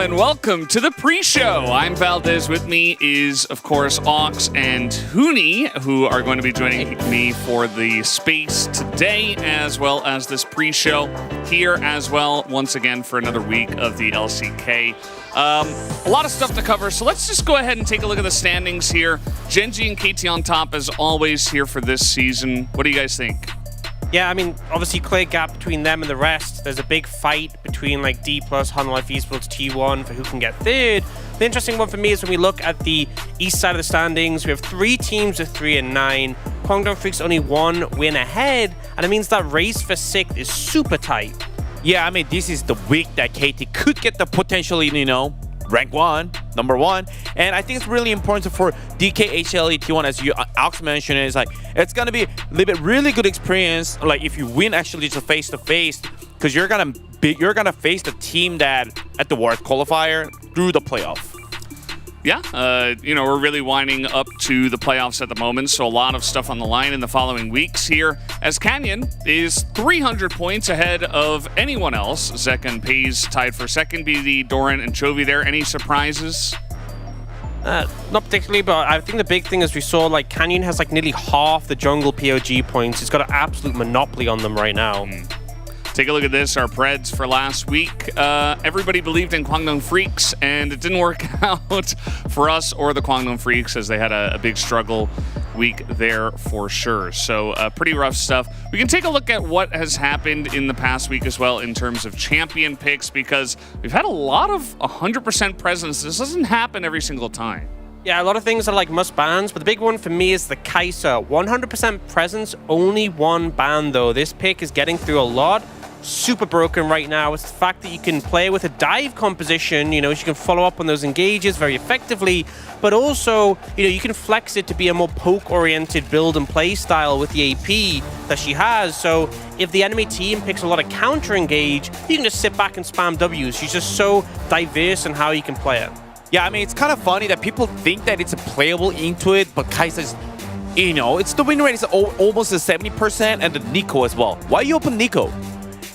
and welcome to the pre-show. I'm Valdez. With me is, of course, Ox and Hooney, who are going to be joining me for the space today, as well as this pre-show here as well, once again, for another week of the LCK. A lot of stuff to cover, so let's just go ahead and take a look at the standings here. Genji and KT on top, as always, here for this season. What do you guys think? Yeah, I mean, obviously clear gap between them and the rest. There's a big fight between like D+, Honda Life Esports, T1 for who can get third. The interesting one for me is when we look at the east side of the standings, we have 3 teams with 3 and 9. Kwangdong Freaks only 1 win ahead, and it means that race for 6th is super tight. Yeah, I mean, this is the week that KT could get the potentially, rank 1, number 1. And I think it's really important for DK, HLE, T1, as Alex mentioned, is like, it's going to be a little bit really good experience, like if you win actually just face-to-face, because you're gonna face the team that at the World Qualifier through the playoff. Yeah, we're really winding up to the playoffs at the moment, so a lot of stuff on the line in the following weeks here, as Canyon is 300 points ahead of anyone else. Zek and Pays tied for second, BD, Doran, and Chovy there. Any surprises? Not particularly, but I think the big thing is we saw like Canyon has like nearly half the jungle POG points. It's got an absolute monopoly on them right now. Take a look at this, our Preds for last week. Everybody believed in Kwangdong Freaks, and it didn't work out for us or the Kwangdong Freaks, as they had a big struggle week there for sure. So pretty rough stuff. We can take a look at what has happened in the past week as well in terms of champion picks, because we've had a lot of 100% presence. This doesn't happen every single time. Yeah, a lot of things are like must bans, but the big one for me is the Kai'Sa. 100% presence, only 1 ban though. This pick is getting through a lot. Super broken right now. It's the fact that you can play with a dive composition, so you can follow up on those engages very effectively, but also, you can flex it to be a more poke-oriented build and play style with the AP that she has. So if the enemy team picks a lot of counter-engage, you can just sit back and spam Ws. She's just so diverse in how you can play it. Yeah, I mean, it's kind of funny that people think that it's a playable into it, but Kai'Sa's, it's the win rate is almost at 70%, and the Nico as well. Why you open Nico?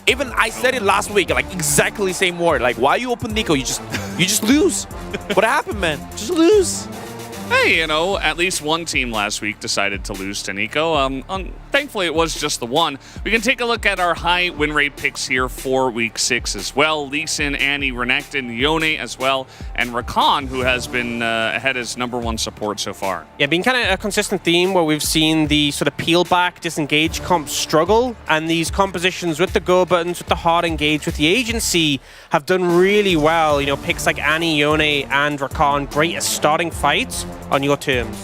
Even I said it last week, like exactly the same word. Like, why you open Nico? You just lose. What happened, man? Just lose. Hey, at least one team last week decided to lose to Nico. Thankfully, it was just the one. We can take a look at our high win rate picks here for week 6 as well. Lee Sin, Annie, Renekton, Yone as well, and Rakan, who has been ahead as #1 support so far. Yeah, been kind of a consistent theme where we've seen the sort of peel back, disengage comp struggle, and these compositions with the go buttons, with the hard engage, with the agency have done really well. Picks like Annie, Yone, and Rakan, great at starting fights on your terms.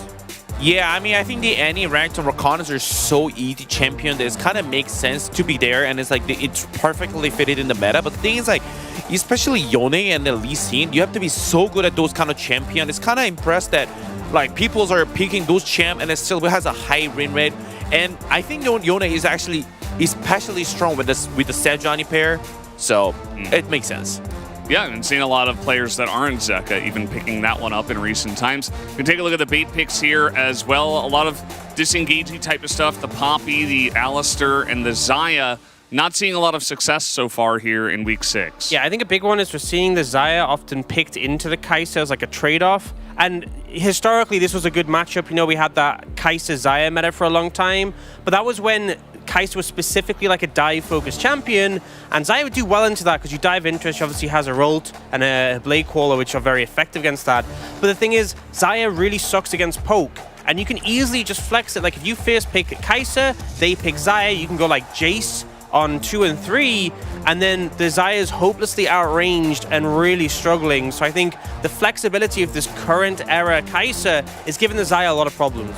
Yeah, I mean, I think the Annie, ranked, and Rakan are so easy champion that it kind of makes sense to be there, and it's like it's perfectly fitted in the meta. But the thing is, like, especially Yone and the Lee Sin, you have to be so good at those kind of champion. It's kind of impressed that like people are picking those champ and it still has a high win rate. And I think Yone is actually especially strong with the Sejuani pair, so it makes sense. Yeah, I've seen a lot of players that aren't Zeka even picking that one up in recent times. We can take a look at the bait picks here as well. A lot of disengaging type of stuff. The Poppy, the Alistair, and the Xayah. Not seeing a lot of success so far here in week 6. Yeah, I think a big one is we're seeing the Xayah often picked into the Kai'Sa as like a trade-off. And historically, this was a good matchup. We had that Kai'Sa-Xayah meta for a long time. But that was when Kai'Sa was specifically like a dive-focused champion, and Xayah would do well into that because you dive into it. She obviously has a Rolt and a Blade Caller, which are very effective against that. But the thing is, Xayah really sucks against poke, and you can easily just flex it. Like if you first pick Kai'Sa, they pick Xayah, you can go like Jace on 2 and 3, and then the Xayah is hopelessly outranged and really struggling. So I think the flexibility of this current era Kai'Sa is giving the Xayah a lot of problems.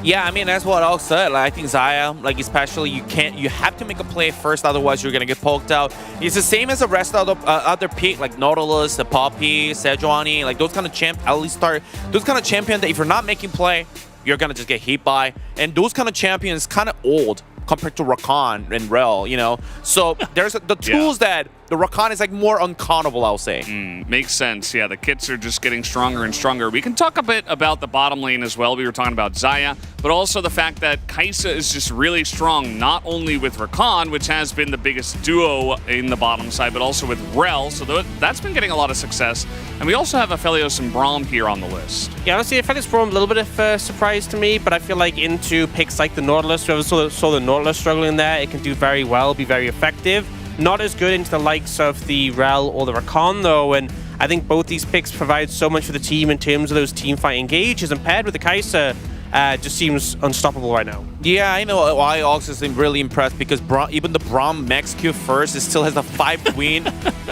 Yeah, I mean, that's what Alex said. Like, I think Xayah, like especially you have to make a play first, otherwise you're gonna get poked out. It's the same as the rest of the other pick, like Nautilus, the Poppy, Sejuani, like those kind of those kind of champion that if you're not making play, you're gonna just get hit by. And those kind of champions kind of old compared to Rakan and Rel, So there's the tools that the Rakan is like more uncountable, I'll say. Makes sense. Yeah, the kits are just getting stronger and stronger. We can talk a bit about the bottom lane as well. We were talking about Xayah, but also the fact that Kai'Sa is just really strong, not only with Rakan, which has been the biggest duo in the bottom side, but also with Rel. So that's been getting a lot of success. And we also have Aphelios and Braum here on the list. Yeah, honestly, Aphelios Braum, a little bit of a surprise to me, but I feel like into picks like the Nautilus, whoever saw the Nautilus struggling there, it can do very well, be very effective. Not as good into the likes of the Rel or the Rakan, though, and I think both these picks provide so much for the team in terms of those teamfight engages, and paired with the Kai'Sa, just seems unstoppable right now. Yeah, I know why Ox is really impressed, because even the Braum max Q first, it still has a 5 win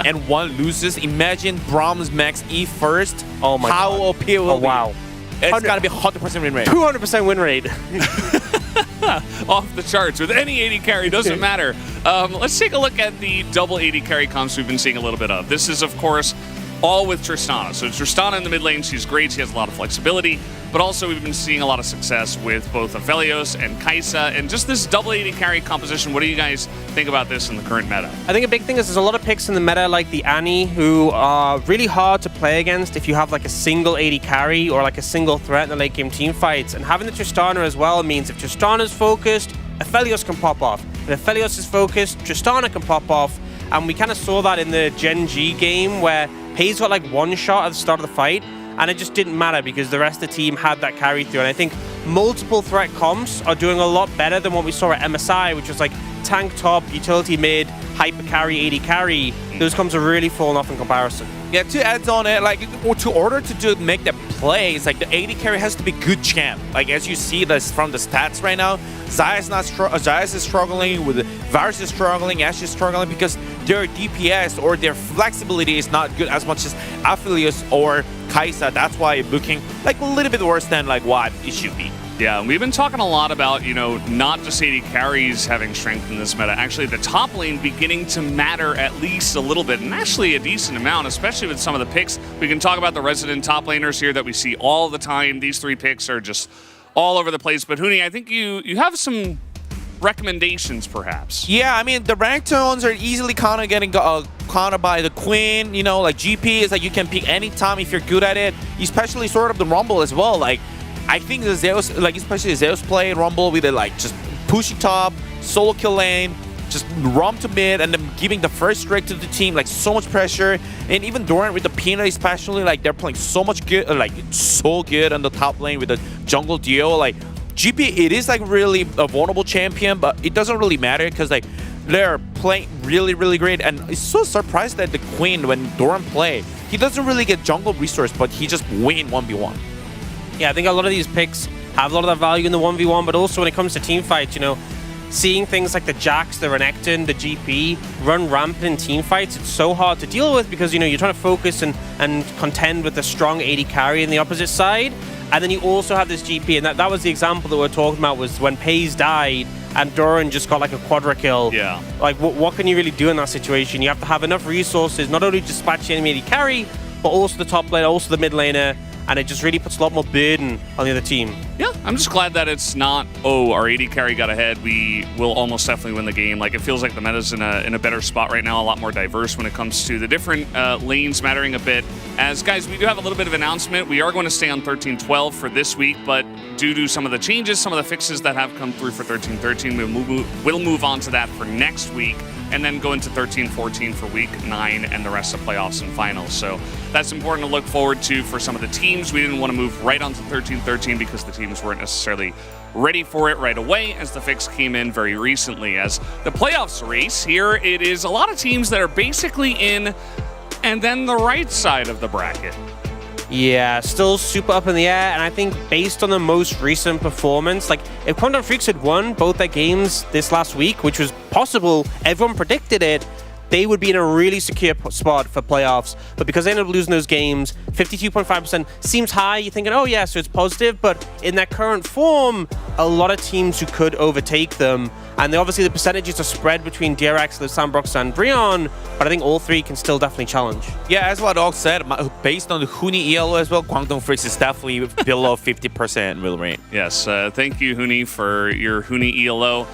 and 1 loses. Imagine Braum's max E first. Oh my How god. OP it will be. Wow. It's gotta be 100% win rate. 200% win rate. Off the charts with any AD carry, doesn't matter. Let's take a look at the double AD carry comps we've been seeing a little bit of. This is, of course, all with Tristana. So Tristana in the mid lane, she's great, she has a lot of flexibility, but also we've been seeing a lot of success with both Aphelios and Kai'Sa, and just this double AD carry composition. What do you guys think about this in the current meta? I think a big thing is there's a lot of picks in the meta like the Annie who are really hard to play against if you have like a single AD carry or like a single threat in the late game team fights. And having the Tristana as well means if Tristana's focused, Aphelios can pop off. If Aphelios is focused, Tristana can pop off. And we kind of saw that in the Gen G game where Hayes got like 1 shot at the start of the fight, and it just didn't matter because the rest of the team had that carry through. And I think multiple threat comps are doing a lot better than what we saw at MSI, which was like tank top, utility mid, hyper carry, AD carry. Those comps are really falling off in comparison. Yeah, to add on it, like, to order to make that play, it's like the AD carry has to be good champ. Like, as you see this from the stats right now, Xayah is struggling, with Varus is struggling, Ashe is struggling because their DPS or their flexibility is not good as much as Aphelios or Kai'Sa. That's why it's looking like a little bit worse than like what it should be. Yeah, we've been talking a lot about, not just AD carries having strength in this meta. Actually, the top lane beginning to matter at least a little bit, and actually a decent amount, especially with some of the picks. We can talk about the resident top laners here that we see all the time. These 3 picks are just all over the place. But Huni, I think you have some recommendations, perhaps. Yeah, I mean, the ranked tones are easily kind of getting countered by the Queen. Like GP is like you can pick any time if you're good at it, especially sort of the Rumble as well. Like, I think the Zeus, like especially Zeus play Rumble with it, like just pushing top, solo kill lane, just roam to mid, and then giving the first strike to the team, like so much pressure. And even Doran with the Peanut especially, like they're playing so much good, like so good on the top lane with the jungle duo. Like GP, it is like really a vulnerable champion, but it doesn't really matter because like they're playing really, really great. And it's so surprised that the Queen, when Doran play, he doesn't really get jungle resource, but he just win 1v1. Yeah, I think a lot of these picks have a lot of that value in the 1v1, but also when it comes to team fights, seeing things like the Jax, the Renekton, the GP run rampant in team fights, it's so hard to deal with because, you're trying to focus and contend with the strong AD carry in the opposite side. And then you also have this GP, and that was the example that we're talking about, was when Pays died and Doran just got like a quadra kill. Yeah. Like, what can you really do in that situation? You have to have enough resources, not only to dispatch the enemy AD carry, but also the top laner, also the mid laner, and it just really puts a lot more burden on the other team. Yeah, I'm just glad that it's not, our AD carry got ahead, we will almost definitely win the game. Like, it feels like the meta's in a better spot right now, a lot more diverse when it comes to the different lanes mattering a bit. As, guys, we do have a little bit of announcement. We are going to stay on 13-12 for this week, but due to some of the changes, some of the fixes that have come through for 13-13, we'll move on to that for next week, and then go into 13-14 for week 9 and the rest of playoffs and finals. So that's important to look forward to for some of the teams. We didn't want to move right onto 13-13 because the teams weren't necessarily ready for it right away, as the fix came in very recently. As the playoffs race here, it is a lot of teams that are basically in and then the right side of the bracket. Yeah, still super up in the air, and I think based on the most recent performance, like if Quantum Freaks had won both their games this last week, which was possible, everyone predicted it, they would be in a really secure spot for playoffs. But because they ended up losing those games, 52.5% seems high. You're thinking, oh yeah, so it's positive. But in their current form, a lot of teams who could overtake them. And obviously the percentages are spread between DRX, Sandbox, and Brion, but I think all 3 can still definitely challenge. Yeah, as what Dog said, based on the Huni ELO as well, Guangdong Freaks is definitely below 50% win rate. Yes, thank you, Huni, for your Huni ELO.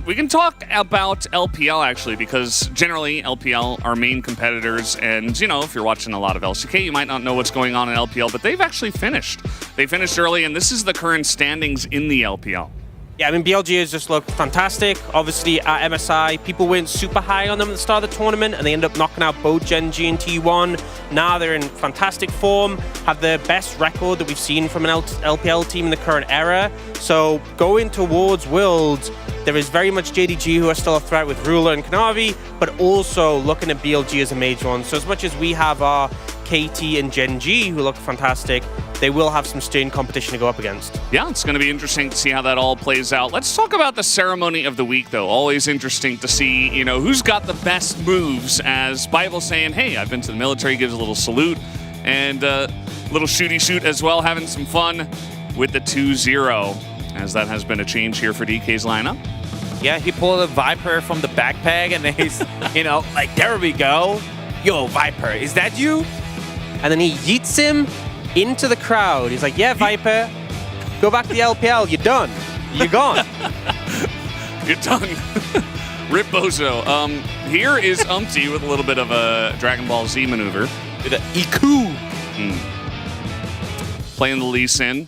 We can talk about LPL, actually, because generally LCK, LPL, our main competitors. And, you know, if you're watching a lot of LCK, you might not know what's going on in LPL, but they've actually finished. They finished early, and this is the current standings in the LPL. Yeah, I mean, BLG has just looked fantastic. Obviously, at MSI, people went super high on them at the start of the tournament, and they ended up knocking out both Gen G and T1. Now they're in fantastic form, have the best record that we've seen from an LPL team in the current era. So going towards Worlds, there is very much JDG, who are still a threat with Ruler and Kanavi, but also looking at BLG as a major one. So as much as we have our KT and Gen G, who look fantastic, they will have some stern competition to go up against. Yeah, it's going to be interesting to see how that all plays out. Let's talk about the ceremony of the week, though. Always interesting to see, you know, who's got the best moves, as Bible saying, hey, I've been to the military, gives a little salute, and a little shooty shoot as well, having some fun with the 2-0, as that has been a change here for DK's lineup. Yeah, he pulled a Viper from the backpack, and then he's, you know, like, there we go. Yo, Viper, is that you? And then he yeets him into the crowd. He's like, yeah, Viper, go back to the LPL. You're done. You're gone. You're done. Rip Bozo. Here is Umpty with a little bit of a Dragon Ball Z maneuver. With an Iku. Playing the Lee Sin.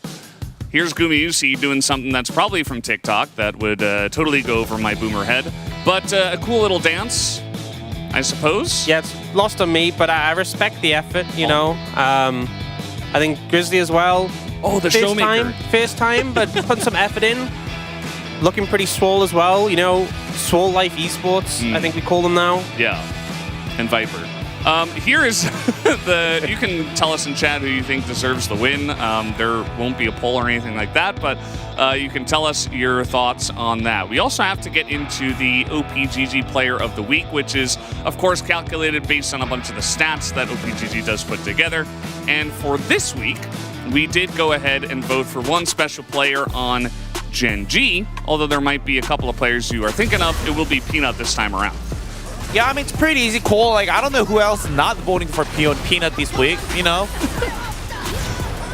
Here's Gumiusi doing something that's probably from TikTok that would totally go over my boomer head. But a cool little dance, I suppose. Yeah, it's lost on me, but I respect the effort, you know. I think Grizzly as well. Oh, the showmaker. First time, but putting some effort in. Looking pretty swole as well, you know. Swole Life Esports, I think we call them now. Yeah, and Viper. Here is you can tell us in chat who you think deserves the win. There won't be a poll or anything like that, but you can tell us your thoughts on that. We also have to get into the OPGG Player of the Week, which is, of course, calculated based on a bunch of the stats that OPGG does put together. And for this week, we did go ahead and vote for one special player on Gen G, although there might be a couple of players you are thinking of. It will be Peanut this time around. Yeah, I mean, it's pretty easy, Cole. Like, I don't know who else is not voting for Peanut this week, you know?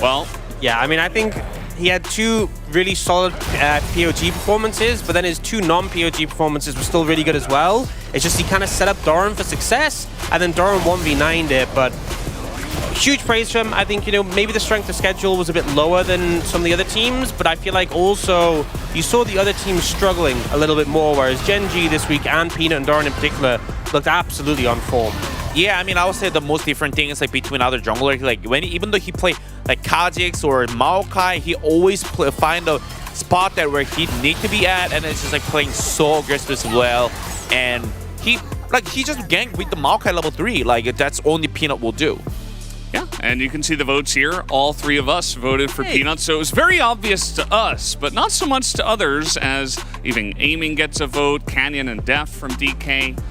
Well, yeah, I mean, I think he had two really solid POG performances, but then his two non-POG performances were still really good as well. It's just he kind of set up Doran for success, and then Doran 1v9'd it, but huge praise for him. I think, you know, maybe the strength of schedule was a bit lower than some of the other teams, but I feel like also you saw the other teams struggling a little bit more, whereas Gen G this week and Peanut and Doran in particular looked absolutely on form. Yeah, I mean, I would say the most different thing is like between other junglers, like even though he play like Kha'Zix or Maokai, he always find a spot that where he need to be at, and it's just like playing so aggressive as well. And he just ganked with the Maokai level 3. Like, that's only Peanut will do. Yeah, and you can see the votes here. All three of us voted for Peanut, so it was very obvious to us, but not so much to others, as even Aiming gets a vote, Canyon and Def from DK.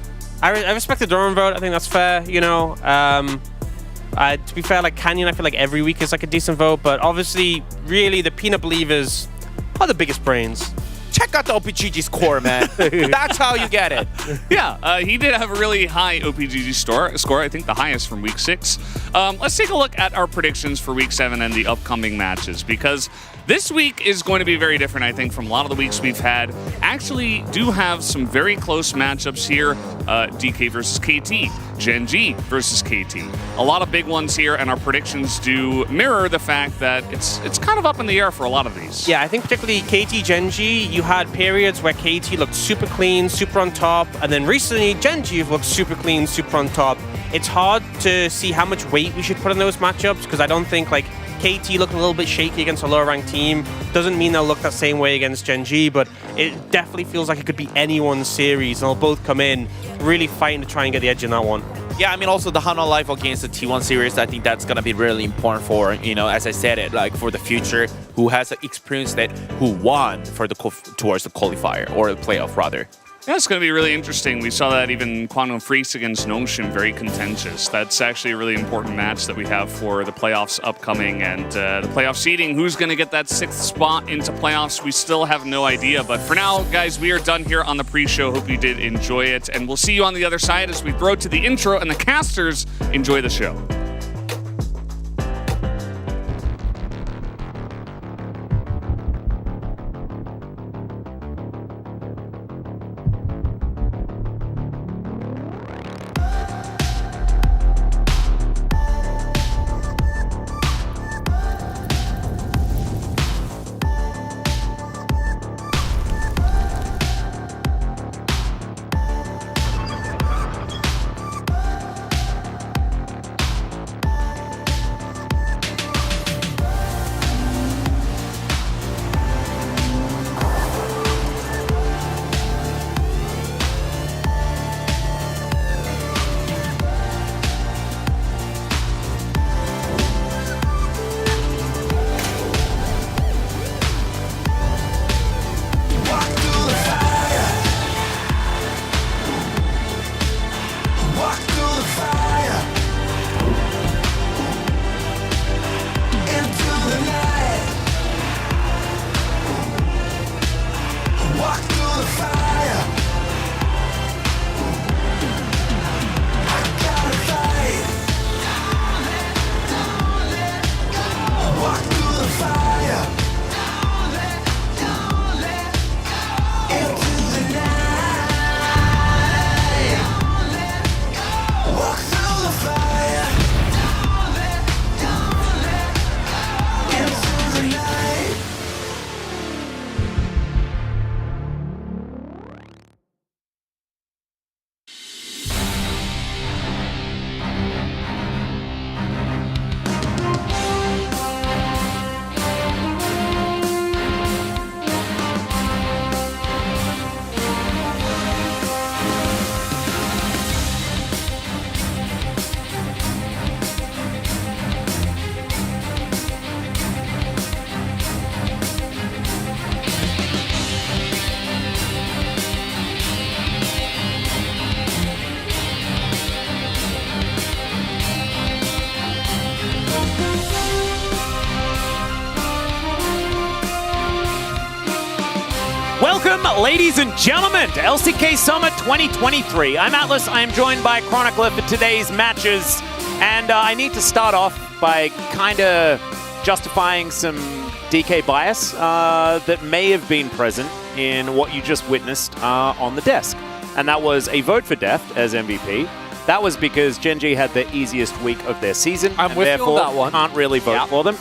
I respect the Doran vote. I think that's fair, you know. To be fair, like Canyon, I feel like every week is like a decent vote, but obviously, really, the Peanut believers are the biggest brains. Check out the OPGG score, man. That's how you get it. Yeah, he did have a really high OPGG score, I think the highest from Week 6. Let's take a look at our predictions for Week 7 and the upcoming matches, because this week is going to be very different, I think, from a lot of the weeks we've had. Actually, do have some very close matchups here. DK versus KT, Gen G versus KT. A lot of big ones here, and our predictions do mirror the fact that it's kind of up in the air for a lot of these. Yeah, I think particularly KT Gen G, you had periods where KT looked super clean, super on top, and then recently Gen G looked super clean, super on top. It's hard to see how much weight we should put in those matchups, because I don't think like KT looked a little bit shaky against a lower ranked team. Doesn't mean they'll look that same way against Gen G, but it definitely feels like it could be anyone's series, and they'll both come in really fighting to try and get the edge in that one. Yeah, I mean, also the Hana Life against the T1 series, I think that's going to be really important for, you know, as I said it, like for the future, who has experience that, who won for the towards the qualifier, or the playoff rather. Yeah, it's going to be really interesting. We saw that even Quantum Freaks against Notion, very contentious. That's actually a really important match that we have for the playoffs upcoming, and the playoff seeding. Who's going to get that 6th spot into playoffs? We still have no idea. But for now, guys, we are done here on the pre-show. Hope you did enjoy it, and we'll see you on the other side as we throw to the intro, and the casters enjoy the show. Welcome, ladies and gentlemen, to LCK Summer 2023. I'm Atlas. I am joined by Chronicler for today's matches. And I need to start off by kind of justifying some DK bias that may have been present in what you just witnessed on the desk. And that was a vote for Deft as MVP. That was because Gen G had the easiest week of their season. I'm and with therefore you on that one. Can't really vote for them.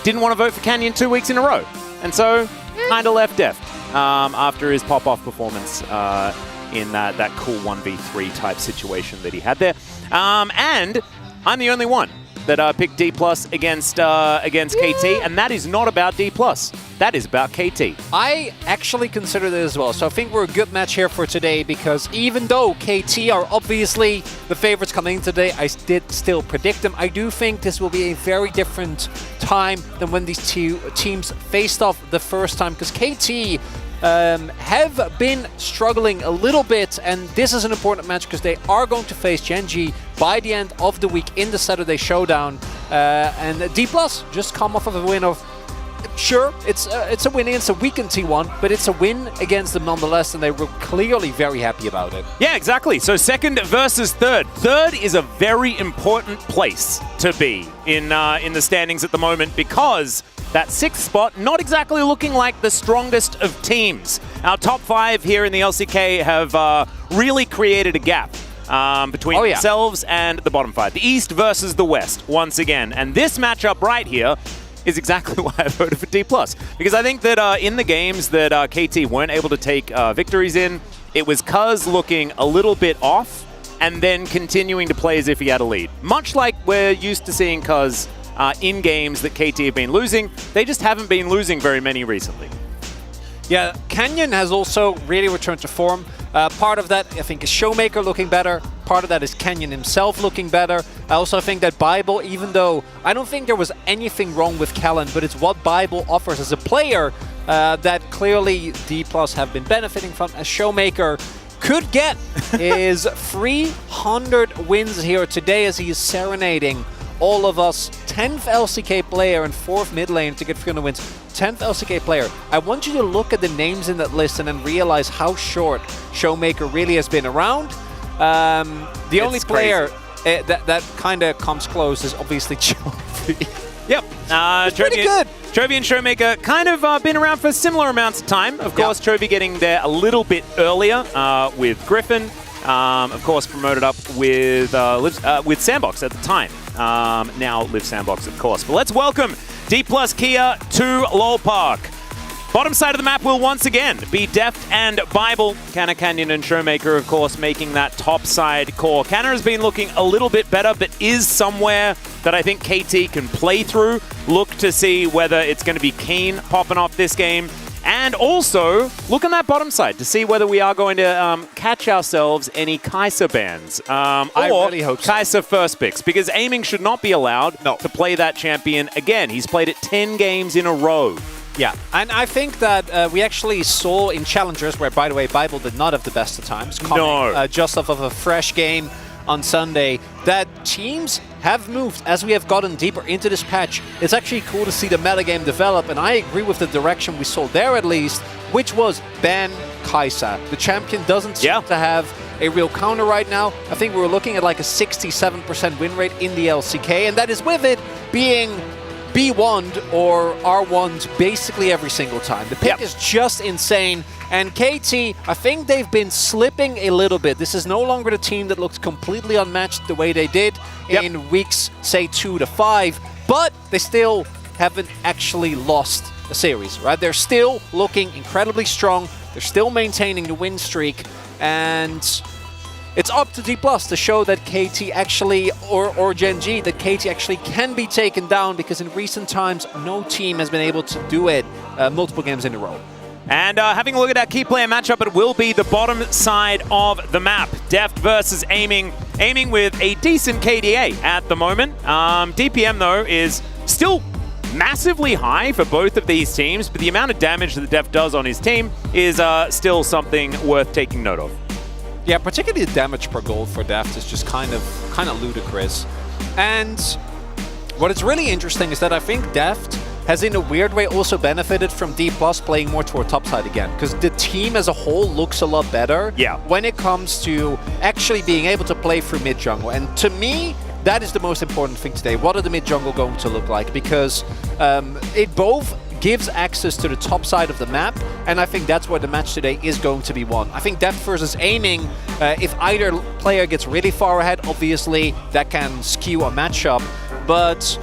Didn't want to vote for Canyon 2 weeks in a row. And so kind of left Deft after his pop-off performance in that cool 1v3 type situation that he had there. And I'm the only one that picked D+ against KT, and that is not about D+. That is about KT. I actually consider that as well. So I think we're a good match here for today because even though KT are obviously the favorites coming in today, I did still predict them. I do think this will be a very different time than when these two teams faced off the first time because KT have been struggling a little bit, and this is an important match because they are going to face Gen G by the end of the week in the Saturday Showdown. And D+ just come off of a win of, sure, it's a win against a weakened T1, but it's a win against them nonetheless, and they were clearly very happy about it. Yeah, exactly. So second versus third. Third is a very important place to be in the standings at the moment because that sixth spot, not exactly looking like the strongest of teams. Our top 5 here in the LCK have really created a gap between themselves and the bottom 5. The East versus the West, once again. And this matchup right here is exactly why I voted for D+. Because I think that in the games that KT weren't able to take victories in, it was Cuz looking a little bit off and then continuing to play as if he had a lead. Much like we're used to seeing Cuz in games that KT have been losing. They just haven't been losing very many recently. Yeah, Canyon has also really returned to form. Part of that, I think, is Showmaker looking better. Part of that is Canyon himself looking better. I also think that Bible, even though I don't think there was anything wrong with Kellen, but it's what Bible offers as a player that clearly D+ have been benefiting from, as Showmaker could get his 300 wins here today as he is serenading all of us. 10th LCK player and 4th mid lane to get 300 wins. 10th LCK player. I want you to look at the names in that list and then realize how short Showmaker really has been around. The only player that kind of comes close is obviously Chovy. Yep. Pretty good. Chovy and Showmaker kind of been around for similar amounts of time. Of course, Chovy getting there a little bit earlier with Griffin. Of course, promoted up with Sandbox at the time. Now Live Sandbox, of course. But let's welcome D+ Kia to LoL Park. Bottom side of the map will once again be Deft and Bible. Canna, Canyon, and Showmaker, of course, making that top side core. Canna has been looking a little bit better, but is somewhere that I think KT can play through. Look to see whether it's going to be Keen popping off this game. And also, look on that bottom side to see whether we are going to catch ourselves any Kai'Sa bans. I really hope so. Kai'Sa first picks, because aiming should not be allowed to play that champion again. He's played it 10 games in a row. Yeah, and I think that we actually saw in Challengers, where, by the way, Bible did not have the best of times, coming just off of a fresh game on Sunday, that teams have moved as we have gotten deeper into this patch. It's actually cool to see the metagame develop, and I agree with the direction we saw there at least, which was ban Kai'Sa. The champion doesn't seem to have a real counter right now. I think we were looking at like a 67% win rate in the LCK, and that is with it being B1'd or R1'd basically every single time. The pick is just insane. And KT, I think they've been slipping a little bit. This is no longer the team that looks completely unmatched the way they did in weeks, say, 2 to 5. But they still haven't actually lost a series, right? They're still looking incredibly strong. They're still maintaining the win streak. And it's up to D+ to show that KT actually, or Gen G, that KT actually can be taken down, because in recent times, no team has been able to do it multiple games in a row. And having a look at that key player matchup, it will be the bottom side of the map. Deft versus Aiming. Aiming with a decent KDA at the moment. DPM, though, is still massively high for both of these teams, but the amount of damage that Deft does on his team is still something worth taking note of. Yeah, particularly the damage per gold for Deft is just kind of ludicrous. And what is really interesting is that I think Deft has in a weird way also benefited from D+ playing more toward topside again, because the team as a whole looks a lot better when it comes to actually being able to play through mid jungle. And to me, that is the most important thing today. What are the mid jungle going to look like? Because it both gives access to the top side of the map, and I think that's where the match today is going to be won. I think depth versus aiming, if either player gets really far ahead, obviously that can skew a matchup, but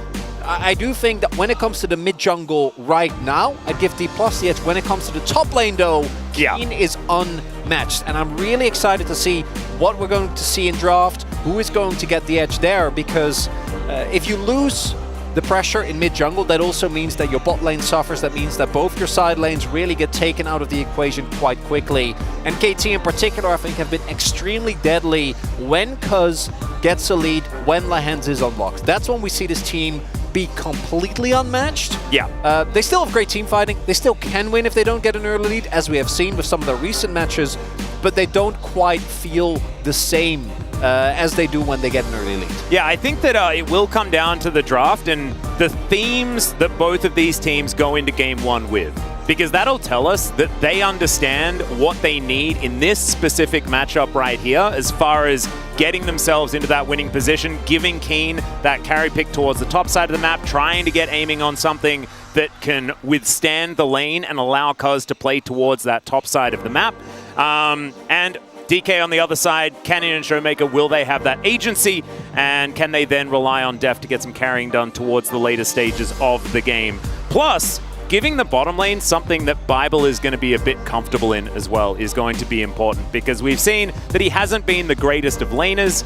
I do think that when it comes to the mid jungle right now, I'd give D+ the edge. When it comes to the top lane though, Keen is unmatched, and I'm really excited to see what we're going to see in draft, who is going to get the edge there, because if you lose the pressure in mid jungle, that also means that your bot lane suffers. That means that both your side lanes really get taken out of the equation quite quickly. And KT in particular, I think, have been extremely deadly when Cuz gets a lead, when Lahens is unlocked. That's when we see this team be completely unmatched. They still have great team fighting. They still can win if they don't get an early lead, as we have seen with some of the recent matches, but they don't quite feel the same as they do when they get an early lead. Yeah, I think that it will come down to the draft and the themes that both of these teams go into game one with. Because that'll tell us that they understand what they need in this specific matchup right here as far as getting themselves into that winning position, giving Keen that carry pick towards the top side of the map, trying to get aiming on something that can withstand the lane and allow Cuz to play towards that top side of the map. And DK on the other side, Canyon and Showmaker, will they have that agency? And can they then rely on Def to get some carrying done towards the later stages of the game? Plus, giving the bottom lane something that Bible is going to be a bit comfortable in as well is going to be important, because we've seen that he hasn't been the greatest of laners,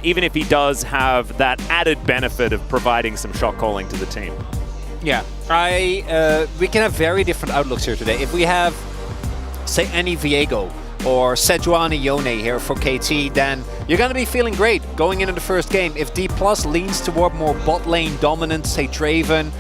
even if he does have that added benefit of providing some shot calling to the team. Yeah, we can have very different outlooks here today. If we have, say, any Viego or Sejuani Yone here for KT, then you're going to be feeling great going into the first game. If D+ leans toward more bot lane dominance, say Draven,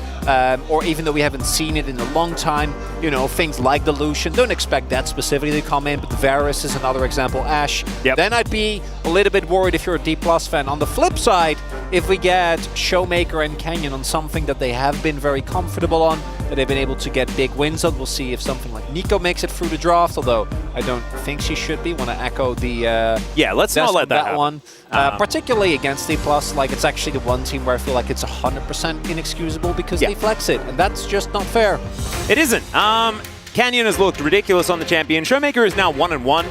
or even though we haven't seen it in a long time, you know, things like the Lucian, don't expect that specifically to come in, but the Varus is another example, Ashe. Then I'd be a little bit worried if you're a D+ fan. On the flip side, if we get Showmaker and Canyon on something that they have been very comfortable on, that they've been able to get big wins on, we'll see if something like Nico makes it through the draft, although I don't think she should be. Want to echo the let's not let that one. Particularly against D+, like it's actually the one team where I feel like it's 100% inexcusable because they flex it, and that's just not fair. It isn't. Canyon has looked ridiculous on the champion. Showmaker is now 1-1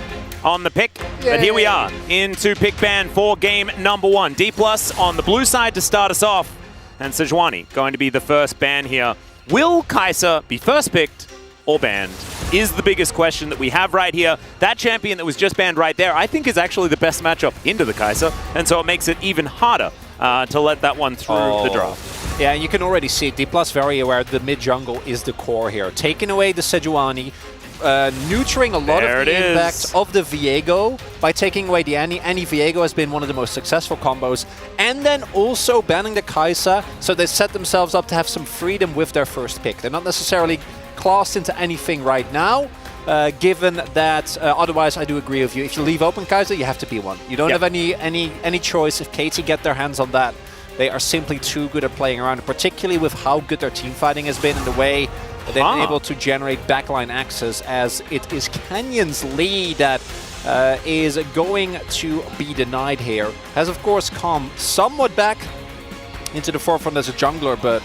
on the pick. Yay. But here we are into pick ban for game number one. D+ on the blue side to start us off, and Sejuani going to be the first ban here. Will Kai'Sa be first picked or banned is the biggest question that we have right here. That champion that was just banned right there, I think is actually the best matchup into the Kai'Sa, and so it makes it even harder to let that one through the draft. Yeah, you can already see D+ very aware the mid jungle is the core here. Taking away the Sejuani, neutering a lot of the impact of the Viego by taking away the Annie. Annie Viego has been one of the most successful combos, and then also banning the Kai'Sa, so they set themselves up to have some freedom with their first pick. They're not necessarily classed into anything right now, given that otherwise I do agree with you. If you leave open Kai'Sa, you have to be one. You don't have any choice. If KT get their hands on that, they are simply too good at playing around, particularly with how good their team fighting has been and the way they've been able to generate backline access, as it is Canyon's lead that is going to be denied here. Has of course come somewhat back into the forefront as a jungler, but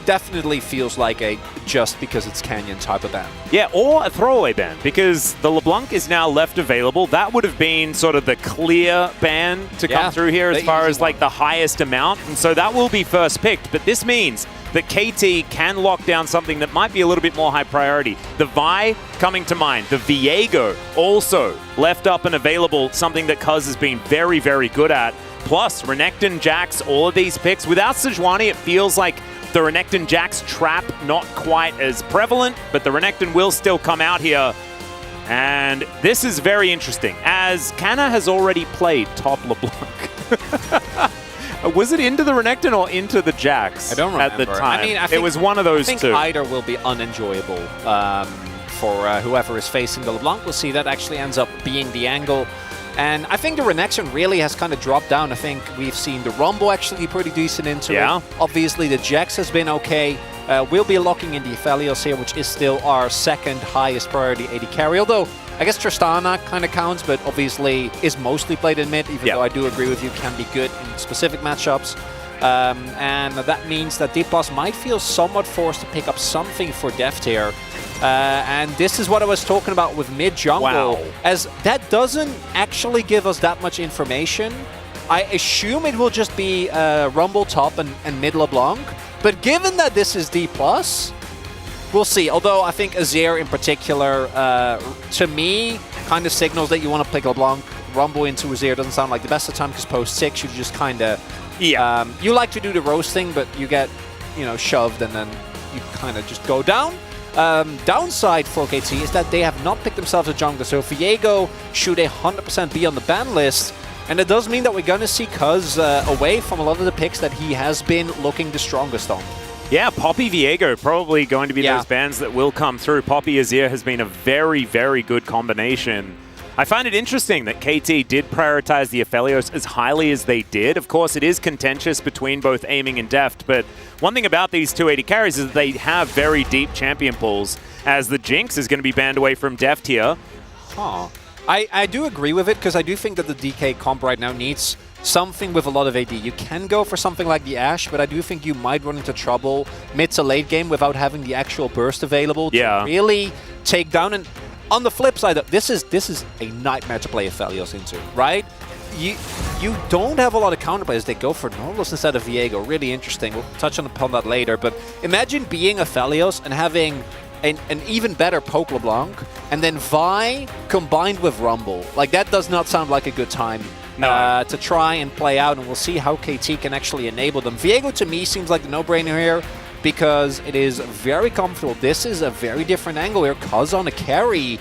definitely feels like a just because it's Canyon type of ban. Yeah, or a throwaway ban, because the LeBlanc is now left available. That would have been sort of the clear ban to come through here as far as like the highest amount, and so that will be first picked. But this means that KT can lock down something that might be a little bit more high priority. The Vi coming to mind, the Viego also left up and available, something that Cuz has been very, very good at. Plus, Renekton, Jax, all of these picks. Without Sejuani, it feels like the Renekton Jax trap not quite as prevalent, but the Renekton will still come out here. And this is very interesting, as Canna has already played top LeBlanc. Was it into the Renekton or into the Jax? I don't remember. At the time. I mean, I think, it was one of those two. I think either will be unenjoyable for whoever is facing the LeBlanc. We'll see. That actually ends up being the angle. And I think the Renekton really has kind of dropped down. I think we've seen the Rumble actually pretty decent into it. Obviously, the Jax has been okay. We'll be locking in the Aphelios here, which is still our second highest priority AD carry. Although, I guess Tristana kind of counts, but obviously is mostly played in mid, even though I do agree with you, can be good in specific matchups. And that means that D+ might feel somewhat forced to pick up something for Deft here. And this is what I was talking about with mid-jungle, as that doesn't actually give us that much information. I assume it will just be Rumble top and mid LeBlanc, but given that this is D+, we'll see. Although I think Azir in particular, to me, kind of signals that you want to pick LeBlanc. Rumble into Azir doesn't sound like the best of time, because post 6 you just kind of... you like to do the roasting, but you get, shoved and then you kind of just go down. Downside for KT is that they have not picked themselves a jungler, so Viego should 100% be on the ban list. And it does mean that we're going to see Cuz away from a lot of the picks that he has been looking the strongest on. Yeah, Poppy Viego probably going to be those bans that will come through. Poppy Azir has been a very, very good combination. I find it interesting that KT did prioritize the Aphelios as highly as they did. Of course, it is contentious between both Aiming and Deft, but one thing about these 280 carries is that they have very deep champion pools, as the Jinx is going to be banned away from Deft here. I do agree with it, because I do think that the DK comp right now needs something with a lot of AD. You can go for something like the Ashe, but I do think you might run into trouble mid to late game without having the actual burst available to really take down. And on the flip side, this is a nightmare to play Aphelios into, right? You don't have a lot of counterplays. They go for Nautilus instead of Viego. Really interesting. We'll touch upon that later. But imagine being Aphelios and having an even better poke LeBlanc, and then Vi combined with Rumble. Like, that does not sound like a good time to try and play out, and we'll see how KT can actually enable them. Viego, to me, seems like the no-brainer here, because it is very comfortable. This is a very different angle here. Cuz on a carry.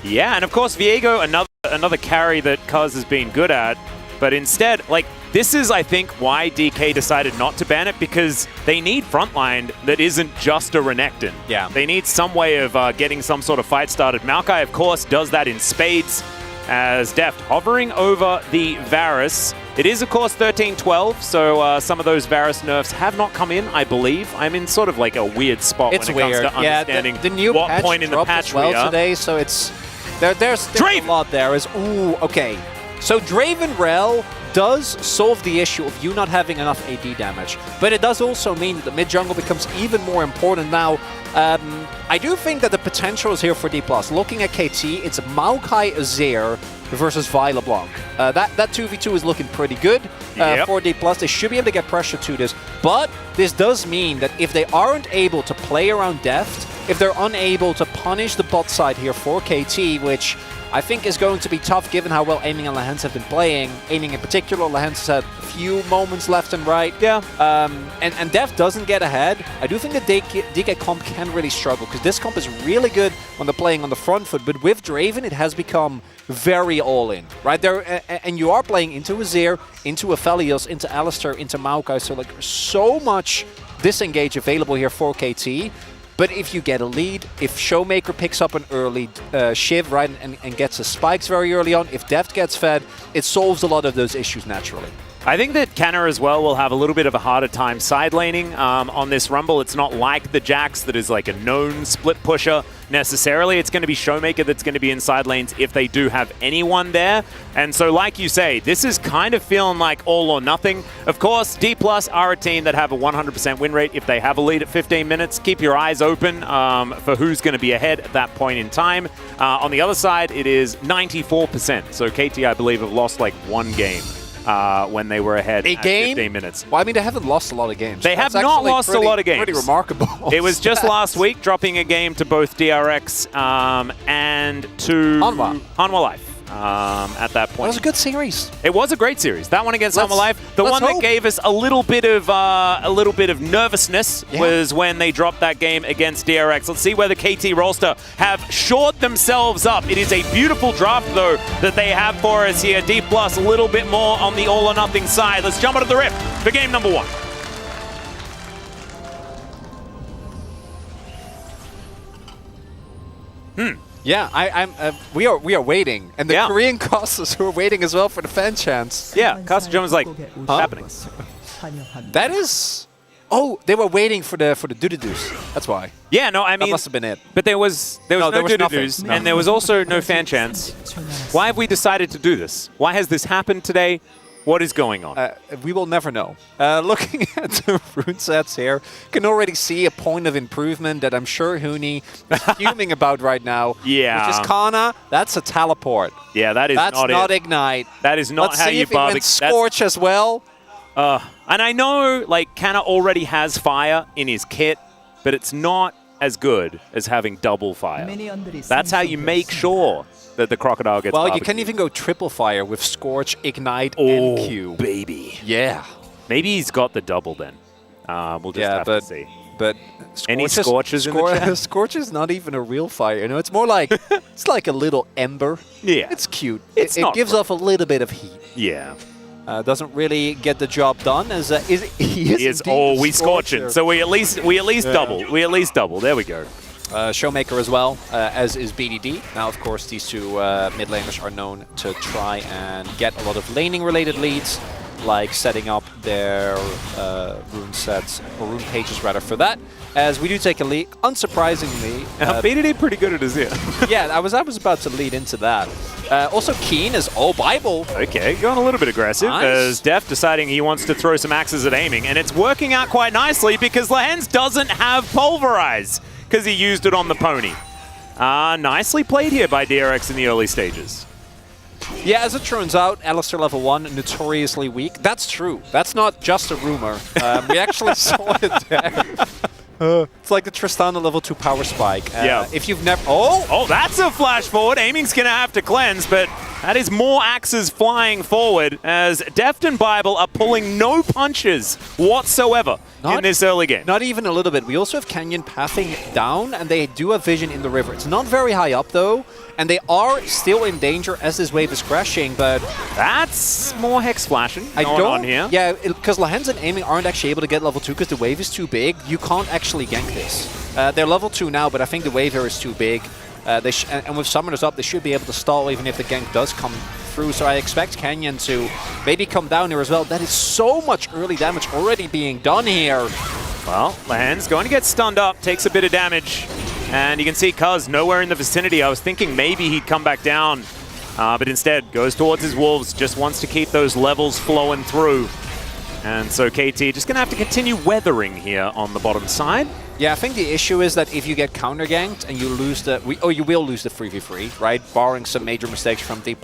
Yeah, and of course, Viego, another carry that Cuz has been good at, but instead, like, this is, I think, why DK decided not to ban it, because they need frontline that isn't just a Renekton. Yeah. They need some way of getting some sort of fight started. Maokai, of course, does that in spades, as Deft hovering over the Varus. It is, of course, 13-12, so some of those Varus nerfs have not come in, I believe. I'm in sort of like a weird spot when it comes to understanding the new what patch point in the patch we are. today, so it's... There's a lot there. Okay. So Draven Rel does solve the issue of you not having enough AD damage, but it does also mean that the mid-jungle becomes even more important now. I do think that the potential is here for D+. Looking at KT, it's Maokai Azir versus Vi LeBlanc. That 2v2 is looking pretty good for D+. They should be able to get pressure to this, but this does mean that if they aren't able to play around Deft, if they're unable to punish the bot side here for KT, which I think is going to be tough given how well Aiming and Lehens have been playing. Aiming in particular, Lehens has had a few moments left and right. Yeah. And Deft doesn't get ahead. I do think that DK comp can really struggle, because this comp is really good when they're playing on the front foot, but with Draven it has become very all-in, right? And you are playing into Azir, into Aphelios, into Alistar, into Maokai, so like so much disengage available here for KT. But if you get a lead, if Showmaker picks up an early Shiv, right, and gets his spikes very early on, if Deft gets fed, it solves a lot of those issues naturally. I think that Canna as well will have a little bit of a harder time side laning on this Rumble. It's not like the Jax that is like a known split pusher necessarily. It's going to be Showmaker that's going to be in side lanes if they do have anyone there. And so like you say, this is kind of feeling like all or nothing. Of course, D+ are a team that have a 100% win rate if they have a lead at 15 minutes. Keep your eyes open for who's going to be ahead at that point in time. On the other side, it is 94%. So KT, I believe, have lost like one game when they were ahead at 15 minutes. Well, I mean, they haven't lost a lot of games. They have not lost a lot of games. Pretty remarkable. It was just last week, dropping a game to both DRX and to Hanwha Life. At that point. That was a good series. It was a great series. That one against Hanwha Life. The one that gave us a little bit of nervousness was when they dropped that game against DRX. Let's see whether KT Rolster have shored themselves up. It is a beautiful draft, though, that they have for us here. D+ a little bit more on the all or nothing side. Let's jump out of the rift for game number 1. Yeah, we are waiting, and the Korean casters who are waiting as well for the fan chance. Yeah, Caster Jones is like, what's happening? That is Oh, they were waiting for the doo-doo-doos. That's why. Yeah, no, I mean... That must have been it. But there was no doo-doo-doos, nothing. and there was also no fan chance. Why have we decided to do this? Why has this happened today? What is going on? We will never know. Looking at the rune sets here, can already see a point of improvement that I'm sure Huni is fuming about right now. Yeah. Which is Kana. That's a teleport. Yeah, that's not Ignite. That is not how you barbecue. Let's see if he went Scorch as well. And I know, like, Kana already has fire in his kit, but it's not as good as having double fire. That's how you make sure that the crocodile gets barbecued. You can even go triple fire with Scorch, Ignite, and Q. Baby. Yeah. Maybe he's got the double then. We'll just have to see. But any Scorches in the chat? Scorch is not even a real fire. You know, it's more like it's like a little ember. Yeah. It's cute. It gives off a little bit of heat. Yeah. Doesn't really get the job done as he is. Oh, we scorching. So we at least double. We at least double. There we go. Showmaker as well, as is BDD. Now, of course, these two mid laners are known to try and get a lot of laning-related leads, like setting up their rune sets, or rune pages rather, for that. As we do take a lead, unsurprisingly. BDD pretty good at his ear. Yeah, I was about to lead into that. Also keen is Bible. Okay, going a little bit aggressive as Def deciding he wants to throw some axes at aiming, and it's working out quite nicely because Lehens doesn't have Pulverize because he used it on the pony. Nicely played here by DRX in the early stages. Yeah, as it turns out, Alistair level 1, notoriously weak. That's true. That's not just a rumor. We actually saw it there. It's like the Tristana level 2 power spike. Yeah. If you've never... Oh, that's a flash forward. Aiming's going to have to cleanse, but that is more axes flying forward as Deft and Bible are pulling no punches whatsoever in this early game. Not even a little bit. We also have Canyon pathing down, and they do have vision in the river. It's not very high up, though, and they are still in danger as this wave is crashing, but... That's more Hex flashing going on here. Yeah, because Lehens and Aiming aren't actually able to get level 2 because the wave is too big. You can't actually gank this. They're level 2 now, but I think the wave here is too big. And with Summoners up, they should be able to stall even if the gank does come through. So I expect Canyon to maybe come down here as well. That is so much early damage already being done here. Well, Lehens going to get stunned up, takes a bit of damage. And you can see Cuz nowhere in the vicinity. I was thinking maybe he'd come back down, but instead goes towards his Wolves, just wants to keep those levels flowing through. And so KT just going to have to continue weathering here on the bottom side. Yeah, I think the issue is that if you get counter-ganked and you lose you will lose the 3v3, right? Barring some major mistakes from D+,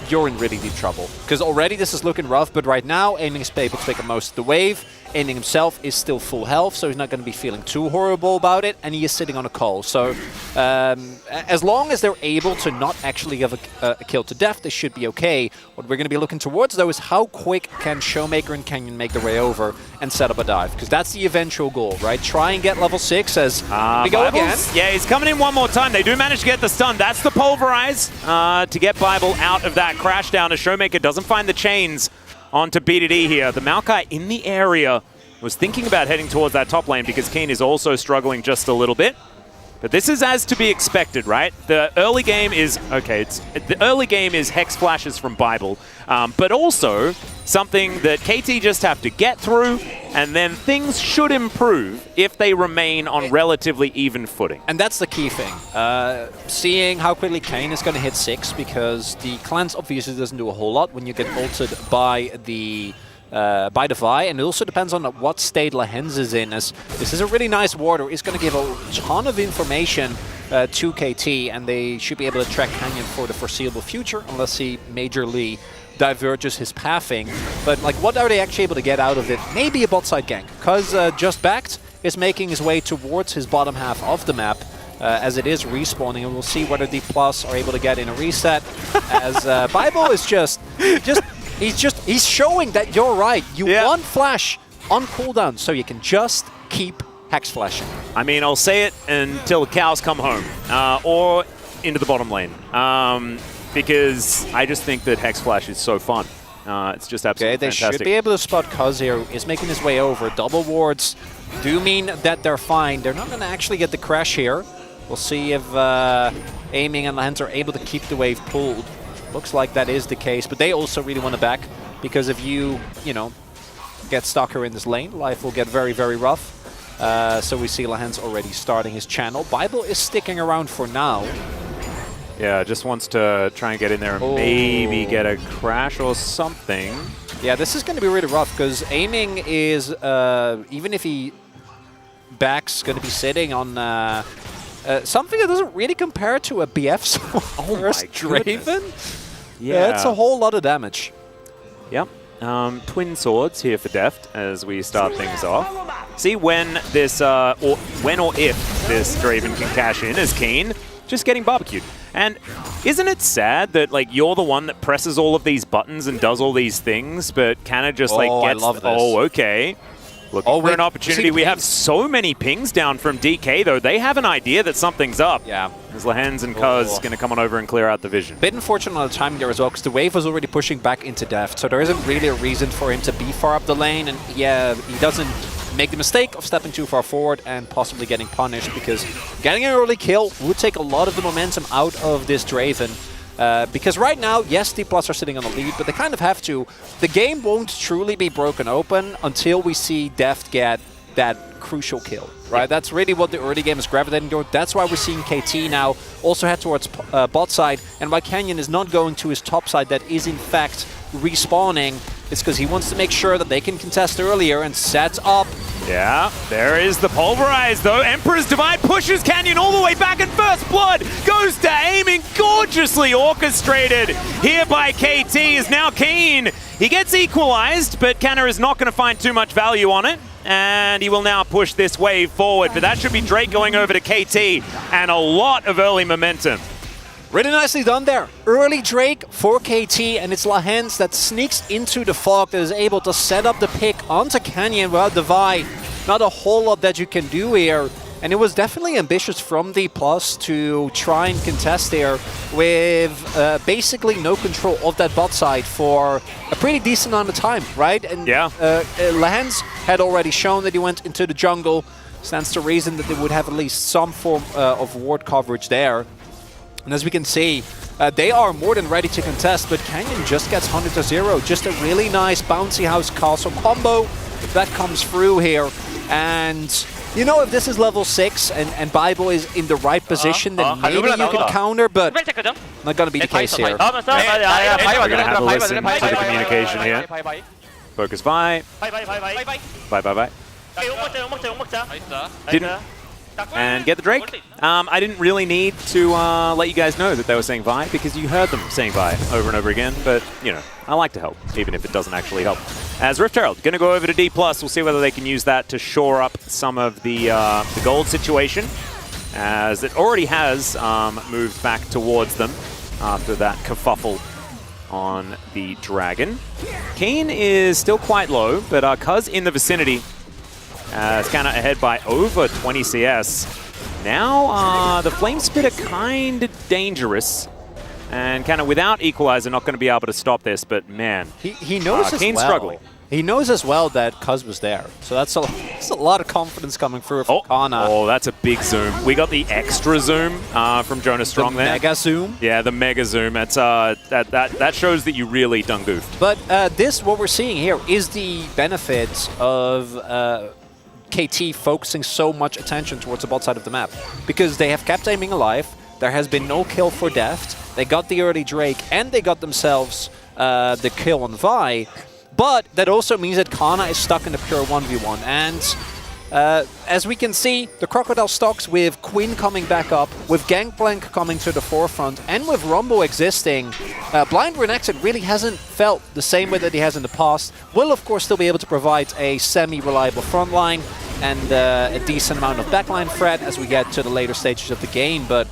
you're in really deep trouble. Because already this is looking rough, but right now, Aiming is able to take most of the wave. Aiming himself is still full health, so he's not going to be feeling too horrible about it, and he is sitting on a call. So as long as they're able to not actually give a kill to death, they should be okay. What we're going to be looking towards, though, is how quick can Showmaker and Canyon make their way over and set up a dive, because that's the eventual goal, right? Try and get level 6 as we go again. Yeah, he's coming in one more time. They do manage to get the stun. That's the Pulverize to get Bible out of that crash down as Showmaker doesn't find the chains onto BDD here. The Maokai in the area was thinking about heading towards that top lane because Keen is also struggling just a little bit. But this is as to be expected, right? The early game is, the early game is Hex Flashes from Bible, but also something that KT just have to get through, and then things should improve if they remain on relatively even footing. And that's the key thing. Seeing how quickly Kane is going to hit 6, because the cleanse obviously doesn't do a whole lot when you get ulted by the Vi, and it also depends on what state Lehens is in, as this is a really nice warder. It's going to give a ton of information to KT, and they should be able to track Canyon for the foreseeable future, unless he majorly diverges his pathing. But like, what are they actually able to get out of it? Maybe a bot side gank, because Just Backed is making his way towards his bottom half of the map, as it is respawning, and we'll see whether D+ are able to get in a reset, as Bible is he's showing that you're right. You want flash on cooldown, so you can just keep Hex flashing. I mean, I'll say it until the cows come home, or into the bottom lane, because I just think that Hex Flash is so fun. It's just absolutely fantastic. They should be able to spot Cuz here. Is making his way over. Double wards do mean that they're fine. They're not going to actually get the crash here. We'll see if Aiming and Lehens are able to keep the wave pulled. Looks like that is the case, but they also really want to back, because if you get stuck here in this lane, life will get very, very rough. So we see Lahens already starting his channel. Bible is sticking around for now. Yeah, just wants to try and get in there and maybe get a crash or something. Yeah, this is going to be really rough because aiming is, even if he backs, going to be sitting on something that doesn't really compare to a BF first Draven. Yeah, it's a whole lot of damage. Yep. Twin swords here for Deft as we start things off. See when this, when or if this Draven can cash in as Keen, just getting barbecued. And isn't it sad that like you're the one that presses all of these buttons and does all these things, but Canna just like gets, okay. Looking for an opportunity. We have so many pings down from DK, though. They have an idea that something's up. Yeah. As Lahens and Cuz going to come on over and clear out the vision. Bit unfortunate on the timing there as well, because the wave was already pushing back into Deft, so there isn't really a reason for him to be far up the lane, and yeah, he doesn't make the mistake of stepping too far forward and possibly getting punished, because getting an early kill would take a lot of the momentum out of this Draven. Because right now, yes, D+ are sitting on the lead, but they kind of have to. The game won't truly be broken open until we see Deft get that crucial kill, right? That's really what the early game is gravitating toward. That's why we're seeing KT now also head towards bot side, and why Canyon is not going to his top side that is in fact respawning. It's because he wants to make sure that they can contest earlier and set up. Yeah, there is the Pulverize, though. Emperor's Divide pushes Canyon all the way back, and First Blood goes to aiming, gorgeously orchestrated here by KT. Is now Keen. He gets equalized, but Canna is not going to find too much value on it, and he will now push this wave forward. But that should be Drake going over to KT, and a lot of early momentum. Really nicely done there. Early Drake for KT, and it's Lahens that sneaks into the fog that is able to set up the pick onto Canyon without Divide. Not a whole lot that you can do here. And it was definitely ambitious from D+ to try and contest there with basically no control of that bot side for a pretty decent amount of time, right? And yeah. Lahens had already shown that he went into the jungle. Stands to reason that they would have at least some form of ward coverage there. And as we can see, they are more than ready to contest, but Canyon just gets 100-0. Just a really nice bouncy house castle combo that comes through here. And you know, if this is level 6 and Bible is in the right position, then maybe you can counter, but not going to be the case here. We're going to have to listen to the communication here. Focus Vi. Bye. Didn't. And get the Drake. I didn't really need to let you guys know that they were saying Vi, because you heard them saying Vi over and over again, but, you know, I like to help, even if it doesn't actually help. As Rift Herald, going to go over to D+, we'll see whether they can use that to shore up some of the gold situation, as it already has moved back towards them after that kerfuffle on the Dragon. Keen is still quite low, but Cuz in the vicinity. Scanner ahead by over 20 CS. Now the Flame Spitter kind of dangerous, and kind of without Equalizer not going to be able to stop this. But man, he knows as well. Struggling. He knows as well that Cuz was there, so that's a lot of confidence coming through from Kana. Oh, that's a big zoom. We got the extra zoom from Jonas Strong there. Mega zoom. Yeah, the mega zoom. That's that shows that you really done goofed. But what we're seeing here is the benefits of KT focusing so much attention towards the bot side of the map, because they have kept aiming alive. There has been no kill for Deft. They got the early Drake, and they got themselves the kill on Vi. But that also means that Kana is stuck in a pure 1v1. And as we can see, the Crocodile stocks with Quinn coming back up, with Gangplank coming to the forefront, and with Rumble existing, Blind Renekton really hasn't felt the same way that he has in the past. Will, of course, still be able to provide a semi-reliable frontline and a decent amount of backline threat as we get to the later stages of the game. But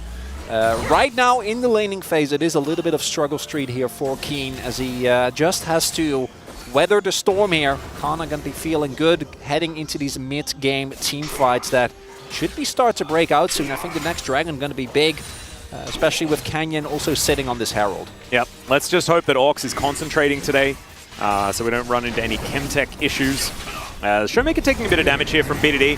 right now, in the laning phase, it is a little bit of struggle street here for Keen, as he just has to weather the storm here. Kana going to be feeling good heading into these mid-game team fights that should be start to break out soon. I think the next Dragon going to be big, especially with Canyon also sitting on this Herald. Yep, let's just hope that Orcs is concentrating today so we don't run into any Chemtech issues. Showmaker taking a bit of damage here from BDD.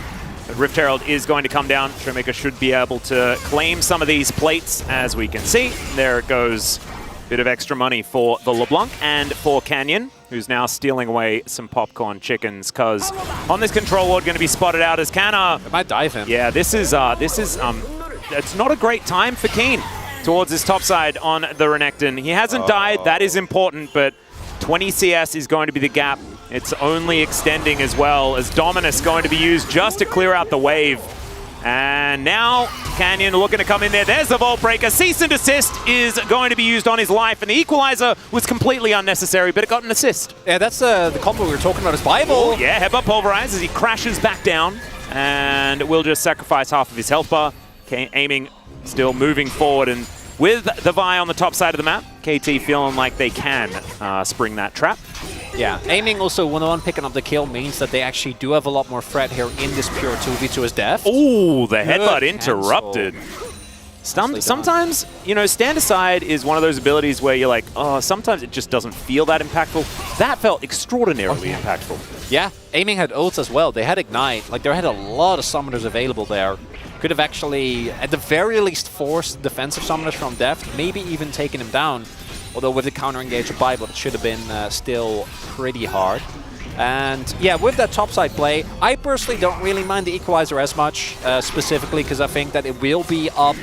Rift Herald is going to come down. Showmaker should be able to claim some of these plates, as we can see. There it goes Bit of extra money for the LeBlanc and for Canyon, who's now stealing away some popcorn chickens, because on this control ward going to be spotted out as Canna. It might dive him. Yeah, it's not a great time for Keen towards his top side on the Renekton. He hasn't died, that is important, but 20 CS is going to be the gap. It's only extending as well, as Dominus going to be used just to clear out the wave. And now Canyon looking to come in there. There's the Vault Breaker. Cease and desist is going to be used on his life, and the equalizer was completely unnecessary, but it got an assist. Yeah, that's the combo we were talking about, is Bible. Oh, yeah, headbutt pulverize as he crashes back down, and will just sacrifice half of his health bar. Aiming, still moving forward, and with the Vi on the top side of the map, KT feeling like they can spring that trap. Yeah, aiming also 1-on-1 picking up the kill means that they actually do have a lot more threat here in this pure 2v2 as Deft. Ooh, the headbutt interrupted. Sometimes, you know, stand aside is one of those abilities where you're like, oh, sometimes it just doesn't feel that impactful. That felt extraordinarily impactful. Yeah, aiming had ults as well. They had Ignite. Like, they had a lot of summoners available there. Could have actually, at the very least, forced defensive summoners from Deft, maybe even taken him down. Although with the counter-engage of Bible, it should have been still pretty hard. And yeah, with that topside play, I personally don't really mind the equalizer as much, specifically because I think that it will be up.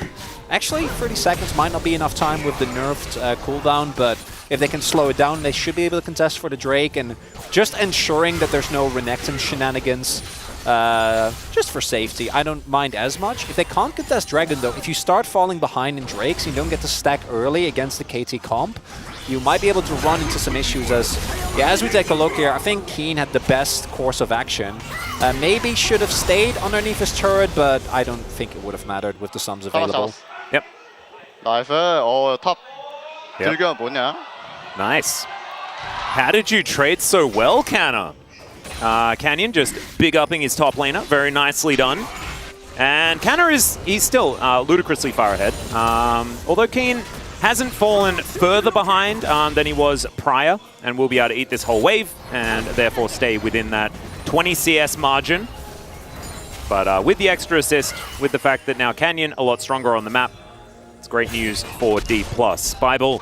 Actually, 30 seconds might not be enough time with the nerfed cooldown, but if they can slow it down, they should be able to contest for the Drake, and just ensuring that there's no Renekton shenanigans. Just for safety, I don't mind as much. If they can't contest Dragon though, if you start falling behind in Drakes and you don't get to stack early against the KT comp, you might be able to run into some issues as we take a look here, I think Keen had the best course of action. Maybe should have stayed underneath his turret, but I don't think it would have mattered with the sums available. Yep. Top. Yep. Nice. How did you trade so well, Canna? Canyon just big upping his top laner, very nicely done. And Canna he's still ludicrously far ahead. Although Keen hasn't fallen further behind than he was prior, and will be able to eat this whole wave, and therefore stay within that 20 CS margin. But with the extra assist, with the fact that now Canyon a lot stronger on the map, it's great news for D+. Bible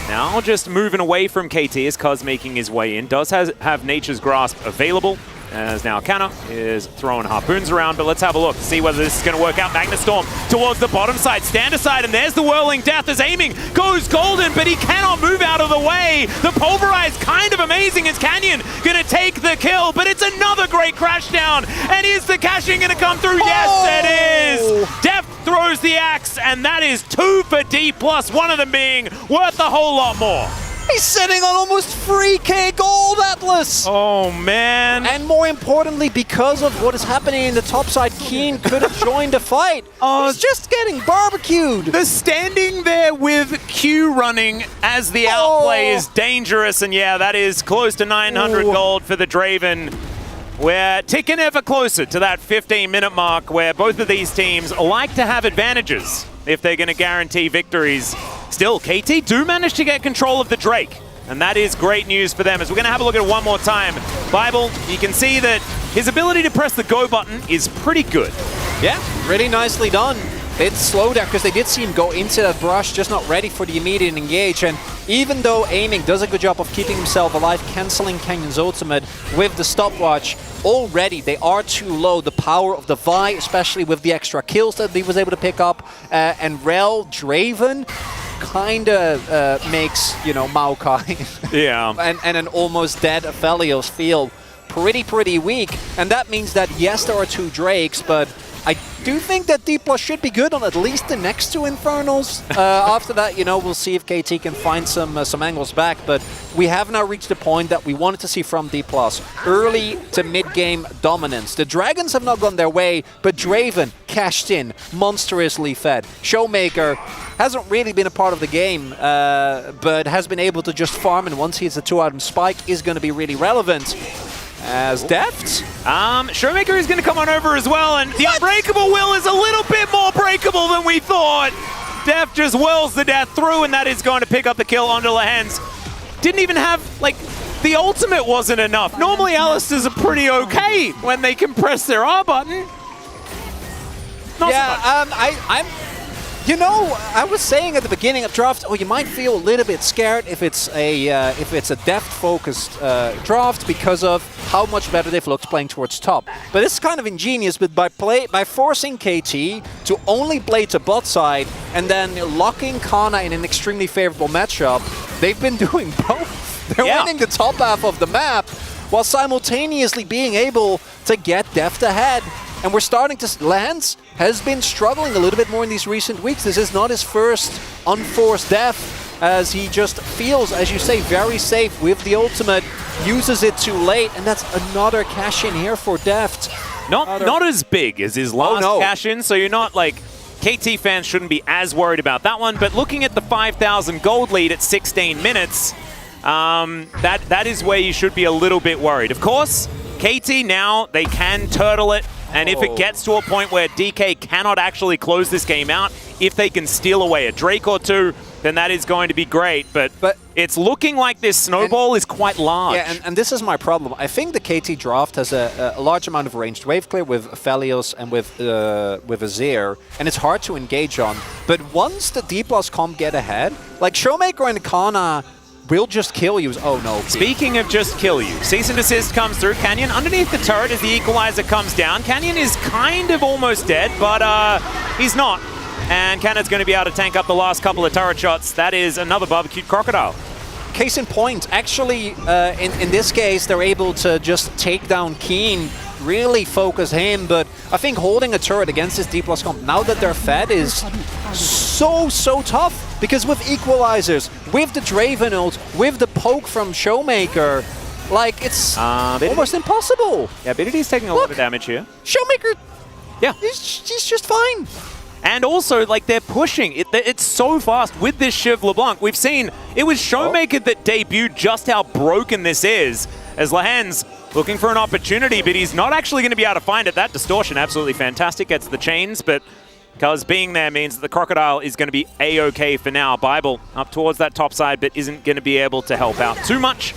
now just moving away from KT as Cuz making his way in. Does have Nature's Grasp available, as now Canna is throwing harpoons around, but let's have a look to see whether this is going to work out. Magna Storm towards the bottom side, stand aside, and there's the Whirling Death as aiming goes golden, but he cannot move out of the way. The Pulverize kind of amazing as Canyon going to take the kill, but it's another great crash down, and is the cashing going to come through? Yes, it is! Deft throws the axe, and that is 2 for D+, one of them being worth a whole lot more. He's sitting on almost 3k gold, Atlas! Oh, man. And more importantly, because of what is happening in the top side, Keen could have joined the fight. He's just getting barbecued. The standing there with Q running as the outplay is dangerous, and yeah, that is close to 900 gold for the Draven. We're ticking ever closer to that 15-minute mark where both of these teams like to have advantages if they're going to guarantee victories. Still, KT do manage to get control of the Drake, and that is great news for them, as we're going to have a look at it one more time. Bible, you can see that his ability to press the go button is pretty good. Yeah, really nicely done. It's slow there because they did see him go into that brush, just not ready for the immediate engage. And even though aiming does a good job of keeping himself alive, cancelling Canyon's ultimate with the stopwatch, already they are too low. The power of the Vi, especially with the extra kills that he was able to pick up, and Rel, Draven, kind of makes, you know, Maokai and an almost dead Aphelios feel pretty weak. And that means that, yes, there are 2 Drakes, but I do think that D+ should be good on at least the next 2 Infernals. After that, you know, we'll see if KT can find some angles back. But we have now reached the point that we wanted to see from D+. Early to mid-game dominance. The Dragons have not gone their way, but Draven cashed in, monstrously fed. Showmaker hasn't really been a part of the game, but has been able to just farm, and once he hits a 2-item spike, is going to be really relevant. As Deft? Showmaker is going to come on over as well, and the Unbreakable Will is a little bit more breakable than we thought. Deft just whirls the death through, and that is going to pick up the kill onto Lehens. Didn't even have, like, the ultimate wasn't enough. Normally Alistairs are pretty okay when they can press their R button. Not so much. You know, I was saying at the beginning of draft, you might feel a little bit scared if it's a depth-focused draft because of how much better they've looked playing towards top. But it's kind of ingenious. But by forcing KT to only play to bot side and then locking Kana in an extremely favorable matchup, they've been doing both. They're winning the top half of the map while simultaneously being able to get deft ahead. And we're starting to... Lance has been struggling a little bit more in these recent weeks. This is not his first unforced death, as he just feels, as you say, very safe with the ultimate, uses it too late, and that's another cash-in here for Deft. Not as big as his last cash-in, so you're not like... KT fans shouldn't be as worried about that one, but looking at the 5,000 gold lead at 16 minutes, that is where you should be a little bit worried. Of course, KT now, they can turtle it. And if it gets to a point where DK cannot actually close this game out, if they can steal away a Drake or two, then that is going to be great. But it's looking like this snowball is quite large. Yeah, and this is my problem. I think the KT draft has a large amount of ranged wave clear with Phelios and with Azir, and it's hard to engage on. But once the D+ comp get ahead, like Showmaker and Kana will just kill you. Oh no. Speaking of just kill you, cease and desist comes through. Canyon underneath the turret as the equalizer comes down. Canyon is kind of almost dead, but he's not. And Cannon's going to be able to tank up the last couple of turret shots. That is another barbecued crocodile. Case in point, actually, in this case, they're able to just take down Keen, really focus him, but I think holding a turret against this D+ comp, now that they're fed, is so tough. Because with equalizers, with the Draven ult, with the poke from Showmaker, like, it's almost impossible. Yeah, BDD's taking a lot of damage here. Showmaker, yeah, he's just fine. And also, like, they're pushing. It's so fast with this Shiv LeBlanc. We've seen, it was Showmaker that debuted just how broken this is, as Lahan's looking for an opportunity, but he's not actually going to be able to find it. That distortion, absolutely fantastic, gets the chains, but because being there means that the Crocodile is going to be A-okay for now. Bible up towards that top side, but isn't going to be able to help out too much.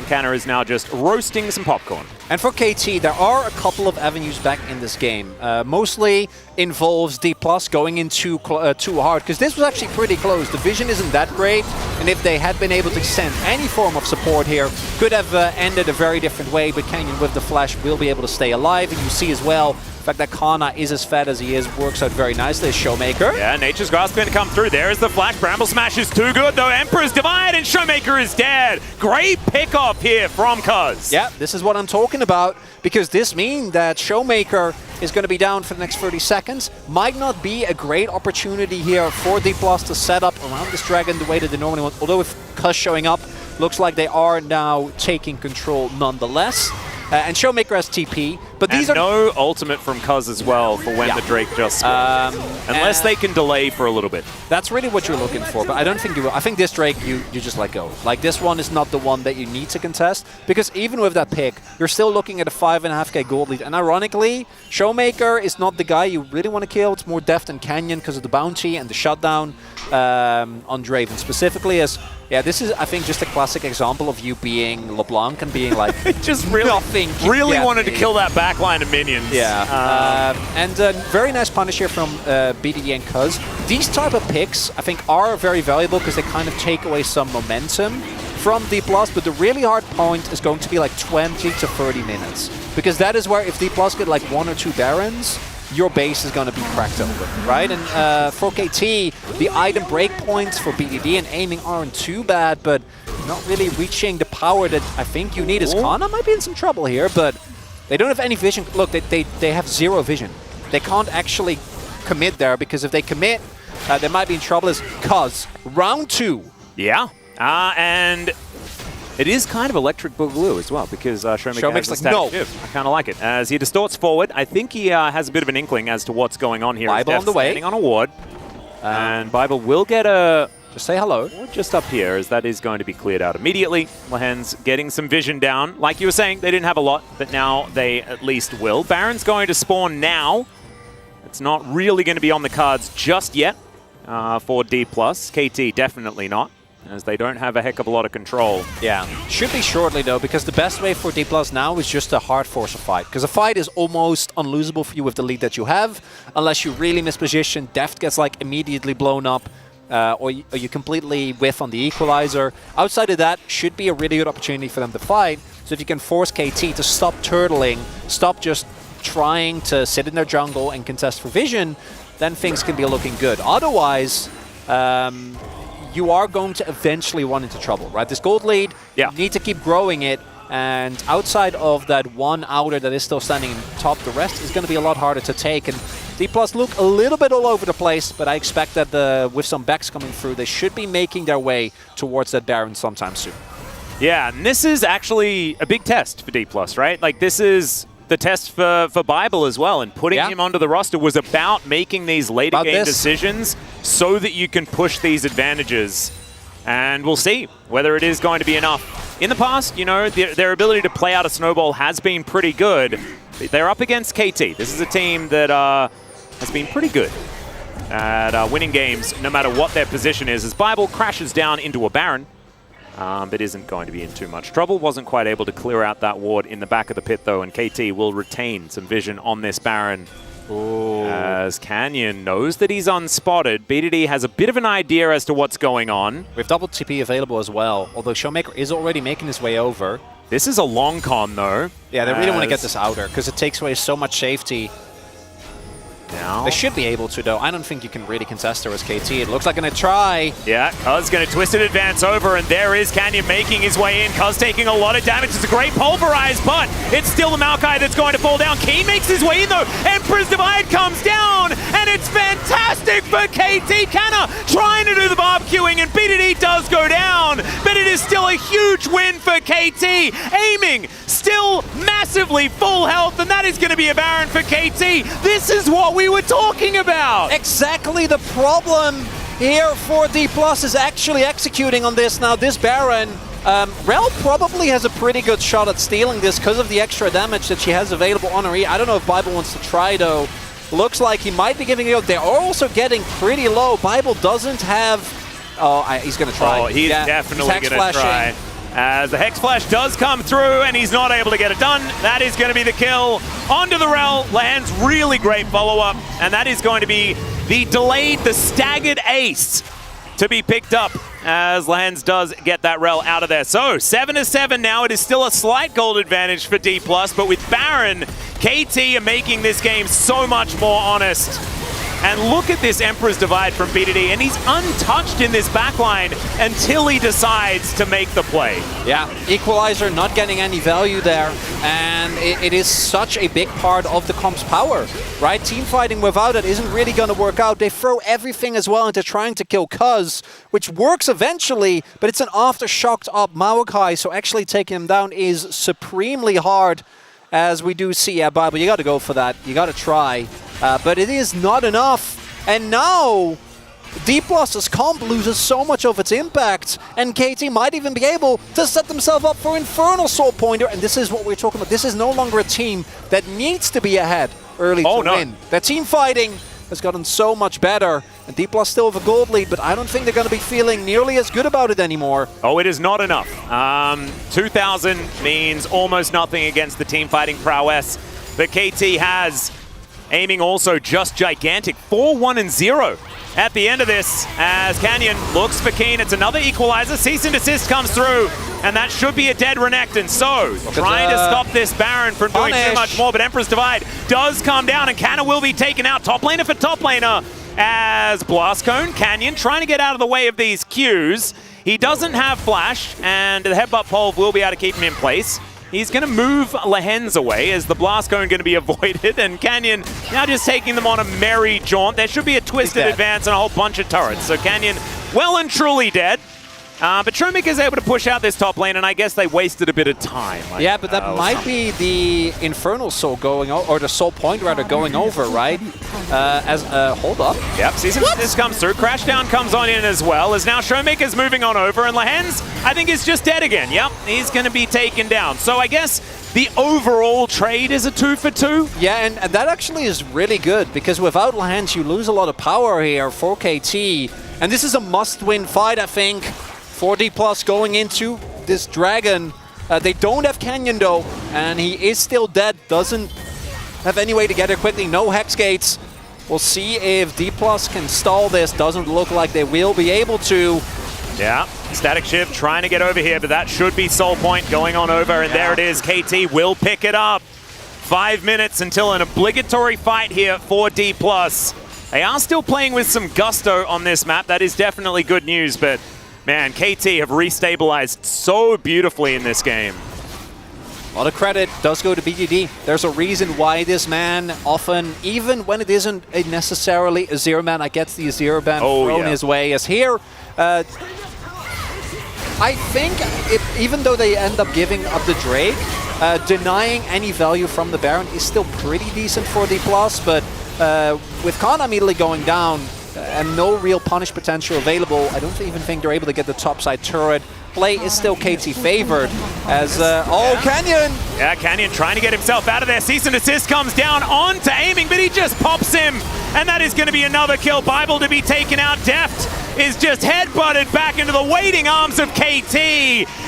Canna is now just roasting some popcorn. And for KT, there are a couple of avenues back in this game. Mostly involves D+ going in too hard, because this was actually pretty close. The vision isn't that great, and if they had been able to send any form of support here, could have ended a very different way, but Canyon with the flash will be able to stay alive. And you see as well, the fact that Kana is as fat as he is works out very nicely as Showmaker. Yeah, Nature's Grasp going to come through. There is the flash. Bramble Smash is too good, though. Emperor's Divide, and Showmaker is dead. Great pick-up here from Cuz. Yeah, this is what I'm talking about, because this means that Showmaker is going to be down for the next 30 seconds. Might not be a great opportunity here for D+ to set up around this dragon the way that they normally want, although with Cuz showing up, looks like they are now taking control nonetheless. And Showmaker has TP, but these are no ultimate from Cuz as well for when the Drake just unless they can delay for a little bit. That's really what you're looking for, but I don't think you will. I think this Drake you just let go. Like, this one is not the one that you need to contest, because even with that pick, you're still looking at a 5.5k gold lead. And ironically, Showmaker is not the guy you really want to kill. It's more Deft and Canyon because of the bounty and the shutdown on Draven specifically. As this is, I think, just a classic example of you being LeBlanc and being like, just really wanted to kill that backline of minions. Yeah. And very nice punish here from BDD and Cuz. These type of picks, I think, are very valuable because they kind of take away some momentum from D+, but the really hard point is going to be like 20 to 30 minutes. Because that is where, if D+ get like 1 or 2 Barons, your base is going to be cracked open, right? And for KT, the item breakpoints for BDD and aiming aren't too bad, but not really reaching the power that I think you need. As Kana might be in some trouble here, but they don't have any vision. Look, they have 0 vision. They can't actually commit there, because if they commit, they might be in trouble. As Cuz, round 2. Yeah, and it is kind of electric boogaloo as well, because Showmaker has like, a no. I kind of like it. As he distorts forward, I think he has a bit of an inkling as to what's going on here. Bible on the way. Standing on a ward. And Bible will get a... Just say hello. Just up here, as that is going to be cleared out immediately. Lahan's getting some vision down. Like you were saying, they didn't have a lot, but now they at least will. Baron's going to spawn now. It's not really going to be on the cards just yet for D+. KT definitely not. as they don't have a heck of a lot of control. Yeah, should be shortly though, because the best way for D+ now is just to hard force a fight. Because a fight is almost unlosable for you with the lead that you have, unless you really misposition, Deft gets like immediately blown up, or you completely whiff on the equalizer. Outside of that, should be a really good opportunity for them to fight. So if you can force KT to stop turtling, stop just trying to sit in their jungle and contest for vision, then things can be looking good. Otherwise, you are going to eventually run into trouble, right? This gold lead, you need to keep growing it, and outside of that one outer that is still standing top, the rest is going to be a lot harder to take. And D+ look a little bit all over the place, but I expect that with some backs coming through, they should be making their way towards that Baron sometime soon. Yeah, and this is actually a big test for D+, right? Like, this is the test for Bible as well, and putting him onto the roster was about making these later game decisions so that you can push these advantages. And we'll see whether it is going to be enough. In the past, you know, their ability to play out a snowball has been pretty good. They're up against KT. This is a team that has been pretty good at winning games no matter what their position is, as Bible crashes down into a Baron. But isn't going to be in too much trouble. Wasn't quite able to clear out that ward in the back of the pit, though, and KT will retain some vision on this Baron. Ooh. As Canyon knows that he's unspotted. BDD has a bit of an idea as to what's going on. We have double TP available as well, although Showmaker is already making his way over. This is a long con, though. Yeah, they really want to get this outer, because it takes away so much safety. Now. They should be able to, though. I don't think you can really contest her as KT. It looks like going to try. Yeah, Cuz going to twist it advance over, and there is Canyon making his way in. Cuz taking a lot of damage. It's a great pulverize, but it's still the Maokai that's going to fall down. Key makes his way in, though. Emperor's Divide comes down, and it's fantastic for KT. Canna trying to do the barbecuing, and BDD does go down, but it is still a huge win for KT. Aiming, still massively full health, and that is going to be a Baron for KT. This is what we were talking about. Exactly the problem here for D+ is actually executing on this now. This Baron, Rel probably has a pretty good shot at stealing this because of the extra damage that she has available on her E. I don't know if Bible wants to try, though. Looks like he might be giving it up. They are also getting pretty low. Bible doesn't have... Oh, he's going to try. Oh, he's definitely going to try. As the Hex Flash does come through, and he's not able to get it done. That is going to be the kill. Onto the Rel, lands really great follow-up, and that is going to be the staggered ace to be picked up, as Lands does get that Rel out of there. So, 7-7 now. It is still a slight gold advantage for D+, but with Baron, KT are making this game so much more honest. And look at this Emperor's Divide from BDD, and he's untouched in this backline until he decides to make the play. Yeah, Equalizer not getting any value there, and it is such a big part of the comp's power, right? Team fighting without it isn't really going to work out. They throw everything as well into trying to kill Cuz, which works eventually, but it's an aftershocked up Maokai, so actually taking him down is supremely hard. As we do see, yeah, Bible, you got to go for that. You got to try. But it is not enough. And now, D+'s comp loses so much of its impact. And KT might even be able to set themselves up for Infernal Soul Pointer. And this is what we're talking about. This is no longer a team that needs to be ahead early to win. Their team fighting has gotten so much better. And D+ still have a gold lead, but I don't think they're going to be feeling nearly as good about it anymore. Oh, it is not enough. 2,000 means almost nothing against the team fighting prowess that KT has. Aiming also just gigantic. 4-1-0 at the end of this, as Canyon looks for Keen. It's another equalizer. Cease and desist comes through, and that should be a dead Renekton. So, trying to stop this Baron from doing too much more, but Emperor's Divide does come down, and Canna will be taken out. Top laner for top laner, as Blast Cone, Canyon trying to get out of the way of these Qs. He doesn't have Flash, and the Headbutt Pole will be able to keep him in place. He's going to move Lehens away, as the Blast Cone going to be avoided, and Canyon now just taking them on a merry jaunt. There should be a twisted advance and a whole bunch of turrets. So Canyon well and truly dead. But Showmaker is able to push out this top lane, and I guess they wasted a bit of time. Yeah, but that might be the Infernal Soul going, or the Soul Point rather, going over, right? Hold up. Yep, Season this comes through. Crashdown comes on in as well, as now Showmaker's moving on over, and Lehens, I think, is just dead again. Yep, he's going to be taken down. So I guess the overall trade is a 2 for 2. Yeah, and that actually is really good, because without Lehens, you lose a lot of power here for KT. And this is a must-win fight, I think, 4D Plus going into this Dragon. They don't have Canyon though, and he is still dead. Doesn't have any way to get there quickly. No Hex Gates. We'll see if D Plus can stall this. Doesn't look like they will be able to. Yeah, Static Shiv trying to get over here, but that should be Soul Point going on over, and there it is. KT will pick it up. 5 minutes until an obligatory fight here for D+. They are still playing with some gusto on this map. That is definitely good news, but man, KT have restabilized so beautifully in this game. A lot of credit does go to BDD. There's a reason why this man often, even when it isn't necessarily a zero man, gets the zero ban thrown his way. As here, I think even though they end up giving up the Drake, denying any value from the Baron is still pretty decent for D+, but with Khan immediately going down and no real punish potential available, I don't even think they're able to get the topside turret. Play is still KT favored as, Canyon! Yeah, Canyon trying to get himself out of there. Cease and desist comes down onto aiming, but he just pops him. And that is going to be another kill. Bible to be taken out. Deft is just headbutted back into the waiting arms of KT,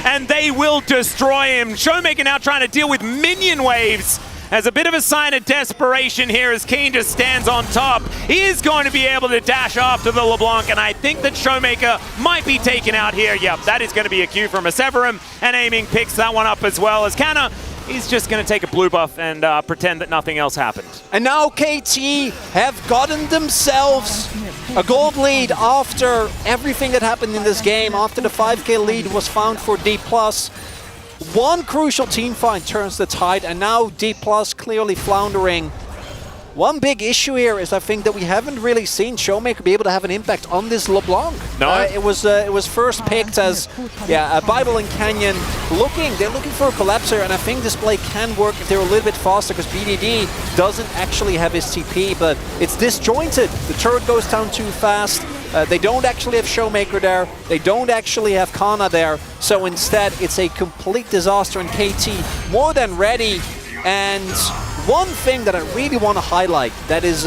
and they will destroy him. Showmaker now trying to deal with minion waves as a bit of a sign of desperation here as Keen just stands on top. He is going to be able to dash after the LeBlanc, and I think that Showmaker might be taken out here. Yep, that is going to be a Q from a Severum, and Aiming picks that one up as well as Canna. He's just going to take a blue buff and pretend that nothing else happened. And now KT have gotten themselves a gold lead after everything that happened in this game, after the 5k lead was found for D+. One crucial team fight turns the tide, and now D+ clearly floundering. One big issue here is I think that we haven't really seen Showmaker be able to have an impact on this LeBlanc. No. It was first picked as Bible and Canyon they're looking for a collapser, and I think this play can work if they're a little bit faster because BDD doesn't actually have his TP, but it's disjointed. The turret goes down too fast. They don't actually have Showmaker there. They don't actually have Kana there. So instead, it's a complete disaster, and KT more than ready. And one thing that I really want to highlight that is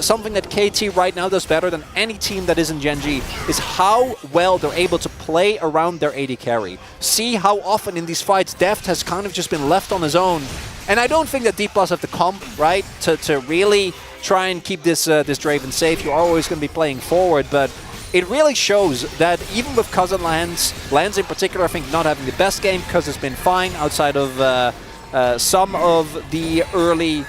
something that KT right now does better than any team that is in Gen G is how well they're able to play around their AD carry. See how often in these fights Deft has kind of just been left on his own. And I don't think that D+ have the comp, right, to really try and keep this Draven safe. You're always going to be playing forward, but it really shows that even with Cousin Lance in particular, I think not having the best game because it's been fine outside of some of the early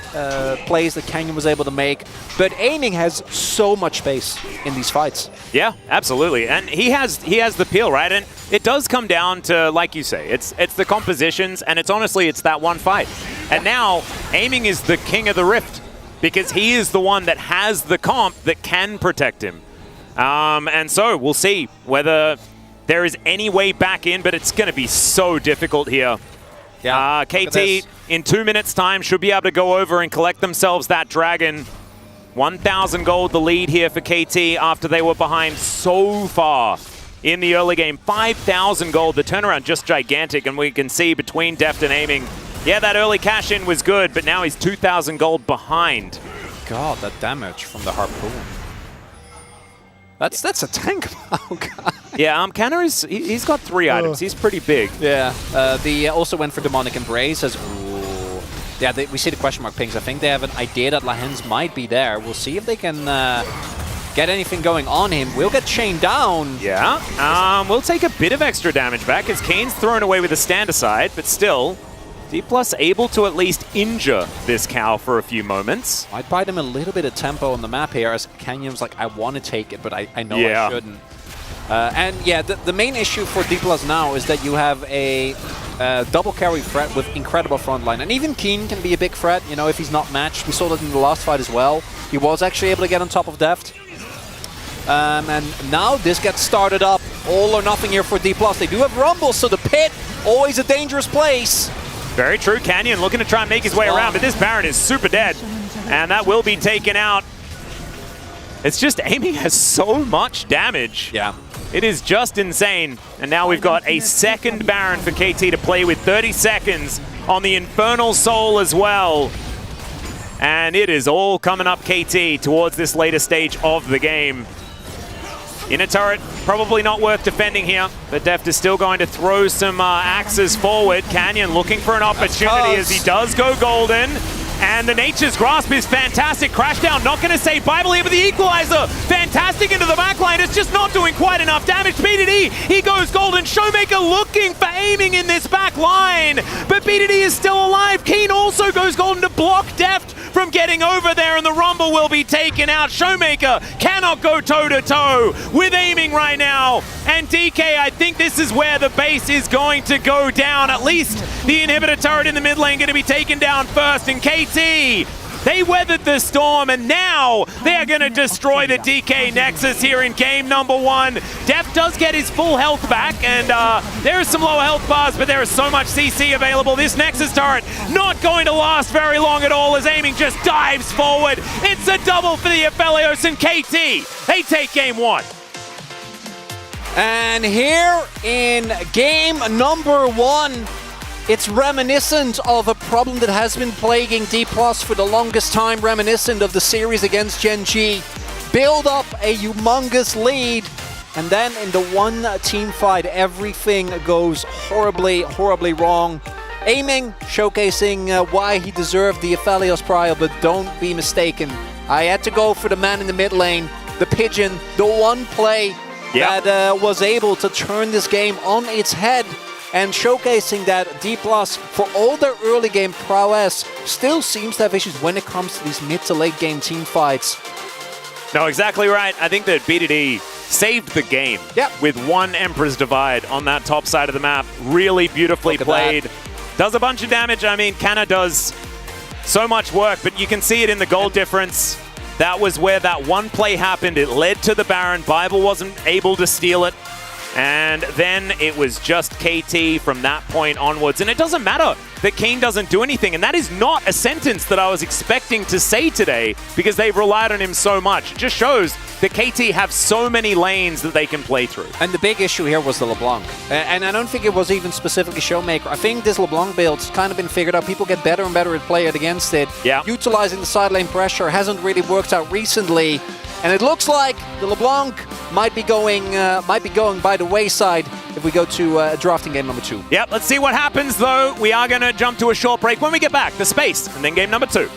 plays that Canyon was able to make, but Aiming has so much space in these fights. Yeah, absolutely, and he has the peel, right? And it does come down to, like you say, it's the compositions, and it's that one fight. And now Aiming is the king of the Rift because he is the one that has the comp that can protect him. And so we'll see whether there is any way back in, but it's going to be so difficult here. Yeah, KT in 2 minutes time should be able to go over and collect themselves that dragon. 1,000 gold the lead here for KT after they were behind so far in the early game. 5,000 gold, the turnaround just gigantic, and we can see between Deft and Aiming, yeah, that early cash in was good, but now he's 2,000 gold behind. God, that damage from the Harpoon. That's a tank. Oh, God. Yeah, Canna he's got 3 items. He's pretty big. Yeah. They also went for Demonic Embrace as yeah, we see the question mark pings. I think they have an idea that Lahens might be there. We'll see if they can get anything going on him. We'll get chained down. Yeah. We'll take a bit of extra damage back as Kane's thrown away with a stand aside, but still, D+ able to at least injure this cow for a few moments. I'd buy them a little bit of tempo on the map here as Canyon's like, I want to take it, but I know I shouldn't. And yeah, the main issue for D+ now is that you have a double carry threat with incredible frontline. And even Keen can be a big threat, you know, if he's not matched. We saw that in the last fight as well. He was actually able to get on top of Deft. And now this gets started up. All or nothing here for D+. They do have Rumble, so the pit, always a dangerous place. Very true. Canyon looking to try and make his way around, but this Baron is super dead. And that will be taken out. It's just Aiming has so much damage. Yeah. It is just insane. And now we've got a second Baron for KT to play with, 30 seconds on the Infernal Soul as well. And it is all coming up KT towards this later stage of the game. Inner turret, probably not worth defending here, but Deft is still going to throw some axes forward. Canyon looking for an opportunity as he does go golden. And the Nature's Grasp is fantastic. Crashdown not going to save Bible here, but the Equalizer, fantastic into the backline. It's just not doing quite enough damage. BDD, he goes golden. Showmaker looking for aiming in this back line, but BDD is still alive. Keen also goes golden to block Deft from getting over there, and the Rumble will be taken out. Showmaker cannot go toe-to-toe with aiming right now. And DK, I think this is where the base is going to go down. At least the inhibitor turret in the mid lane going to be taken down first. And KT, they weathered the storm, and now they're going to destroy the DK Nexus here in game number 1. Deft does get his full health back, and there is some low health bars, but there is so much CC available. This Nexus turret not going to last very long at all as aiming just dives forward. It's a double for the Aphelios, and KT, they take game 1. And here in game number 1, it's reminiscent of a problem that has been plaguing D+ for the longest time, reminiscent of the series against Gen G. Build up a humongous lead, and then in the one team fight, everything goes horribly, horribly wrong. Aiming, showcasing why he deserved the Aphelios prior, but don't be mistaken. I had to go for the man in the mid lane, the Pigeon, the one play that was able to turn this game on its head, and showcasing that D+, for all their early game prowess, still seems to have issues when it comes to these mid to late game team fights. No, exactly right. I think that BDD saved the game with one Emperor's Divide on that top side of the map. Really beautifully played. Does a bunch of damage. I mean, Canna does so much work, but you can see it in the goal difference. That was where that one play happened. It led to the Baron. Bible wasn't able to steal it. And then it was just KT from that point onwards. And it doesn't matter that Keen doesn't do anything. And that is not a sentence that I was expecting to say today because they've relied on him so much. It just shows that KT have so many lanes that they can play through. And the big issue here was the LeBlanc. And I don't think it was even specifically Showmaker. I think this LeBlanc build's kind of been figured out. People get better and better at playing against it. Yeah. Utilizing the side lane pressure hasn't really worked out recently. And it looks like the LeBlanc might be going by the wayside if we go to drafting game number 2. Yep, let's see what happens though. We are going to jump to a short break. When we get back, the space, and then game number 2.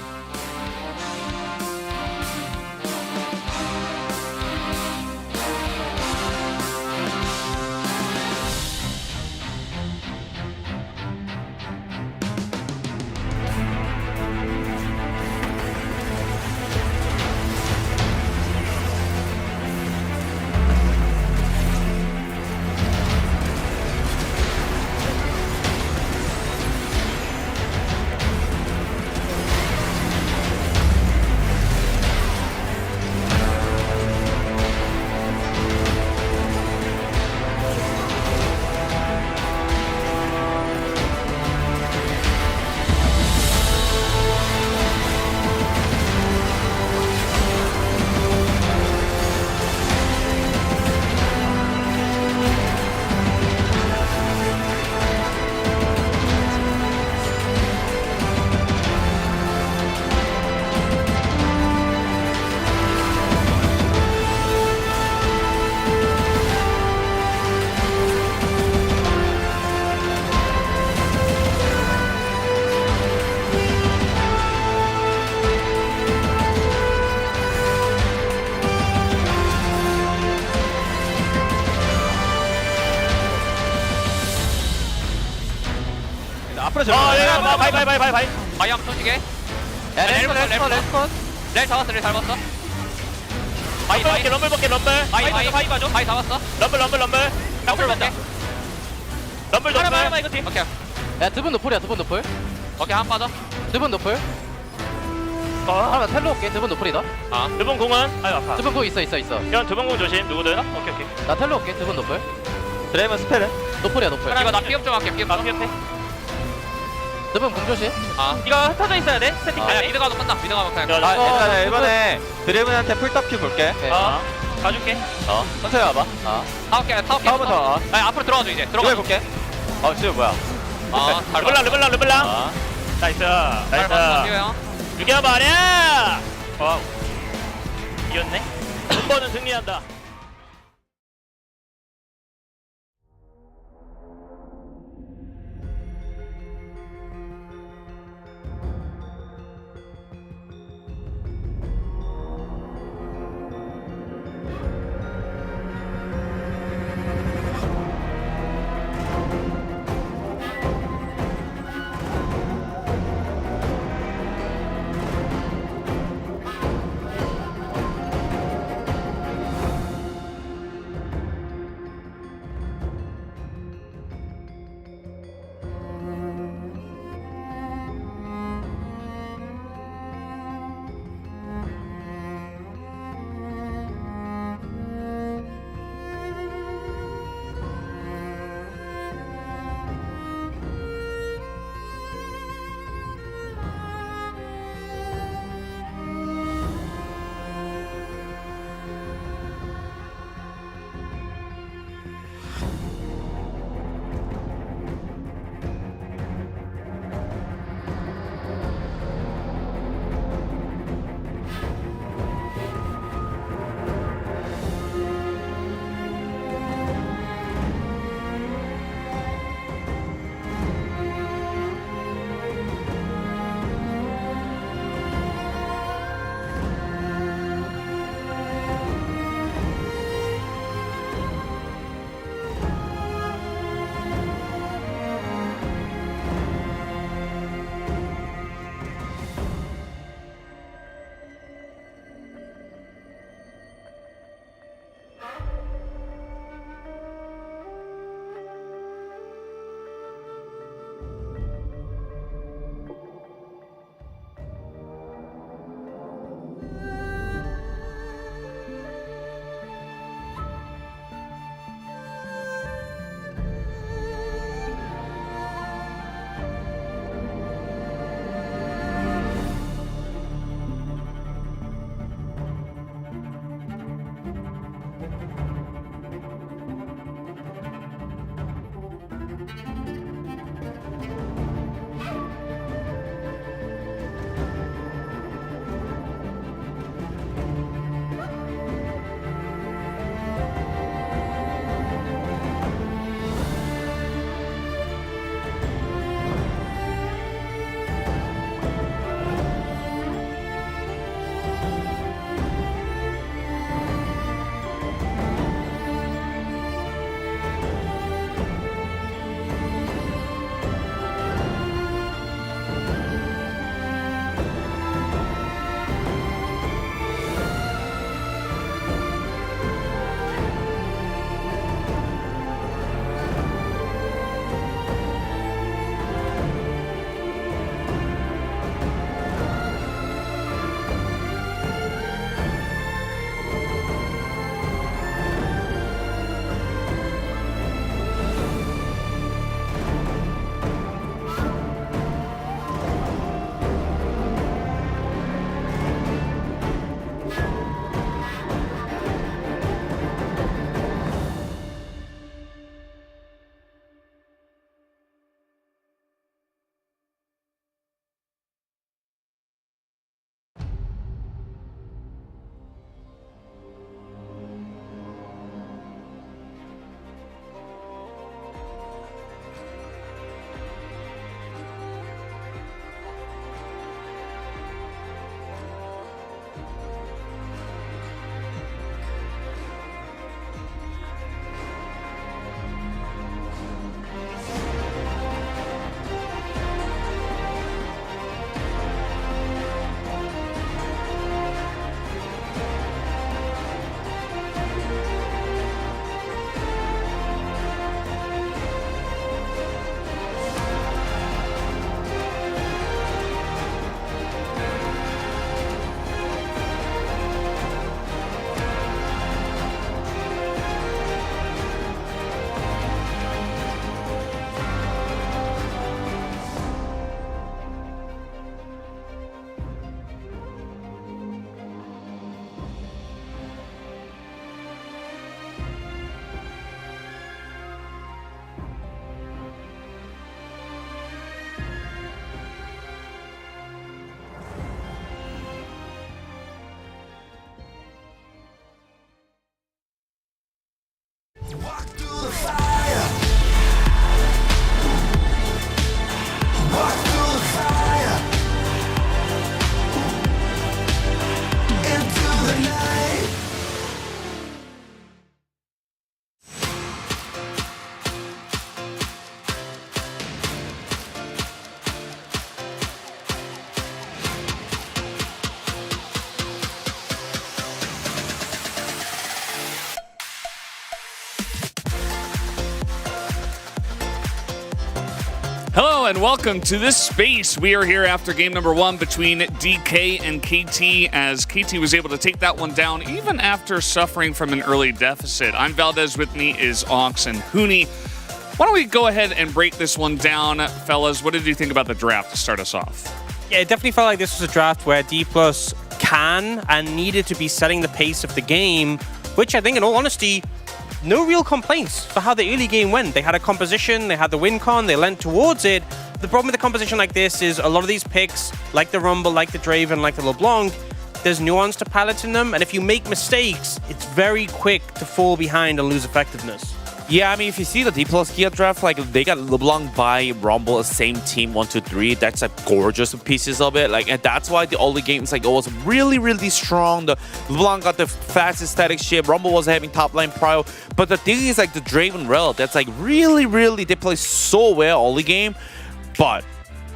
앞으로 좀. 바이 한번 던지게. 렐 잡았어, 렐 잡았어. 바이 럼블 볼게, 럼블. 바이 봐줘, 바이 잡았어. 럼블. 럼블 볼게. 럼블 하나만 이거 팀. 오케이. 야, 드분 노플이야, 드분 노플. 오케이, 한 빠져. 드분 노플. 하나 텔로 올게, 드분 노플이다. 드분 공은? 아유, 아파. 드분 공 있어. 형, 드분 공 조심. 누구든? 오케이. 나 텔로 올게, 드분 노플. 드래곤 스펠은? 노플이야, 노플. 이거 나 피업 좀 할게, 피업 해. 드분 공 조심. 이거 흩어져 있어야 돼? 세팅. 아니야, 미드 가도 끝나. 미드 가도 그냥. 일단은 이번에 드래곤한테 풀탑 큐 볼게. 가줄게. 천천히 와봐. 타올게. 타워부터. 앞으로 들어가줘, 이제. 들어가. 볼게. 지금 뭐야? 르블랑. 나이스. 죽여 말이야. 이겼네. 한 번은 승리한다. Hello and welcome to this space. We are here after game number 1 between DK and KT, as KT was able to take that one down even after suffering from an early deficit. I'm Valdez, with me is Ox and Hooney. Why don't we go ahead and break this one down, fellas? What did you think about the draft to start us off? Yeah, it definitely felt like this was a draft where D+ can and needed to be setting the pace of the game, which I think, in all honesty, no real complaints for how the early game went. They had a composition, they had the win con, they leant towards it. The problem with a composition like this is a lot of these picks, like the Rumble, like the Draven, like the LeBlanc, there's nuance to piloting them, and if you make mistakes, it's very quick to fall behind and lose effectiveness. Yeah, I mean, if you see the D+ Kia draft, like, they got LeBlanc by Rumble, same team, 1, 2, 3. That's like gorgeous pieces of it. Like, and that's why the early games, like, it was really, really strong. The LeBlanc got the fastest static ship. Rumble was having top lane prio. But the thing is, like, the Draven Rel, that's like really, really, they play so well early game. But,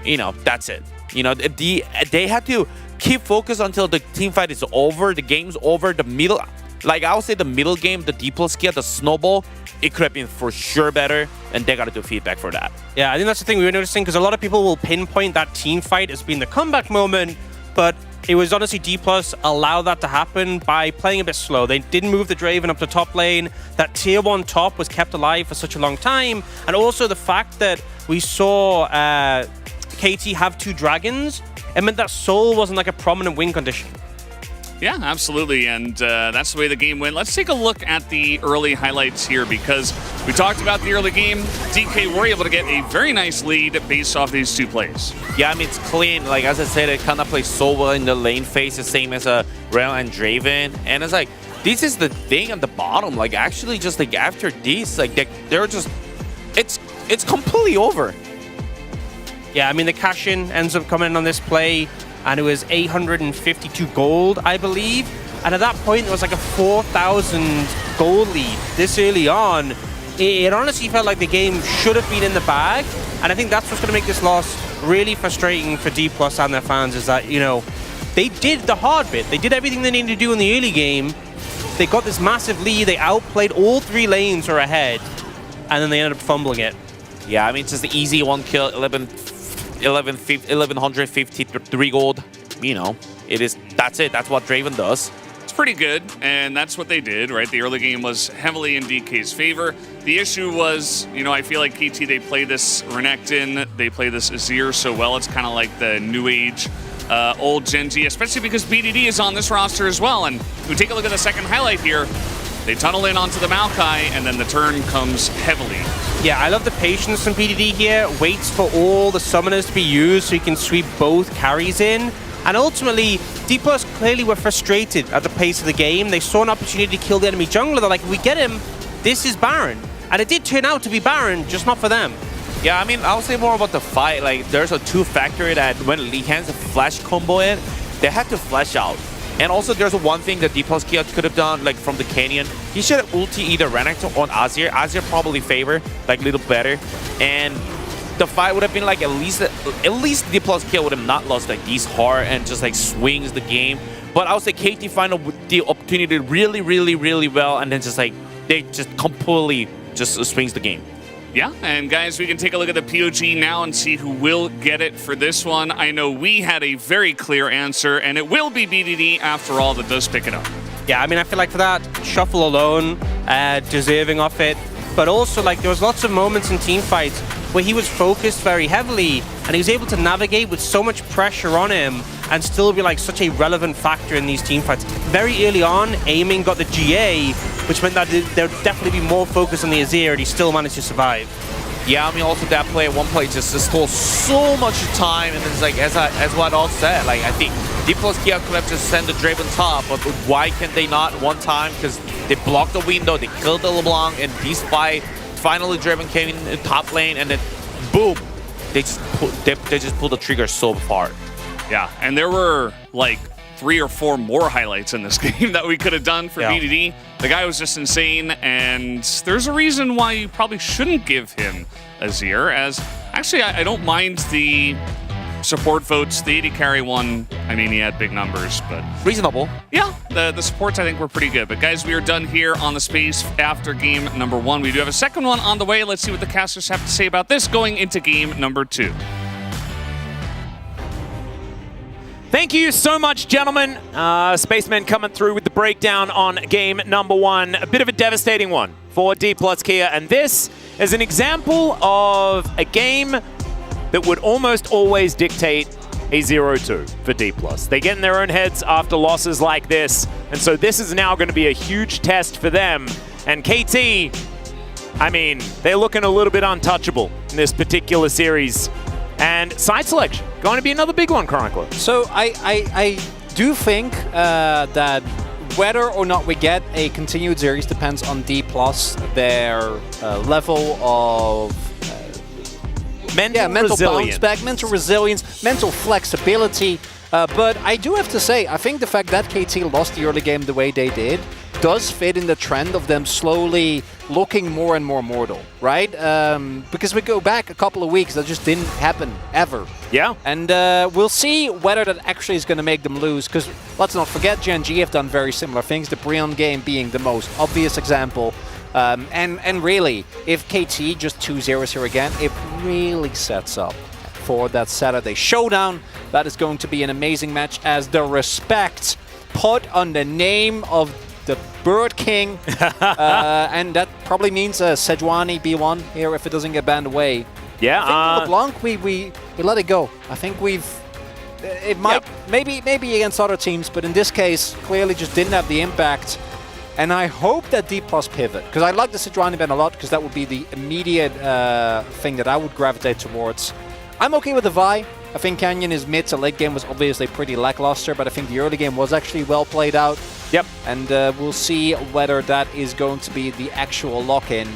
you know, that's it. You know, they had to keep focused until the team fight is over, the game's over, the middle. Like, I would say the middle game, the D+ Kia, the snowball, it could have been for sure better, and they got to do feedback for that. Yeah, I think that's the thing we were noticing, because a lot of people will pinpoint that team fight as being the comeback moment, but it was honestly D+ allow that to happen by playing a bit slow. They didn't move the Draven up to top lane. That tier 1 top was kept alive for such a long time, and also the fact that we saw KT have 2 dragons, it meant that Soul wasn't like a prominent win condition. Yeah, absolutely, and that's the way the game went. Let's take a look at the early highlights here, because we talked about the early game. DK were able to get a very nice lead based off these 2 plays. Yeah, I mean, it's clean. Like, as I said, it kind of plays so well in the lane phase, the same as Rel and Draven. And it's like, this is the thing at the bottom. Like, actually, just like after this, like, they're just, it's completely over. Yeah, I mean, the cash-in ends up coming in on this play, and it was 852 gold, I believe. And at that point, it was like a 4,000 gold lead this early on. It honestly felt like the game should have been in the bag. And I think that's what's going to make this loss really frustrating for D+ and their fans, is that, you know, they did the hard bit. They did everything they needed to do in the early game. They got this massive lead. They outplayed all 3 lanes or ahead. And then they ended up fumbling it. Yeah, I mean, it's just the easy 1 kill, 1153 gold. You know, that's it. That's what Draven does. It's pretty good, and that's what they did, right? The early game was heavily in DK's favor. The issue was, you know, I feel like KT, they play this Renekton, they play this Azir so well. It's kind of like the new age old Gen G, especially because BDD is on this roster as well. And if we take a look at the second highlight here, they tunnel in onto the Maokai, and then the turn comes heavily. Yeah, I love the patience from BDD here. Waits for all the summoners to be used so he can sweep both carries in. And ultimately, D+ clearly were frustrated at the pace of the game. They saw an opportunity to kill the enemy jungler. They're like, if we get him, this is Baron. And it did turn out to be Baron, just not for them. Yeah, I mean, I'll say more about the fight. Like, there's a 2-factor that when Lee Han's flash combo in, they had to flash out. And also, there's one thing that D+ Kia could have done, like, from the canyon. He should have ulti either Renekton or Azir. Azir probably favor, like, a little better. And the fight would have been, like, at least D+ Kia would have not lost, like, these hard and just, like, swings the game. But I would say KT find the opportunity really, really, really well. And then just, like, they just completely just swings the game. Yeah, and guys, we can take a look at the POG now and see who will get it for this one. I know we had a very clear answer, and it will be BDD after all that does pick it up. Yeah, I mean, I feel like for that, Shuffle alone, deserving of it. But also, like, there was lots of moments in team fights where he was focused very heavily, and he was able to navigate with so much pressure on him and still be, like, such a relevant factor in these team fights. Very early on, aiming got the GA, which meant that there would definitely be more focus on the Azir, and he still managed to survive. Yeah, I mean, also that play, one play just stole so much time, and it's like, as what all said, like, I think D+ Kia could have just sent the Draven top, but why can they not one time? Because they blocked the window, they killed the LeBlanc, and these fight, finally Draven came in the top lane, and then boom, they just pulled the trigger so hard. Yeah, and there were like 3 or 4 more highlights in this game that we could have done for BDD. The guy was just insane, and there's a reason why you probably shouldn't give him Azir, as actually I don't mind the support votes. The AD carry one, I mean, he had big numbers, but Reasonable. yeah, the supports I think were pretty good. But guys, we are done here on the space after game number 1. We do have a second one on the way. Let's see what the casters have to say about this going into game number 2. Thank you so much, gentlemen. Spacemen coming through with the breakdown on game number 1. A bit of a devastating one for D+ Kia, and this is an example of a game that would almost always dictate a 0-2 for D+. They get in their own heads after losses like this, and so this is now going to be a huge test for them. And KT, I mean, they're looking a little bit untouchable in this particular series. And side selection, going to be another big one, Chronicler. So I do think that whether or not we get a continued series depends on D+, their level of mental bounce back, mental resilience, mental flexibility. But I do have to say, I think the fact that KT lost the early game the way they did does fit in the trend of them slowly looking more and more mortal, right? Because we go back a couple of weeks, that just didn't happen, ever. Yeah. And we'll see whether that actually is going to make them lose, because let's not forget, Gen.G have done very similar things, the Brion game being the most obvious example. And really, if KT just 2-0 here again, it really sets up for that Saturday showdown. That is going to be an amazing match, as the respect put on the name of the Bird King, and that probably means Sejuani B1 here if it doesn't get banned away. Yeah, I think LeBlanc, we let it go. I think it might, maybe against other teams, but in this case, clearly just didn't have the impact. And I hope that D+ pivot, because I like the Sejuani ban a lot, because that would be the immediate thing that I would gravitate towards. I'm okay with the Vi. I think Canyon's mid to late game was obviously pretty lackluster, but I think the early game was actually well played out. Yep. And we'll see whether that is going to be the actual lock-in.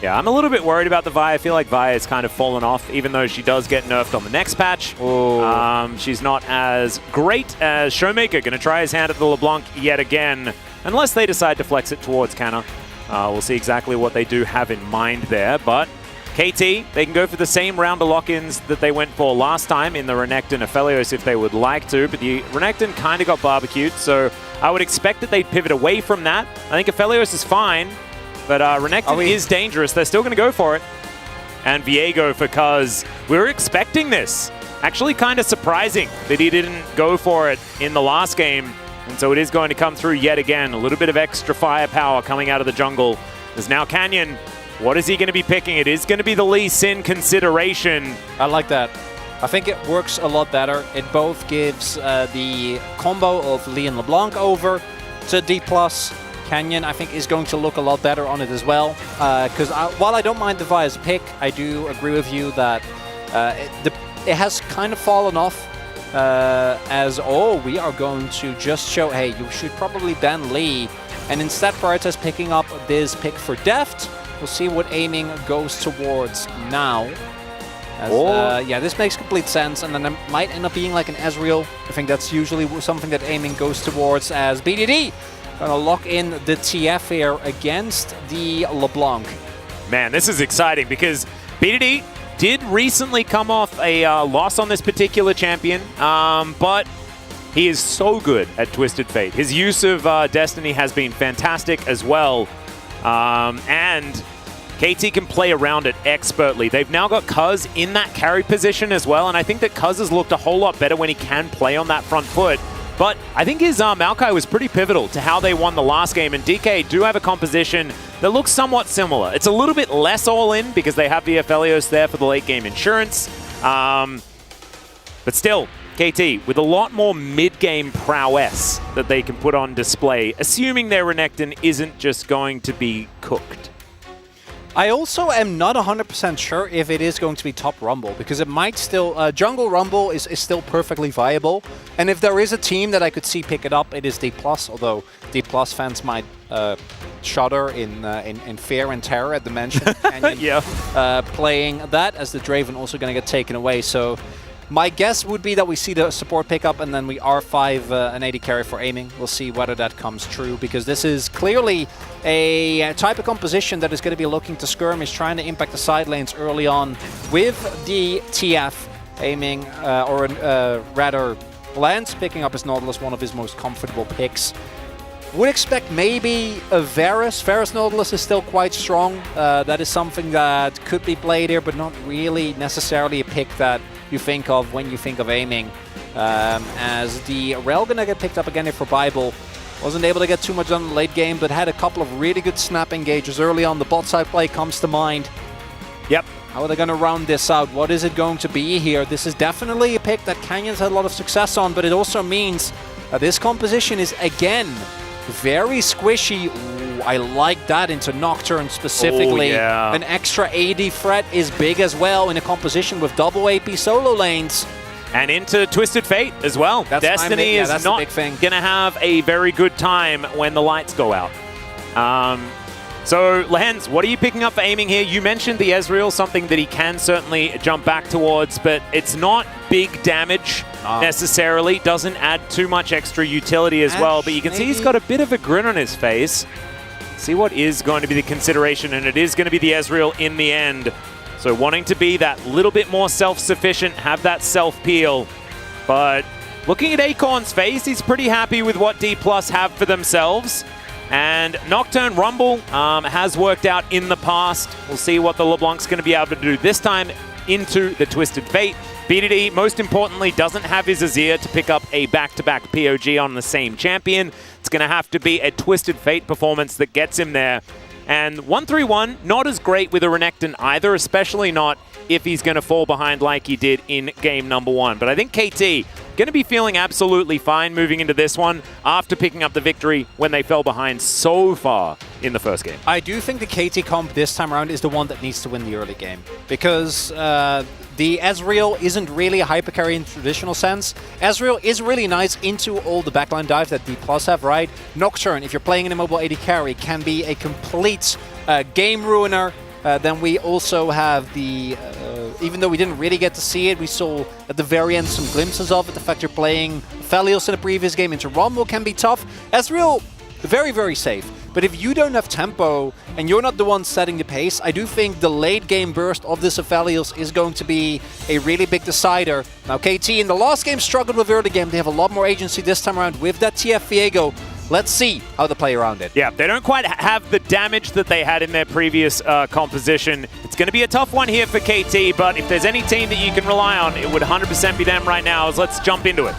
Yeah, I'm a little bit worried about the Vi. I feel like Vi has kind of fallen off, even though she does get nerfed on the next patch. She's not as great as Showmaker. Going to try his hand at the LeBlanc yet again, unless they decide to flex it towards Canna. We'll see exactly what they do have in mind there, but KT, they can go for the same round of lock-ins that they went for last time in the Renekton Aphelios if they would like to, but the Renekton kind of got barbecued, so I would expect that they'd pivot away from that. I think Aphelios is fine, but Renekton is dangerous. They're still going to go for it. And Viego for Cuz. We were expecting this. Actually kind of surprising that he didn't go for it in the last game, and so it is going to come through yet again. A little bit of extra firepower coming out of the jungle. There's now Canyon. What is he going to be picking? It is going to be the Lee Sin consideration. I like that. I think it works a lot better. It both gives the combo of Lee and LeBlanc over to D+. Canyon, I think, is going to look a lot better on it as well. Because while I don't mind the Vi as a pick, I do agree with you that it has kind of fallen off as, we are going to just show, hey, you should probably ban Lee, and instead prioritize picking up this pick for Deft. We'll see what aiming goes towards now. As, yeah, this makes complete sense, and then it might end up being like an Ezreal. I think that's usually something that aiming goes towards, as BDD gonna lock in the TF here against the LeBlanc. Man, this is exciting because BDD did recently come off a loss on this particular champion, but he is so good at Twisted Fate. His use of Destiny has been fantastic as well. And KT can play around it expertly. They've now got Cuz in that carry position as well, and I think that Cuz has looked a whole lot better when he can play on that front foot. But I think his Maokai was pretty pivotal to how they won the last game, and DK do have a composition that looks somewhat similar. It's a little bit less all-in because they have the Aphelios there for the late-game insurance. But still, KT with a lot more mid-game prowess that they can put on display, assuming their Renekton isn't just going to be cooked. I also am not 100% sure if it is going to be top Rumble, because it might still... Jungle Rumble is still perfectly viable, and if there is a team that I could see pick it up, it is D+, although D+ fans might shudder in fear and terror at the mention of Canyon playing that, as the Draven also going to get taken away, so... My guess would be that we see the support pickup and then we R5 an AD carry for aiming. We'll see whether that comes true, because this is clearly a type of composition that is going to be looking to skirmish, trying to impact the side lanes early on with the TF. aiming, rather, Lance picking up his Nautilus, one of his most comfortable picks. Would expect maybe a Varus. Varus Nautilus is still quite strong. That is something that could be played here, but not really necessarily a pick that you think of when you think of aiming. As the Rel gonna get picked up again here for Bible. Wasn't able to get too much done in the late game, but had a couple of really good snap engages early on. The bot side play comes to mind. Yep. How are they going to round this out? What is it going to be here? This is definitely a pick that Canyon's had a lot of success on, but it also means that this composition is, again, very squishy. Ooh, I like that into Nocturne specifically. Oh, yeah. An extra AD threat is big as well in a composition with double AP solo lanes. And into Twisted Fate as well. Destiny is not going to have a very good time when the lights go out. So, Lehens, what are you picking up for aiming here? You mentioned the Ezreal, something that he can certainly jump back towards, but it's not big damage necessarily. Doesn't add too much extra utility as well, but you can see he's got a bit of a grin on his face. See what is going to be the consideration, and it is going to be the Ezreal in the end. So wanting to be that little bit more self-sufficient, have that self-peel. But looking at Acorn's face, he's pretty happy with what D+ have for themselves. And Nocturne Rumble has worked out in the past. We'll see what the LeBlanc's going to be able to do this time into the Twisted Fate. BDD, most importantly, doesn't have his Azir to pick up a back-to-back POG on the same champion. It's going to have to be a Twisted Fate performance that gets him there. And 1-3-1, not as great with a Renekton either, especially not if he's going to fall behind like he did in game number 1. But I think KT going to be feeling absolutely fine moving into this one after picking up the victory when they fell behind so far in the first game. I do think the KT comp this time around is the one that needs to win the early game, because the Ezreal isn't really a hyper carry in traditional sense. Ezreal is really nice into all the backline dives that D+ have, right? Nocturne, if you're playing an immobile AD carry, can be a complete game ruiner. Then we also have the, even though we didn't really get to see it, we saw at the very end some glimpses of it. The fact you're playing Felios in the previous game into Rumble can be tough. Ezreal, very, very safe. But if you don't have tempo and you're not the one setting the pace, I do think the late game burst of this Aphelios is going to be a really big decider. Now KT in the last game struggled with early game. They have a lot more agency this time around with that TF Viego. Let's see how they play around it. Yeah, they don't quite have the damage that they had in their previous composition. It's going to be a tough one here for KT, but if there's any team that you can rely on, it would 100% be them right now. So let's jump into it.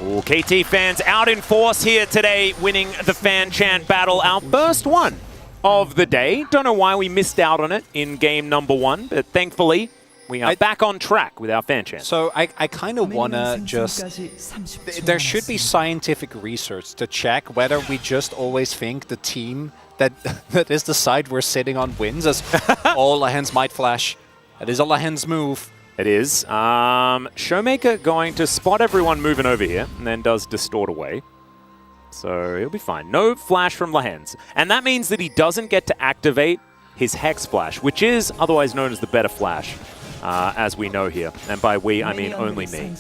Ooh, KT fans out in force here today, winning the fan chant battle, our first one of the day. Don't know why we missed out on it in game number 1, but thankfully we are back on track with our fan chant. So I kind of want to just... There should be scientific research to check whether we just always think the team that is the side we're sitting on wins, as all Lehens might flash. That is a Lehens move. It is. Showmaker going to spot everyone moving over here and then does distort away. So he'll be fine. No flash from Lehens. And that means that he doesn't get to activate his Hex Flash, which is otherwise known as the better flash, as we know here. And by we, I mean only me.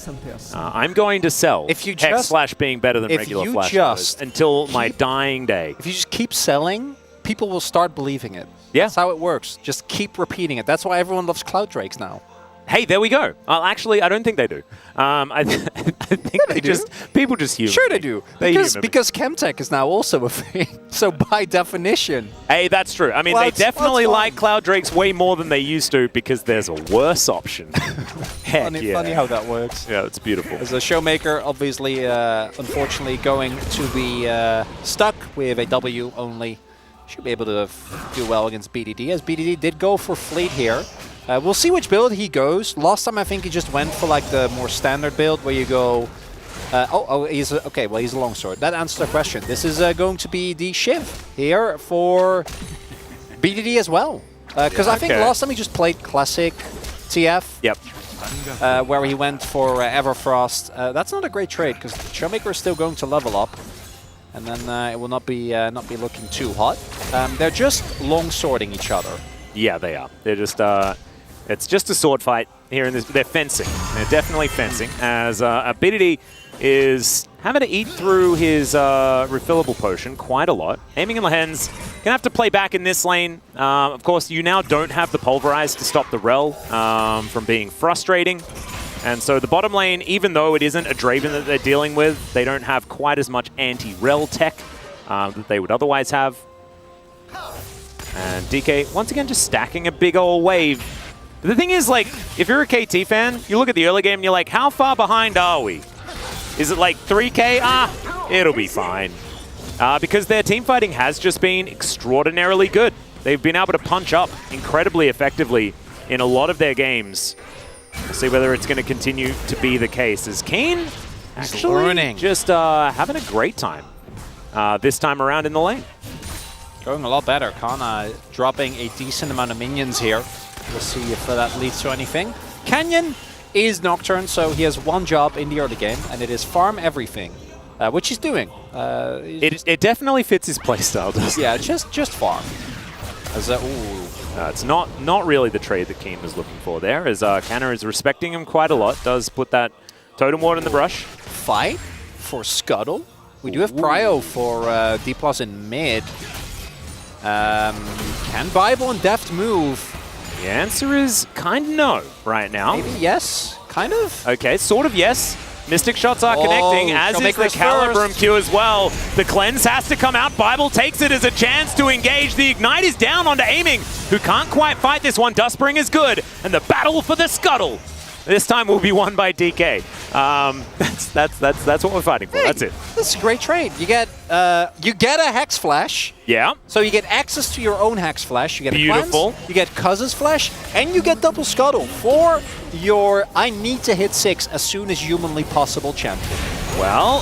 I'm going to sell Hex Flash being better than regular flash until my dying day. If you just keep selling, people will start believing it. Yeah. That's how it works. Just keep repeating it. That's why everyone loves Cloud Drakes now. Hey, there we go. Actually, I don't think they do. I think they just people just humor. Sure, they do. Because Chemtech is now also a thing. So by definition, hey, that's true. I mean, they definitely like Cloud Drakes way more than they used to because there's a worse option. Heck yeah. Funny how that works. Yeah, it's beautiful. As a Showmaker, obviously, unfortunately, going to be stuck with a W only. Should be able to do well against BDD, as BDD did go for Fleet here. We'll see which build he goes. Last time I think he just went for like the more standard build where you go... he's okay, well, he's a longsword. That answers the question. This is going to be the Shiv here for BDD as well. Because I think last time he just played classic TF. Yep. Where he went for Everfrost. That's not a great trade because Showmaker is still going to level up. And then it will not be looking too hot. They're just long-swording each other. Yeah, they are. They're just... it's just a sword fight here in this. They're fencing. They're definitely fencing. As BDD is having to eat through his refillable potion quite a lot. Aiming in Lahen's gonna have to play back in this lane. Of course, you now don't have the Pulverize to stop the Rel from being frustrating. And so the bottom lane, even though it isn't a Draven that they're dealing with, they don't have quite as much anti-Rel tech that they would otherwise have. And DK, once again, just stacking a big old wave. But the thing is, like, if you're a KT fan, you look at the early game and you're like, how far behind are we? Is it like 3K? It'll be fine. Because their team fighting has just been extraordinarily good. They've been able to punch up incredibly effectively in a lot of their games. We'll see whether it's going to continue to be the case. As Kane actually just having a great time this time around in the lane. Going a lot better. Kana dropping a decent amount of minions here. We'll see if that leads to anything. Canyon is Nocturne, so he has one job in the early game, and it is farm everything, which he's doing. It definitely fits his playstyle, doesn't it? Yeah, just farm. As it's not really the trade that Keen was looking for there, as Canna is respecting him quite a lot. Does put that Totem Ward in the brush. Fight for Scuttle. We do have Prio for D+ in mid. Can Bible and Deft move? The answer is kind of no right now. Maybe yes, kind of. Okay, sort of yes. Mystic shots are connecting, as is the Calibrum Q as well. The cleanse has to come out. Bible takes it as a chance to engage. The Ignite is down onto Aiming, who can't quite fight this one. Dustspring is good, and the battle for the Scuttle this time will be won by DK. That's what we're fighting for. Hey, that's it. This is a great trade. You get a Hex Flash. Yeah. So you get access to your own Hex Flash. You get beautiful. A cleanse, you get Cuz's Flash, and you get double Scuttle for your I need to hit 6 as soon as humanly possible champion. Well,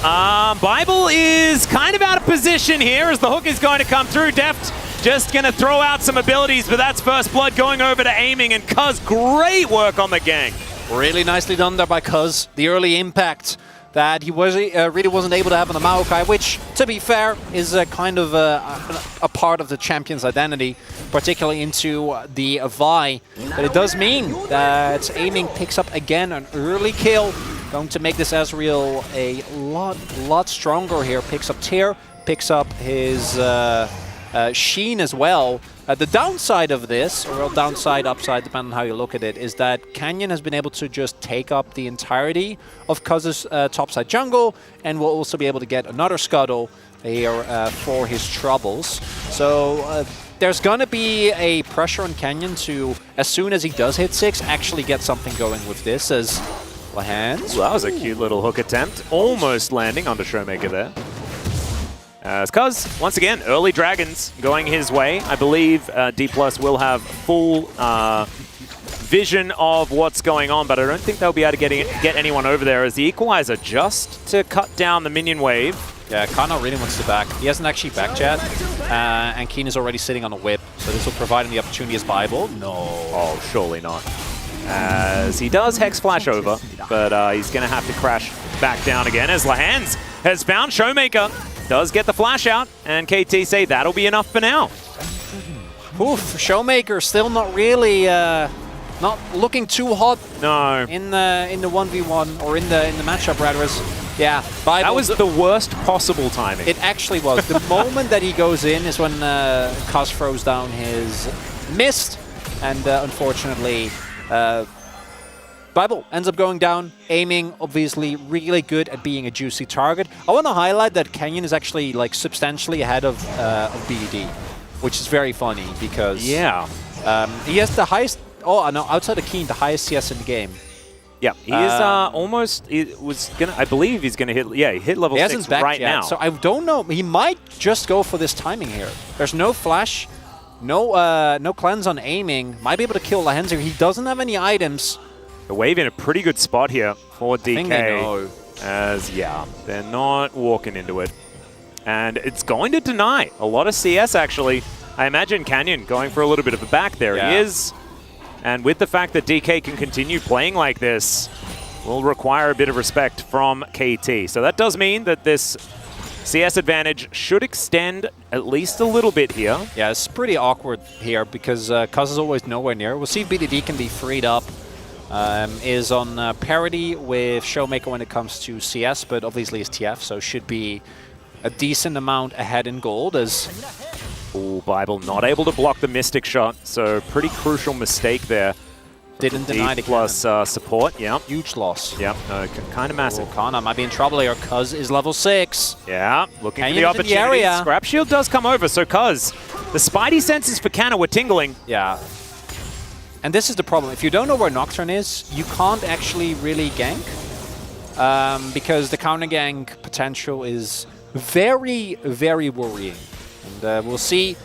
Bible is kind of out of position here as the hook is going to come through. Deft just going to throw out some abilities, but that's First Blood going over to Aiming, and Cuz, great work on the gang. Really nicely done there by Cuz. The early impact that he was really wasn't able to have on the Maokai, which, to be fair, is kind of a part of the champion's identity, particularly into the Vi. But it does mean that Aiming picks up again an early kill, going to make this Ezreal a lot stronger here. Picks up Tyr, picks up his Sheen as well. The downside of this, or downside, upside, depending on how you look at it, is that Canyon has been able to just take up the entirety of Cuz's topside jungle, and will also be able to get another Scuttle here for his troubles. So there's going to be a pressure on Canyon to, as soon as he does hit 6, actually get something going with this, as Lahen's. Well, that was a cute little hook attempt, almost landing onto Showmaker there. As Cuz, once again, early Dragons going his way. I believe D+ will have full vision of what's going on, but I don't think they'll be able to get anyone over there as the Equalizer just to cut down the minion wave. Yeah, Kano really wants to back. He hasn't actually backed yet, and Keen is already sitting on a whip, so this will provide him the opportunity as Bible. No. Oh, surely not. As he does Hex Flash over, but he's going to have to crash back down again as Lahen's has found Showmaker. Does get the flash out, and KT say that'll be enough for now. Oof, Showmaker still not really, not looking too hot. No. In the 1v1 or in the matchup rather. Yeah, Bible. That was the worst possible timing. It actually was. The moment that he goes in is when Cuz throws down his mist, and unfortunately, Bible ends up going down. Aiming, obviously, really good at being a juicy target. I want to highlight that Canyon is actually like substantially ahead of BDD, which is very funny because he has the highest. Oh no, outside of Keen, the highest CS in the game. Yeah, he is almost. It was gonna. I believe he's gonna hit. Yeah, he hit level 6 right now. So I don't know. He might just go for this timing here. There's no flash, no cleanse on Aiming. Might be able to kill Lahen's here. He doesn't have any items. The wave in a pretty good spot here for DK. I think they know. As, yeah, they're not walking into it. And it's going to deny a lot of CS, actually. I imagine Canyon going for a little bit of a back there. Yeah. He is. And with the fact that DK can continue playing like this, will require a bit of respect from KT. So that does mean that this CS advantage should extend at least a little bit here. Yeah, it's pretty awkward here because Cuz is always nowhere near. We'll see if BDD can be freed up is on parity with Showmaker when it comes to CS, but obviously is TF, so should be a decent amount ahead in gold as... Ooh, Bible not able to block the Mystic shot, so pretty crucial mistake there. Didn't deny the plus support, yeah. Huge loss. Yeah, kind of massive. Kana might be in trouble here. Cuz is level 6. Yeah, looking for the Canyon's in the opportunity. area. Scrap Shield does come over, so Cuz, the Spidey senses for Kana were tingling. Yeah. And this is the problem. If you don't know where Nocturne is, you can't actually really gank. Because the counter gank potential is very, very worrying. And we'll see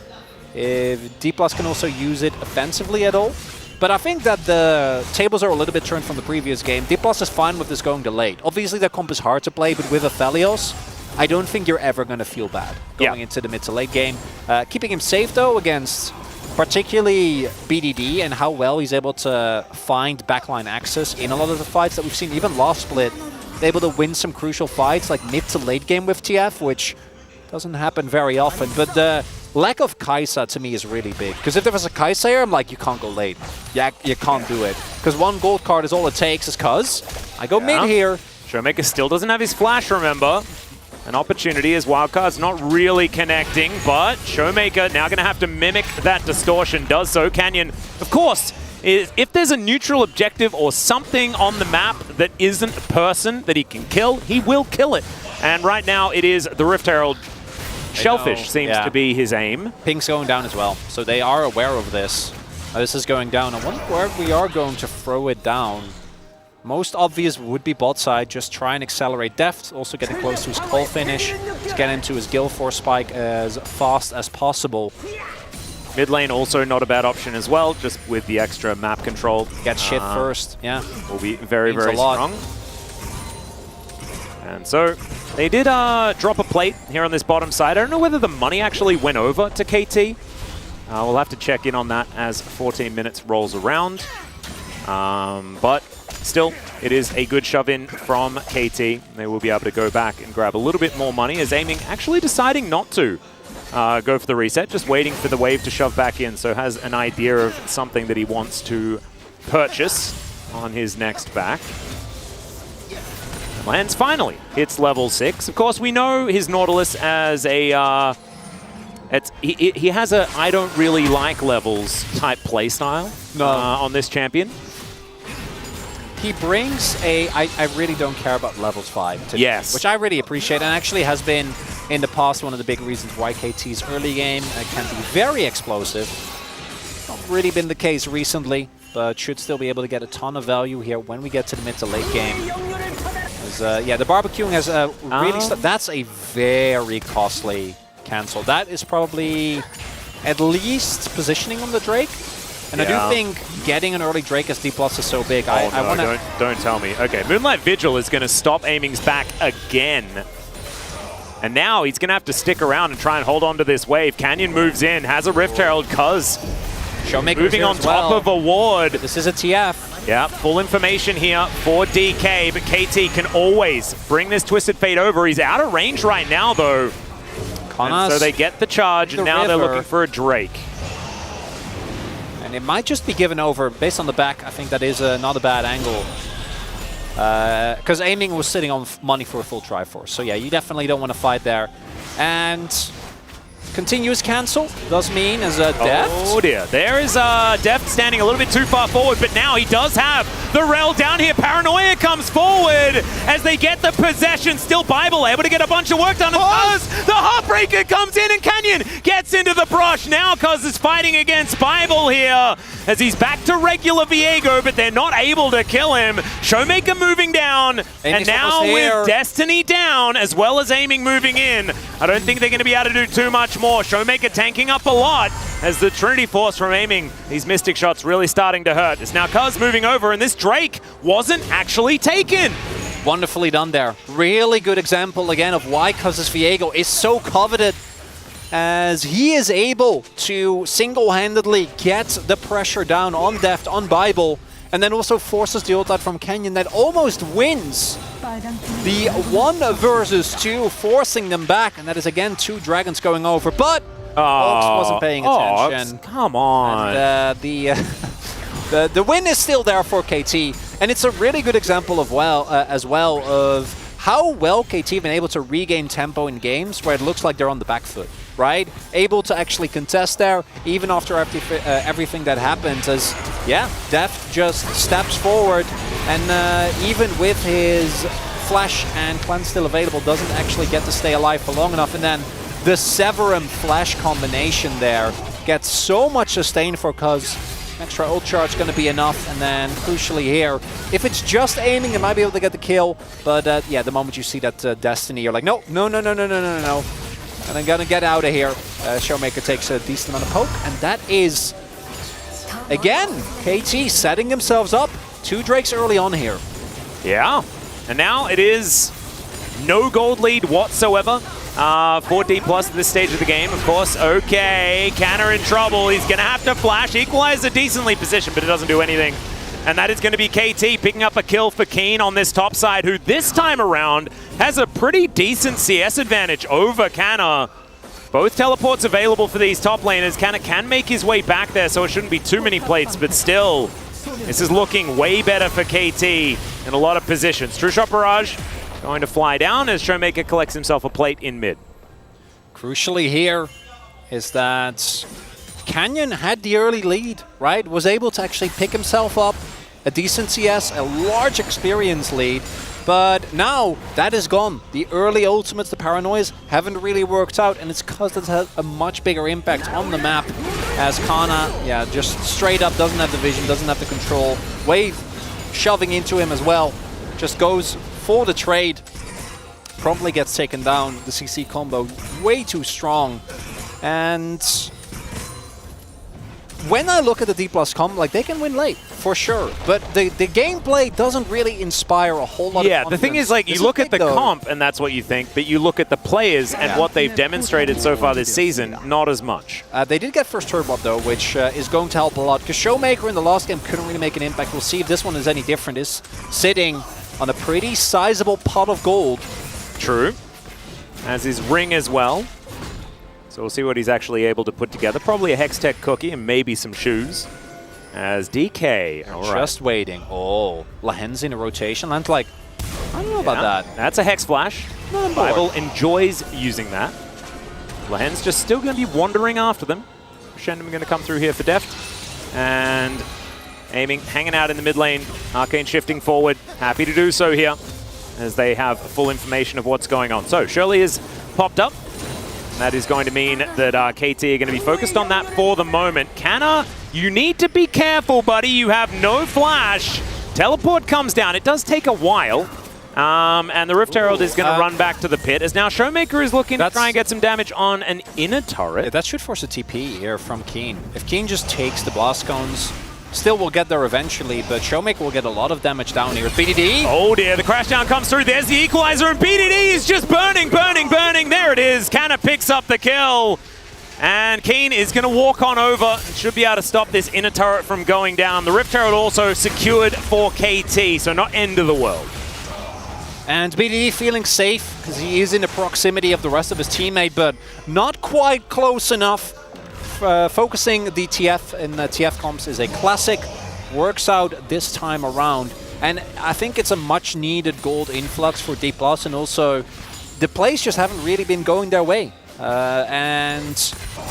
if D+ can also use it offensively at all. But I think that the tables are a little bit turned from the previous game. D+ is fine with this going to late. Obviously, their comp is hard to play, but with Aphelios, I don't think you're ever going to feel bad going into the mid to late game. Keeping him safe, though, against particularly BDD and how well he's able to find backline access in a lot of the fights that we've seen. Even last split, able to win some crucial fights like mid to late game with TF, which doesn't happen very often. But the lack of Kai'Sa to me is really big. Because if there was a Kai'Sa here, I'm like, you can't go late. Yeah, you can't do it. Because one gold card is all it takes is Cuz. I go mid here. Showmaker still doesn't have his flash, remember. An opportunity as Wildcard's not really connecting, but Showmaker now going to have to mimic that distortion. Does so. Canyon, of course, if there's a neutral objective or something on the map that isn't a person that he can kill, he will kill it. And right now it is the Rift Herald. Shellfish seems to be his aim. Ping's going down as well, so they are aware of this. This is going down. I wonder where we are going to throw it down. Most obvious would be bot side, just try and accelerate Deft, also getting close to his call finish, to get into his Gale Force spike as fast as possible. Mid lane also not a bad option as well, just with the extra map control. Get shit first, yeah. Will be very, very strong. And so they did drop a plate here on this bottom side. I don't know whether the money actually went over to KT. We'll have to check in on that as 14 minutes rolls around. But still, it is a good shove in from KT. They will be able to go back and grab a little bit more money, as Aiming actually deciding not to go for the reset, just waiting for the wave to shove back in, so has an idea of something that he wants to purchase on his next back. Lands finally hits level 6. Of course, we know his Nautilus as a... he has a I don't really like levels type playstyle on this champion. He brings a I really don't care about levels 5. Yes. Which I really appreciate, and actually has been in the past one of the big reasons why KT's early game can be very explosive. Not really been the case recently, but should still be able to get a ton of value here when we get to the mid to late game. Yeah, the barbecuing has really... That's a very costly cancel. That is probably at least positioning on the Drake. And I do think getting an early Drake as D+ is so big. Don't tell me. Okay, Moonlight Vigil is going to stop Aiming's back again. And now he's going to have to stick around and try and hold on to this wave. Canyon moves in, has a Rift Herald, Cuz moving on top of a ward. This is a TF. Yeah, full information here for DK, but KT can always bring this Twisted Fate over. He's out of range right now, though. And so they get the charge, and now they're looking for a Drake. And it might just be given over. Based on the back, I think that is not a bad angle. Because Aiming was sitting on money for a full Triforce. So yeah, you definitely don't want to fight there. And continuous cancel does mean as a Deft. Oh dear, there is Deft standing a little bit too far forward, but now he does have the Rel down here. Paranoia comes forward as they get the possession. Still Bible able to get a bunch of work done. Cuz the Heartbreaker comes in and Canyon gets into the brush. Now Cuz is fighting against Bible here as he's back to regular Viego, but they're not able to kill him. Showmaker moving down, and now with Destiny down, as well as Aiming moving in, I don't think they're going to be able to do too much more. Showmaker tanking up a lot as the Trinity Force from Aiming. These Mystic shots really starting to hurt. It's now Cuz moving over, and this Drake wasn't actually taken. Wonderfully done there. Really good example again of why Cuz's Viego is so coveted, as he is able to single-handedly get the pressure down on Deft, on Bible, and then also forces the ult out from Canyon that almost wins the 1 versus 2, forcing them back, and that is again 2 dragons going over, but Ox wasn't paying attention. Come on. And the win is still there for KT, and it's a really good example of as well of how well KT have been able to regain tempo in games where it looks like they're on the back foot, right? Able to actually contest there, even after everything that happens, as, yeah, Deft just steps forward, and even with his Flash and Cleanse still available, doesn't actually get to stay alive for long enough, and then the Severum Flash combination there gets so much sustain for Cuz. Extra ult charge going to be enough, and then crucially here, if it's just aiming, it might be able to get the kill, but yeah, the moment you see that Destiny, you're like, no, no, no, no, no, no, no, no, and I'm going to get out of here. Showmaker takes a decent amount of poke, and that is, again, KT setting themselves up. 2 Drakes early on here. Yeah, and now it is no gold lead whatsoever. For D+ at this stage of the game, of course. Okay, Canna in trouble. He's going to have to flash. Equalizer decently positioned, but it doesn't do anything. And that is going to be KT picking up a kill for Keen on this top side, who this time around has a pretty decent CS advantage over Canna. Both teleports available for these top laners. Canna can make his way back there, so it shouldn't be too many plates, but still, this is looking way better for KT in a lot of positions. True Shot Barrage going to fly down as Showmaker collects himself a plate in mid. Crucially here is that Canyon had the early lead, right? Was able to actually pick himself up a decent CS, a large experience lead, but now that is gone. The early ultimates, the paranoias, haven't really worked out, and it's because it has a much bigger impact on the map as Kana, yeah, just straight up doesn't have the vision, doesn't have the control. Wave shoving into him as well, just goes for the trade, promptly gets taken down. The CC combo way too strong, and when I look at the D+ comp, like, they can win late for sure, but the gameplay doesn't really inspire a whole lot of confidence. The thing is, like, you look at the comp and that's what you think, but you look at the players and what they've demonstrated so far this season, not as much. They did get first turbo up though, which is going to help a lot, because Showmaker in the last game couldn't really make an impact. We'll see if this one is any different. Is sitting on a pretty sizable pot of gold. True. As his ring as well. So we'll see what he's actually able to put together. Probably a Hextech cookie and maybe some shoes. As DK. Just waiting. Oh, Lahen's in a rotation. Land's like, I don't know about that. That's a Hex Flash. Bible enjoys using that. Lahen's just still going to be wandering after them. Shendam going to come through here for Deft. And aiming, hanging out in the mid lane. Arcane shifting forward. Happy to do so here, as they have full information of what's going on. So Shirley is popped up. That is going to mean that KT are going to be focused on that for the moment. Canna, you need to be careful, buddy. You have no flash. Teleport comes down. It does take a while. And the Rift Herald is going to run back to the pit, as now Showmaker is looking to try and get some damage on an inner turret. Yeah, that should force a TP here from Keen. If Keen just takes the Blast Cones, still will get there eventually, but Showmaker will get a lot of damage down here. BDD. Oh dear, the crashdown comes through. There's the equalizer, and BDD is just burning, burning, burning. There it is. Canna picks up the kill. And Keen is going to walk on over and should be able to stop this inner turret from going down. The Rift Herald also secured for KT, so not end of the world. And BDD feeling safe, because he is in the proximity of the rest of his teammate, but not quite close enough. Focusing the TF in TF comps is a classic, works out this time around, and I think it's a much needed gold influx for D+, and also the plays just haven't really been going their way. And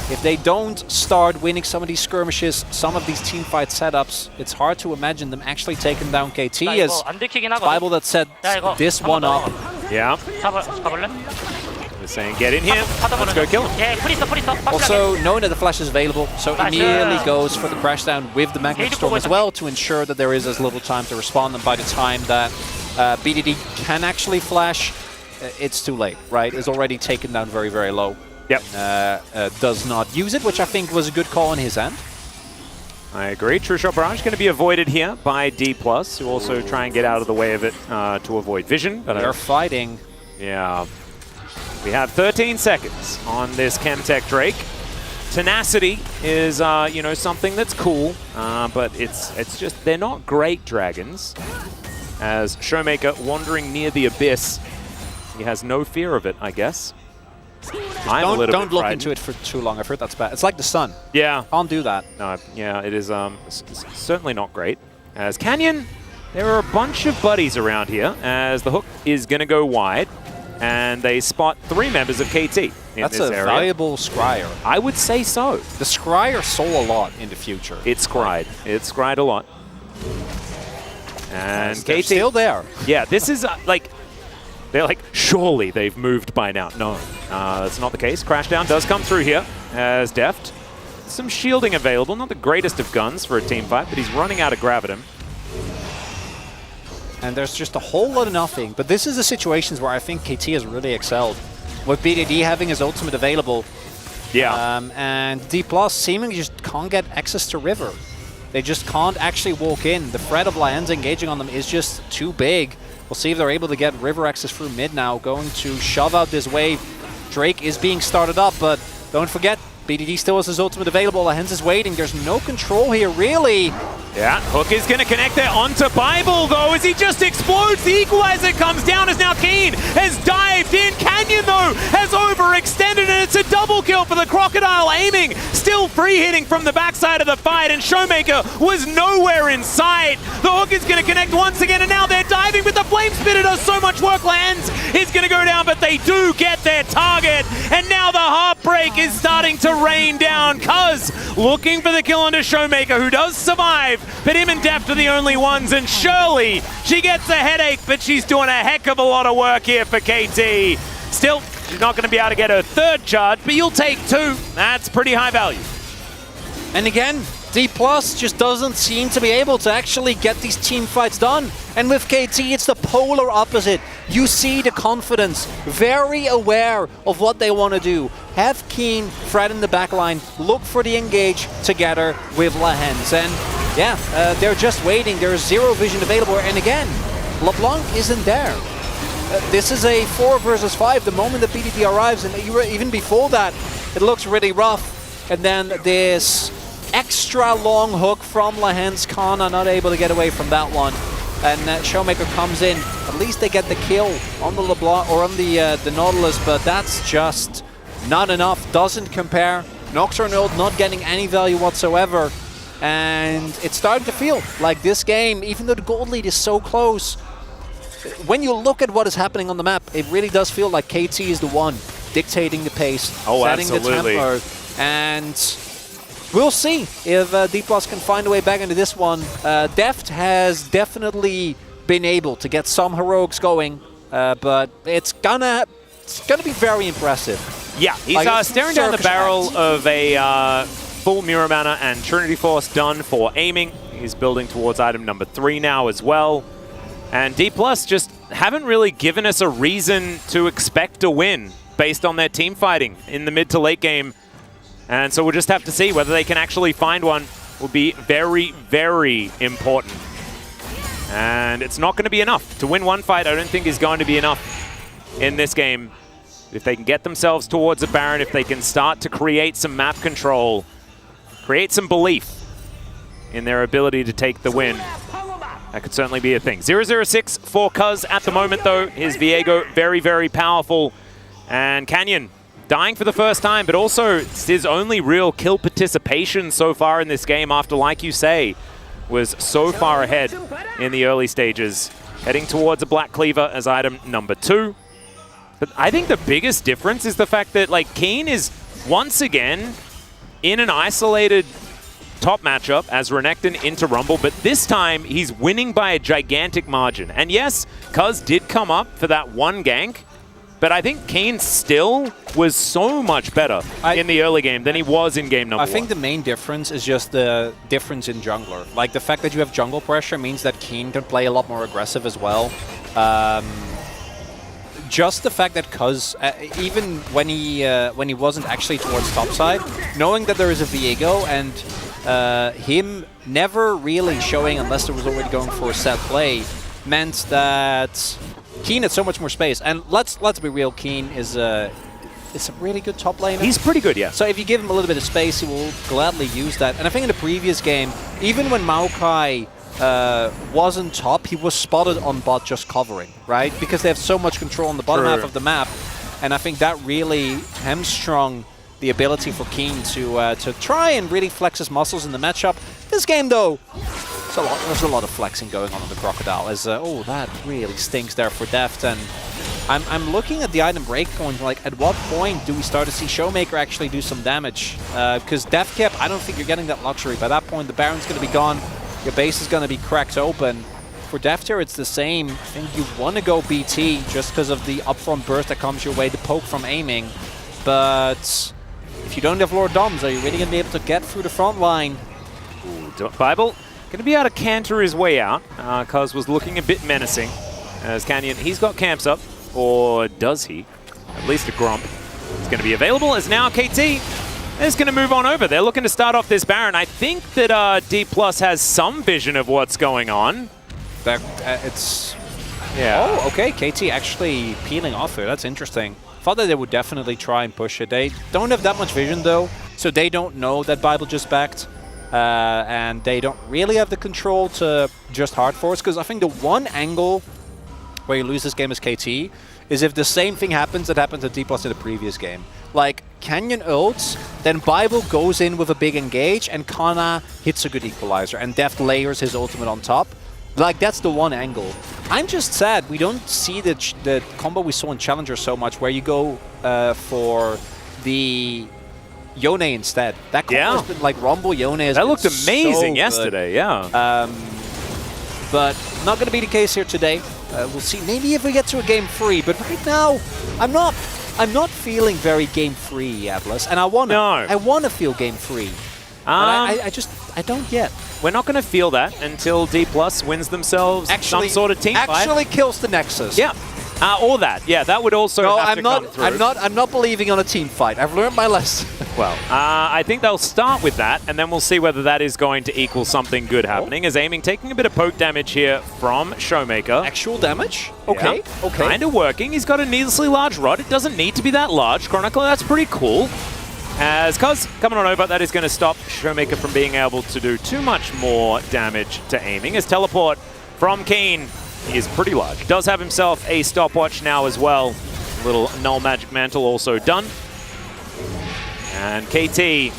if they don't start winning some of these skirmishes, some of these teamfight setups, it's hard to imagine them actually taking down KT, as Bible that set this one up. Yeah. Saying, get in here, let's go kill him. Also, knowing that the flash is available, so immediately goes for the crashdown with the Magnet Storm as well, to ensure that there is as little time to respond, and by the time that BDD can actually flash, it's too late, right? It's already taken down very, very low. Yep. Does not use it, which I think was a good call on his end. I agree. True Shot Barrage going to be avoided here by D+, who also try and get out of the way of it to avoid vision. But they're fighting. Yeah. We have 13 seconds on this Chemtech Drake. Tenacity is, you know, something that's cool, but it's just, they're not great dragons. As Showmaker wandering near the abyss, he has no fear of it, I guess. Don't look into it for too long. I've heard that's bad. It's like the sun. Yeah. Can't do that. No, yeah, it is certainly not great. As Canyon, there are a bunch of buddies around here as the hook is going to go wide, and they spot 3 members of KT in That's this a area. valuable scryer. I would say so. The scryer sold a lot in the future. It scryed. It scryed a lot. And They're KT still there. Yeah, this is like, they're like, surely they've moved by now. No, that's not the case. Crashdown does come through here as Deft. Some shielding available, not the greatest of guns for a team fight, but he's running out of gravitum. And there's just a whole lot of nothing. But this is the situations where I think KT has really excelled. With BDD having his ultimate available. Yeah. And D+ seemingly just can't get access to River. They just can't actually walk in. The threat of Lions engaging on them is just too big. We'll see if they're able to get River access through mid now. Going to shove out this wave. Drake is being started up, but don't forget, BDD still has his ultimate available. Lions is waiting. There's no control here, really. Yeah, Hook is going to connect there onto Bible, though, as he just explodes. The equalizer comes down as now Keen has dived in. Canyon, though, has overextended, and it's a double kill for the Crocodile, aiming. Still free hitting from the backside of the fight, and Showmaker was nowhere in sight. The Hook is going to connect once again, and now they're diving, but the Flame Spitter does so much work. Lands is going to go down, but they do get their target, and now the Heartbreak is starting to rain down. Cuz looking for the kill onto Showmaker, who does survive, but him and Deft are the only ones, and Shirley, she gets a headache, but she's doing a heck of a lot of work here for KT. Still, she's not going to be able to get her 3rd charge, but you'll take 2. That's pretty high value. And again, D+ just doesn't seem to be able to actually get these team fights done. And with KT, it's the polar opposite. You see the confidence, very aware of what they want to do. Have Keen thread in the backline, look for the engage together with Lahens. And yeah, they're just waiting. There's 0 vision available. And again, LeBlanc isn't there. This is a 4 versus 5. The moment that BDD arrives, and even before that, it looks really rough. And then this extra long hook from Lahens. Kana not able to get away from that one. And Showmaker comes in. At least they get the kill on the LeBlanc or on the Nautilus, but that's just not enough. Doesn't compare. Nocturnal not getting any value whatsoever. And it's starting to feel like this game, even though the gold lead is so close, when you look at what is happening on the map, it really does feel like KT is the one dictating the pace, setting absolutely. the tempo. And we'll see if D+ can find a way back into this one. Deft has definitely been able to get some heroics going, but it's gonna be very impressive. Yeah, he's staring down the barrel of a full Mirror Mana and Trinity Force done for aiming. He's building towards item number 3 now as well. And D+ just haven't really given us a reason to expect a win based on their team fighting in the mid to late game. And so we'll just have to see whether they can actually find one. Will be very, very important. And it's not going to be enough. To win one fight, I don't think is going to be enough in this game. If they can get themselves towards a Baron, if they can start to create some map control, create some belief in their ability to take the win, that could certainly be a thing. 0-0-6 for Cuz at the moment, though. His Viego very, very powerful. And Canyon dying for the first time, but also it's his only real kill participation so far in this game after, like you say, was so far ahead in the early stages. Heading towards a Black Cleaver as item number 2. But I think the biggest difference is the fact that, like, Keen is once again in an isolated top matchup as Renekton into Rumble, but this time he's winning by a gigantic margin. And yes, Cuz did come up for that one gank, but I think Keen still was so much better in the early game than he was in game number 1. I think the main difference is just the difference in jungler. Like, the fact that you have jungle pressure means that Keen can play a lot more aggressive as well. Just the fact that Cuz, even when he wasn't actually towards topside, knowing that there is a Viego and him never really showing unless there was already going for a set play, meant that Keen had so much more space. And let's be real, Keen is a really good top laner. He's pretty good, yeah. So if you give him a little bit of space, he will gladly use that. And I think in the previous game, even when Maokai wasn't top, he was spotted on bot just covering, right? Because they have so much control on the bottom half of the map. And I think that really hamstrung the ability for Keen to try and really flex his muscles in the matchup. This game, though, there's a lot of flexing going on the Crocodile. Oh, that really stinks there for Deft. And I'm looking at the item breakpoint, like, at what point do we start to see Showmaker actually do some damage? Because Deft Cap, I don't think you're getting that luxury. By that point, the Baron's going to be gone. Your base is going to be cracked open. For Deft here, it's the same. I think you want to go BT just because of the upfront burst that comes your way, the poke from aiming. But if you don't have Lord Doms, are you really going to be able to get through the front line? Ooh, Bible going to be able to canter his way out. Cuz was looking a bit menacing. As Canyon, he's got camps up. Or does he? At least a Gromp is going to be available, as now KT is going to move on over. They're looking to start off this Baron. I think that D+ has some vision of what's going on. Oh, okay. KT actually peeling off there. That's interesting. Thought that they would definitely try and push it. They don't have that much vision, though, so they don't know that Bible just backed. And they don't really have the control to just hard force, because I think the one angle where you lose this game as KT is if the same thing happens that happened to D+ in the previous game. Like, Canyon ults, then Bible goes in with a big engage, and Kana hits a good equalizer, and Deft layers his ultimate on top. Like, that's the one angle. I'm just sad we don't see the combo we saw in Challenger so much, where you go for the Yone instead. That combo has been like Rumble Yone. That looked amazing yesterday, yeah. But not going to be the case here today. We'll see. Maybe if we get to a game 3, but right now I'm not feeling very game 3, Atlas, and I want to feel game 3. I don't yet. We're not going to feel that until D+ wins themselves some sort of team fight. Actually kills the Nexus. Yeah. Or that. Yeah, that would also have to come through. I'm not believing on a team fight. I've learned my lesson. Well, I think they'll start with that, and then we'll see whether that is going to equal something good happening. As aiming, taking a bit of poke damage here from Showmaker. Actual damage? Okay, yeah. Okay. Kind of working. He's got a needlessly large rod. It doesn't need to be that large. Chronicler, that's pretty cool. As Cuz coming on over, that is going to stop Showmaker from being able to do too much more damage to aiming. As teleport from Keen is pretty large. Does have himself a stopwatch now as well. Little null magic mantle also done. And KT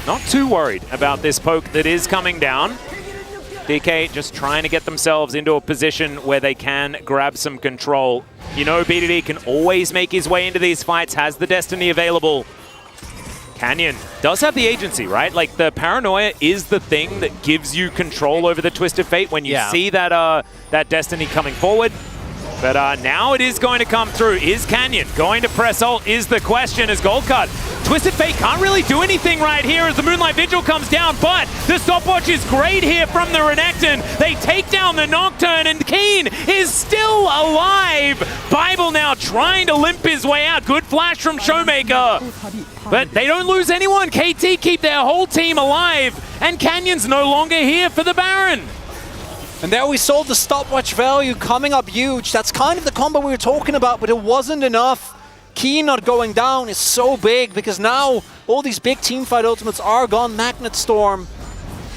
not too worried about this poke that is coming down. DK just trying to get themselves into a position where they can grab some control. You know, BDD can always make his way into these fights, has the Destiny available. Canyon does have the agency, right? Like, the paranoia is the thing that gives you control over the Twisted Fate when you see that that Destiny coming forward. But now it is going to come through. Is Canyon going to press ult is the question as Gold Cut. Twisted Fate can't really do anything right here as the Moonlight Vigil comes down, but the stopwatch is great here from the Renekton. They take down the Nocturne, and Keen is still alive. Bible now trying to limp his way out. Good flash from Showmaker. But they don't lose anyone. KT keep their whole team alive, and Canyon's no longer here for the Baron. And there we saw the stopwatch value coming up huge. That's kind of the combo we were talking about, but it wasn't enough. Keen not going down is so big because now all these big teamfight ultimates are gone. Magnet Storm,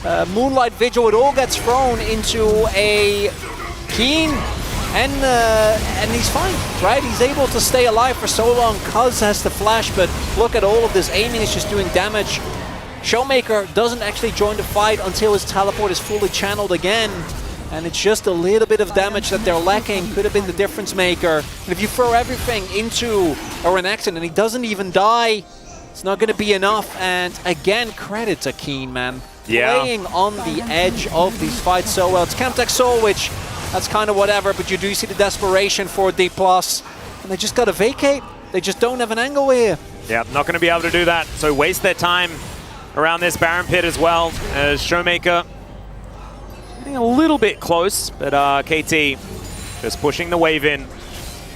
Moonlight Vigil, it all gets thrown into a Keen, and he's fine, right? He's able to stay alive for so long. Cuz has the flash, but look at all of this aiming is just doing damage. Showmaker doesn't actually join the fight until his teleport is fully channeled again. And it's just a little bit of damage that they're lacking. Could have been the difference maker. And if you throw everything into a Renekton and he doesn't even die, it's not going to be enough. And again, credit to Keen, man. Yeah. Playing on the edge of these fights so well. It's Camtech Soul, which that's kind of whatever, but you do see the desperation for D+. And they just got to vacate. They just don't have an angle here. Yeah, not going to be able to do that. So waste their time around this Baron pit as well, as Showmaker getting a little bit close, but KT just pushing the wave in.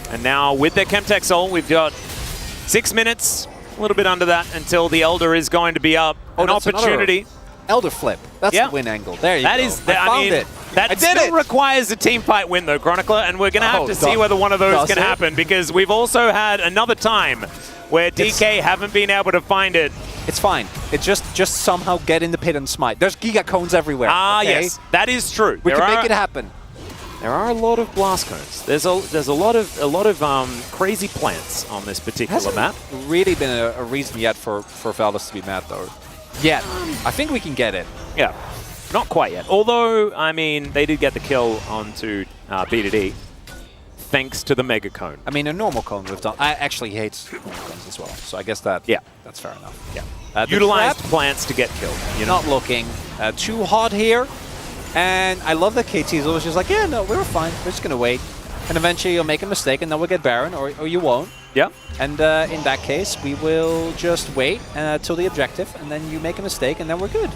And now with their Chemtech Soul, we've got 6 minutes, a little bit under that, until the Elder is going to be up. An opportunity. Elder flip. That's the win angle. There you go. That is, I mean, it. That still requires a team fight win though, Chronicler, and we're going to have to see whether one of those can happen, because we've also had another time where DK haven't been able to find it. It's fine. It's just somehow get in the pit and smite. There's Giga Cones everywhere. Ah, yes. That is true. We can make it happen. There are a lot of blast cones. There's a lot of crazy plants on this particular map. Really been a reason yet for Valdez to be mad though. Yet. I think we can get it. Yeah, not quite yet. Although, I mean, they did get the kill onto B2D. Thanks to the Mega Cone. I mean, a normal cone we've done. I actually hate normal cones as well, so I guess that's fair enough. Yeah. Utilized plants to get killed. You know? Not looking too hot here. And I love that KT was just like, yeah, no, we were fine. We're just going to wait. And eventually you'll make a mistake and then we'll get Baron, or you won't. Yeah. And in that case, we will just wait till the objective, and then you make a mistake, and then we're good.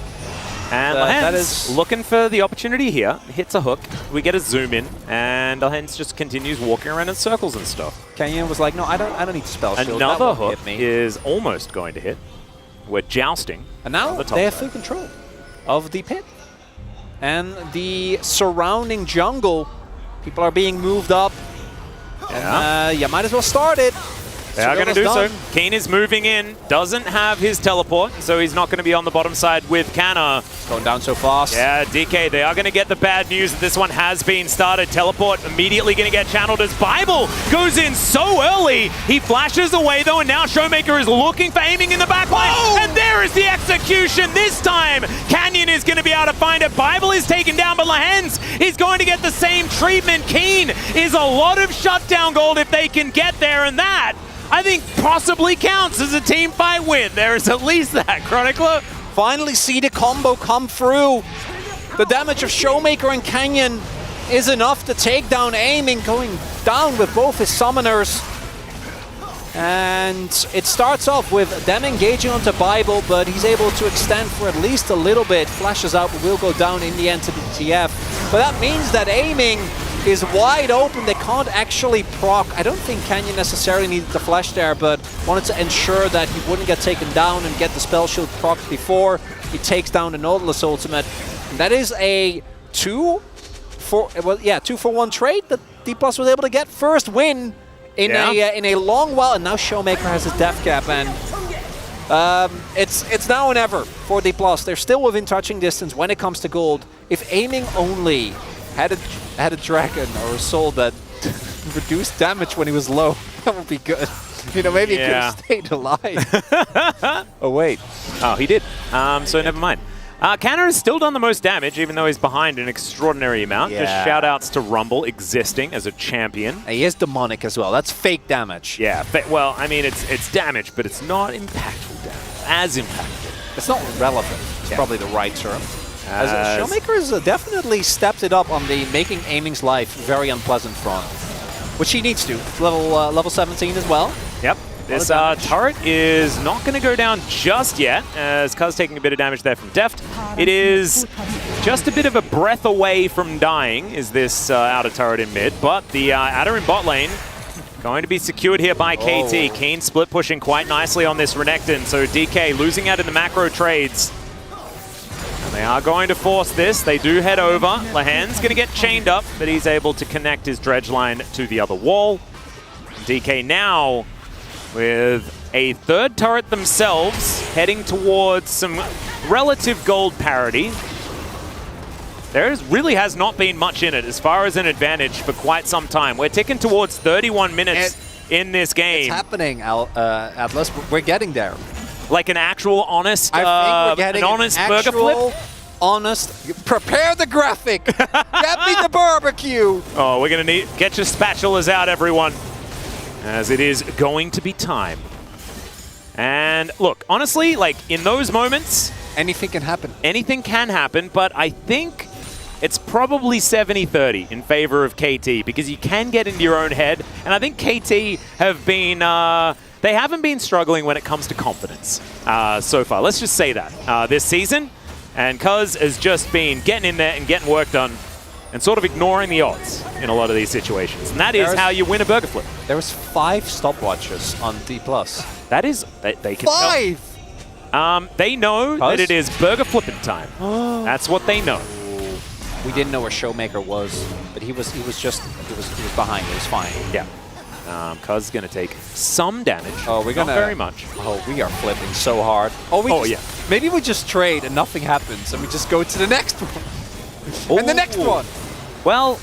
And that is is looking for the opportunity here. Hits a hook. We get a zoom in, and Lahens just continues walking around in circles and stuff. Kenyon was like, no, I don't need to spell shield. Another hook is almost going to hit. We're jousting. And now they have full control of the pit. And the surrounding jungle, people are being moved up. Yeah. And, you might as well start it. They are going to do so. Keen is moving in, doesn't have his teleport, so he's not going to be on the bottom side with Canna. Going down so fast. Yeah, DK, they are going to get the bad news that this one has been started. Teleport immediately going to get channeled as Bible goes in so early. He flashes away though, and now Showmaker is looking for aiming in the back line. And there is the execution this time. Canyon is going to be able to find it. Bible is taken down, but Lahens is going to get the same treatment. Keen is a lot of shutdown gold if they can get there, and that I think possibly counts as a team fight win. There is at least that, Chronicler. Finally see the combo come through. The damage of Showmaker and Canyon is enough to take down aiming, going down with both his summoners. And it starts off with them engaging onto Bible, but he's able to extend for at least a little bit. Flashes out, but will go down in the end to the TF. But that means that aiming is wide open. They can't actually proc. I don't think Canyon necessarily needed the flash there, but wanted to ensure that he wouldn't get taken down and get the spell shield proc before he takes down the Nautilus ultimate. And that is a 2-for-1 trade that D+ was able to get. First win in a long while, and now Showmaker has his death cap, and it's now or never for D+. They're still within touching distance when it comes to gold. If aiming only had a dragon or a soul that reduced damage when he was low, that would be good. You know, maybe he could have stayed alive. Oh, wait. Oh, he did. So never mind. Canna has still done the most damage, even though he's behind an extraordinary amount. Just shout-outs to Rumble existing as a champion. And he is demonic as well. That's fake damage. Yeah, well, I mean, it's damage, but it's not impactful damage. As impactful. It's not relevant. It's probably the right term. Showmaker has definitely stepped it up on the making aiming's life very unpleasant front, which he needs to. Level 17 as well. Yep. This turret is not going to go down just yet, as Cuz taking a bit of damage there from Deft. It is just a bit of a breath away from dying, is this outer turret in mid, but the adder in bot lane going to be secured here by KT. Keen split pushing quite nicely on this Renekton, so DK losing out in the macro trades. And they are going to force this. They do head over. Lahens going to get chained up, but he's able to connect his dredge line to the other wall. DK now with a third turret themselves, heading towards some relative gold parity. There really has not been much in it as far as an advantage for quite some time. We're ticking towards 31 minutes in this game. It's happening, Atlas. We're getting there. Like an actual honest, I think we're getting an honest an burger flip? Honest. Prepare the graphic. Get me the barbecue. Oh, we're going to get your spatulas out, everyone, as it is going to be time. And look, honestly, like in those moments, anything can happen. Anything can happen, but I think it's probably 70-30 in favor of KT because you can get into your own head. And I think KT have been, they haven't been struggling when it comes to confidence so far. Let's just say that this season. And Cuz has just been getting in there and getting work done and sort of ignoring the odds in a lot of these situations. And that is how you win a burger flip. There was 5 stopwatches on D+. That is, they can 5! They know that it is burger flipping time. That's what they know. We didn't know where Showmaker was, but he was behind. It was fine. Yeah. Cuz is going to take some damage. Oh, we're going to... Not very much. Oh, we are flipping so hard. Maybe we just trade and nothing happens, and we just go to the next one. And the next one. Well,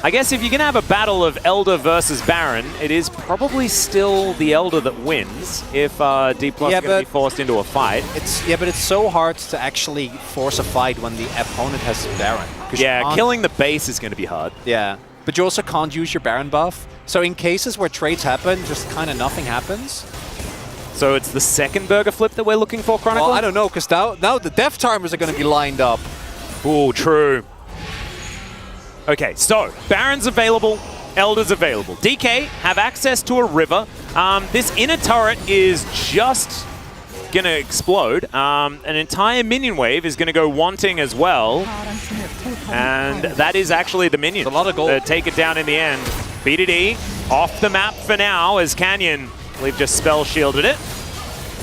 I guess if you're going to have a battle of Elder versus Baron, it is probably still the Elder that wins if D+ is going to be forced into a fight. But it's so hard to actually force a fight when the opponent has Baron. Yeah, killing the base is going to be hard. Yeah, but you also can't use your Baron buff. So in cases where trades happen, just kind of nothing happens. So it's the second burger flip that we're looking for, Chronicle? Well, I don't know, because now the death timers are going to be lined up. Ooh, true. Okay, so Baron's available, Elder's available. DK have access to a river. This inner turret is just going to explode. An entire minion wave is going to go wanting as well. And that is actually the minion. A lot of gold. Take it down in the end. BDD off the map for now as Canyon, I believe, just spell shielded it.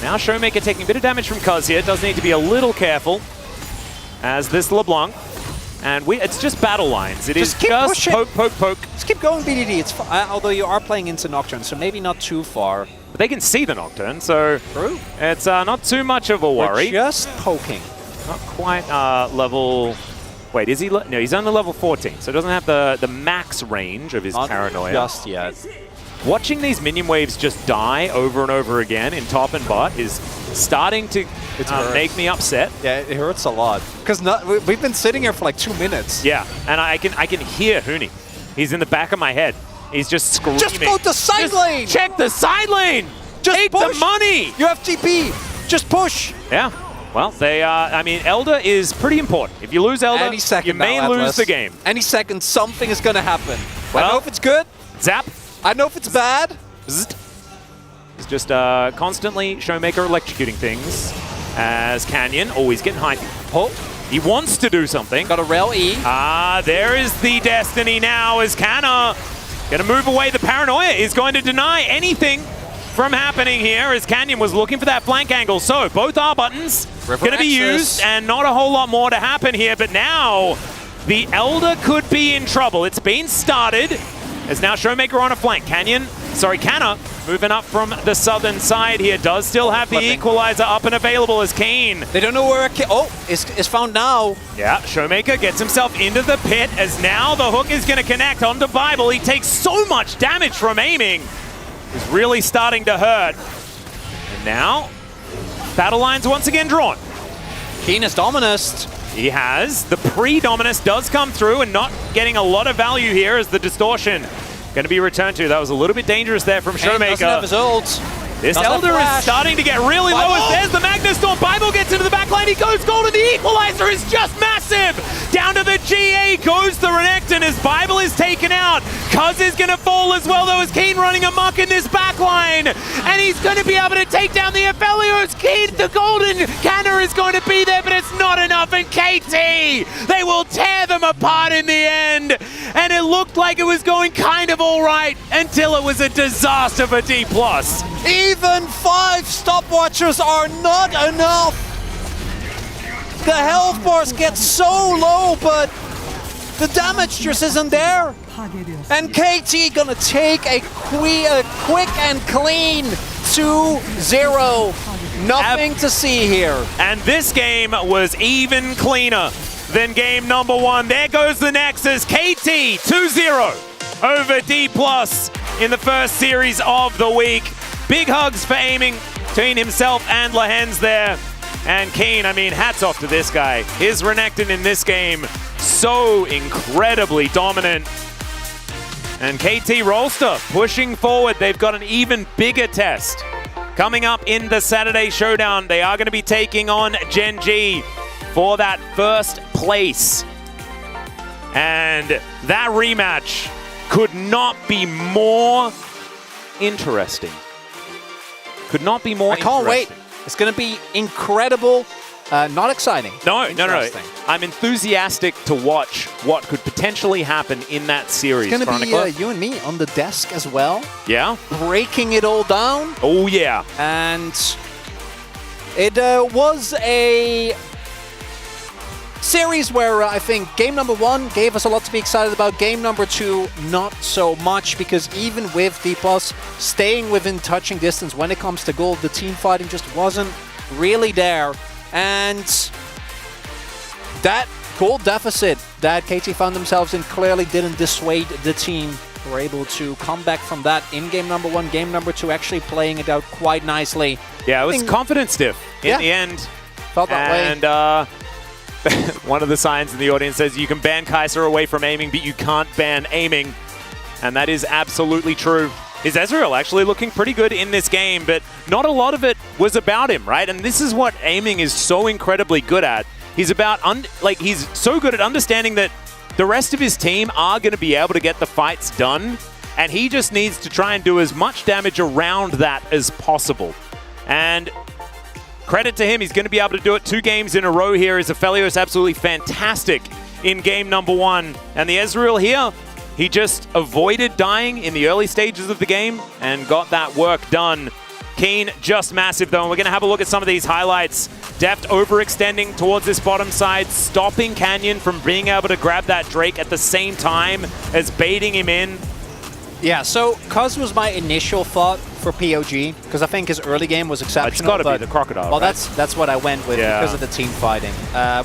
Now Showmaker taking a bit of damage from Cuz here. Does need to be a little careful as this LeBlanc. And it's just battle lines. It is just poke, poke, poke. Just keep going, BDD. It's although you are playing into Nocturne, so maybe not too far. But they can see the Nocturne, so true. It's not too much of a worry. We're just poking. Not quite level... Wait, is he... No, he's only level 14, so doesn't have the max range of his paranoia. Not just yet. Watching these minion waves just die over and over again in top and bot is starting to make me upset. Yeah, it hurts a lot. Because we've been sitting here for like 2 minutes. Yeah, and I can hear Huni. He's in the back of my head. He's just screaming. Just go to side lane! Check the side lane! Just take push. The money! You have TP! Just push! Yeah. Well, they I mean, Elder is pretty important. If you lose Elder, you may lose the game. Any second, something is going to happen. Well, I don't know if it's good. Zap. I don't know if it's bad. It's just constantly Showmaker electrocuting things as Canyon always getting high. Oh, he wants to do something. Got a rail E. There is the destiny now as Canna gonna move away. The paranoia is going to deny anything from happening here as Canyon was looking for that flank angle. So both R buttons gonna be used and not a whole lot more to happen here. But now the Elder could be in trouble. It's been started. As now Showmaker on a flank. Canna moving up from the southern side here. Does still have the equalizer up and available as Kane. They don't know where is found now. Yeah, Showmaker gets himself into the pit as now the hook is going to connect onto Bible. He takes so much damage from aiming. It's really starting to hurt. And now, battle lines once again drawn. Keen is Dominus. He has. The pre-Dominus does come through and not getting a lot of value here as the distortion going to be returned to. That was a little bit dangerous there from Showmaker. Doesn't have his ult. This Elder is starting to get really low as there's the Magnus Storm. Bible gets into the back line. He goes gold and the equalizer is just massive. Down to the GA goes the Renekton as Bible is taken out. Cuz is going to fall as well though as Keen running amok in this back line. And he's going to be able to take down the Aphelios. Keen, the golden canner is going to be there, but it's not enough. And KT, they will tear them apart in the end. And it looked like it was going kind of all right until it was a disaster for D+. Even 5 stopwatchers are not enough. The health bars get so low, but the damage just isn't there. And KT gonna take a quick and clean 2-0. Nothing to see here. And this game was even cleaner than game number 1. There goes the Nexus. KT 2-0 over D+ in the first series of the week. Big hugs for aiming between himself and Lehens there. And Kane, I mean, hats off to this guy. His Renekton in this game, so incredibly dominant. And KT Rolster pushing forward. They've got an even bigger test coming up in the Saturday Showdown. They are going to be taking on Gen G for that first place. And that rematch could not be more interesting. Could not be more interesting. I can't wait. It's going to be incredible. Not exciting. No. I'm enthusiastic to watch what could potentially happen in that series. It's going to be you and me on the desk as well. Yeah. Breaking it all down. Oh, yeah. And it was a series where I think game number 1 gave us a lot to be excited about. Game number 2, not so much, because even with D+ staying within touching distance when it comes to gold, the team fighting just wasn't really there. And that goal deficit that KT found themselves in clearly didn't dissuade the team. They were able to come back from that in game number 1, game number 2, actually playing it out quite nicely. Yeah, it was confidence diff in the end. Felt that way. And one of the signs in the audience says you can ban Kai'Sa away from aiming, but you can't ban aiming. And that is absolutely true. Is Ezreal actually looking pretty good in this game, but not a lot of it was about him, right? And this is what aiming is so incredibly good at. He's about, he's so good at understanding that the rest of his team are going to be able to get the fights done, and he just needs to try and do as much damage around that as possible. And credit to him, he's going to be able to do it 2 games in a row here, as Aphelios is absolutely fantastic in game number 1. And the Ezreal here, he just avoided dying in the early stages of the game and got that work done. Keen, just massive though, and we're going to have a look at some of these highlights. Deft overextending towards this bottom side, stopping Canyon from being able to grab that Drake at the same time as baiting him in. Yeah, so Cuz was my initial thought for POG, because I think his early game was exceptional. It's got to be the Crocodile, well, right? that's what I went with because of the team fighting.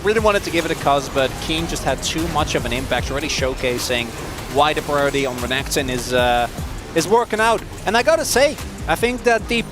Really wanted to give it a Cuz, but Keen just had too much of an impact, really showcasing why the priority on Renekton is working out. And I gotta say, I think that D+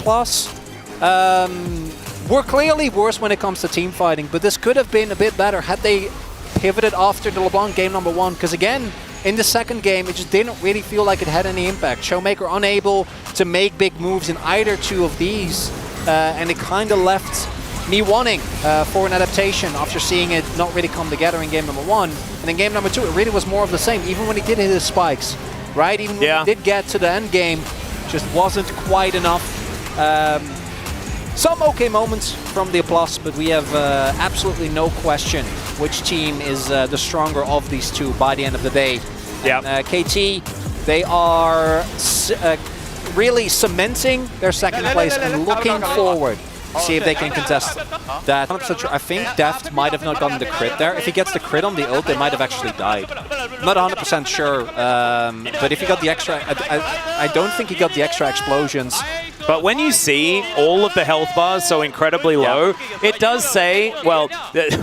were clearly worse when it comes to team fighting, but this could have been a bit better had they pivoted after the LeBlanc game number 1, because again, in the second game, it just didn't really feel like it had any impact. Showmaker unable to make big moves in either 2 of these, and it kind of left me wanting for an adaptation after seeing it not really come together in game number 1. And in game number 2, it really was more of the same, even when he did hit his spikes, right? Even when he did get to the end game, just wasn't quite enough. Some okay moments from the Plus, but we have absolutely no question which team is the stronger of these 2 by the end of the day. And, KT, they are really cementing their second place and looking forward to see if they can contest that. I think Deft might have not gotten the crit there. If he gets the crit on the ult, they might have actually died. I'm not 100% sure, but if he got the extra, I don't think he got the extra explosions. But when you see all of the health bars so incredibly low, it does say, well,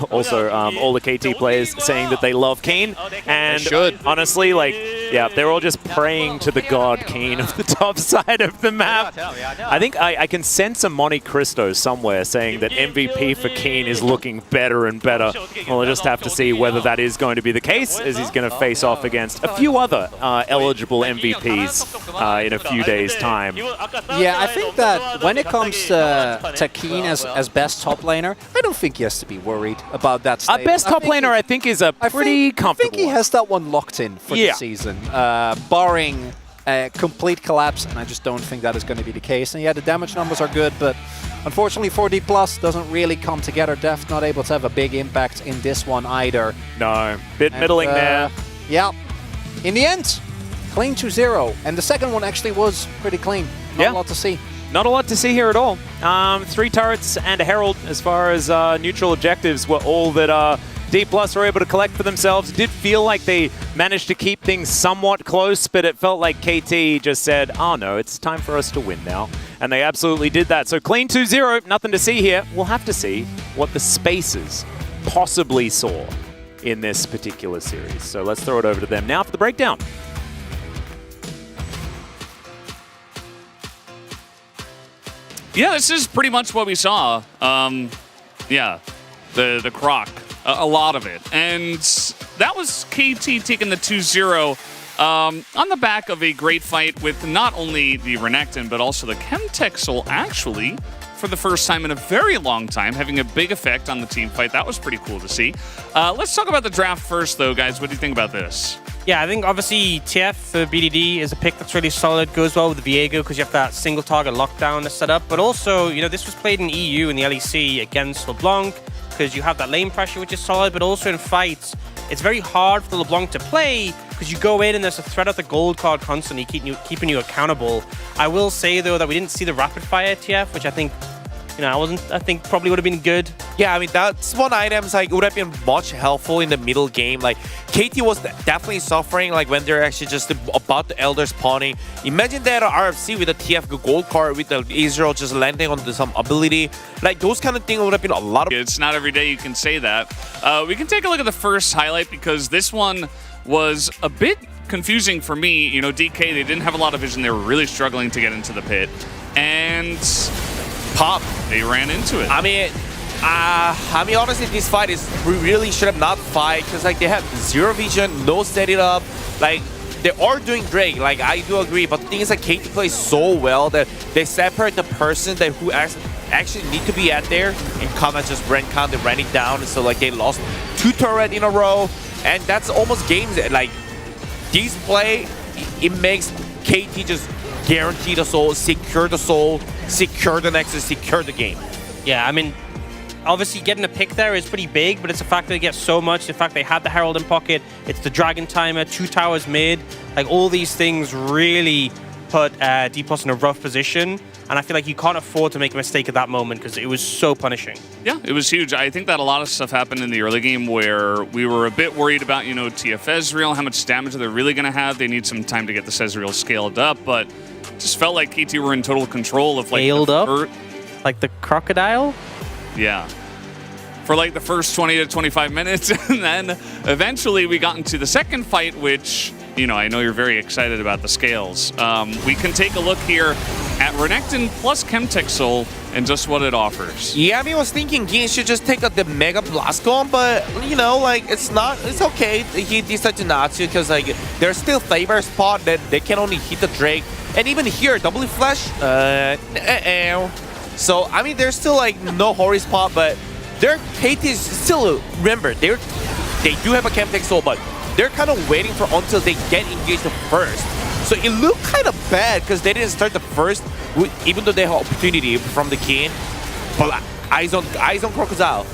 also all the KT players saying that they love Keen. And honestly, they're all just praying to the god Keen of the top side of the map. I think I can sense a Monte Cristo somewhere saying that MVP for Keen is looking better and better. Well, we'll just have to see whether that is going to be the case, as he's going to face off against a few other eligible MVPs in a few days' time. Yeah, I think that when it comes to Keen as best top laner, I don't think he has to be worried about that statement. Best top laner, I think, is a pretty comfortable. I think he has that one locked in for the season, barring a complete collapse, and I just don't think that is going to be the case. And yeah, the damage numbers are good, but unfortunately 4D Plus doesn't really come together. Deft not able to have a big impact in this one either. No, bit middling there. Yeah, in the end, clean 2-0, and the second one actually was pretty clean. Not a lot to see. Not a lot to see here at all. 3 turrets and a Herald as far as neutral objectives were all that D+ were able to collect for themselves. It did feel like they managed to keep things somewhat close, but it felt like KT just said, oh no, it's time for us to win now. And they absolutely did that. So clean 2-0, nothing to see here. We'll have to see what the Spaces possibly saw in this particular series. So let's throw it over to them now for the breakdown. Yeah, this is pretty much what we saw. The Croc, a lot of it. And that was KT taking the 2-0 on the back of a great fight with not only the Renekton, but also the Chemtexel, actually, for the first time in a very long time, having a big effect on the team fight. That was pretty cool to see. Let's talk about the draft first, though, guys. What do you think about this? Yeah, I think obviously TF for BDD is a pick that's really solid. Goes well with the Viego because you have that single target lockdown set up. But also, you know, this was played in EU in the LEC against LeBlanc because you have that lane pressure, which is solid. But also in fights, it's very hard for LeBlanc to play because you go in and there's a threat of the gold card constantly keeping you accountable. I will say, though, that we didn't see the rapid fire TF, which I think I think probably would have been good. Yeah, I mean, that's one item like would have been much helpful in the middle game. Like KT was definitely suffering like when they're actually just about the Elder spawning. Imagine that RFC with the TF gold card with the Israel just landing on some ability. Like those kind of things would have been a lot of. It's not every day you can say that. We can take a look at the first highlight because this one was a bit confusing for me. You know, DK, they didn't have a lot of vision. They were really struggling to get into the pit. And Pop, they ran into it. I mean, honestly, this fight is really should have not fight because like they have zero vision, no set it up. Like they are doing great. Like I do agree, but the thing is like KT plays so well that they separate the person that who actually need to be at there and kind of just ran it down. So like they lost 2 turrets in a row, and that's almost games. Like this play, it makes KT just guarantee the soul, secure the nexus, secure the game. Yeah, I mean, obviously getting a pick there is pretty big, but it's the fact that they get so much, the fact they had the Herald in pocket, it's the Dragon Timer, 2 towers mid, like all these things really put D+ in a rough position, and I feel like you can't afford to make a mistake at that moment because it was so punishing. Yeah, it was huge. I think that a lot of stuff happened in the early game where we were a bit worried about, you know, TF Ezreal, how much damage they're really going to have. They need some time to get this Ezreal scaled up, but just felt like KT were in total control of like scaled up? Like the crocodile? Yeah. For like the first 20 to 25 minutes, and then eventually we got into the second fight, which, you know, I know you're very excited about the scales. We can take a look here at Renekton plus Chemtech Soul and just what it offers. Yeah, I mean, I was thinking Gin should just take the Mega Blast Gun, but, you know, like, it's okay. He decided not to, because, like, there's still favor spot that they can only hit the Drake. And even here, W Flash, So, I mean, there's still, like, no Hori spot, but their KT is still, remember, they do have a Chemtech Soul, but they're kind of waiting for until they get engaged first. So it looked kind of bad because they didn't start the first, even though they have opportunity from the King. But eyes on Crocodile.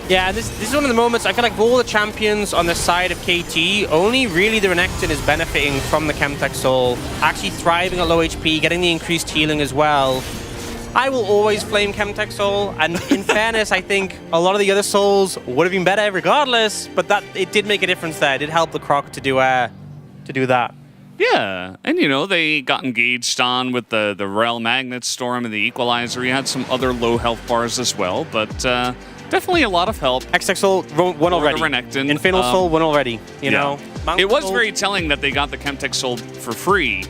Yeah, this is one of the moments, I feel like of all the champions on the side of KT, only really the Renekton is benefiting from the Chemtech Soul, actually thriving at low HP, getting the increased healing as well. I will always flame Chemtech Soul, and in fairness, I think a lot of the other Souls would have been better regardless, but that it did make a difference there. It did help the Croc to do that. Yeah, and you know, they got engaged on with the Rel Magnet Storm and the Equalizer. He had some other low health bars as well, but definitely a lot of help. Xtech Soul won already. Renekton. Infernal Soul won already, you know. It was very telling that they got the Chemtech Soul for free.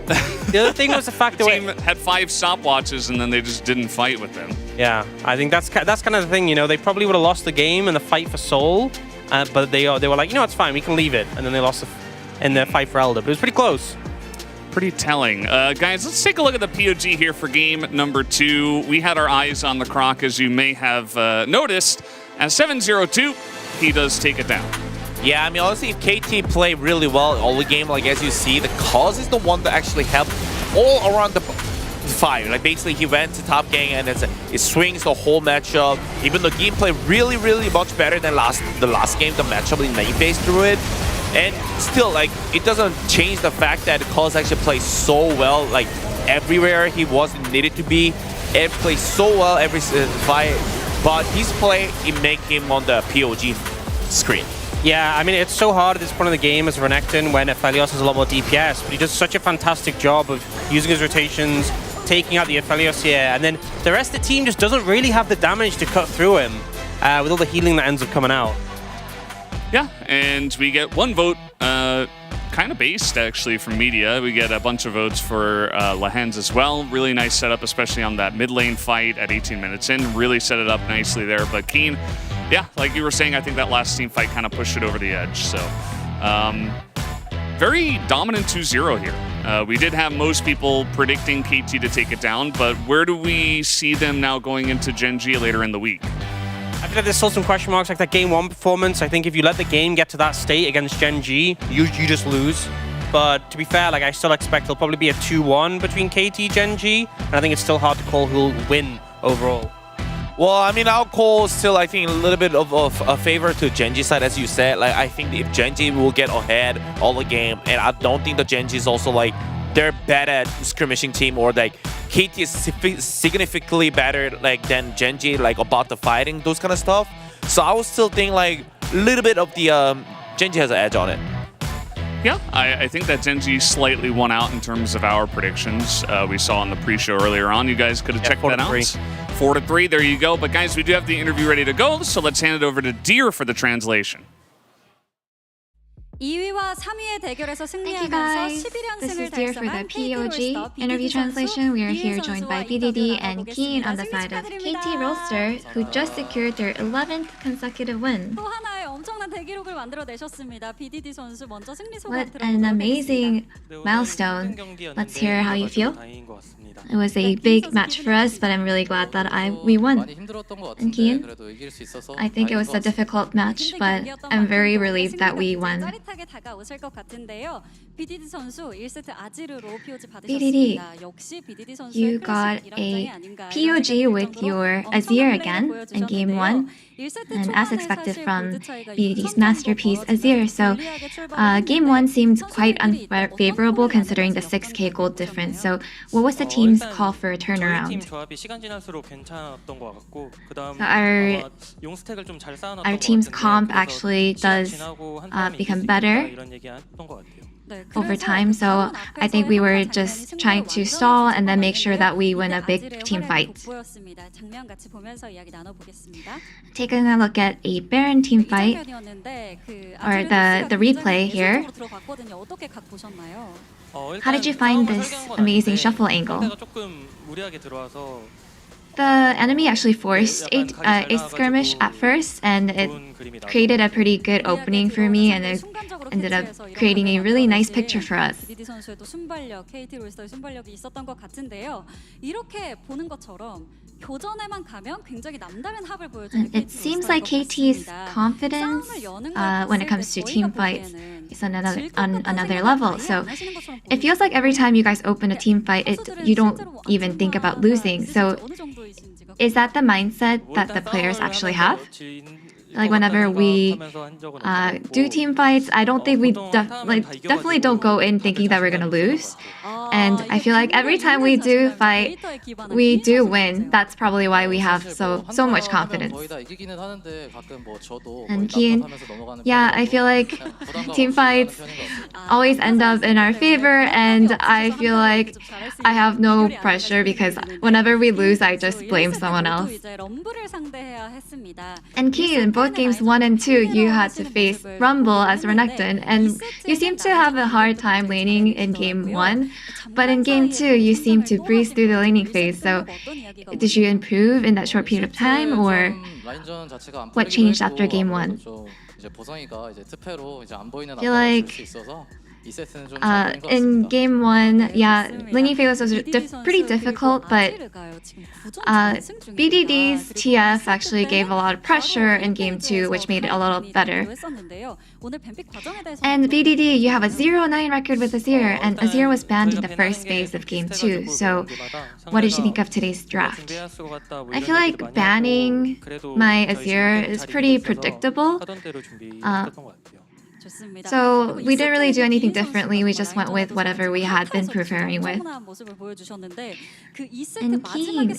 The other thing was the fact that the team had 5 stopwatches and then they just didn't fight with them. Yeah, I think that's kind of the thing, you know. They probably would have lost the game in the fight for Soul, but they were like, you know, it's fine, we can leave it. And then they lost in the fight for Elder, but it was pretty close. Pretty telling. Guys, let's take a look at the POG here for game number 2. We had our eyes on the Croc, as you may have noticed. At 7-0-2, he does take it down. Yeah, I mean, honestly, if KT play really well all the game, like as you see, the Cause is the one that actually helped all around the fight. Like basically, he went to top gang and it swings the whole matchup. Even though game played really, really much better than the last game, the matchup in main phase through it. And still, like, it doesn't change the fact that Cause actually plays so well, like everywhere he needed to be. It plays so well every fight. But his play, it make him on the POG screen. Yeah, I mean, it's so hard at this point of the game as Renekton when Aphelios has a lot more DPS, but he does such a fantastic job of using his rotations, taking out the Aphelios here, and then the rest of the team just doesn't really have the damage to cut through him with all the healing that ends up coming out. Yeah, and we get 1 vote, kind of based actually from media. We get a bunch of votes for Lahens as well. Really nice setup, especially on that mid lane fight at 18 minutes in. Really set it up nicely there, but Keen, yeah, like you were saying, I think that last team fight kind of pushed it over the edge. So, very dominant 2-0 here. We did have most people predicting KT to take it down, but where do we see them now going into Gen G later in the week? I feel like there's still some question marks, like that Game 1 performance. I think if you let the game get to that state against Gen G, you just lose. But to be fair, like I still expect it'll probably be a 2-1 between KT Gen G, and I think it's still hard to call who'll win overall. Well, I mean, I'll call still, I think, a little bit of a favor to Genji side, as you said. Like, I think if Genji will get ahead all the game, and I don't think the Genji is also, like, they're bad at skirmishing team or, like, KT is significantly better like than Genji, like about the fighting, those kind of stuff. So I would still think like a little bit of the Genji has an edge on it. Yeah, I think that Genji slightly won out in terms of our predictions. We saw in the pre-show earlier on. You guys could have checked that out. 4-3, there you go. But guys, we do have the interview ready to go, so let's hand it over to Deer for the translation. 2위와 3위의 대결에서 Thank you 승리하면서 guys. 11연승을 This is Deer for the 달성한 KT POG 롤스터 interview BDD translation. We are here 선수, joined by 이은선 BDD 선수와 and Keen on the 승리 side of 축하드립니다. KT Roaster, who just secured their 11th consecutive win. 또 하나의 엄청난 대기록을 만들어내셨습니다. BDD 선수 먼저 승리 소감 What an amazing milestone. Let's hear how you feel. It was a big match for us, but I'm really glad that we won. And Keen, I think it was a difficult match, but I'm very relieved that we won. 짜릿하게 다가오실 것 같은데요. BDD 선수 1세트 아지르로 POG BDD, 받으셨습니다. 역시 BDD 선수의 you got 클래식 a 이력장이 아닌가 POG with your Azir again in Game 1, and as expected from BDD's masterpiece Azir. So Game 1 seemed quite unfavorable considering the 6k gold difference. So what was the team's call for a turnaround? So our team's comp actually does become better over time, so I think we were just trying to stall and then make sure that we win a big team fight. Taking a look at a Baron team fight, or the replay here. How did you find this amazing shuffle angle? The enemy actually forced a skirmish at first, and it created a pretty good opening for me, and it ended up creating a really nice picture for us. BDD 선수에도 순발력, KT 롤스터의 순발력이 있었던 것 같은데요. 이렇게 보는 것처럼 교전에만 가면 굉장히 남다른 합을 보여주는 It seems like KT's confidence when it comes to team fights is on another level. So it feels like every time you guys open a team fight, you don't even think about losing. So is that the mindset that the players actually have? Like whenever we do team fights, I don't think we definitely don't go in thinking that we're gonna lose. And I feel like every time we do fight, we do win. That's probably why we have so much confidence. And Keen, yeah, I feel like team fights always end up in our favor, and I feel like I have no pressure because whenever we lose, I just blame someone else. And Keen, in both games 1 and 2, you had to face Rumble as Renekton, and you seem to have a hard time laning in game 1. But in game 2, you seem to breeze through the laning phase. So did you improve in that short period of time, or what changed after game 1? I feel like in game 1, yeah, laning phase was pretty difficult, but BDD's TF actually gave a lot of pressure in game 2, which made it a little better. And BDD, you have a 0-9 record with Azir, and Azir was banned in the first phase of game 2. So what did you think of today's draft? I feel like banning my Azir is pretty predictable. So we didn't really do anything differently. We just went with whatever we had been preparing with. And Keen,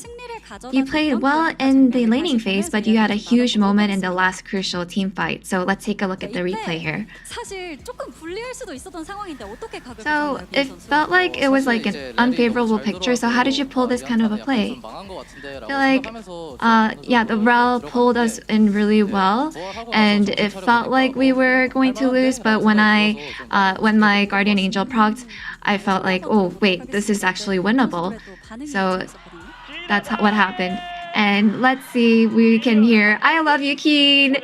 you played well in the laning phase, but you had a huge moment in the last crucial team fight. So let's take a look at the replay here. So it felt like it was like an unfavorable picture. So how did you pull this kind of a play? I feel like, yeah, the Rel pulled us in really well, and it felt like we were going to lose. But when my Guardian Angel procced, I felt like, oh wait, this is actually winnable. So that's what happened. And let's see, we can hear "I love you, Keen"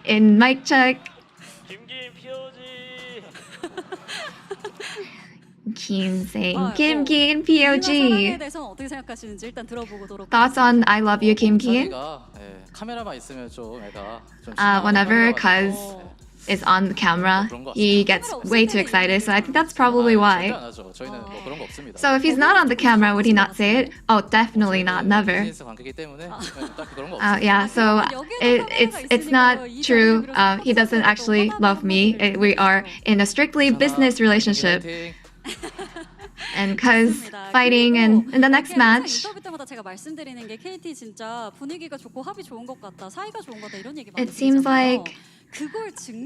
in mic check. Keen saying Kim Keen POG. Thoughts on "I love you, Kim Keen"? Whenever Cuz is on the camera, he gets way too excited, so I think that's probably why. So if he's not on the camera, would he not say it? Oh, definitely not, never. Yeah, so it's not true. He doesn't actually love me. We are in a strictly business relationship. And because fighting and in the next match, 인터뷰 때마다 제가 말씀드리는 게 KT 진짜 분위기가 좋고 합이 좋은 것 같다, 사이가 좋은 것 같다 이런 얘기 많이 it seems like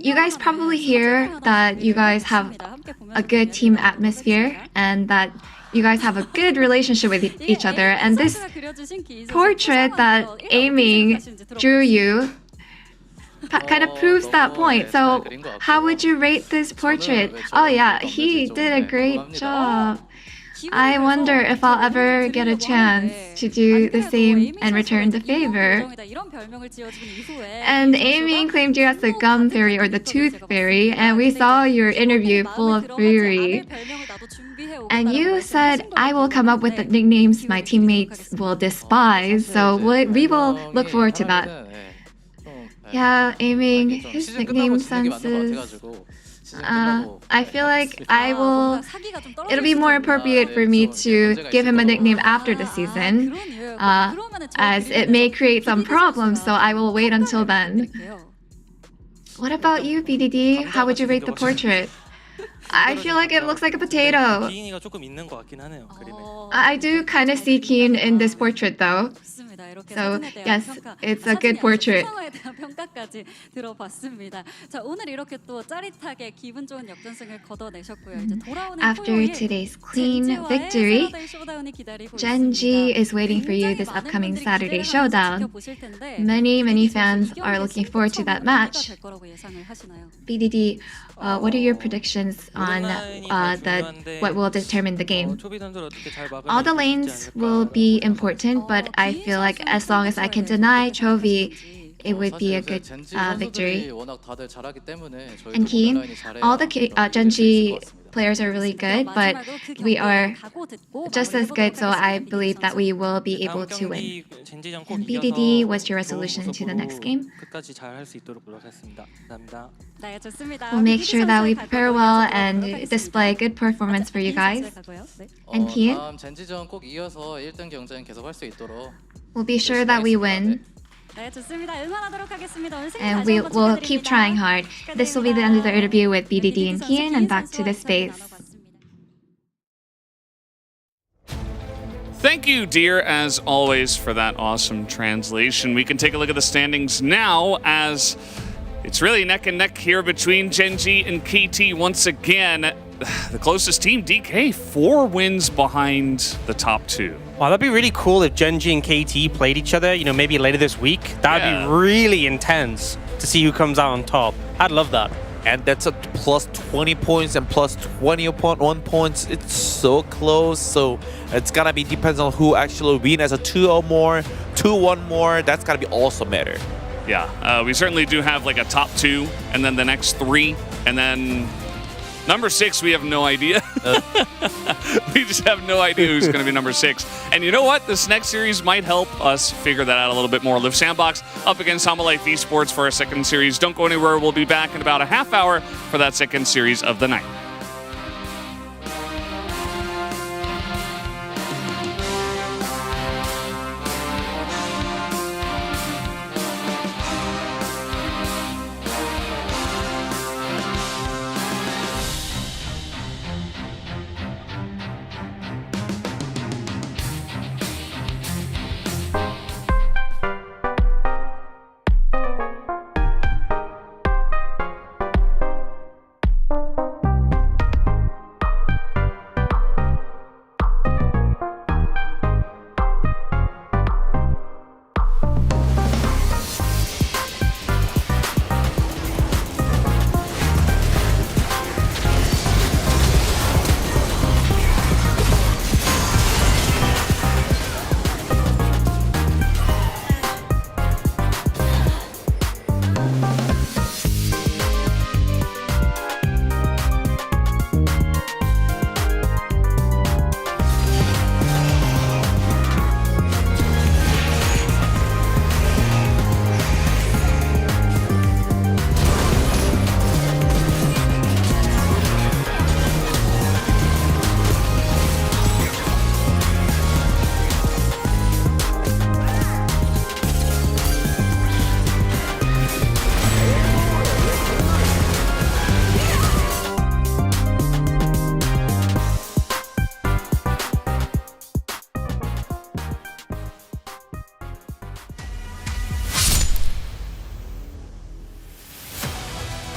you guys probably hear that you guys have a good team atmosphere and that you guys have a good relationship with each other. And this portrait that Aiming drew you kind of proves that point. So how would you rate this portrait? Oh yeah, he did a great job. I wonder if I'll ever get a chance to do the same and return the favor. And Amy claimed you as the gum fairy or the tooth fairy, and we saw your interview full of fury. And you said, I will come up with the nicknames my teammates will despise, so we will look forward to that. Yeah, aiming his nickname senses. I feel like it'll be more appropriate for me to give him a nickname after the season, as it may create some problems, so I will wait until then. What about you, BDD? How would you rate the portrait? I feel like it looks like a potato. I do kind of see Keen in this portrait though. So yes, it's a good portrait. 평가까지 들어봤습니다. 자, 오늘 이렇게 또 짜릿하게 기분 좋은 역전승을 거둬내셨고요. 이제 돌아오는 After today's clean victory, Genji is waiting for you this upcoming Saturday showdown. Many fans are looking forward to that match. BDD, what are your predictions on what will determine the game? All the lanes will be important, but I feel like as long as I can deny Chovy, it would be a good victory. And Keen, all the Genji players are really good, but we are just as good, so I believe that we will be able to win. And BDD, what's your resolution to the next game? We'll make sure that we prepare well and display a good performance for you guys. And Keen, we'll be sure that we win. And we'll keep trying hard. This will be the end of the interview with BDD and Kian, and back to the space. Thank you, dear, as always, for that awesome translation. We can take a look at the standings now, as it's really neck and neck here between Genji and KT once again. The closest team, DK, 4 wins behind the top 2. Wow, that'd be really cool if Genji and KT played each other, you know, maybe later this week. That'd be really intense to see who comes out on top. I'd love that. And that's a plus 20 points and plus 21 points. It's so close. So it's gonna be depends on who actually win as a 2 or more, 2-1 more. That's gonna be also matter. Yeah, we certainly do have like a top 2 and then the next 3 and then number 6, we have no idea. We just have no idea who's going to be number 6. And you know what? This next series might help us figure that out a little bit more. Live Sandbox up against Hama Life Esports for our second series. Don't go anywhere. We'll be back in about a half hour for that second series of the night.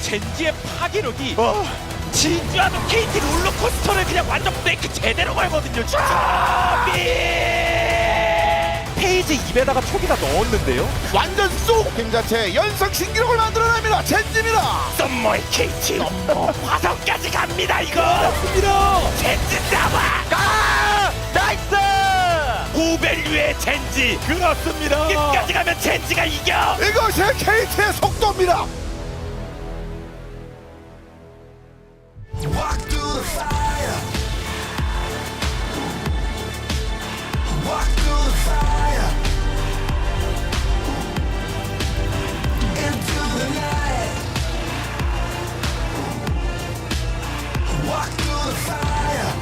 젠지의 파괴력이 진주하면 KT 롤러코스터를 그냥 완전 브레이크 제대로 걸거든요. 페이지 입에다가 촉이다 넣었는데요. 완전 쏙! 팀 자체 연속 신기록을 만들어냅니다. 젠지입니다. 썸머의 KT 화성까지 갑니다. 이거 맞습니다. 젠지 잡아. 나이스. 고밸류의 젠지. 그렇습니다. 끝까지 가면 젠지가 이겨. 이것이 KT의 속도입니다. Walk through the fire. Walk through the fire. Into the night. Walk through the fire.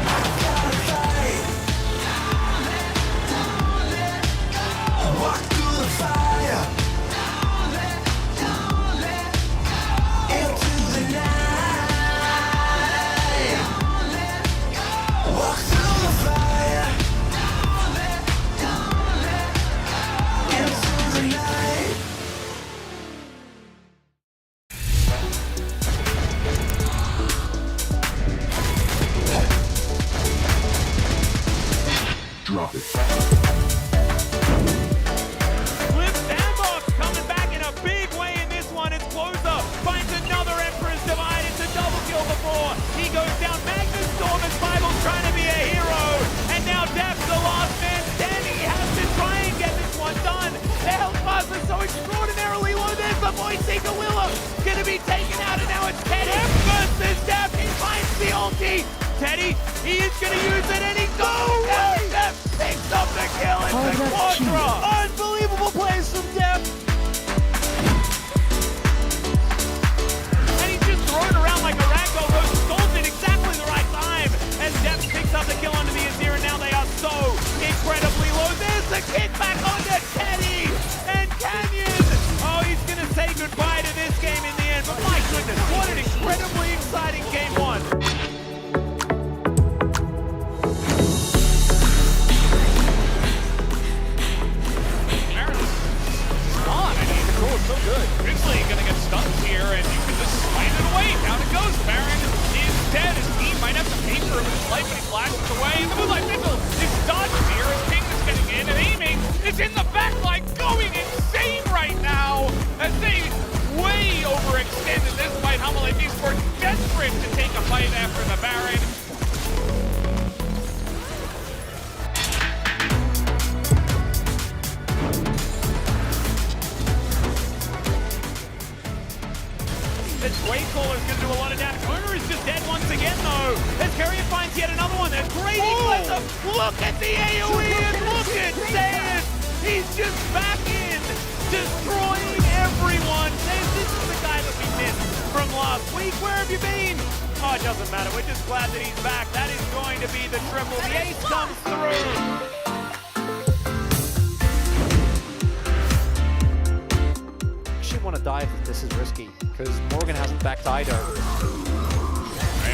I gotta fight. Walk through the fire. Into the night. Walk through the fire. Into the night. Drop it. Flip Sandbox coming back in a big way in this one. It's closer. Finds another Emperor's Divide. It's a double kill before. He goes down. Magnus Storm as Bible's trying to be a hero. And now Death's the last man standing. He has to try and get this one done. The health bars are so extraordinarily low. There's the Void Seeker Willow. Gonna be taken out, and now it's Teddy versus Death. He finds the ulti. Teddy, he is gonna use it, and he goes down. Death picks up the kill. It's a Quadra. Unbelievable plays from Death. And he's just thrown around like a ragdoll. Those skulls in exactly the right time. As Death picks up the kill onto the Azir, and now they are so incredibly low. There's the kickback onto Teddy and Canyon. Oh, he's gonna say goodbye to this game in the end. But my goodness, what an incredibly exciting game one. So good. Grizzly gonna get stuck here, and you can just slide it away. Down it goes. Baron is dead. His team might have to pay for his life, but he flashes away. And the Moonlight Missile is dodged here as King is getting in and aiming. Is in the back line, going insane right now as they way overextended this fight. Humble Esports desperate to take a fight after the Baron. The Great Caller's gonna do a lot of damage. Owner is just dead once again, though. As Carrier finds yet another one. There's Grady Cleanse. Look at the AoE and look at Zayas. He's just back in, destroying everyone. Zayas, this is the guy that we missed from last week. Where have you been? Oh, it doesn't matter. We're just glad that he's back. That is going to be the triple. The ace comes through. Want to dive if this is risky because Morgan hasn't backed either. Alright,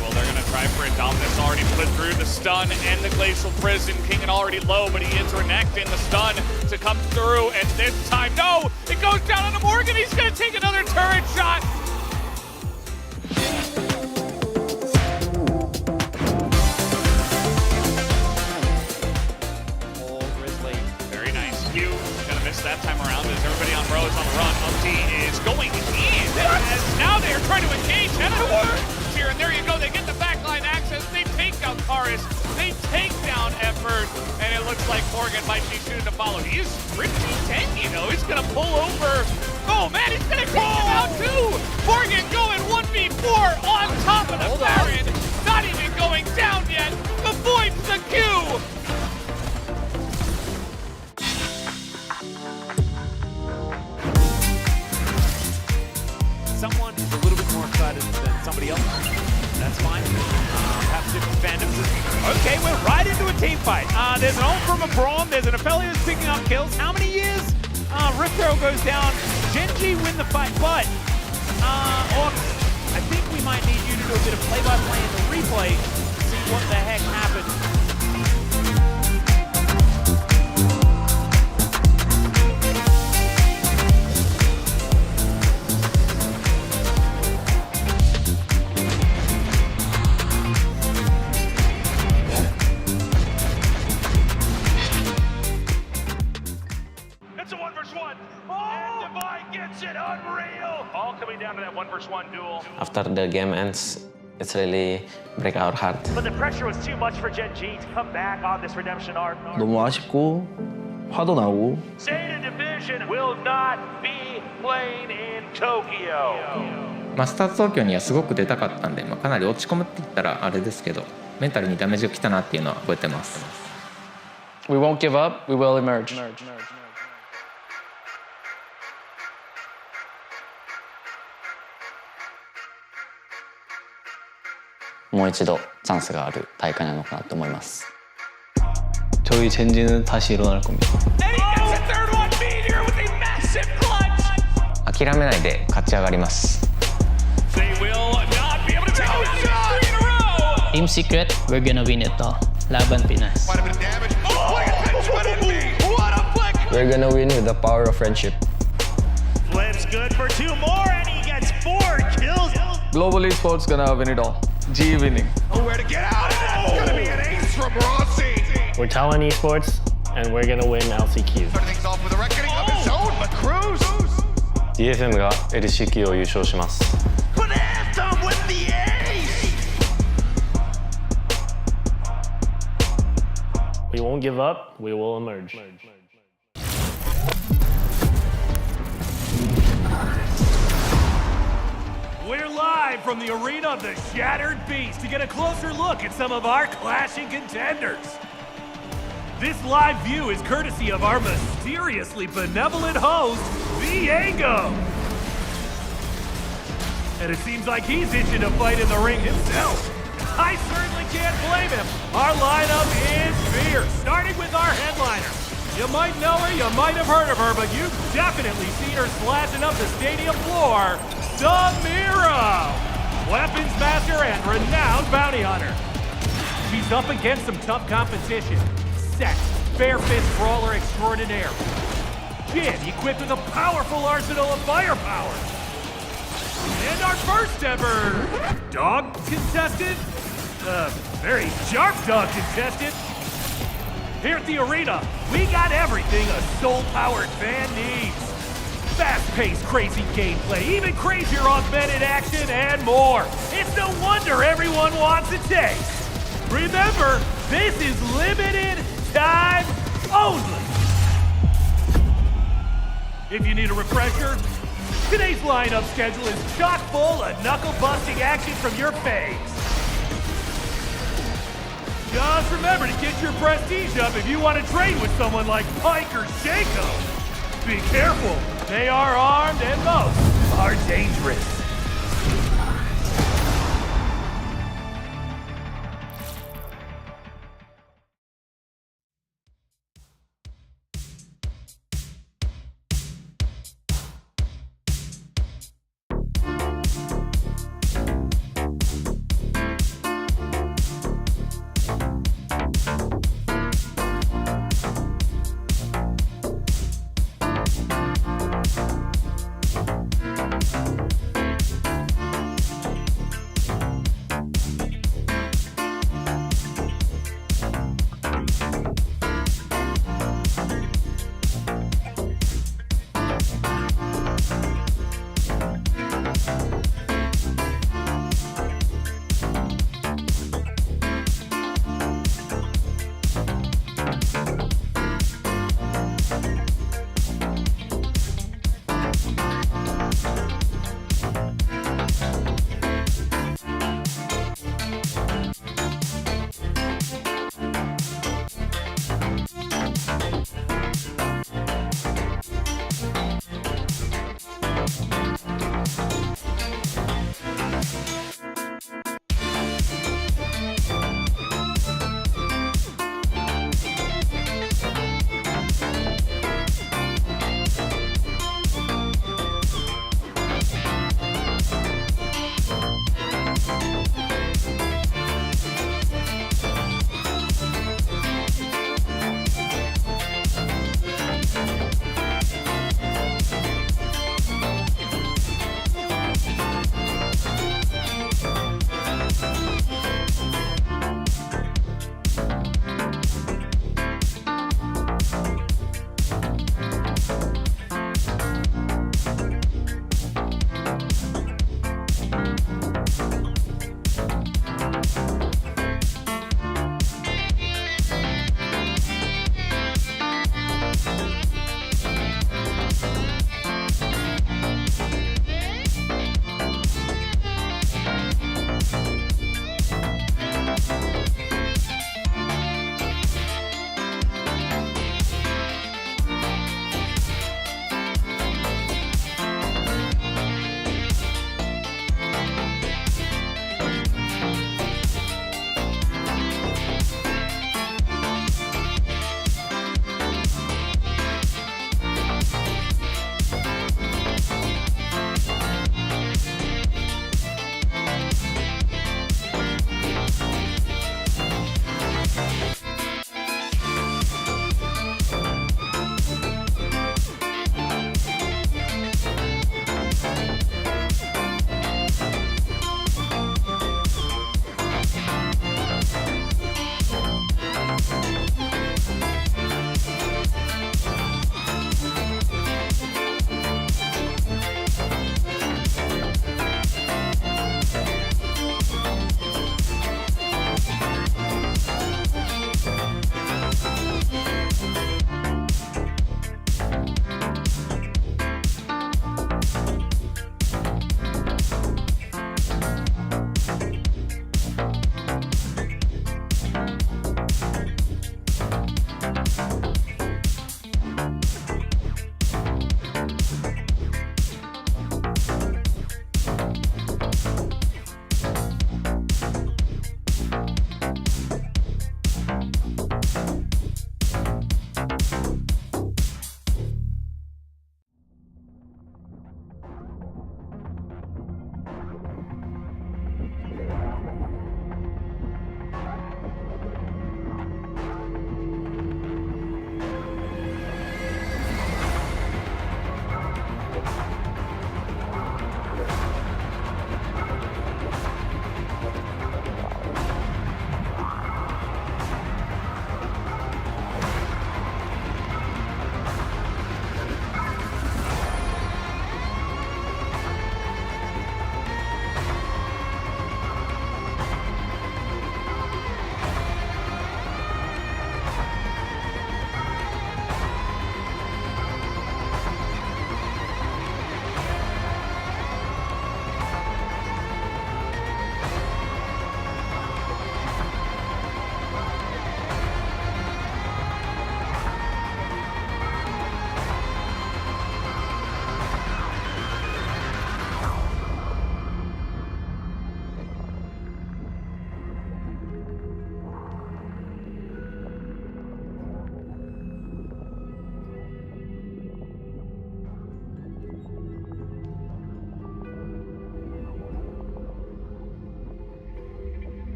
well, they're going to try for it. Dominus already put through the stun and the Glacial Prison. King and already low, but he is renecting the stun to come through, and this time, no! It goes down on Morgan. He's going to take another turret shot. Oh, Grizzly. Very nice. Hugh going to miss that time around as everybody on row is on the run. Ulti is going in. As now they are trying to engage. And it works here. And there you go. They get the backline access. They take down Karis. They take down Effort. And it looks like Morgan might be soon to follow. He is pretty tanky, though. He's going to pull over. Oh, man, he's going to take him out, too. Morgan going 1v4 on top of the Baron. Not even going down yet. Avoids the Q. Someone is a little bit more excited than somebody else. That's fine. Perhaps different fandoms. Okay, we're right into a team fight. There's an ult from a Braum. There's an Aphelios picking up kills. How many years? Rift Throw goes down. Genji win the fight, but Orcs, I think we might need you to do a bit of play-by-play in the replay to see what the heck happened. 1v1 duel. After the game ends, it's really break our heart. But the pressure was too much for Gen G to come back on this redemption arc. 너무 아쉽고 화도 나고. State Division will not be playing in Tokyo. スタート東京にはすごく出たかったんで、かなり落ち込むって言ったらあれですけど、メンタルにダメージが来たなっていうのは覚えてます。We won't give up, we will emerge. もう一度チャンスがある大会なのかなと思います。 저희 젠지는 다시 일어날 겁니다. 諦めないで勝ち上がります。 Team Secret, we're gonna win it all. Laban Pinas. We're gonna win with the power of friendship. Flips good for 2 more and he gets 4 kills. Global esports gonna win it all. G winning. Where to get out? It's gonna be an ace from Rossi. We're Talon Esports, and we're gonna win LCK. Starting things off with a reckoning of his own, but Cruz. DFM が LCK を優勝します。 But Anthem with the ace. We won't give up, we will emerge. We're live from the arena of the Shattered Beast to get a closer look at some of our clashing contenders. This live view is courtesy of our mysteriously benevolent host, Viego. And it seems like he's itching to fight in the ring himself. I certainly can't blame him. Our lineup is fierce, starting with our headliner. You might know her, you might have heard of her, but you've definitely seen her slashing up the stadium floor. Samira! Weapons master and renowned bounty hunter. She's up against some tough competition. Set, bare fist brawler extraordinaire. Jin, equipped with a powerful arsenal of firepower. And our first ever dog contestant? Very sharp dog contestant. Here at the arena, we got everything a soul-powered fan needs. Fast-paced, crazy gameplay, even crazier augmented action, and more. It's no wonder everyone wants a taste. Remember, this is limited time only. If you need a refresher, today's lineup schedule is chock full of knuckle-busting action from your faves. Just remember to get your prestige up if you want to train with someone like Pike or Shaco. Be careful, they are armed and most are dangerous.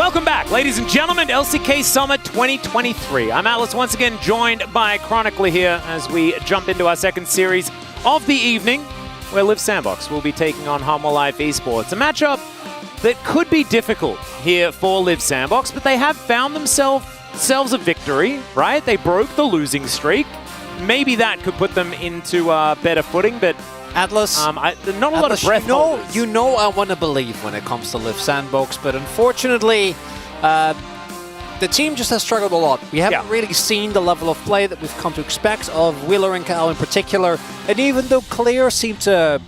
Welcome back, ladies and gentlemen, to LCK Summer 2023. I'm Atlas, once again joined by Chronicler here as we jump into our second series of the evening, where Live Sandbox will be taking on Humble Life Esports. A matchup that could be difficult here for Live Sandbox, but they have found themselves a victory, right? They broke the losing streak. Maybe that could put them into better footing, but Atlas, not a lot of breath holders. You know I want to believe when it comes to Live Sandbox, but unfortunately, the team just has struggled a lot. We haven't really seen the level of play that we've come to expect of Wheeler and Cal in particular, and even though Clear seemed to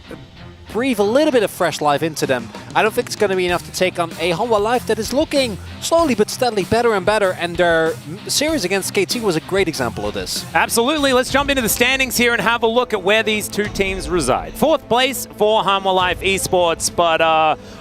breathe a little bit of fresh life into them, I don't think it's going to be enough to take on a Humble Life that is looking slowly but steadily better and better, and their series against KT was a great example of this. Absolutely. Let's jump into the standings here and have a look at where these two teams reside. 4th place for Humble Life Esports, but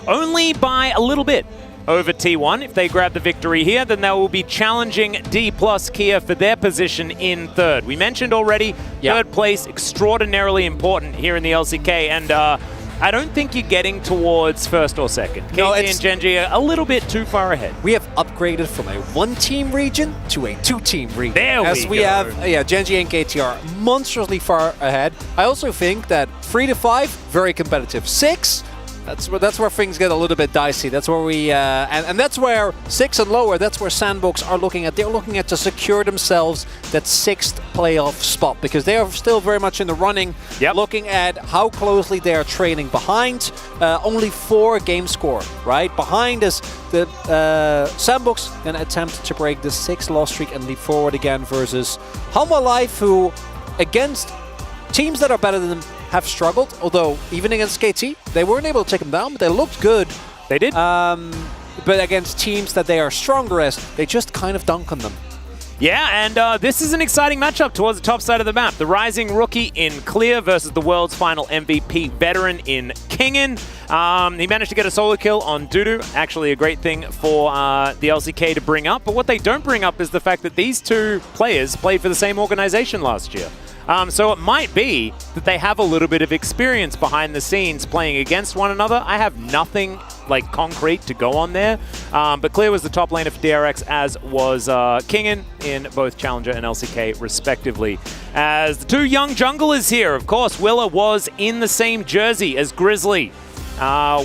only by a little bit over T1. If they grab the victory here, then they will be challenging D plus Kia for their position in 3rd. We mentioned already, 3rd place extraordinarily important here in the LCK, and I don't think you're getting towards 1st or 2nd. No, KT and Genji are a little bit too far ahead. We have upgraded from a 1-team region to a 2-team region. There as we go. have, Genji and KT are monstrously far ahead. I also think that 3 to 5, very competitive. 6, that's where things get a little bit dicey. That's where we and that's where 6 and lower. That's where Sandbox are looking at. They're looking at to secure themselves that 6th playoff spot because they are still very much in the running. Looking at how closely they are trailing behind. Only 4 game score right behind us. The Sandbox going to attempt to break the 6 loss streak and leap forward again versus Humble Life, who against teams that are better than them have struggled, although even against KT, they weren't able to take them down, but they looked good. They did. But against teams that they are stronger as, they just kind of dunk on them. Yeah, and this is an exciting matchup towards the top side of the map. The rising rookie in Clear versus the world's final MVP veteran in Kingen. He managed to get a solo kill on Dudu. Actually a great thing for the LCK to bring up. But what they don't bring up is the fact that these two players played for the same organization last year. So it might be that they have a little bit of experience behind the scenes playing against one another. I have nothing like concrete to go on there. But Clear was the top laner for DRX, as was Kingen in both Challenger and LCK respectively. As the two young junglers here, of course, Willa was in the same jersey as Grizzly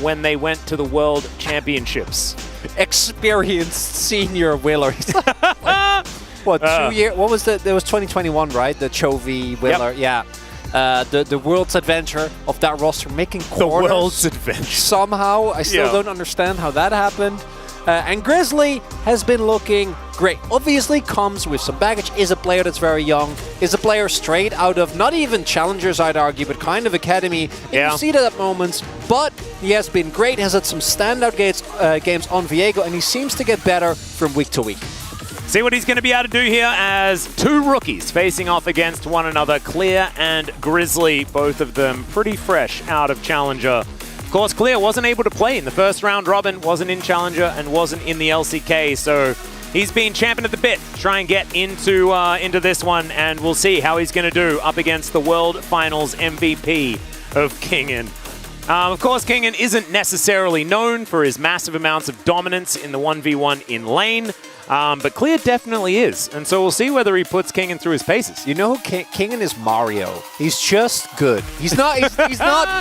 when they went to the World Championships. Experienced senior Willer. What, 2 years? What was that? It was 2021, right? The Chovy, Willer, the World's Adventure of that roster making corners. The World's Adventure. Somehow, I still don't understand how that happened. And Grizzly has been looking great. Obviously comes with some baggage, is a player that's very young, is a player straight out of, not even Challengers I'd argue, but kind of Academy. And you see that at moments, but he has been great, has had some standout games on Viego, and he seems to get better from week to week. See what he's going to be able to do here as two rookies facing off against one another, Clear and Grizzly, both of them pretty fresh out of Challenger. Of course, Clear wasn't able to play in the first round robin, wasn't in Challenger, and wasn't in the LCK, so he's been champing at the bit to try and get into this one, and we'll see how he's going to do up against the World Finals MVP of Kingen. Of course, Kingen isn't necessarily known for his massive amounts of dominance in the 1v1 in lane, but Clear definitely is, and so we'll see whether he puts Kingen through his paces. You know, Kingen is Mario. He's just good. He's not.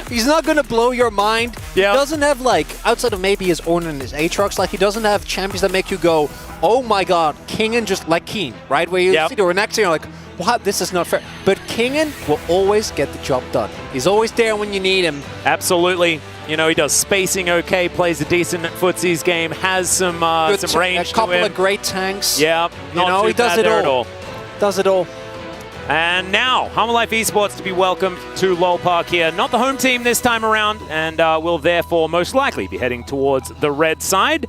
He's not gonna blow your mind. He doesn't have, like, outside of maybe his Ornn and his Aatrox, like, he doesn't have champions that make you go, oh my god, Kingen, just like Keen, right? Where you see the Renekton and you're like, what? This is not fair. But Kingen will always get the job done. He's always there when you need him. Absolutely. You know, he does spacing okay, plays a decent footsies game, has some range a couple of great tanks. Yeah, he does it all. Does it all. And now, Humble Life Esports to be welcomed to Lowell Park here. Not the home team this time around, and will therefore most likely be heading towards the red side.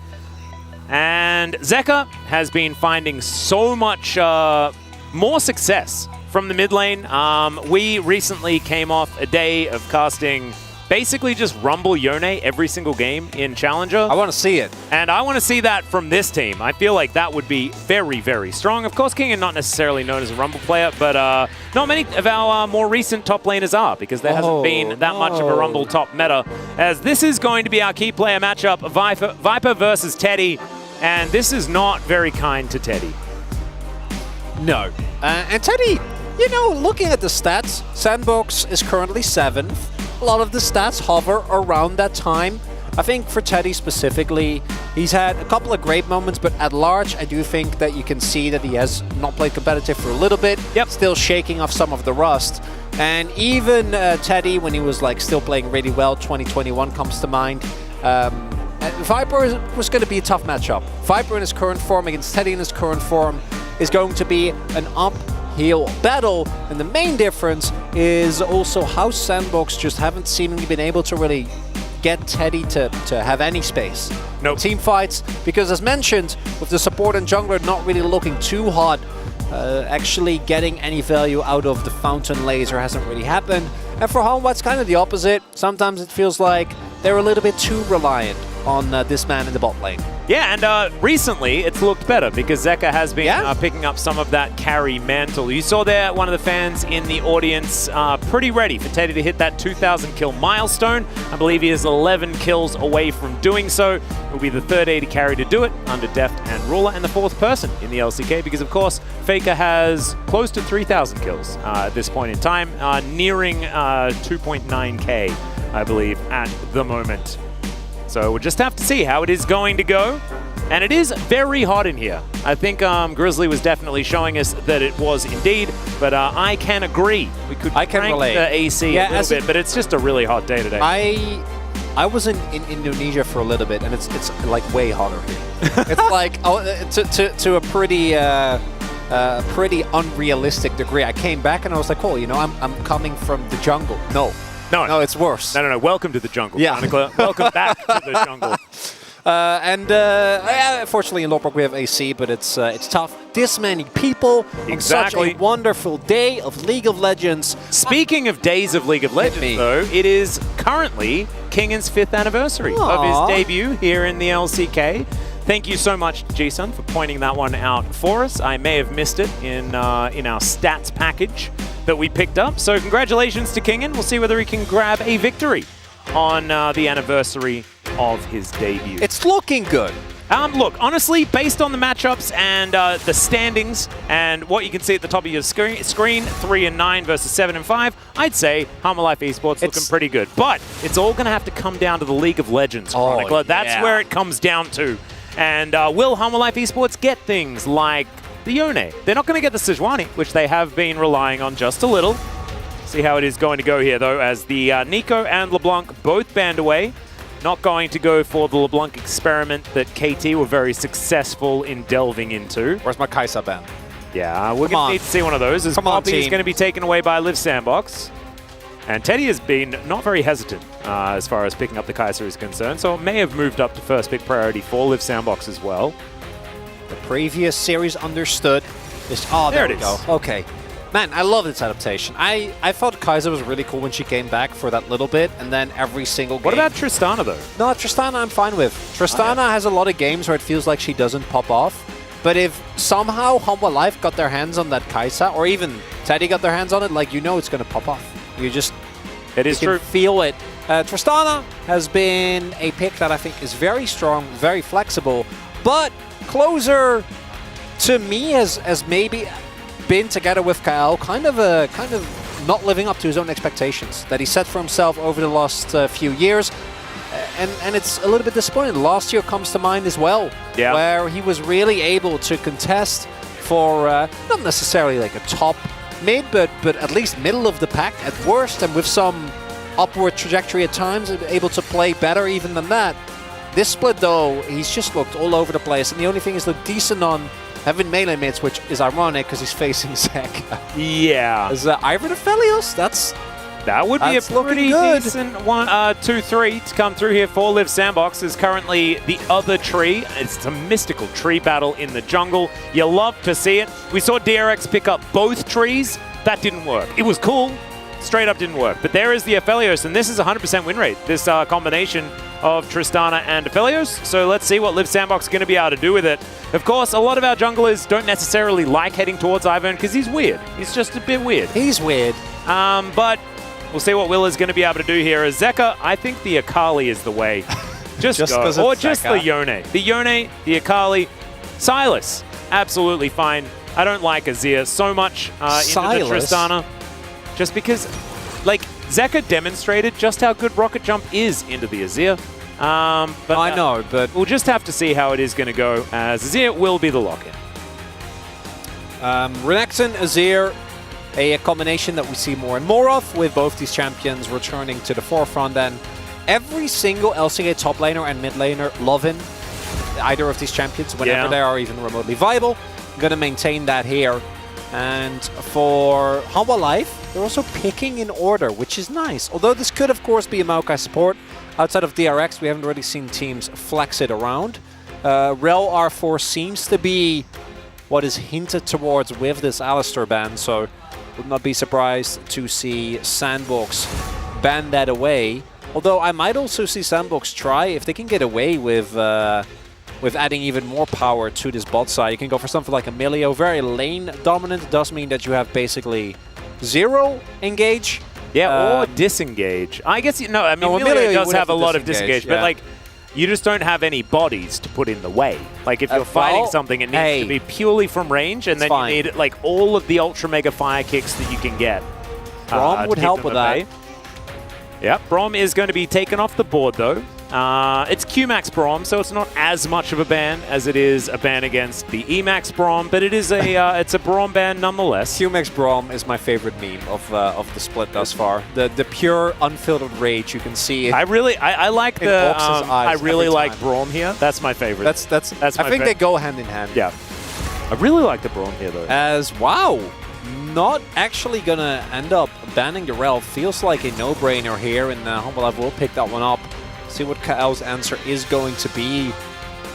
And Zeka has been finding so much more success from the mid lane. We recently came off a day of casting basically just Rumble Yone every single game in Challenger. I want to see it. And I want to see that from this team. I feel like that would be very, very strong. Of course, Kingen not necessarily known as a Rumble player, but not many of our more recent top laners are, because there hasn't been that much of a Rumble top meta. As this is going to be our key player matchup, Viper versus Teddy. And this is not very kind to Teddy. No. And Teddy, you know, looking at the stats, Sandbox is currently 7th. A lot of the stats hover around that time. I think for Teddy specifically, he's had a couple of great moments, but at large, I do think that you can see that he has not played competitive for a little bit. Yep. Still shaking off some of the rust. And even Teddy, when he was like still playing really well, 2021 comes to mind. Viper was going to be a tough matchup. Viper in his current form against Teddy in his current form is going to be an uphill battle. And the main difference is also how Sandbox just haven't seemingly been able to really get Teddy to have any space. Nope. Team fights, because as mentioned, with the support and jungler not really looking too hot, actually getting any value out of the fountain laser hasn't really happened. And for Hanwha, it's kind of the opposite. Sometimes it feels like they're a little bit too reliant on this man in the bot lane. Yeah, and recently it's looked better because Zeka has been picking up some of that carry mantle. You saw there one of the fans in the audience pretty ready for Teddy to hit that 2,000 kill milestone. I believe he is 11 kills away from doing so. He'll be the third AD carry to do it under Deft and Ruler, and the fourth person in the LCK because, of course, Faker has close to 3,000 kills at this point in time, nearing 2.9k, I believe, at the moment. So we'll just have to see how it is going to go. And it is very hot in here. I think Grizzly was definitely showing us that it was indeed, but I can agree. We could crank the AC a little bit, but it's just a really hot day today. I was in Indonesia for a little bit, and it's like way hotter here. It's like to a pretty unrealistic degree. I came back and I was like, oh, you know, I'm coming from the jungle. No, it's worse. No. Welcome to the jungle. Yeah. Welcome back to the jungle. Fortunately in Lopok we have AC, but it's tough. This many people on such a wonderful day of League of Legends. Speaking of days of League of Legends, though, it is currently Kingan's 5th anniversary of his debut here in the LCK. Thank you so much, Jason, for pointing that one out for us. I may have missed it in our stats package that we picked up. So congratulations to Kingan. We'll see whether he can grab a victory on the anniversary of his debut. It's looking good. Look, honestly, based on the matchups and the standings and what you can see at the top of your screen, 3-9 versus 7-5, I'd say Hanwha Life Esports looking pretty good. But it's all going to have to come down to the League of Legends, Chronicler. That's where it comes down to. And will Hanwha Life Esports get things like the Yone? They're not going to get the Sejuani, which they have been relying on just a little. See how it is going to go here, though, as the Nico and LeBlanc both banned away. Not going to go for the LeBlanc experiment that KT were very successful in delving into. Where's my Kai'Sa ban? Yeah, we're going to need to see one of those, as Poppy is going to be taken away by Liv Sandbox. And Teddy has been not very hesitant as far as picking up the Kai'Sa is concerned, so it may have moved up to first pick priority for Liv Sandbox as well. The previous series understood. There we go. Okay. Man, I love this adaptation. I thought Kai'Sa was really cool when she came back for that little bit, and then every single game... What about Tristana, though? No, Tristana I'm fine with. Tristana has a lot of games where it feels like she doesn't pop off, but if somehow Hanwha Life got their hands on that Kai'Sa, or even Teddy got their hands on it, like, you know it's going to pop off. You just... It is true. Can feel it. Tristana has been a pick that I think is very strong, very flexible, but Closer, to me, has maybe been together with Kael kind of not living up to his own expectations that he set for himself over the last few years. And it's a little bit disappointing. Last year comes to mind as well, where he was really able to contest for not necessarily like a top mid, but at least middle of the pack at worst, and with some upward trajectory at times, able to play better even than that. This split, though, he's just looked all over the place, and the only thing he's looked decent on having melee mids, which is ironic because he's facing Zeka. Yeah. Is Ivor the Felios? That would be a pretty decent 2-3 to come through here for Liv Sandbox. Is currently the other tree. It's a mystical tree battle in the jungle. You love to see it. We saw DRX pick up both trees. That didn't work. It was cool. Straight up didn't work. But there is the Aphelios, and this is 100% win rate. This combination of Tristana and Aphelios. So let's see what Liv Sandbox is going to be able to do with it. Of course, a lot of our junglers don't necessarily like heading towards Ivern because he's weird. He's just a bit weird. He's weird. But we'll see what Will is going to be able to do here. As Zeka, I think the Akali is the way Just go. Or just the Yone. The Yone, the Akali, Silas, absolutely fine. I don't like Azir so much into the Tristana. Just because, like, Zeka demonstrated just how good Rocket Jump is into the Azir. But I know, but we'll just have to see how it is going to go, as Azir will be the lock-in. Renekton, Azir, a combination that we see more and more of, with both these champions returning to the forefront. And every single LCK top laner and mid laner loving either of these champions whenever they are even remotely viable. I'm going to maintain that here. And for Hanwha Life, they're also picking in order, which is nice. Although this could, of course, be a Maokai support. Outside of DRX, we haven't really seen teams flex it around. Rel R4 seems to be what is hinted towards with this Alistar ban, so would not be surprised to see Sandbox ban that away. Although I might also see Sandbox try, if they can get away with adding even more power to this bot side. You can go for something like Emilio, very lane dominant. Does mean that you have basically 0 engage. Yeah, or disengage. I guess, I mean, Emilio does have a lot of disengage, but like, you just don't have any bodies to put in the way. Like, if you're fighting something, it needs to be purely from range, and then you need, like, all of the Ultra Mega Fire kicks that you can get. Braum would help with that. Yep, Braum is going to be taken off the board, though. It's Qmax Braum, so it's not as much of a ban as it is a ban against the Emax Braum, but it is a it's a Braum ban nonetheless. Qmax Braum is my favorite meme of the split thus far. The pure unfiltered rage you can see. I like the I really like Braum here. That's my favorite. That's I think they go hand in hand. Yeah, I really like the Braum here though. As wow, not actually gonna end up banning the Rel. Feels like a no-brainer here, and Hanwha Life will pick that one up. See what Kael's answer is going to be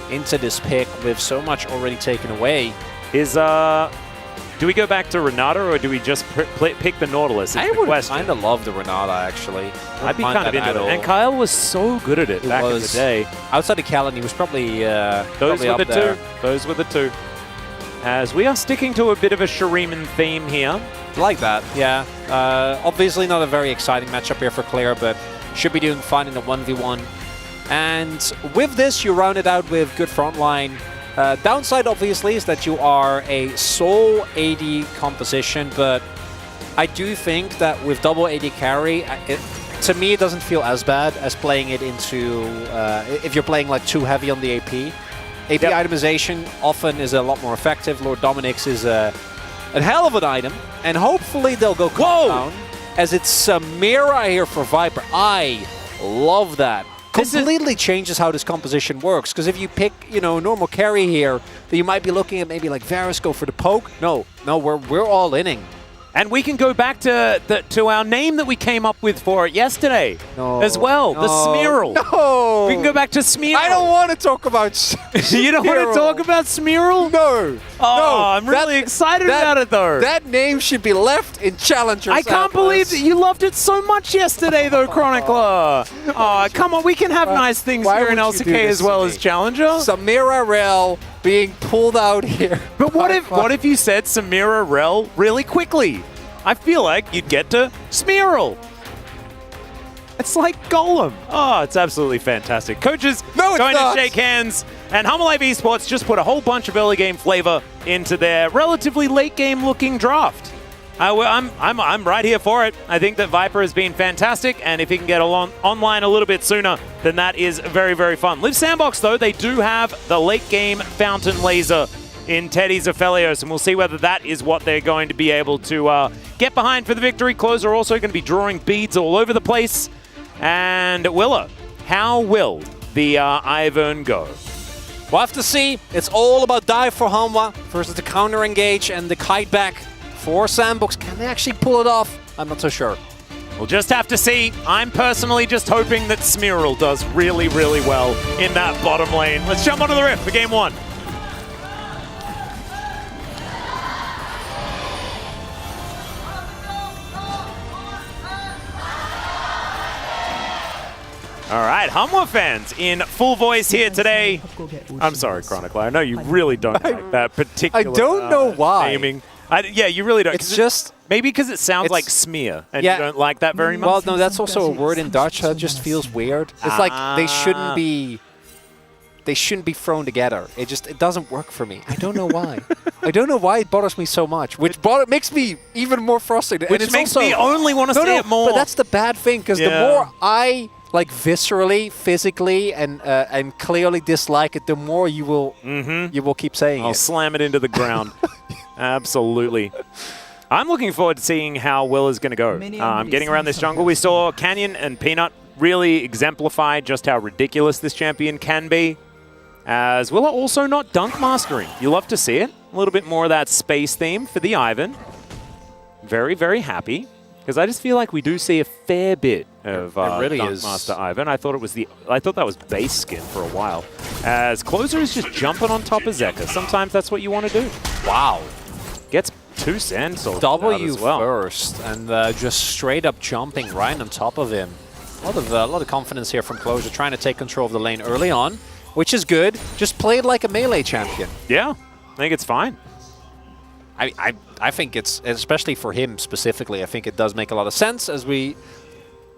into this pick with so much already taken away. Do we go back to Renata, or do we just pick the Nautilus? I would kind of love the Renata, actually. I'd be kind of into it. And Kael was so good at it back in the day. Outside of Kalen, he was probably Those were the two. Those were the two. As we are sticking to a bit of a Shuriman theme here. Like that, yeah. Obviously not a very exciting matchup here for Claire, but should be doing fine in the 1v1. And with this, you round it out with good frontline. Downside, obviously, is that you are a sole AD composition, but I do think that with double AD carry, to me, it doesn't feel as bad as playing it into, if you're playing like too heavy on the AP. AP itemization often is a lot more effective. Lord Dominic's is a hell of an item, and hopefully they'll go down. As it's Samira here for Viper. I love that. Completely changes how this composition works. Because if you pick, normal carry here, then you might be looking at maybe like Varus go for the poke. No, we're all inning. And we can go back to our name that we came up with for it yesterday as well, the Smearl. No! We can go back to Smearl. I don't want to talk about Smearl. You don't want to talk about Smearl? No. Oh, I'm really excited about it, though. That name should be left in Challengers. I can't believe that you loved it so much yesterday, though, Chronicler. Oh, come on. We can have nice things here in LCK as well as Challenger. Samira Rel being pulled out here. But what if you said Samira Rel really quickly? I feel like you'd get to Smearl. It's like Golem. Oh, it's absolutely fantastic. Coaches going to shake hands. And Hanwha Life Esports just put a whole bunch of early game flavor into their relatively late game looking draft. I'm right here for it. I think that Viper has been fantastic, and if he can get online a little bit sooner, then that is very, very fun. Live Sandbox, though, they do have the late game Fountain Laser in Teddy's Aphelios, and we'll see whether that is what they're going to be able to get behind for the victory. Close are also going to be drawing beads all over the place. And Willa, how will the Ivern go? We'll have to see. It's all about dive for Hanwha versus the counter engage and the kite back for Sandbox. Can they actually pull it off? I'm not so sure. We'll just have to see. I'm personally just hoping that Smearl does really, really well in that bottom lane. Let's jump onto the rift for game one. All right, Hanwha fans in full voice here today. I'm sorry, Chronicler. I know you really don't like that particular I don't know why. naming. Yeah, you really don't. It's just... Maybe because it sounds like smear, and you don't like that very much. Well, no, that's also a word in Dutch that just feels weird. It's like they shouldn't be thrown together. It doesn't work for me. I don't know why. I don't know why it bothers me so much, which makes me even more frustrated. Which makes me only want to say it more. But that's the bad thing, because the more I viscerally, physically, and clearly dislike it, the more you will keep saying I'll it. slam it into the ground. Absolutely. I'm looking forward to seeing how Will is going to go. Getting around this jungle, we saw Canyon and Peanut really exemplify just how ridiculous this champion can be. As Will are also not dunk mastering. You love to see it. A little bit more of that space theme for the Ivan. Very, very happy. Because I just feel like we do see a fair bit of really Dunk is. Master Ivan. I thought that was base skin for a while. As Closer is just jumping on top of Zeka. Sometimes that's what you want to do. Wow. Gets 2 sand souls W as well. first, and just straight up jumping right on top of him. A lot of confidence here from Closer, trying to take control of the lane early on, which is good. Just play it like a melee champion. Yeah, I think it's fine. I think it's, especially for him specifically, I think it does make a lot of sense, as we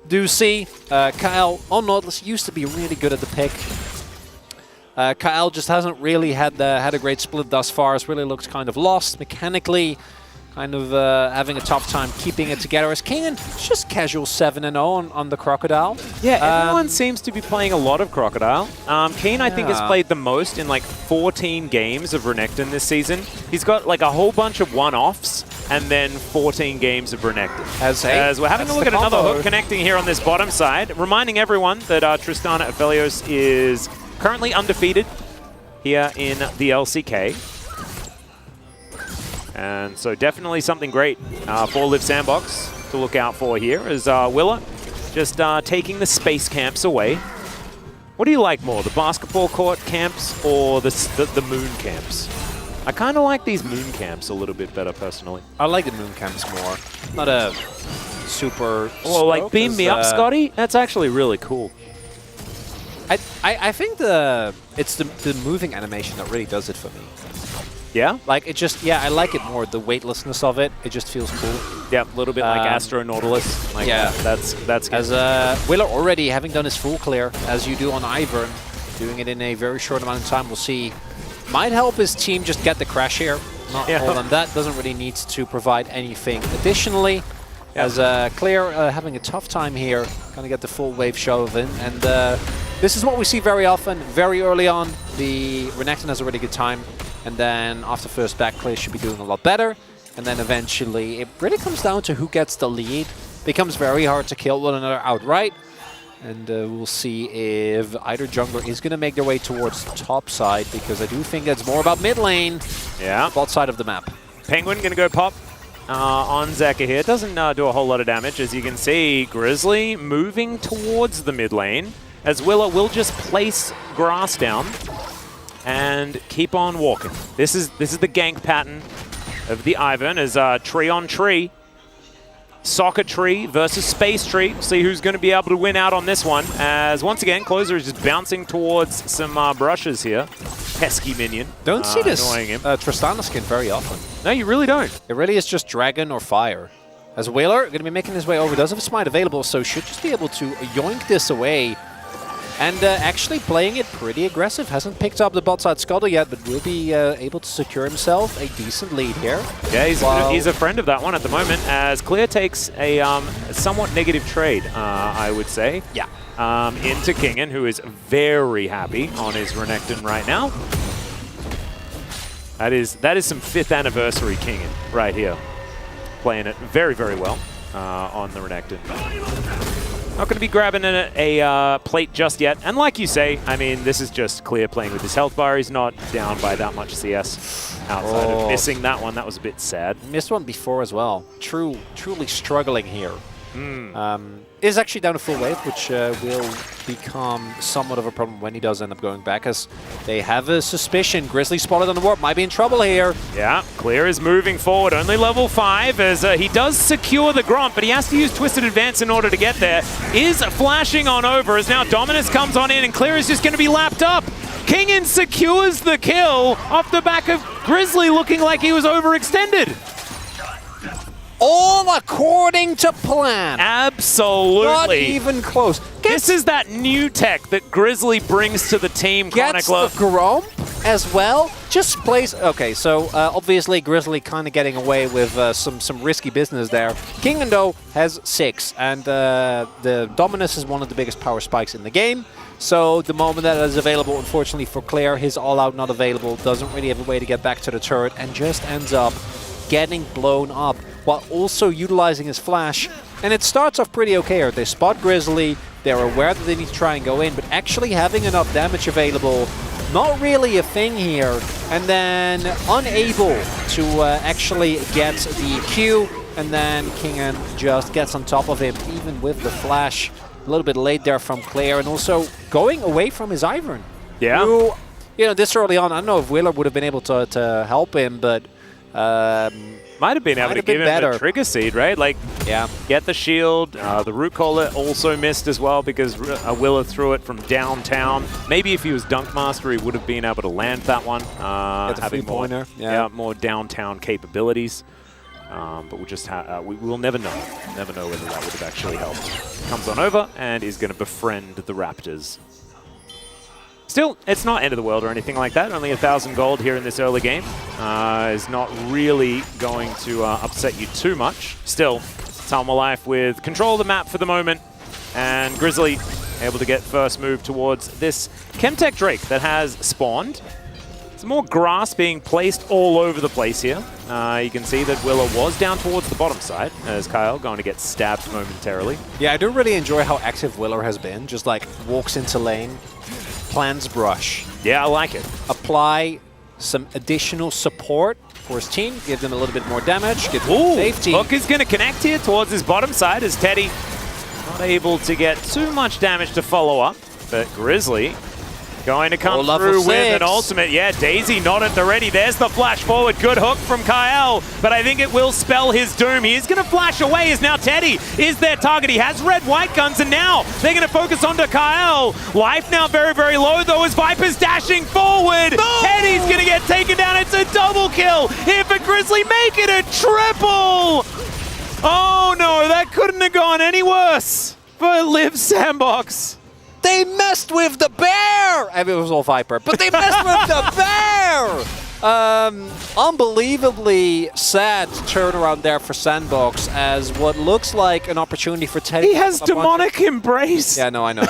do see Kyle on Nautilus used to be really good at the pick. Kyle just hasn't really had a great split thus far. It really looks kind of lost mechanically, kind of having a tough time keeping it together. As Kanan, just casual 7-0 on the Crocodile. Yeah, everyone seems to be playing a lot of Crocodile. Keen, I think, has played the most in like 14 games of Renekton this season. He's got like a whole bunch of one-offs and then 14 games of Renekton. As we're having a look at another hook connecting here on this bottom side, reminding everyone that Tristana Aphelios is currently undefeated here in the LCK. And so definitely something great for Live Sandbox to look out for here, as Willa just taking the space camps away. What do you like more, the basketball court camps or the moon camps? I kind of like these moon camps a little bit better, personally. I like the moon camps more. Not a super... Well, like, beam me up, Scotty? That's actually really cool. I think it's the moving animation that really does it for me. Yeah? Like, it just, I like it more. The weightlessness of it, it just feels cool. Yeah, a little bit like Astro Nautilus. Like, yeah. That's good. As Willer already having done his full clear, as you do on Ivern, doing it in a very short amount of time, we'll see. Might help his team just get the crash here. Not more than that. Doesn't really need to provide anything additionally. As Clear having a tough time here, gonna get the full wave shove in. And this is what we see very often, very early on. The Renekton has a really good time. And then after first back play should be doing a lot better. And then eventually it really comes down to who gets the lead. Becomes very hard to kill one another outright. And we'll see if either jungler is going to make their way towards the top side, because I do think that's more about mid lane. Yeah. Bot side of the map. Penguin going to go pop on Zeka here. Doesn't do a whole lot of damage. As you can see, Grizzly moving towards the mid lane. As Willa will just place grass down and keep on walking. This is the gank pattern of the Ivern, as tree on tree. Soccer tree versus space tree. See who's going to be able to win out on this one. As once again, Closer is just bouncing towards some brushes here. Pesky minion. Don't see this Tristana skin very often. No, you really don't. It really is just dragon or fire. As Whaler going to be making his way over, does have a smite available, so should just be able to yoink this away. And actually playing it pretty aggressive. Hasn't picked up the bot side scuttle yet, but will be able to secure himself a decent lead here. Yeah, he's a friend of that one at the moment, as Clear takes a somewhat negative trade, I would say. Yeah. Into Kingen, who is very happy on his Renekton right now. That is some 5th anniversary Kingen right here. Playing it very, very well on the Renekton. Not going to be grabbing a plate just yet. And like you say, I mean, this is just Clear playing with his health bar. He's not down by that much CS outside of missing that one. That was a bit sad. Missed one before as well. Truly struggling here. Is actually down to full wave, which will become somewhat of a problem when he does end up going back, as they have a suspicion. Grizzly spotted on the warp, might be in trouble here. Yeah, Clear is moving forward, only level 5, as he does secure the Gromp, but he has to use Twisted Advance in order to get there. Is flashing on over, as now Dominus comes on in, and Clear is just going to be lapped up. Kingen secures the kill off the back of Grizzly looking like he was overextended. all according to plan. Absolutely. Not even close. This is that new tech that Grizzly brings to the team, Gets Chronicler. the Gromp as well. Just plays... Okay, so obviously Grizzly kind of getting away with some risky business there. Kingando has 6, and the Dominus is one of the biggest power spikes in the game. So the moment that is available, unfortunately for Claire, his all-out not available, doesn't really have a way to get back to the turret, and just ends up getting blown up while also utilizing his flash. And it starts off pretty okay here. They spot Grizzly, they're aware that they need to try and go in, but actually having enough damage available, not really a thing here. And then unable to actually get the Q, and then Kingan just gets on top of him, even with the flash. A little bit late there from Claire, and also going away from his Ivern. Yeah. Who, you know, this early on, I don't know if Wheeler would have been able to help him, but... might have been able to give him the trigger seed, right? Like, yeah, get the shield. The root collar also missed as well because Willa threw it from downtown. Maybe if he was Dunk Master, he would have been able to land that one. Get the having more, pointer. yeah, more downtown capabilities. But we'll just we'll never know. Never know whether that would have actually helped. Comes on over and is going to befriend the Raptors. Still, it's not end of the world or anything like that. Only 1,000 gold here in this early game is not really going to upset you too much. Still, Talma Life with control of the map for the moment, and Grizzly able to get first move towards this Chemtech Drake that has spawned. Some more grass being placed all over the place here. You can see that Willa was down towards the bottom side as Kyle going to get stabbed momentarily. Yeah, I do really enjoy how active Willer has been. Just like walks into lane, plans brush. Yeah, I like it. Apply some additional support for his team, give them a little bit more damage, give them safety. Hook is going to connect here towards his bottom side as Teddy not able to get too much damage to follow up, but Grizzly going to come through with an ultimate. Yeah, Daisy not at the ready. There's the flash forward. Good hook from Kyle, but I think it will spell his doom. He is going to flash away as now Teddy is their target. He has red-white guns, and now they're going to focus onto Kyle. Life now very, very low, though, as Viper's dashing forward. No! Teddy's going to get taken down. It's a double kill here for Grizzly. Make it a triple! Oh, no, that couldn't have gone any worse for Liv Sandbox. They messed with the bear! I mean, it was all Viper, but they messed with the bear! Unbelievably sad turnaround there for Sandbox as what looks like an opportunity for Teddy. He has demonic embrace. Yeah, no, I know.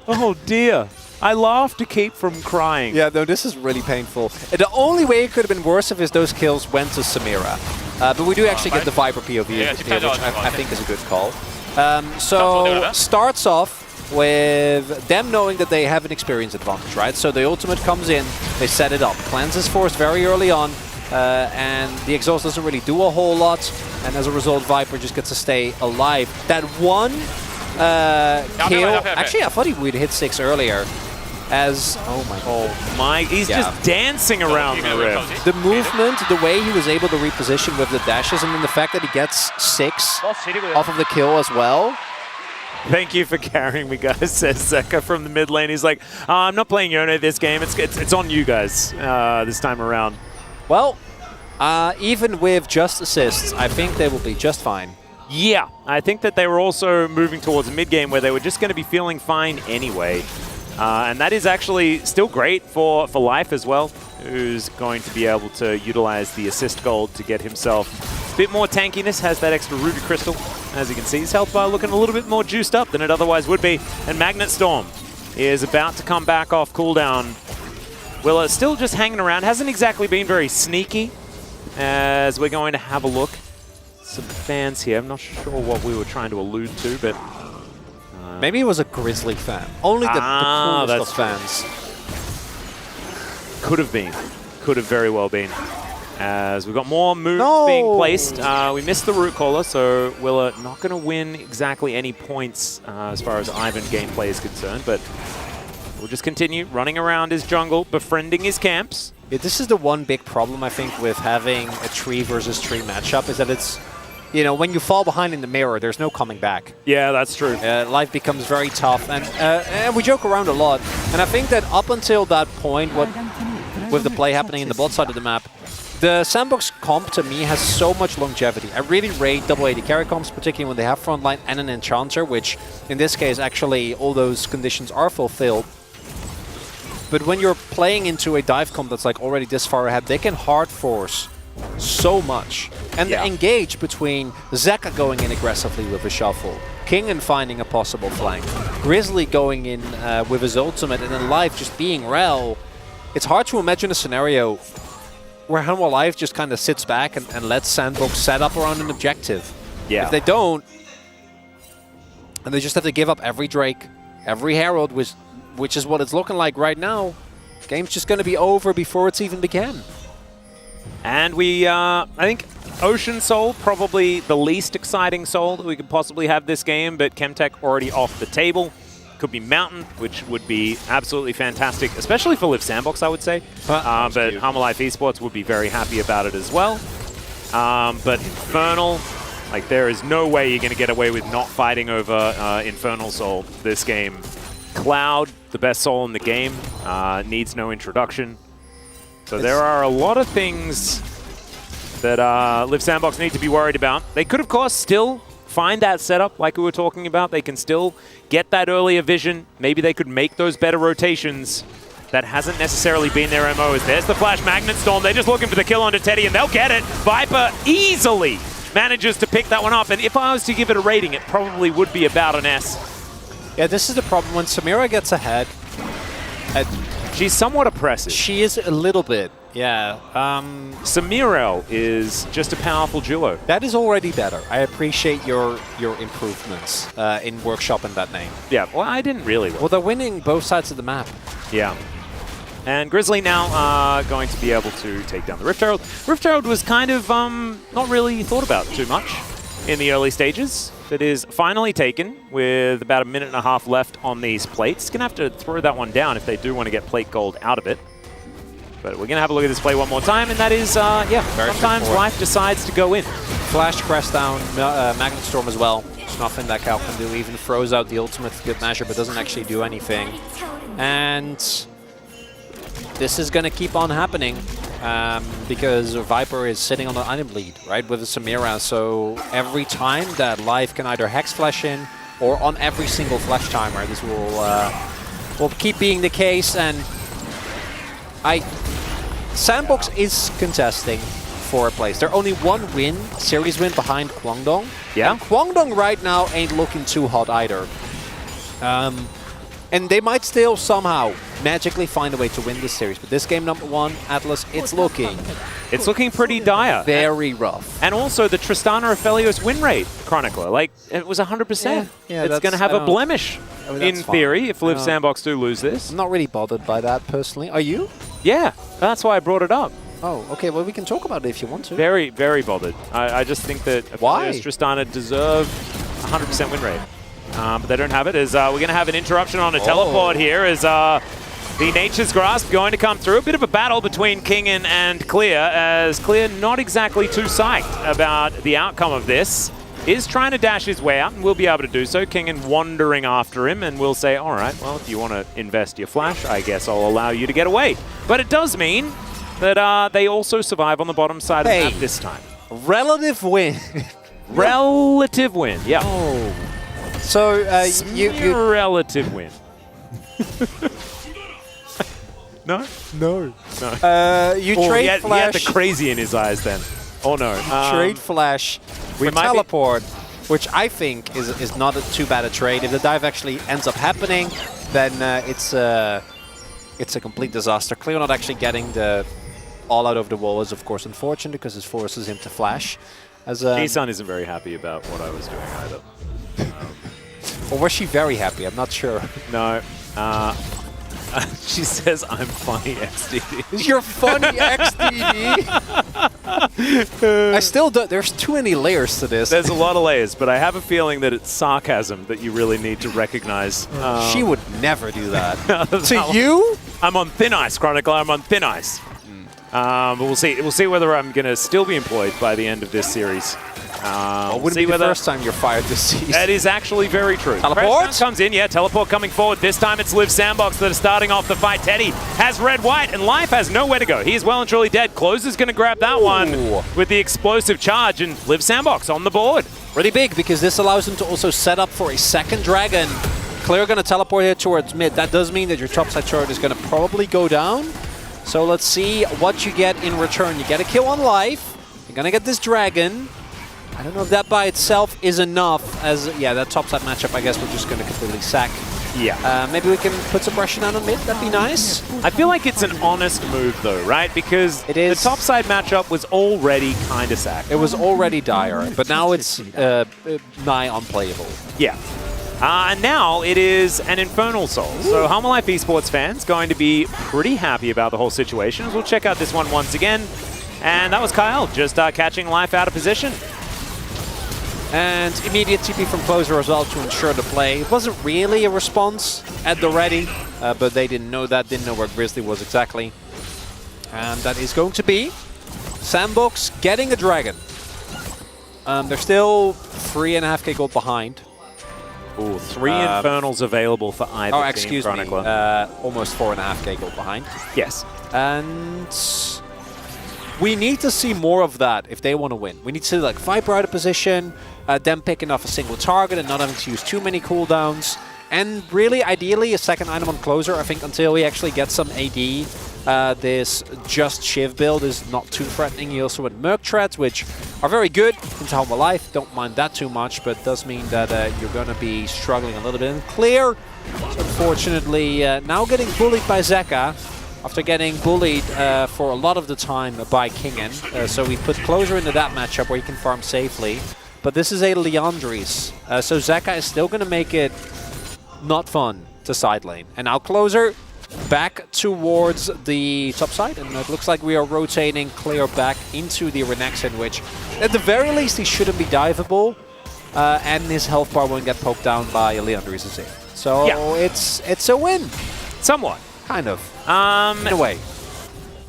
Oh dear. I laugh to keep from crying. Yeah, no, this is really painful. The only way it could have been worse if those kills went to Samira. But we do actually get the Viper POV here, which I think is a good call. So starts off with them knowing that they have an experience advantage, right? So the ultimate comes in, they set it up. Cleanses force very early on, and the exhaust doesn't really do a whole lot, and as a result, Viper just gets to stay alive. That one kill, actually I thought he would hit 6 earlier. As, oh my, he's just dancing around the rift. The movement, the way he was able to reposition with the dashes, and then the fact that he gets 6 off of the kill as well. Thank you for carrying me, guys, says Zeka from the mid lane. He's like, I'm not playing Yone this game. It's on you guys this time around. Well, even with just assists, I think they will be just fine. Yeah, I think that they were also moving towards a mid game where they were just going to be feeling fine anyway. And that is actually still great for Life as well, who's going to be able to utilize the assist gold to get himself a bit more tankiness, has that extra Ruby Crystal. As you can see, his health bar looking a little bit more juiced up than it otherwise would be. And Magnet Storm is about to come back off cooldown. Willa still just hanging around, hasn't exactly been very sneaky, as we're going to have a look. Some fans here, I'm not sure what we were trying to allude to, but... Maybe it was a Grizzly fan. Only the coolest of fans. Could have been. Could have very well been. As we've got more moves being placed. We missed the root caller, so Willa not going to win exactly any points as far as Ivan gameplay is concerned, but we'll just continue running around his jungle, befriending his camps. Yeah, this is the one big problem, I think, with having a tree versus tree matchup, is that it's, you know, when you fall behind in the mirror, there's no coming back. Yeah, that's true. Life becomes very tough, and we joke around a lot. And I think that up until that point, with the play happening in the bot side of the map, The Sandbox comp, to me, has so much longevity. I really rate double AD carry comps, particularly when they have frontline and an Enchanter, which, in this case, actually, all those conditions are fulfilled. But when you're playing into a dive comp that's like already this far ahead, they can hard force so much. And the engage between Zeka going in aggressively with a shuffle, Kingen finding a possible flank, Grizzly going in with his ultimate, and then Life just being Rel. It's hard to imagine a scenario where Hanwha Life just kind of sits back and lets Sandbox set up around an objective. Yeah. If they don't, and they just have to give up every Drake, every Herald, which is what it's looking like right now, game's just going to be over before it's even began. And we, I think Ocean Soul, probably the least exciting Soul that we could possibly have this game, but Chemtech already off the table. Could be Mountain, which would be absolutely fantastic, especially for Live Sandbox, I would say. But Hanwha Life Esports would be very happy about it as well. But Infernal, like there is no way you're going to get away with not fighting over Infernal Soul this game. Cloud, the best Soul in the game, needs no introduction. So there are a lot of things that Live Sandbox need to be worried about. They could, of course, still find that setup like we were talking about. They can still get that earlier vision. Maybe they could make those better rotations. That hasn't necessarily been their MO. There's the Flash Magnet Storm. They're just looking for the kill onto Teddy, and they'll get it. Viper easily manages to pick that one up. And if I was to give it a rating, it probably would be about an S. Yeah, this is the problem. When Samira gets ahead, she's somewhat oppressive. She is a little bit, yeah. Samira is just a powerful duo. That is already better. I appreciate your improvements in workshopping that name. Yeah, well, I didn't really. Well, they're winning both sides of the map. Yeah. And Grizzly now going to be able to take down the Rift Herald. Rift Herald was kind of not really thought about too much in the early stages. That is finally taken with about a minute and a half left on these plates. Going to have to throw that one down if they do want to get plate gold out of it. But we're going to have a look at this play one more time, and that is, yeah, sometimes Life decides to go in. Flash, press down, Magnet Storm as well. There's nothing that Cal can do. Even throws out the ultimate for good measure, but doesn't actually do anything. And this is going to keep on happening because Viper is sitting on the item lead, right, with the Samira. So every time that Life can either Hex Flash in or on every single Flash timer, this will keep being the case. And Sandbox is contesting for a place. They're only one win, series win behind Kwangdong. Yeah. And Kwangdong right now ain't looking too hot either. And they might still somehow magically find a way to win this series. But this game number one, Atlas, it's looking pretty dire. Very rough. And also the Tristana Aphelios win rate, Chronicler. Like, it was 100%. Yeah, it's going to have a blemish, in theory, if Live Sandbox do lose this. I'm not really bothered by that, personally. Are you? Yeah, that's why I brought it up. Oh, okay. Well, we can talk about it if you want to. Very, very bothered. I just think that Aphelios Tristana deserve 100% win rate. But they don't have it. We're going to have an interruption on a teleport here as the Nature's Grasp going to come through. A bit of a battle between Kingen and Clear, as Clear not exactly too psyched about the outcome of this. Is trying to dash his way out and will be able to do so. Kingen wandering after him and will say, all right, well, if you want to invest your flash, I guess I'll allow you to get away. But it does mean that they also survive on the bottom side of the map this time. Relative win. Relative win, yeah. Oh. So you relative win. No? No. No. You trade Flash. He had the crazy in his eyes then. Oh no. Trade Flash for teleport, which I think is not too bad a trade. If the dive actually ends up happening, then it's a complete disaster. Clear not actually getting the all out of the wall is of course unfortunate because it forces him to flash. Nissan isn't very happy about what I was doing either. Or was she very happy? I'm not sure. No. She says, I'm funny, XDD. You're funny, XDD? I still don't. There's too many layers to this. There's a lot of layers, but I have a feeling that it's sarcasm that you really need to recognize. She would never do that. To you? I'm on thin ice, Chronicler. I'm on thin ice. But we'll see. We'll see whether I'm going to still be employed by the end of this series. wouldn't be the first time you're fired this season. That is actually very true. Teleport comes in, yeah, teleport coming forward. This time it's Liv Sandbox that are starting off the fight. Teddy has red-white, and Life has nowhere to go. He is well and truly dead. Closer's going to grab that one with the explosive charge, and Liv Sandbox on the board. Really big, because this allows him to also set up for a second dragon. Clear going to teleport here towards mid. That does mean that your topside turret is going to probably go down. So let's see what you get in return. You get a kill on Life. You're going to get this dragon. I don't know if that by itself is enough, as, yeah, that topside matchup, I guess, we're just going to completely sack. Yeah. Maybe we can put some pressure down on mid. That'd be nice. I feel like it's an honest move, though, right? Because it is. The topside matchup was already kind of sacked. It was already dire, but now it's nigh unplayable. Yeah. And now it is an Infernal Soul. So Harmer Life Esports fans going to be pretty happy about the whole situation. We'll check out this one once again. And that was Kyle just catching Life out of position. And immediate TP from Closer as well to ensure the play. It wasn't really a response at the ready, but they didn't know that, didn't know where Grizzly was exactly. And that is going to be Sandbox getting a dragon. They're still 3.5k gold behind. Ooh, 3 Infernals available for either team. Excuse me, almost 4.5k gold behind. Yes. And we need to see more of that if they want to win. We need to see like Viper out of position, them picking off a single target and not having to use too many cooldowns. And really, ideally, a second item on Closer. I think until he actually gets some AD, this just Shiv build is not too threatening. He also went Merc Treads, which are very good into Harmer Life. Don't mind that too much, but does mean that you're going to be struggling a little bit. And Clear, unfortunately, now getting bullied by Zeka after getting bullied for a lot of the time by Kingen. So we put Closer into that matchup where he can farm safely. But this is a Leandris, so Zeka is still going to make it not fun to side lane. And now Closer back towards the top side, and it looks like we are rotating Clear back into the Renekton, which at the very least he shouldn't be diveable, and his health bar won't get poked down by Leandris' Z. So yeah, it's a win. Somewhat. Kind of. In a way.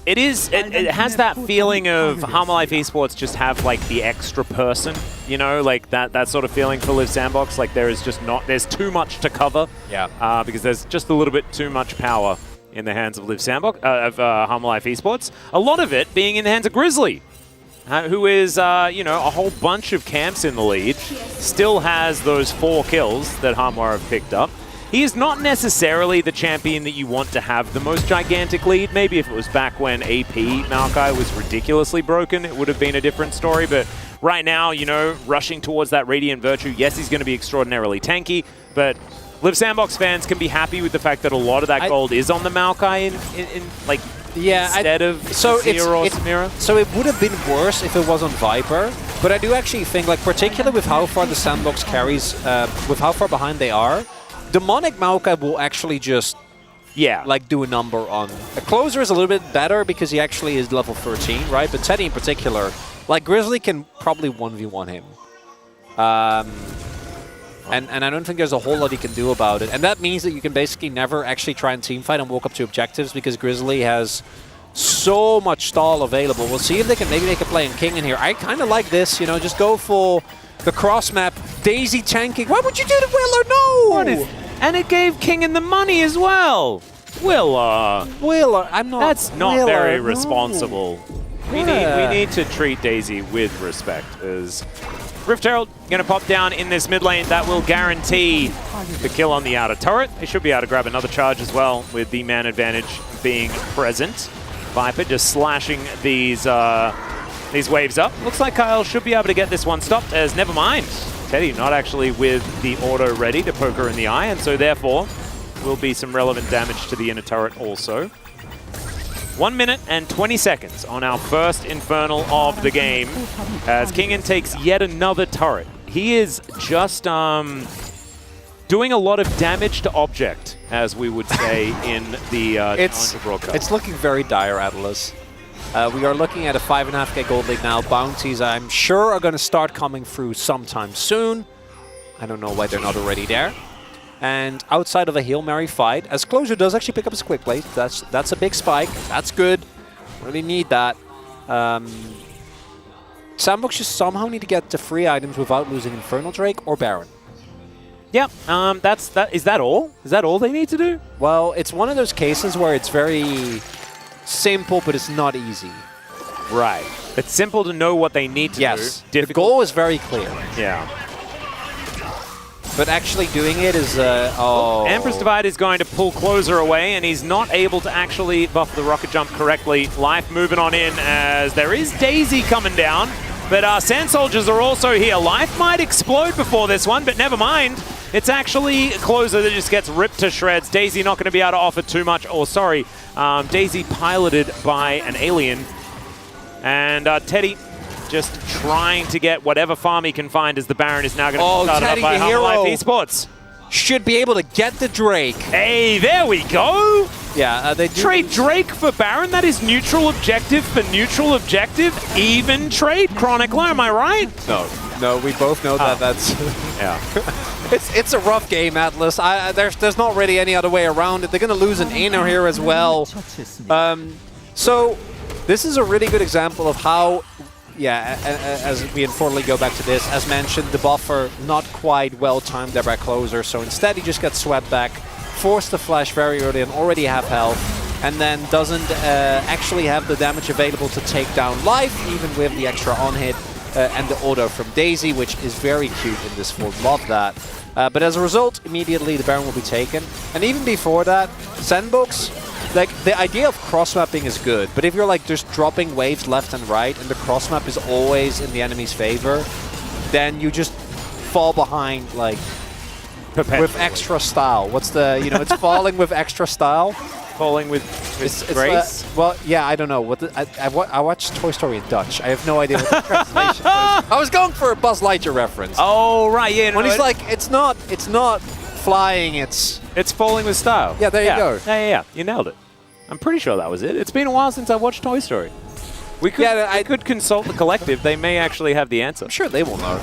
It is. It has that feeling of Harmer Life Esports just have like the extra person, you know, like that sort of feeling for Liv Sandbox. Like there is just not. There's too much to cover. Yeah. Because there's just a little bit too much power in the hands of Liv Sandbox, of Harmer Life Esports. A lot of it being in the hands of Grizzly, who is you know, a whole bunch of camps in the lead. Still has those 4 kills that Harmer have picked up. He is not necessarily the champion that you want to have the most gigantic lead. Maybe if it was back when AP Maokai was ridiculously broken, it would have been a different story. But right now, you know, rushing towards that Radiant Virtue, yes, he's going to be extraordinarily tanky, but Liv Sandbox fans can be happy with the fact that a lot of that gold is on the Maokai instead of Seer or Samira. So it would have been worse if it was on Viper, but I do actually think, like, particularly with how far the Sandbox carries, with how far behind they are, Demonic Maokai will actually just, like, do a number on... A Closer is a little bit better because he actually is level 13, right? But Teddy in particular, like, Grizzly can probably 1v1 him. And I don't think there's a whole lot he can do about it. And that means that you can basically never actually try and teamfight and walk up to objectives because Grizzly has so much stall available. We'll see if they can maybe make a play in King in here. I kind of like this, you know, just go for the cross map, Daisy tanking. Why would you do the Willer? No! What is... And it gave Kingen the money as well. Willer, I'm not... That's not very responsible. No. We need to treat Daisy with respect. As Rift Herald going to pop down in this mid lane. That will guarantee the kill on the outer turret. They should be able to grab another charge as well with the man advantage being present. Viper just slashing these waves up. Looks like Kyle should be able to get this one stopped, as never mind. Teddy not actually with the auto ready to poke her in the eye, and so therefore will be some relevant damage to the inner turret also. 1 minute and 20 seconds on our first Infernal of the game as Kingen takes yet another turret. He is just doing a lot of damage to object, as we would say in the Challenger broadcast. It's looking very dire, Atlas. We are looking at a 5.5k gold lead now. Bounties, I'm sure, are going to start coming through sometime soon. I don't know why they're not already there. And outside of a Hail Mary fight, as Closer does actually pick up his quick plate, that's a big spike. That's good. Really need that. Sandbox just somehow need to get to free items without losing Infernal Drake or Baron. Yep. Is that all? Is that all they need to do? Well, it's one of those cases where it's very simple, but it's not easy. Right. It's simple to know what they need to do. The goal is very clear. Yeah. But actually doing it is... Empress Divide is going to pull Closer away, and he's not able to actually buff the rocket jump correctly. Life moving on in as there is Daisy coming down, but Sand Soldiers are also here. Life might explode before this one, but never mind. It's actually Closer that just gets ripped to shreds. Daisy not going to be able to offer too much. Or sorry, Daisy piloted by an alien. And Teddy just trying to get whatever farm he can find as the Baron is now going to start up by Life Esports. Should be able to get the Drake. Hey, there we go. Yeah, they trade Drake for Baron. That is neutral objective for neutral objective. Even trade, Chronicler. Am I right? No, we both know that that's... yeah. It's a rough game, Atlas. There's not really any other way around it. They're going to lose an Aino here as well. So this is a really good example of how, as we informally go back to this, as mentioned, the buffer not quite well timed there by Closer. So instead he just gets swept back, forced to flash very early and already have health, and then doesn't actually have the damage available to take down Life, even with the extra on-hit and the auto from Daisy, which is very cute in this form. Love that. But as a result, immediately the Baron will be taken. And even before that, Sandbox, like, the idea of cross-mapping is good, but if you're like just dropping waves left and right and the cross-map is always in the enemy's favor, then you just fall behind, like, with extra style. What's the, it's falling with extra style? Falling with grace? Well, yeah, I don't know. I watched Toy Story in Dutch. I have no idea what the translation is. I was going for a Buzz Lightyear reference. Oh, right, yeah. When he's like, it's not flying, it's falling with style. Yeah, there you go. Yeah. You nailed it. I'm pretty sure that was it. It's been a while since I watched Toy Story. We could, I could consult the collective. They may actually have the answer. I'm sure they will know.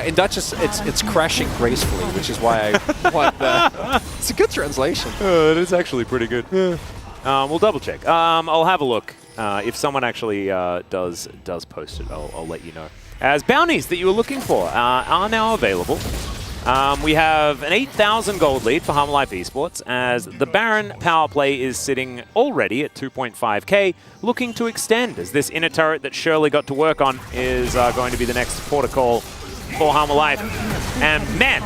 In Dutch, it's crashing gracefully, which is why I want the... It's a good translation. It is actually pretty good. We'll double check. I'll have a look. If someone actually does post it, I'll let you know. As bounties that you were looking for are now available. We have an 8,000 gold lead for Harmon Life Esports, as the Baron power play is sitting already at 2.5k, looking to extend, as this inner turret that Shirley got to work on is going to be the next protocol for Harmon Life. And man,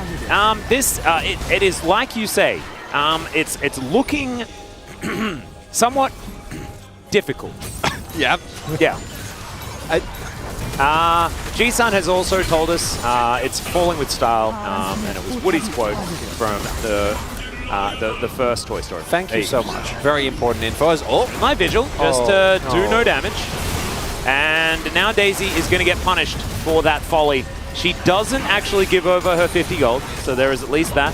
it is like you say, it's looking somewhat difficult. Yep. Yeah. G-Sun has also told us it's falling with style, and it was Woody's quote from the first Toy Story. Thank you so much. Very important info. My Vigil, just do no damage. And now Daisy is going to get punished for that folly. She doesn't actually give over her 50 gold, so there is at least that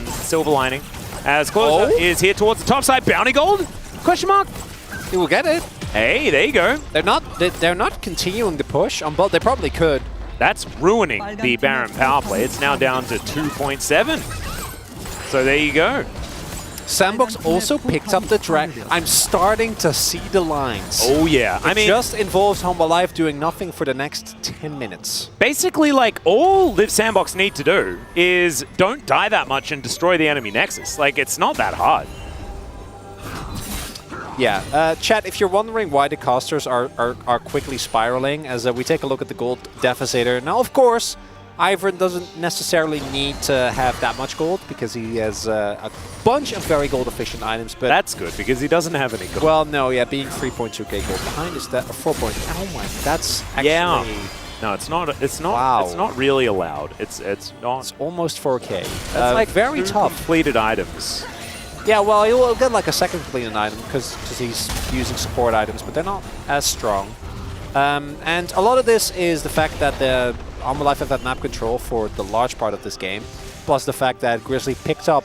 silver lining. As Closer is here towards the top side. Bounty gold? Question mark? He will get it. Hey, there you go. They're not continuing the push on both. They probably could. That's ruining the Baron power play. It's now down to 2.7. So there you go. Sandbox also picked up the drag. I'm starting to see the lines. Oh yeah. It just involves Humble Life doing nothing for the next 10 minutes. Basically, like, all Live Sandbox need to do is don't die that much and destroy the enemy nexus. Like, it's not that hard. Yeah, chat, if you're wondering why the casters are quickly spiraling, as we take a look at the gold deficitator. Now, of course, Ivern doesn't necessarily need to have that much gold because he has a bunch of very gold-efficient items. But that's good because he doesn't have any gold. Well, no, yeah, being 3.2k gold behind is that 4. Oh my, that's actually. Yeah. No, it's not. It's not. Wow. It's not really allowed. It's not. It's almost 4k. That's like very tough. Completed items. Yeah, well, he'll get like a second completed item because he's using support items, but they're not as strong. And a lot of this is the fact that the Armor Life have that map control for the large part of this game, plus the fact that Grizzly picked up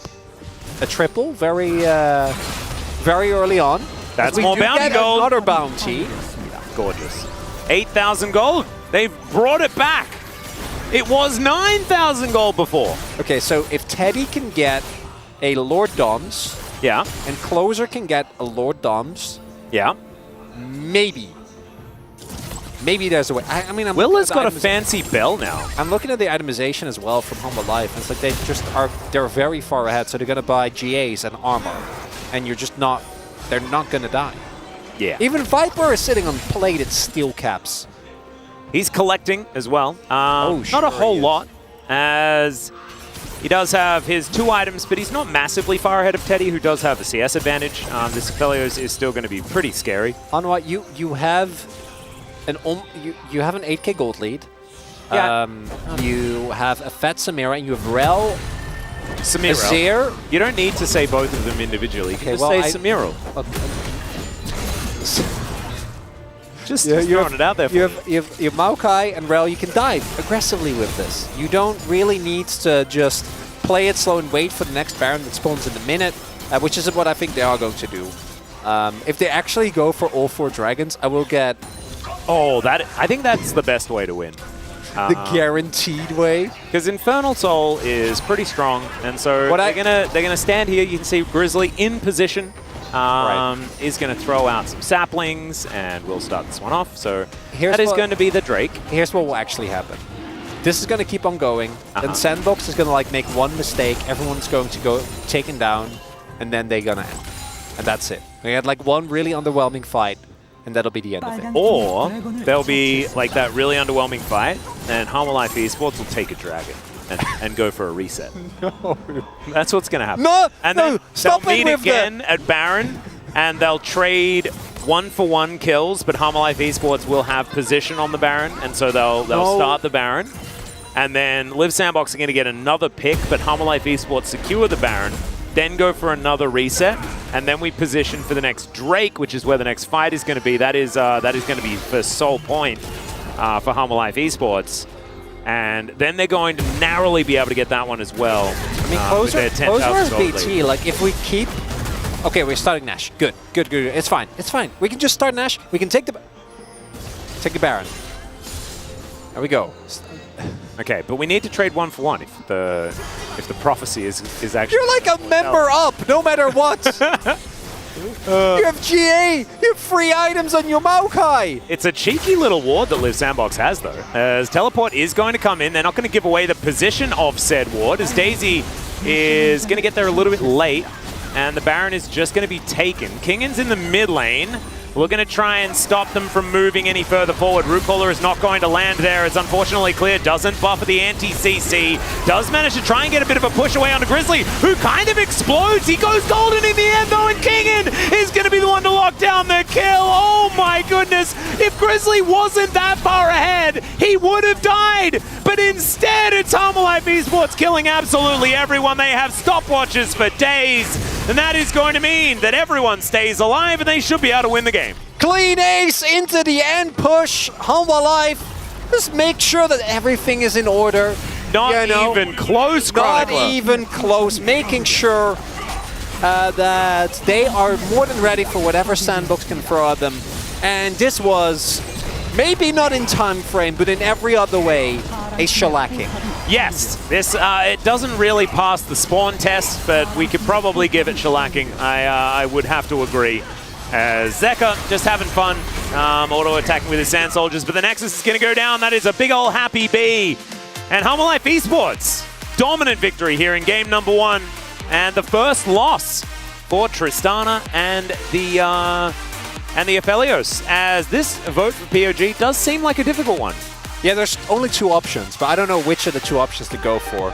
a triple very early on. That's more bounty gold. Another bounty. Yeah, gorgeous. 8,000 gold. They've brought it back. It was 9,000 gold before. Okay, so if Teddy can get a Lord Doms, yeah, and Closer can get a Lord Doms, yeah, maybe. maybe there's a way. I mean, Willa's got a fancy bell now. I'm looking at the itemization as well from Humble Life. And it's like they're very far ahead, so they're gonna buy GAs and armor, and they're not gonna die. Yeah. Even Viper is sitting on plated steel caps. He's collecting as well. Not a whole lot, as he does have his 2 items, but he's not massively far ahead of Teddy, who does have the CS advantage. This Aphelios is still going to be pretty scary. Anwar, you have you have an 8k gold lead. Yeah. You have a Fat Samira, and you have Rel. Samira. Azir. You don't need to say both of them individually. You can just say Samira. Just throwing it out there for you have Maokai and Rel. You can dive aggressively with this. You don't really need to just play it slow and wait for the next Baron that spawns in a minute, which is what I think they are going to do. If they actually go for all 4 dragons, I will get... Oh, I think that's the best way to win. The guaranteed way. Because Infernal Soul is pretty strong, and so they're gonna stand here. You can see Grizzly in position. Is going to throw out some saplings, and we'll start this one off. So that is going to be the Drake. Here's what will actually happen. This is going to keep on going. Then Sandbox is going to like make one mistake. Everyone's going to go taken down, and then they're going to end. And that's it. We had like one really underwhelming fight, and that'll be the end of it. Or there'll be like that really underwhelming fight, and Harmon Life Esports will take a dragon and go for a reset. No. That's what's going to happen. No, and then stop they'll meet again at Baron, and they'll trade 1-for-1 kills, but Harmon Life Esports will have position on the Baron, and so they'll start the Baron. And then Live Sandbox are going to get another pick, but Harmon Life Esports secure the Baron, then go for another reset, and then we position for the next Drake, which is where the next fight is going to be. That is going to be the sole point for Harmon Life Esports. And then they're going to narrowly be able to get that one as well. I mean, closer is BT. Like, if we keep... Okay, we're starting Nash. Good. It's fine. It's fine. We can just start Nash. We can take the Baron. There we go. Okay, but we need to trade 1-for-1 if the prophecy is actually... You're like a member up, no matter what. You have GA! You have free items on your Maokai! It's a cheeky little ward that Live Sandbox has, though. As Teleport is going to come in. They're not going to give away the position of said ward, as Daisy is going to get there a little bit late, and the Baron is just going to be taken. Kingan's in the mid lane. We're going to try and stop them from moving any further forward. Rootcaller is not going to land there. It's unfortunately clear. Doesn't buffer the anti-CC. Does manage to try and get a bit of a push away onto Grizzly, who kind of explodes. He goes golden in the end, though, and Kingan is going to be the one to lock down the kill. Oh, my goodness. If Grizzly wasn't that far ahead, he would have died. But instead, it's Harmon Life Esports killing absolutely everyone. They have stopwatches for days. And that is going to mean that everyone stays alive, and they should be able to win the game. Clean ace into the end push. Humble Life. Just make sure that everything is in order. Not even close, Not even close. Making sure that they are more than ready for whatever Sandbox can throw at them. And this was, maybe not in time frame, but in every other way, a shellacking. Yes, this it doesn't really pass the spawn test, but we could probably give it shellacking. I would have to agree. Zeka just having fun, auto-attacking with his Sand Soldiers, but the Nexus is going to go down. That is a big ol' happy bee. And Harmon Life Esports, dominant victory here in game number 1, and the first loss for Tristana and the Aphelios, as this vote for POG does seem like a difficult one. Yeah, there's only 2 options, but I don't know which of the 2 options to go for.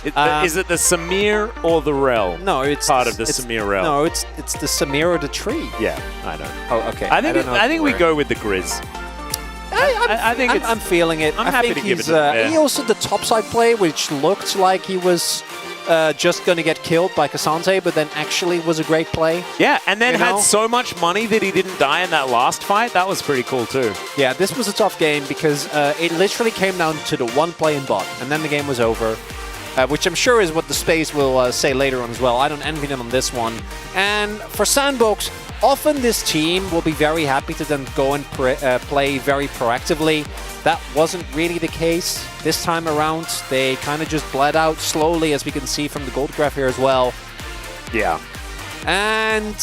Is it the Samir or the Rel? No, it's part of the Samir Rel. No, it's the Samir or the tree. Yeah, I know. Oh, okay. I think we go with the Grizz. I think I'm feeling it. I'm happy to give it. He also the topside play, which looked like he was just going to get killed by Cassante, but then actually was a great play. Yeah, and then had so much money that he didn't die in that last fight. That was pretty cool too. Yeah, this was a tough game because it literally came down to the one play in bot, and then the game was over. Which I'm sure is what the Space will say later on as well. I don't envy them on this one. And for Sandbox, often this team will be very happy to then go and play very proactively. That wasn't really the case this time around. They kind of just bled out slowly, as we can see from the gold graph here as well. Yeah. And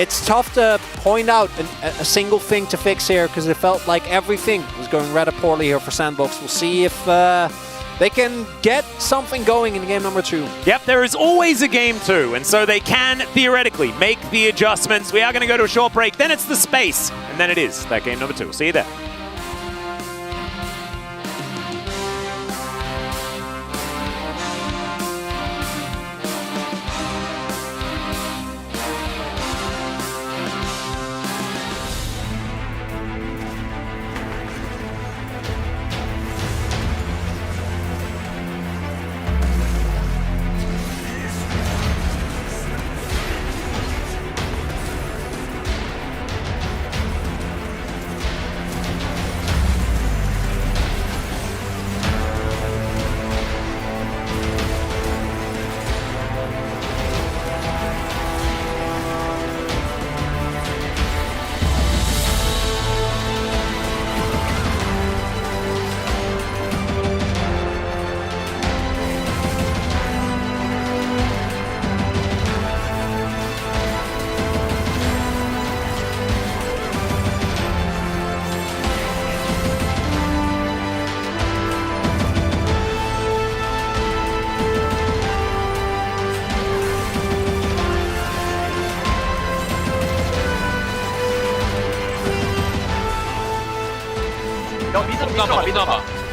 it's tough to point out a single thing to fix here because it felt like everything was going rather poorly here for Sandbox. We'll see if they can get something going in game number 2. Yep, there is always a game 2, and so they can theoretically make the adjustments. We are going to go to a short break, then it's the space, and then it is that game number 2. We'll see you there.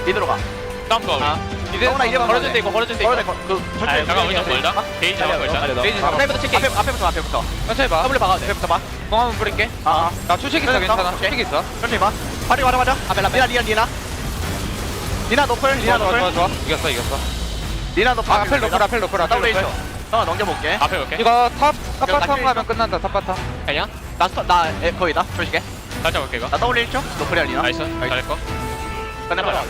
미드로 가. 다음 거. 성훈아 이제 걸어줄 때 이거 걸어줄 때 이거. 잠깐 우리 좀 멀다. 게이지 잡아 일단. 게이지 잡아. 앞에부터 체킹. 앞에부터. 천천히 봐. 더블 박아. 앞에부터 봐. 공 한번 뿌릴게. 나 초식 있어 괜찮아. 초식 있어. 천천히 봐. 발이 맞아. 리나 노플. 좋아. 이겼어. 리나 노플. 앞에 노플. 더블 1초. 형 넘겨볼게. 앞에 볼게. 이거 탑바텀 가면 끝난다. 탑바텀. 그냥? 나 거의다. 조식해. 살짝 볼게 이거. 나 더블 1초. 노플이야 리나. 나이스. 잘했고. 끝내봐.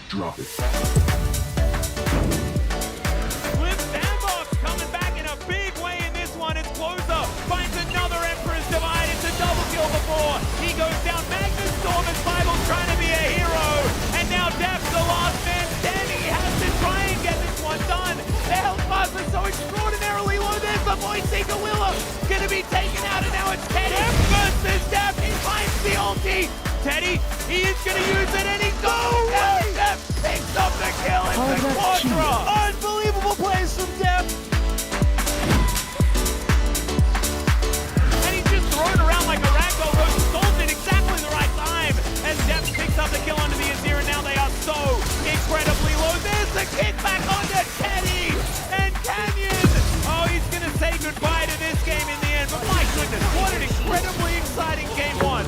Drop it. With Sandbox coming back in a big way in this one. It's closer. Finds another Emperor's Divide. It's a double kill before. He goes down. Magnus Storm as Bible's trying to be a hero. And now Death's the last man standing. He has to try and get this one done. The health bars are so extraordinarily low. There's the Voice-Seeker Willow. Gonna be taken out, and now it's Teddy versus Death. He finds the ulti. Teddy, he is gonna use it, and he goes down. Death picks up the kill. It's the Quadra. Unbelievable plays from Death. And he's just thrown around like a ragdoll. Rose sold it exactly the right time. As Death picks up the kill onto the Azir, and now they are so incredibly low. There's the kick back onto Teddy. And Canyon. Oh, he's gonna say goodbye to this game in the end. But my goodness, what an incredibly exciting game 1.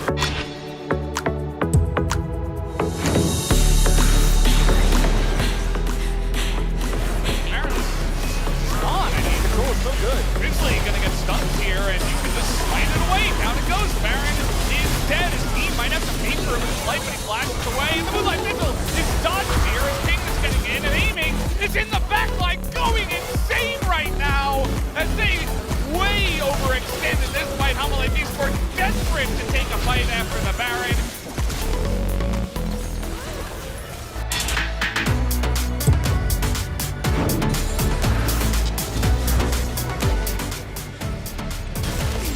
So good. Ridgely gonna get stunned here, and you can just slide it away. Down it goes. Baron is dead. His team might have to pay for him with his life, but he flashes away. And the Moonlight Missile is dodged here, and King is getting in and aiming. Is in the backline, going insane right now as they way overextended this fight. Hamlet Esports desperate to take a fight after the Baron.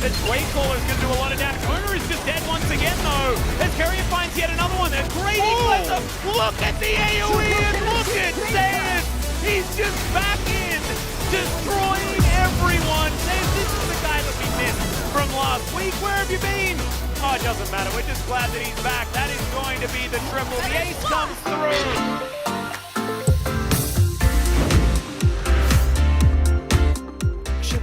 The Drake Caller is going to do a lot of damage. Owner is just dead once again, though. As Carrier finds yet another one. There's Grady Blitz. Look at the AoE and look at Zayas. He's just back in, destroying everyone. Zayas, this is the guy that we missed from last week. Where have you been? Oh, it doesn't matter. We're just glad that he's back. That is going to be the triple. The ace comes through.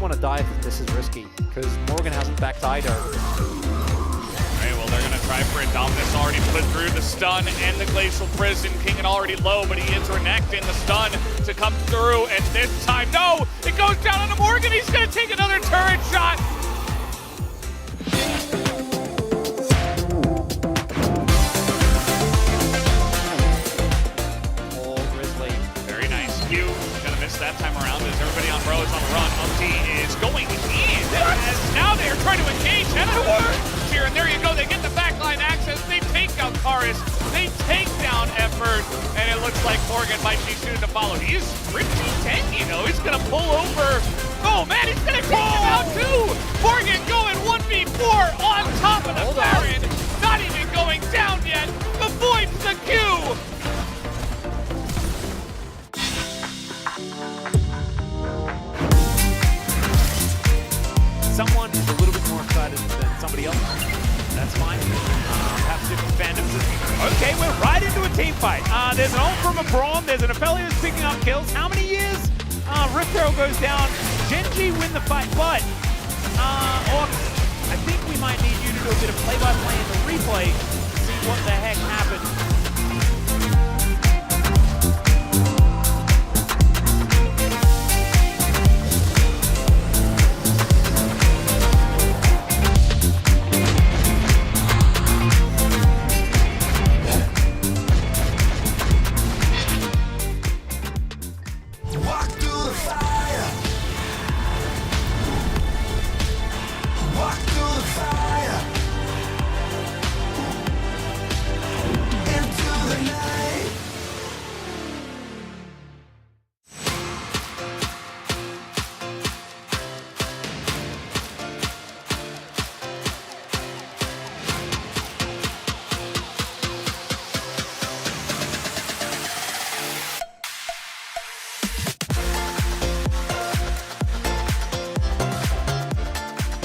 Want to die if this is risky because Morgan hasn't backed either. Alright, well they're gonna try for it. Dominus already put through the stun and the Glacial Prison. King had already low, but he is reneked in the stun to come through, and this time, no! It goes down onto Morgan. He's gonna take another turret shot. That time around as everybody on row is on the run. Ulti is going in as now they're trying to engage and it works here, and there you go. They get the backline access. They take out Karis. They take down F covered, and it looks like Morgan might be soon to follow. He's pretty tanky, though. He's going to pull over. Oh, man, he's going to take him out, too. Morgan going 1v4 on top of the Baron. Not even going down yet. Avoids the Q. Someone is a little bit more excited than somebody else. That's fine. Perhaps different fandoms. Okay, we're right into a team fight. There's an ult from a Braum. There's an Ophelia who's picking up kills. How many years? Rift Throw goes down. Genji win the fight, but Ox, I think we might need you to do a bit of play-by-play in the replay to see what the heck happened.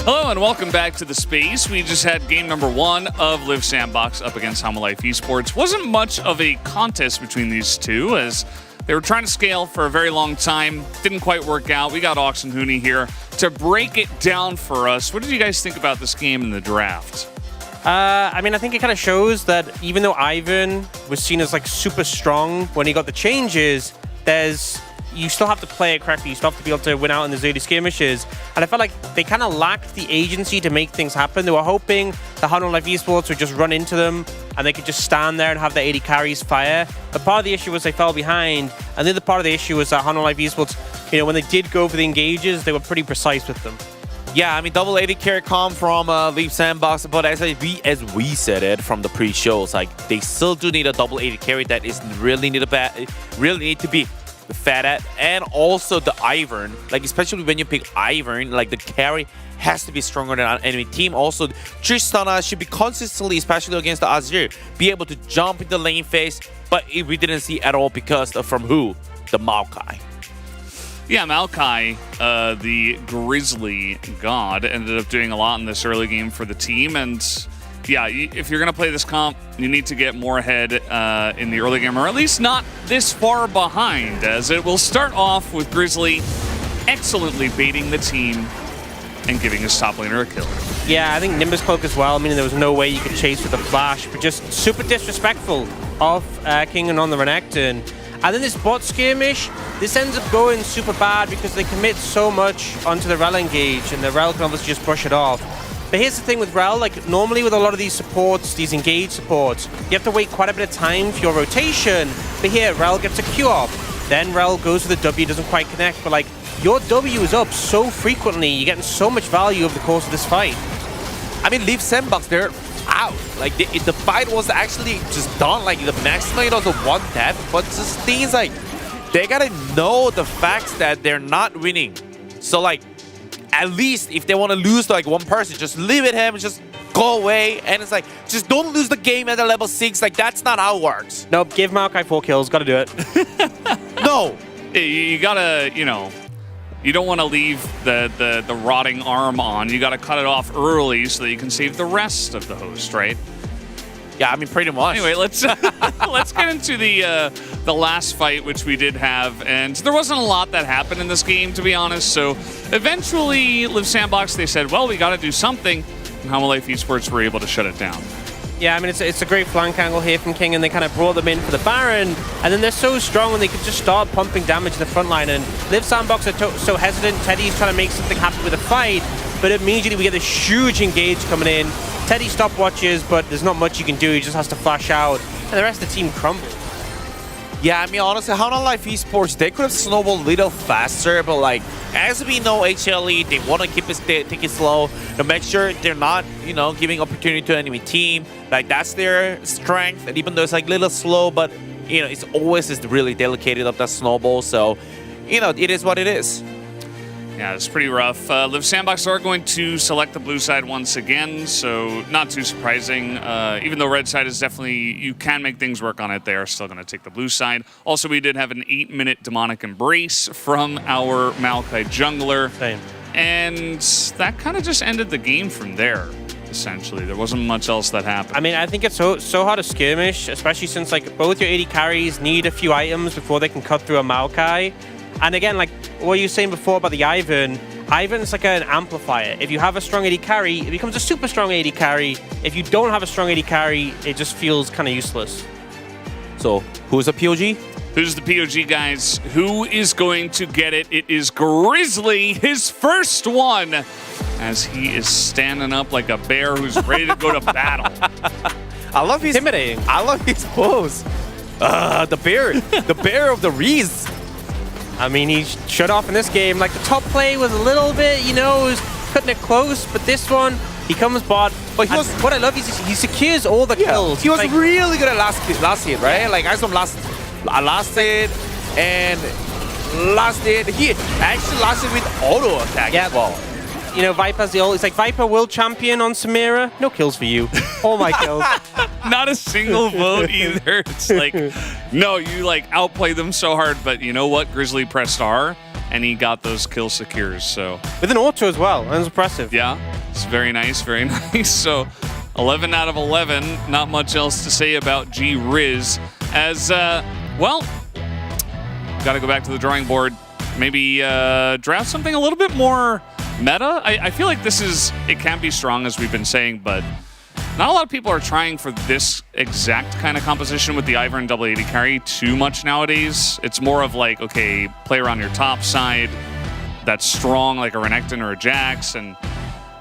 Hello and welcome back to the space. We just had game number 1 of Live Sandbox up against Helma Life Esports. Wasn't much of a contest between these two as they were trying to scale for a very long time. Didn't quite work out. We got Ox and Hooney here to break it down for us. What did you guys think about this game in the draft? I mean, I think it kind of shows that even though Ivan was seen as like super strong when he got the changes, you still have to play it correctly. You still have to be able to win out in the early skirmishes. And I felt like they kind of lacked the agency to make things happen. They were hoping the Hanwha Life Esports would just run into them and they could just stand there and have the 80 carries fire. But part of the issue was they fell behind. And the other part of the issue was that Hanwha Life Esports, you know, when they did go for the engages, they were pretty precise with them. Yeah, I mean, double 80 carry comp from Leaf Sandbox, but as we said it from the pre-shows, like they still do need a double 80 carry that is really need to be fat at, and also the Ivern, like especially when you pick Ivern, like the carry has to be stronger than an enemy team. Also, Tristana should be consistently, especially against the Azir, be able to jump in the lane phase, but we didn't see at all because from who? The Maokai. Yeah, Maokai, the Grizzly God, ended up doing a lot in this early game for the team, and yeah, if you're going to play this comp, you need to get more ahead in the early game, or at least not this far behind, as it will start off with Grizzly excellently baiting the team and giving his top laner a kill. Yeah, I think Nimbus Cloak as well, meaning there was no way you could chase with the flash, but just super disrespectful of King and on the Renekton. And then this bot skirmish, this ends up going super bad because they commit so much onto the Rel engage, and the Rel can obviously just brush it off. But here's the thing with Rel, like normally with a lot of these supports, these engage supports, you have to wait quite a bit of time for your rotation. But here, Rel gets a Q up, then Rel goes for the W, doesn't quite connect, but like your W is up so frequently, you're getting so much value over the course of this fight. I mean, Leaf Sandbox, they're out. Like the fight was actually just done. Like the maximum was a one death, but just things like they gotta know the facts that they're not winning. So like, at least if they want to lose to like one person, just leave it him, just go away. And it's like, just don't lose the game at the level 6. Like that's not how it works. Nope, give Maokai 4 kills, gotta do it. No. You gotta, you know, you don't want to leave the rotting arm on. You gotta cut it off early so that you can save the rest of the host, right? Yeah, I mean, pretty much. Anyway, let's get into the last fight, which we did have, and there wasn't a lot that happened in this game, to be honest. So eventually, Live Sandbox, they said, well, we got to do something, and Hanwha Life Esports were able to shut it down. Yeah, I mean, it's a great flank angle here from King, and they kind of brought them in for the Baron, and then they're so strong, and they could just start pumping damage in the front line, and Live Sandbox are so hesitant. Teddy's trying to make something happen with the fight, but immediately we get this huge engage coming in. Teddy stopwatches, but there's not much you can do. He just has to flash out, and the rest of the team crumbles. Yeah, I mean, honestly, Hanwha Life Esports, they could have snowballed a little faster, but like, as we know, HLE, they want to take it slow to make sure they're not, you know, giving opportunity to enemy team. Like, that's their strength, and even though it's like a little slow, but you know, it's always is really delicate of that snowball. So, you know, it is what it is. Yeah, it's pretty rough. Liv Sandbox are going to select the blue side once again, so not too surprising. Even though red side is definitely, you can make things work on it, they are still going to take the blue side. Also, we did have an 8-minute demonic embrace from our Maokai jungler. Same. And that kind of just ended the game from there, essentially. There wasn't much else that happened. I mean, I think it's so hard to skirmish, especially since like both your AD carries need a few items before they can cut through a Maokai. And again, like what you were saying before about the Ivan's like an amplifier. If you have a strong AD carry, it becomes a super strong AD carry. If you don't have a strong AD carry, it just feels kind of useless. So, who's the POG? Who's the POG, guys? Who is going to get it? It is Grizzly, his first one, as he is standing up like a bear who's ready to go to battle. I love his intimidating. I love his pose. The bear of the Reese. I mean, he shut off in this game. Like, the top play was a little bit, you know, was cutting it close, but this one, he comes bot. But what I love is he secures all the kills. He was like, really good at last hit, right? Like, I saw him last hit, and last hit. He actually lasted with auto attack as well. You know, Viper's the old, it's like Viper world champion on Samira. No kills for you. All my kills. Not a single vote either. It's like, no, you like outplay them so hard, but you know what? Grizzly pressed R and he got those kill secures, so. With an auto as well, that was impressive. Yeah, it's very nice, very nice. So 11 out of 11, not much else to say about G-Riz. As, well, gotta go back to the drawing board. Maybe draft something a little bit more meta. I feel like it can be strong, as we've been saying, but not a lot of people are trying for this exact kind of composition with the Ivern and double AD carry too much nowadays. It's more of like, okay, play around your top side that's strong, like a Renekton or a Jax, and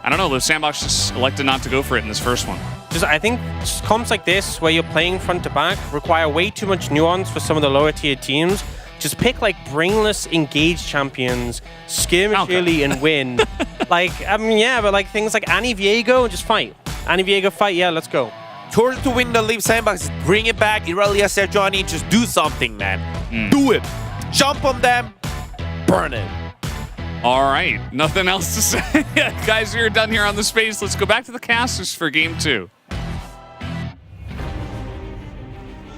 I don't know, the Sandbox just elected not to go for it in this first one. I think comps like this, where you're playing front to back, require way too much nuance for some of the lower tier teams. Just pick like brainless engaged champions, skirmish early and win. Like, I mean, yeah, but like things like Annie Viego, just fight. Annie Viego fight, yeah, let's go. Towards to win the Liv Sandbox, bring it back. Irelia Sergiani, just do something, man. Do it. Jump on them, burn it. All right, nothing else to say. Guys, we're done here on the space. Let's go back to the casters for game 2.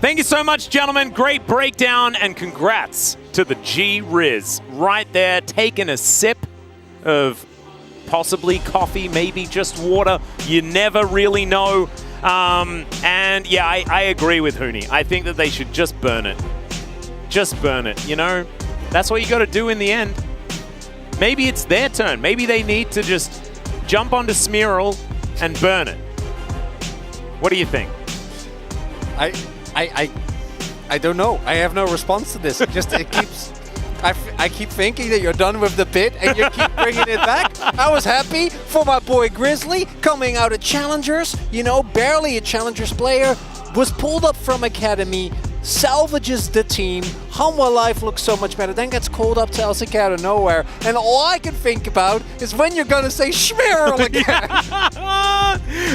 Thank you so much, gentlemen. Great breakdown, and congrats to the G-Riz. Right there, taking a sip of possibly coffee, maybe just water. You never really know. And yeah, I agree with Hooney. I think that they should just burn it. Just burn it, you know? That's what you got to do in the end. Maybe it's their turn. Maybe they need to just jump onto Smearl and burn it. What do you think? I don't know. I have no response to this. It keeps. I keep thinking that you're done with the pit and you keep bringing it back. I was happy for my boy Grizzly coming out of Challengers. You know, barely a Challengers player. Was pulled up from Academy. Salvages the team. Hanwha Life looks so much better. Then gets called up to LCK out of nowhere. And all I can think about is when you're going to say Schmearl again.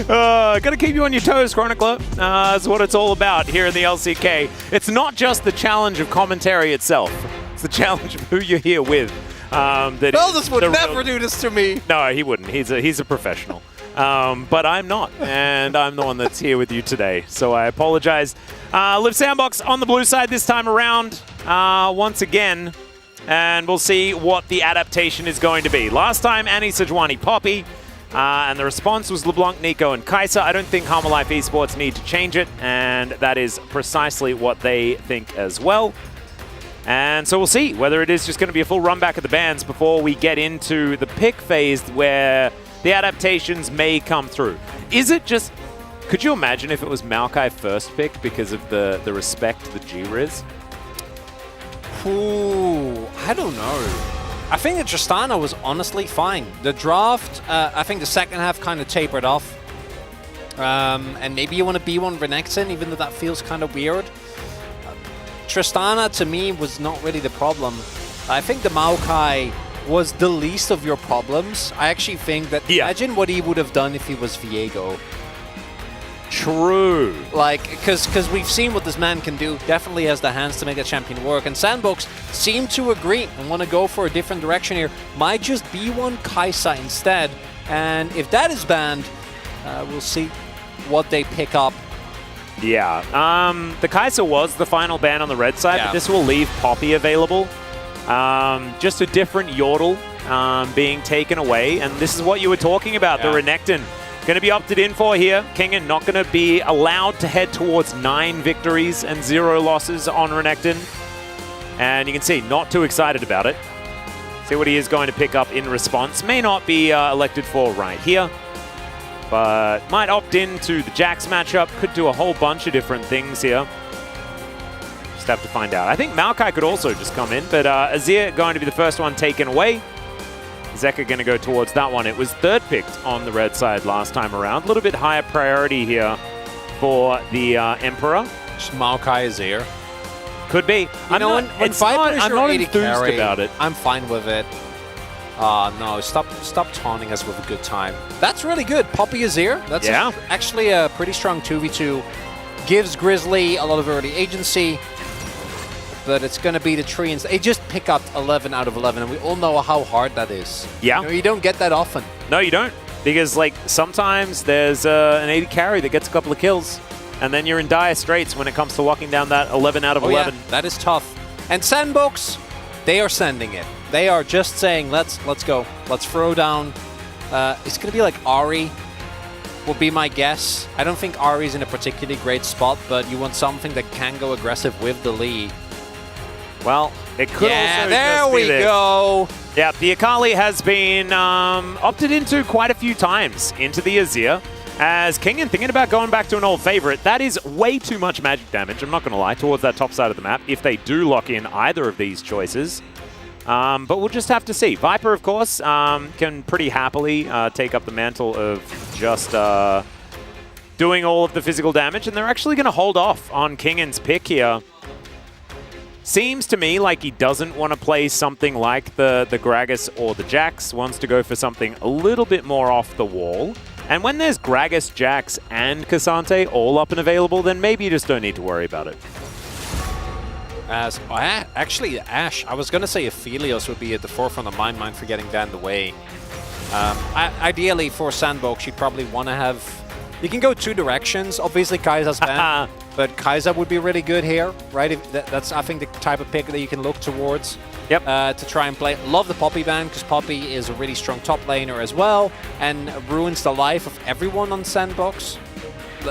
Gotta keep you on your toes, Chronicler. That's what it's all about here in the LCK. It's not just the challenge of commentary itself. It's the challenge of who you're here with. Veldis would never do this to me. No, he wouldn't. He's a professional. But I'm not, and I'm the one that's here with you today, so I apologize. Liv Sandbox on the blue side this time around, once again, and we'll see what the adaptation is going to be. Last time, Annie Sejuani Poppy, and the response was LeBlanc, Nico, and Kai'Sa. I don't think Hanwha Life Esports need to change it, and that is precisely what they think as well. And so we'll see whether it is just going to be a full run back of the bans before we get into the pick phase where the adaptations may come through. Is it just... Could you imagine if it was Maokai first pick because of the respect to the G-Riz? Ooh, I don't know. I think the Tristana was honestly fine. The draft, I think the second half kind of tapered off. And maybe you want to B1 Renekton, even though that feels kind of weird. Tristana, to me, was not really the problem. I think the Maokai was the least of your problems. I actually think that, imagine what he would have done if he was Viego. True. Like, because we've seen what this man can do. Definitely has the hands to make the champion work. And Sandbox seem to agree and want to go for a different direction here. Might just be one Kaisa instead. And if that is banned, we'll see what they pick up. Yeah. The Kaisa was the final ban on the red side, but this will leave Poppy available. Just a different Yordle being taken away. And this is what you were talking about, the Renekton. Going to be opted in for here. Kingen not going to be allowed to head towards 9 victories and 0 losses on Renekton. And you can see, not too excited about it. See what he is going to pick up in response. May not be elected for right here, but might opt into the Jax matchup. Could do a whole bunch of different things here. Just have to find out. I think Maokai could also just come in, but Azir going to be the first one taken away. Zeka going to go towards that one. It was 3rd picked on the red side last time around. A little bit higher priority here for the Emperor. Just Maokai Azir. Could be. I'm not enthused about it. I'm fine with it. No, stop taunting us with a good time. That's really good. Poppy Azir. That's actually a pretty strong 2v2. Gives Grizzly a lot of early agency. But it's going to be the tree. They just pick up 11 out of 11, and we all know how hard that is. Yeah. You don't get that often. No, you don't. Because, like, sometimes there's an 80 carry that gets a couple of kills, and then you're in dire straits when it comes to locking down that 11 out of 11. Yeah, that is tough. And Sandbox, they are sending it. They are just saying, let's go. Let's throw down. It's going to be like Ahri will be my guess. I don't think Ahri's in a particularly great spot, but you want something that can go aggressive with the Lee. Well, it could also there just we be this. go. Yeah, the Akali has been opted into quite a few times into the Azir. As Kingen thinking about going back to an old favorite. That is way too much magic damage, I'm not going to lie, towards that top side of the map, if they do lock in either of these choices. But we'll just have to see. Viper, of course, can pretty happily take up the mantle of just doing all of the physical damage, and they're actually going to hold off on Kingen's pick here. Seems to me like he doesn't want to play something like the Gragas or the Jax, wants to go for something a little bit more off the wall. And when there's Gragas, Jax, and Cassante all up and available, then maybe you just don't need to worry about it. Actually, Ashe, I was going to say Aphelios would be at the forefront of my mind for getting banned away. Ideally, for Sandbox, you'd probably want to have... You can go 2 directions. Obviously, Kaisa's banned, but Kaisa would be really good here, right? That's, I think, the type of pick that you can look towards to try and play. Love the Poppy ban, because Poppy is a really strong top laner as well, and ruins the life of everyone on Sandbox.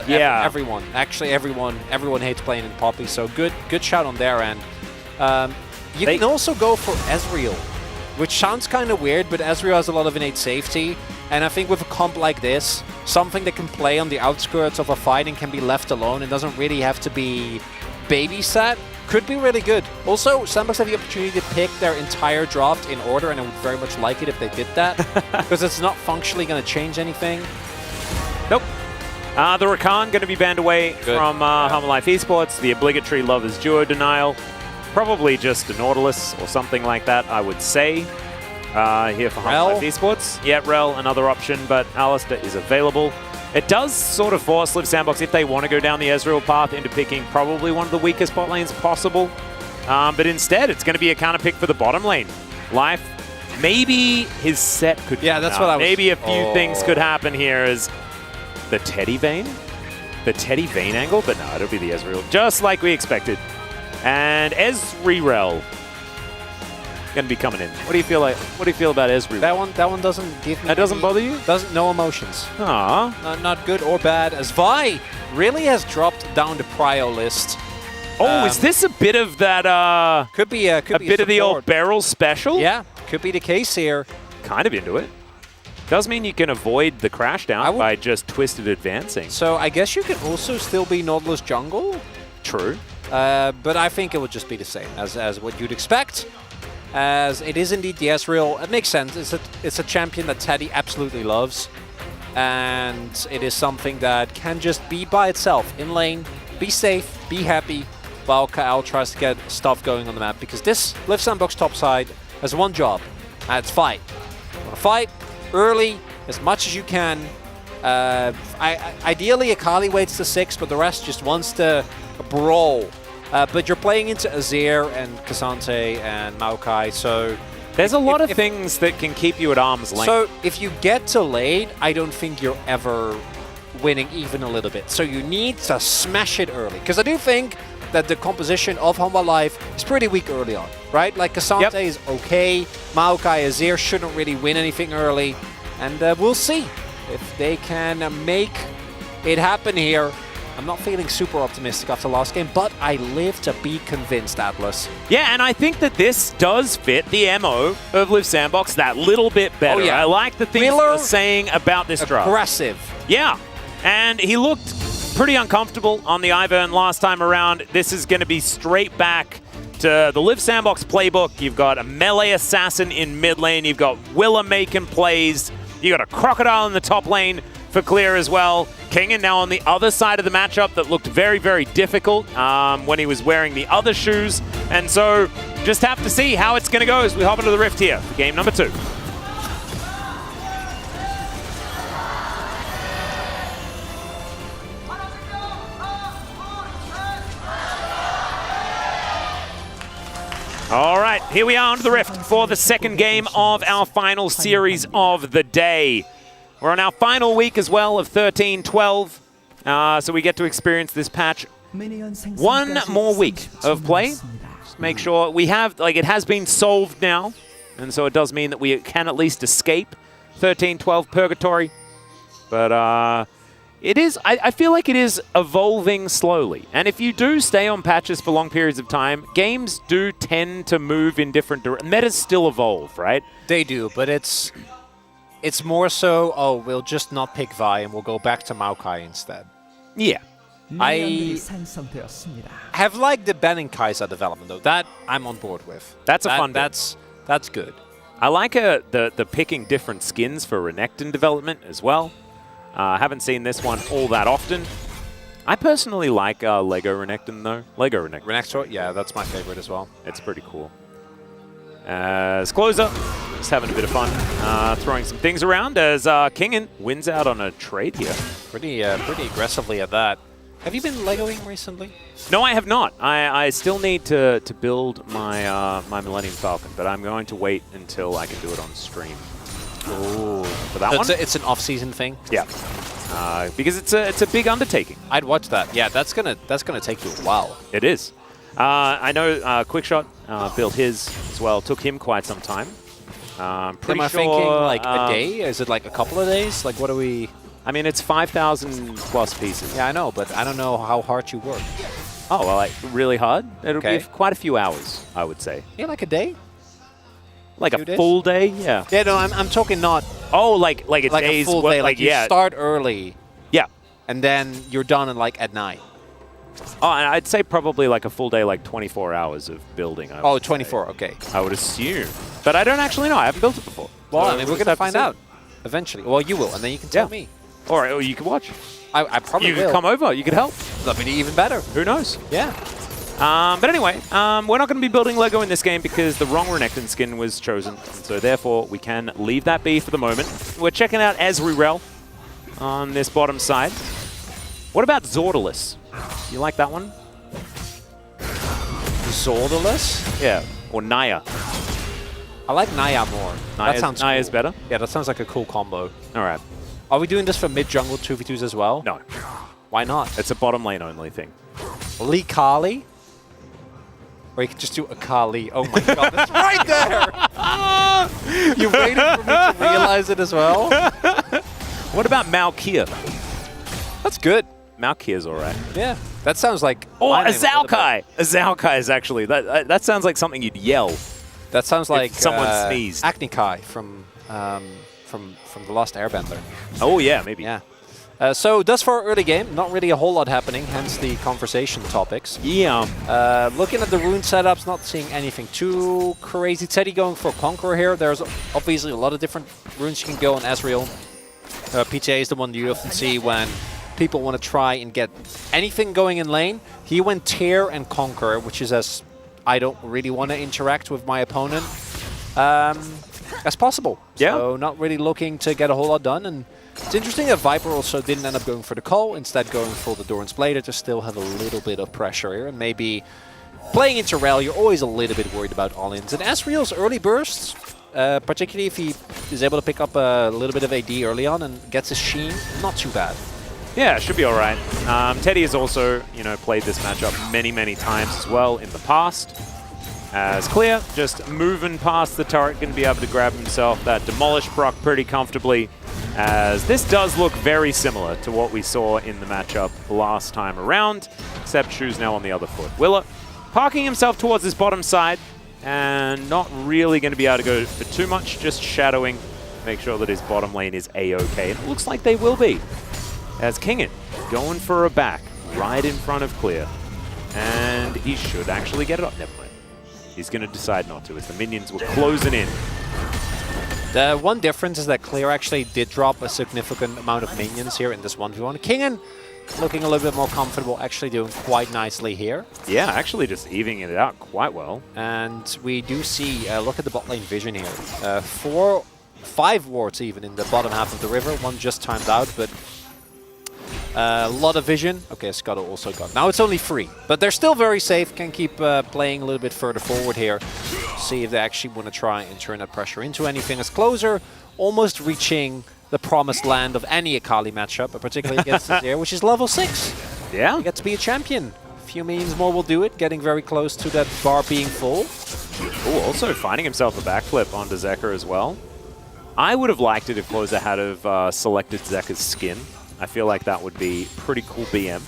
Yeah. Everyone. Actually, everyone hates playing in Poppy, so good shout on their end. You can also go for Ezreal, which sounds kind of weird, but Ezreal has a lot of innate safety, and I think with a comp like this, something that can play on the outskirts of a fight and can be left alone and doesn't really have to be babysat, could be really good. Also, Sandbox have the opportunity to pick their entire draft in order, and I would very much like it if they did that, because it's not functionally going to change anything. Nope. The Rakan going to be banned away from Hama Life Esports. The obligatory Lover's Duo denial. Probably just a Nautilus or something like that, I would say. Here for Hama Life Esports. Yeah, Rel, another option, but Alistair is available. It does sort of force Live Sandbox, if they want to go down the Ezreal path, into picking probably one of the weakest bot lanes possible. But instead, it's going to be a counter pick for the bottom lane. Life, maybe his set could that's what I was... Maybe a few things could happen here as the Teddy Vayne? The Teddy Vayne angle? But no, it'll be the Ezreal, just like we expected. And Ezreal going to be coming in. What do you feel like? What do you feel about Ezreal? That one doesn't give me... That doesn't bother you? No emotions. Aww. Not good or bad, as Vi really has dropped down the prio list. Oh, is this a bit of that... Could be a bit of the old barrel special? Yeah, could be the case here. Kind of into it. Does mean you can avoid the crash down by just twisted advancing. So I guess you can also still be Nautilus jungle. True. But I think it would just be the same as what you'd expect. As it is indeed the Ezreal. It makes sense. It's a champion that Teddy absolutely loves. And it is something that can just be by itself in lane, be safe, be happy, while Kyle tries to get stuff going on the map. Because this Live Sandbox topside has one job, and it's fight. You want to fight early, as much as you can, Ideally, Akali waits to 6, but the rest just wants to brawl. But you're playing into Azir and K'Sante and Maokai, so... There's a lot of things that can keep you at arm's length. So if you get to late, I don't think you're ever winning even a little bit. So you need to smash it early. Because I do think that the composition of Honma Life is pretty weak early on, right? Like K'Sante is okay, Maokai, Azir shouldn't really win anything early. And we'll see if they can make it happen here. I'm not feeling super optimistic after last game, but I live to be convinced, Atlas. Yeah, and I think that this does fit the MO of Live Sandbox that little bit better. Oh, yeah. I like the things you're saying about this draft. Aggressive. Yeah, and he looked pretty uncomfortable on the Ivern last time around. This is going to be straight back to the Live Sandbox playbook. You've got a melee assassin in mid lane. You've got Willa making plays. You've got a Crocodile in the top lane for clear as well. Kingen now on the other side of the matchup that looked very, very difficult when he was wearing the other shoes. And so just have to see how it's going to go as we hop into the Rift here for game number 2. All right, here we are on the Rift for the second game of our final series of the day. We're on our final week as well of 13-12, so we get to experience this patch one more week of play. Just make sure we have, like, it has been solved now, and so it does mean that we can at least escape 13-12 purgatory. But it is, I feel like it is evolving slowly. And if you do stay on patches for long periods of time, games do tend to move in different directions. Metas still evolve, right? They do, but it's more so, oh, we'll just not pick Vi and we'll go back to Maokai instead. Yeah. I have liked the banning Kai'Sa development, though. That I'm on board with. That's a fun That's good. I like the picking different skins for Renekton development as well. Haven't seen this one all that often. I personally like Lego Renekton, though. Lego Renekton. Renekton, yeah, that's my favorite as well. It's pretty cool. As closer, just having a bit of fun, throwing some things around as Kingen wins out on a trade here. Pretty aggressively at that. Have you been Legoing recently? No, I have not. I still need to build my my Millennium Falcon, but I'm going to wait until I can do it on stream. Ooh, for that one? It's an off-season thing. Yeah, because it's a big undertaking. I'd watch that. Yeah, that's gonna take you a while. It is. I know Quickshot built his as well. Took him quite some time. Pretty Am I sure, thinking like a day? Is it like a couple of days? Like what are we? I mean, it's 5,000 plus pieces. Yeah, I know, but I don't know how hard you work. Oh, well, like really hard? It'll be quite a few hours, I would say. Yeah, like a day? Like a full day? Yeah. Yeah, no, I'm talking not... Oh, like a day's... a full day. Like you start early. Yeah. And then you're done at night. Oh, and I'd say probably like a full day, like 24 hours of building. 24, okay. I would assume. But I don't actually know. I haven't built it before. Well, So I mean, we're going to find out eventually. Well, you will, and then you can tell me. Or you can watch. I probably will. You could come over. You could help. That'd be even better. Who knows? Yeah. But anyway, we're not going to be building Lego in this game because the wrong Renekton skin was chosen. So therefore, we can leave that be for the moment. We're checking out Ezreal on this bottom side. What about Zordalus? You like that one? Zordalus? Yeah. Or Naya. I like Naya more. That sounds cool. Naya's better? Yeah, that sounds like a cool combo. All right. Are we doing this for mid-jungle 2v2s as well? No. Why not? It's a bottom lane only thing. Lee Kali? Or you could just do Akali. Oh my god, it's right there! You waited for me to realize it as well? What about Malkia? That's good. Malkia's all right. Yeah. That sounds like... Oh, a Zalkai! A Zalkai is actually... That sounds like something you'd yell. That sounds like... someone sneezed. Acne Kai from The Lost Airbender. Oh, yeah, maybe. Yeah. So, thus far, early game, not really a whole lot happening, hence the conversation topics. Yeah. Looking at the rune setups, not seeing anything too crazy. Teddy going for Conqueror here. There's obviously a lot of different runes you can go on Ezreal. PTA is the one you often see when people want to try and get anything going in lane. He went Tear and Conqueror, which is as I don't really want to interact with my opponent as possible. Yeah. So not really looking to get a whole lot done. And It's interesting that Viper also didn't end up going for the call, instead going for the Doran's Blade to still have a little bit of pressure here. And maybe playing into Rel, you're always a little bit worried about all-ins. And Asriel's early bursts, particularly if he is able to pick up a little bit of AD early on and gets his Sheen, not too bad. Yeah, should be all right. Teddy has also, you know, played this matchup many times as well in the past. As Clear, just moving past the turret, going to be able to grab himself that Demolish proc pretty comfortably, as this does look very similar to what we saw in the matchup last time around, except Shu's now on the other foot. Willa parking himself towards his bottom side, and not really going to be able to go for too much, just shadowing, make sure that his bottom lane is A-okay. And it looks like they will be, as Kingin going for a back right in front of Clear, and he should actually get it up. Never mind. He's going to decide not to, as the minions were closing in. The one difference is that Clear actually did drop a significant amount of minions here in this 1v1. Kingen looking a little bit more comfortable, actually doing quite nicely here. Yeah, actually just evening it out quite well. And we do see, look at the bot lane vision here. 5 wards even in the bottom half of the river. One just timed out, but a lot of vision. Okay, Scuttle also got. Now it's only 3, but they're still very safe. Can keep playing a little bit further forward here. See if they actually want to try and turn that pressure into anything. As Closer almost reaching the promised land of any Akali matchup, particularly against Azir, which is level 6. Yeah. You get to be a champion. A few minions more will do it, getting very close to that bar being full. Oh, also finding himself a backflip onto Zekka as well. I would have liked it if Closer had have selected Zekka's skin. I feel like that would be pretty cool BM.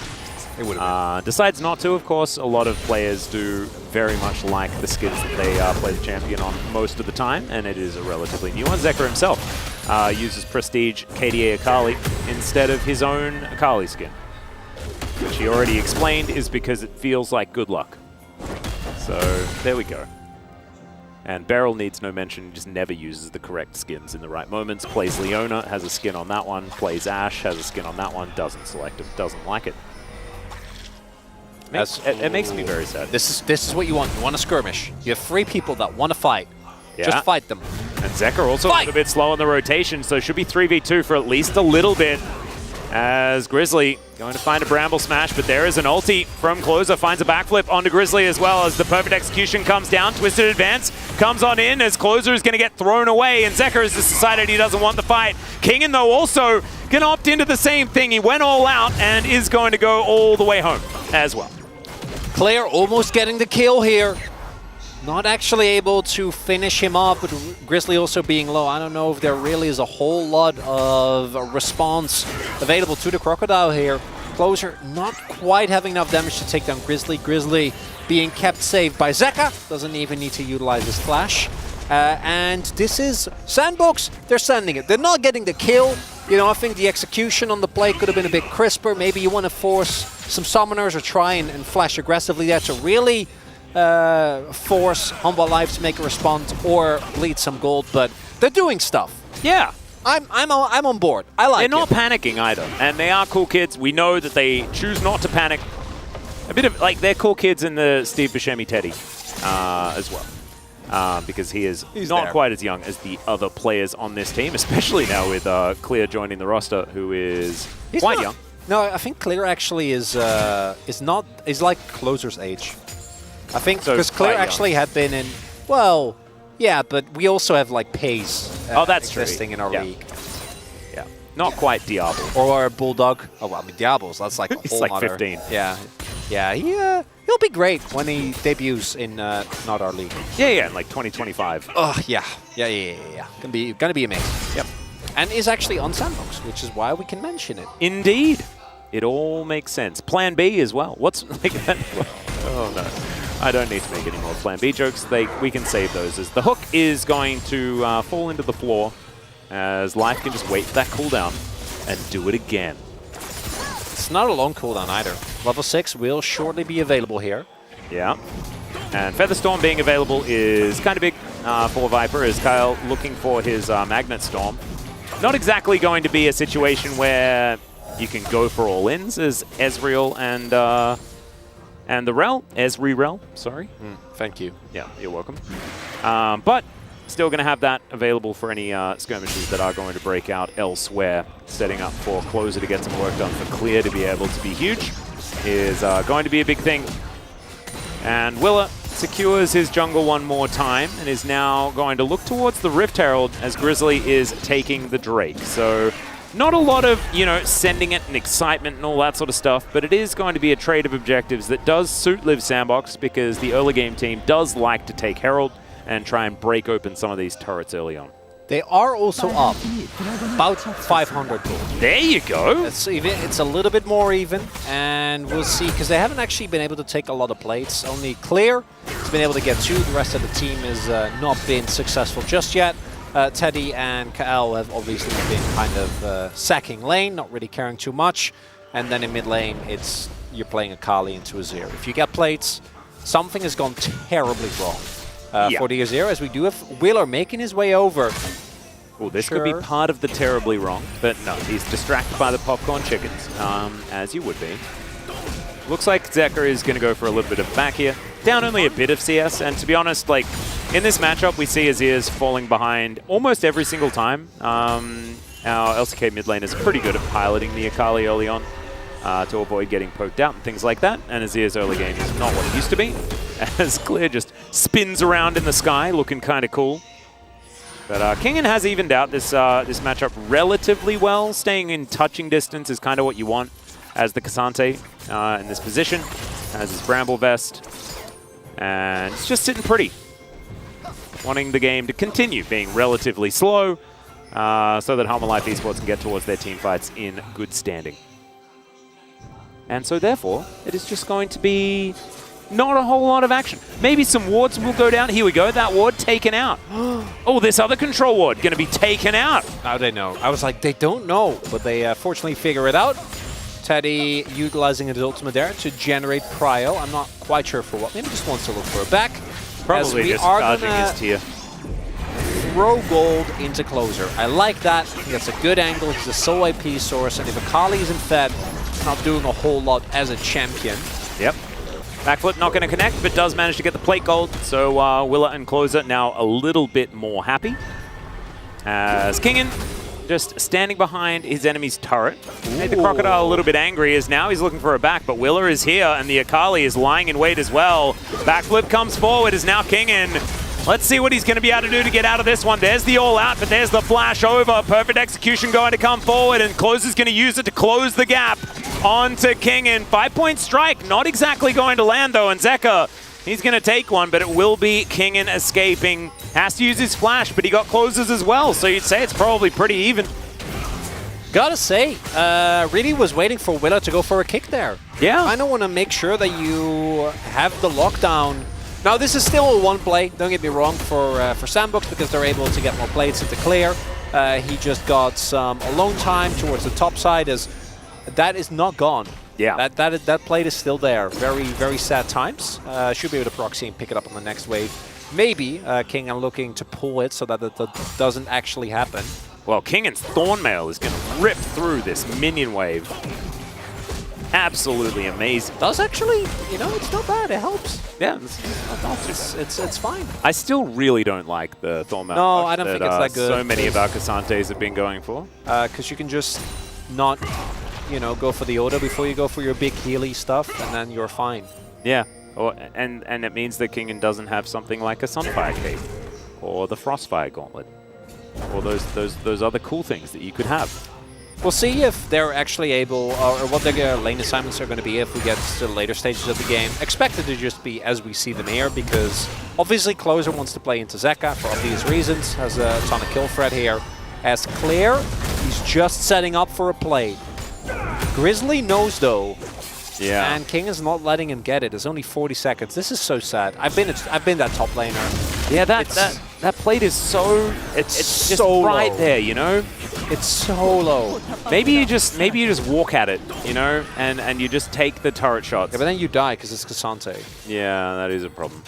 It would have decides not to, of course. A lot of players do very much like the skins that they play the champion on most of the time, and it is a relatively new one. Zekka himself uses Prestige KDA Akali instead of his own Akali skin, which he already explained is because it feels like good luck. So there we go. And Beryl needs no mention, just never uses the correct skins in the right moments. Plays Leona, has a skin on that one. Plays Ashe, has a skin on that one. Doesn't select him, doesn't like it. It makes me very sad. This is what you want. You want a skirmish. You have 3 people that want to fight. Yeah. Just fight them. And Zekka also a little bit slow on the rotation, so should be 3v2 for at least a little bit. As Grizzly going to find a Bramble Smash, but there is an ulti from Closer, finds a backflip onto Grizzly as well as the perfect execution comes down. Twisted Advance comes on in as Closer is going to get thrown away, and Zekka has decided he doesn't want the fight. Kingen, though, also going to opt into the same thing. He went all out and is going to go all the way home as well. Claire almost getting the kill here. Not actually able to finish him off, but Grizzly also being low. I don't know if there really is a whole lot of response available to the Crocodile here. Closer not quite having enough damage to take down Grizzly. Grizzly being kept safe by Zekka. Doesn't even need to utilize his flash. And this is Sandbox. They're sending it. They're not getting the kill. You know, I think the execution on the play could have been a bit crisper. Maybe you want to force some summoners or try and flash aggressively there to really force Humble Life to make a response or bleed some gold, but they're doing stuff. Yeah. I'm on board. I like it. They're not panicking either, and they are cool kids. We know that they choose not to panic. A bit of, like, they're cool kids in the Steve Buscemi Teddy as well. Because he's not quite as young as the other players on this team, especially now with Clear joining the roster, who is quite young. No, I think Clear actually is like Closer's age. I think because Clear actually had been in, well, yeah, but we also have like Pace existing in our league. Yeah, not quite Diablo. Or Bulldog. Oh, well, I mean, Diablo's, that's like a He's whole like other, 15. Yeah, he'll be great when he debuts in not our league. Yeah, in like 2025. Oh, yeah. Gonna be amazing. Yep. And is actually on Sandbox, which is why we can mention it. Indeed. It all makes sense. Plan B as well. What's like that? Oh, no. I don't need to make any more Plan B jokes. We can save those, as the hook is going to fall into the floor, as Life can just wait for that cooldown and do it again. It's not a long cooldown either. Level 6 will shortly be available here. Yeah. And Featherstorm being available is kind of big for Viper, as Kyle looking for his Magnet Storm. Not exactly going to be a situation where you can go for all-ins, as Ezreal and the Rel, Ezreal, sorry. Thank you. Yeah, you're welcome. But still going to have that available for any skirmishes that are going to break out elsewhere. Setting up for Closer to get some work done for Clear to be able to be huge is going to be a big thing. And Willa secures his jungle one more time and is now going to look towards the Rift Herald as Grizzly is taking the Drake. So not a lot of, you know, sending it and excitement and all that sort of stuff, but it is going to be a trade of objectives that does suit Live Sandbox because the early game team does like to take Herald and try and break open some of these turrets early on. They are also up about 500 gold. There you go. It's a little bit more even, and we'll see, because they haven't actually been able to take a lot of plates. Only Clear has been able to get 2. The rest of the team has not been successful just yet. Teddy and Kael have obviously been kind of sacking lane, not really caring too much. And then in mid lane, you're playing a Kali into a Azir. If you get plates, something has gone terribly wrong. For the Azir, as we do have Willer making his way over. Oh, this could be part of the terribly wrong, but no, he's distracted by the popcorn chickens, as you would be. Looks like Zeka is going to go for a little bit of back here. Down only a bit of CS, and to be honest, like, in this matchup, we see Azir's falling behind almost every single time. Our LCK mid lane is pretty good at piloting the Akali early on to avoid getting poked out and things like that, and Azir's early game is not what it used to be, as Clear just spins around in the sky, looking kind of cool. But Kingen has evened out this matchup relatively well. Staying in touching distance is kind of what you want as the Cassante in this position. Has his Bramble Vest. And it's just sitting pretty. Wanting the game to continue being relatively slow so that Home Life Esports can get towards their team fights in good standing. And so therefore, it is just going to be not a whole lot of action. Maybe some wards will go down. Here we go. That ward taken out. Oh, this other control ward going to be taken out. How do they know? I was like, they don't know, but they fortunately figure it out. Teddy utilizing his ultimate there to generate prio. I'm not quite sure for what. Maybe just wants to look for a back. Probably just dodging his tier. Throw gold into Closer. I like that. I think that's a good angle. He's a solo AP source, and if Akali isn't fed, not doing a whole lot as a champion. Yep. Backflip not going to connect, but does manage to get the plate gold. So Willa and Closer now a little bit more happy. As Kingen just standing behind his enemy's turret. Made the Crocodile a little bit angry as now he's looking for a back, but Willa is here and the Akali is lying in wait as well. Backflip comes forward as now Kingen. Let's see what he's going to be able to do to get out of this one. There's the all out, but there's the flash over. Perfect execution going to come forward, and Closer's going to use it to close the gap onto Kingen. 5-point strike, not exactly going to land though, and Zeka, he's going to take one, but it will be Kingen escaping. Has to use his flash, but he got Closers as well, so you'd say it's probably pretty even. Gotta say, really was waiting for Willa to go for a kick there. Yeah. I don't want to make sure that you have the lockdown. Now, this is still one play, don't get me wrong, for Sandbox, because they're able to get more plates into Clear. He just got some alone time towards the top side, as that is not gone. Yeah. That plate is still there. Very, very sad times. Should be able to proxy and pick it up on the next wave. Maybe King are looking to pull it so that it doesn't actually happen. Well, Kingen's Thornmail is going to rip through this minion wave. Absolutely amazing. Does actually, you know, it's not bad. It helps. Yeah, it's fine. I still really don't like the Thornmail. No, I don't think it's that good. So many of our Cassantes have been going for. Because you can just not, you know, go for the order before you go for your big Healy stuff, and then you're fine. Yeah, and it means that Kingen doesn't have something like a Sunfire Cape, or the Frostfire Gauntlet, or those other cool things that you could have. We'll see if they're actually able, or what their lane assignments are going to be if we get to the later stages of the game. Expected to just be as we see them here, because obviously Closer wants to play into Zeka for obvious reasons, has a ton of kill threat here. As Clear, he's just setting up for a play. Grizzly knows though, yeah, and King is not letting him get it. There's only 40 seconds. This is so sad. I've been that top laner. Yeah, that plate is so it's just so right low. there, you know. It's so low. Maybe you just walk at it, you know, and you just take the turret shots. Yeah, but then you die because it's Cassante. Yeah, that is a problem.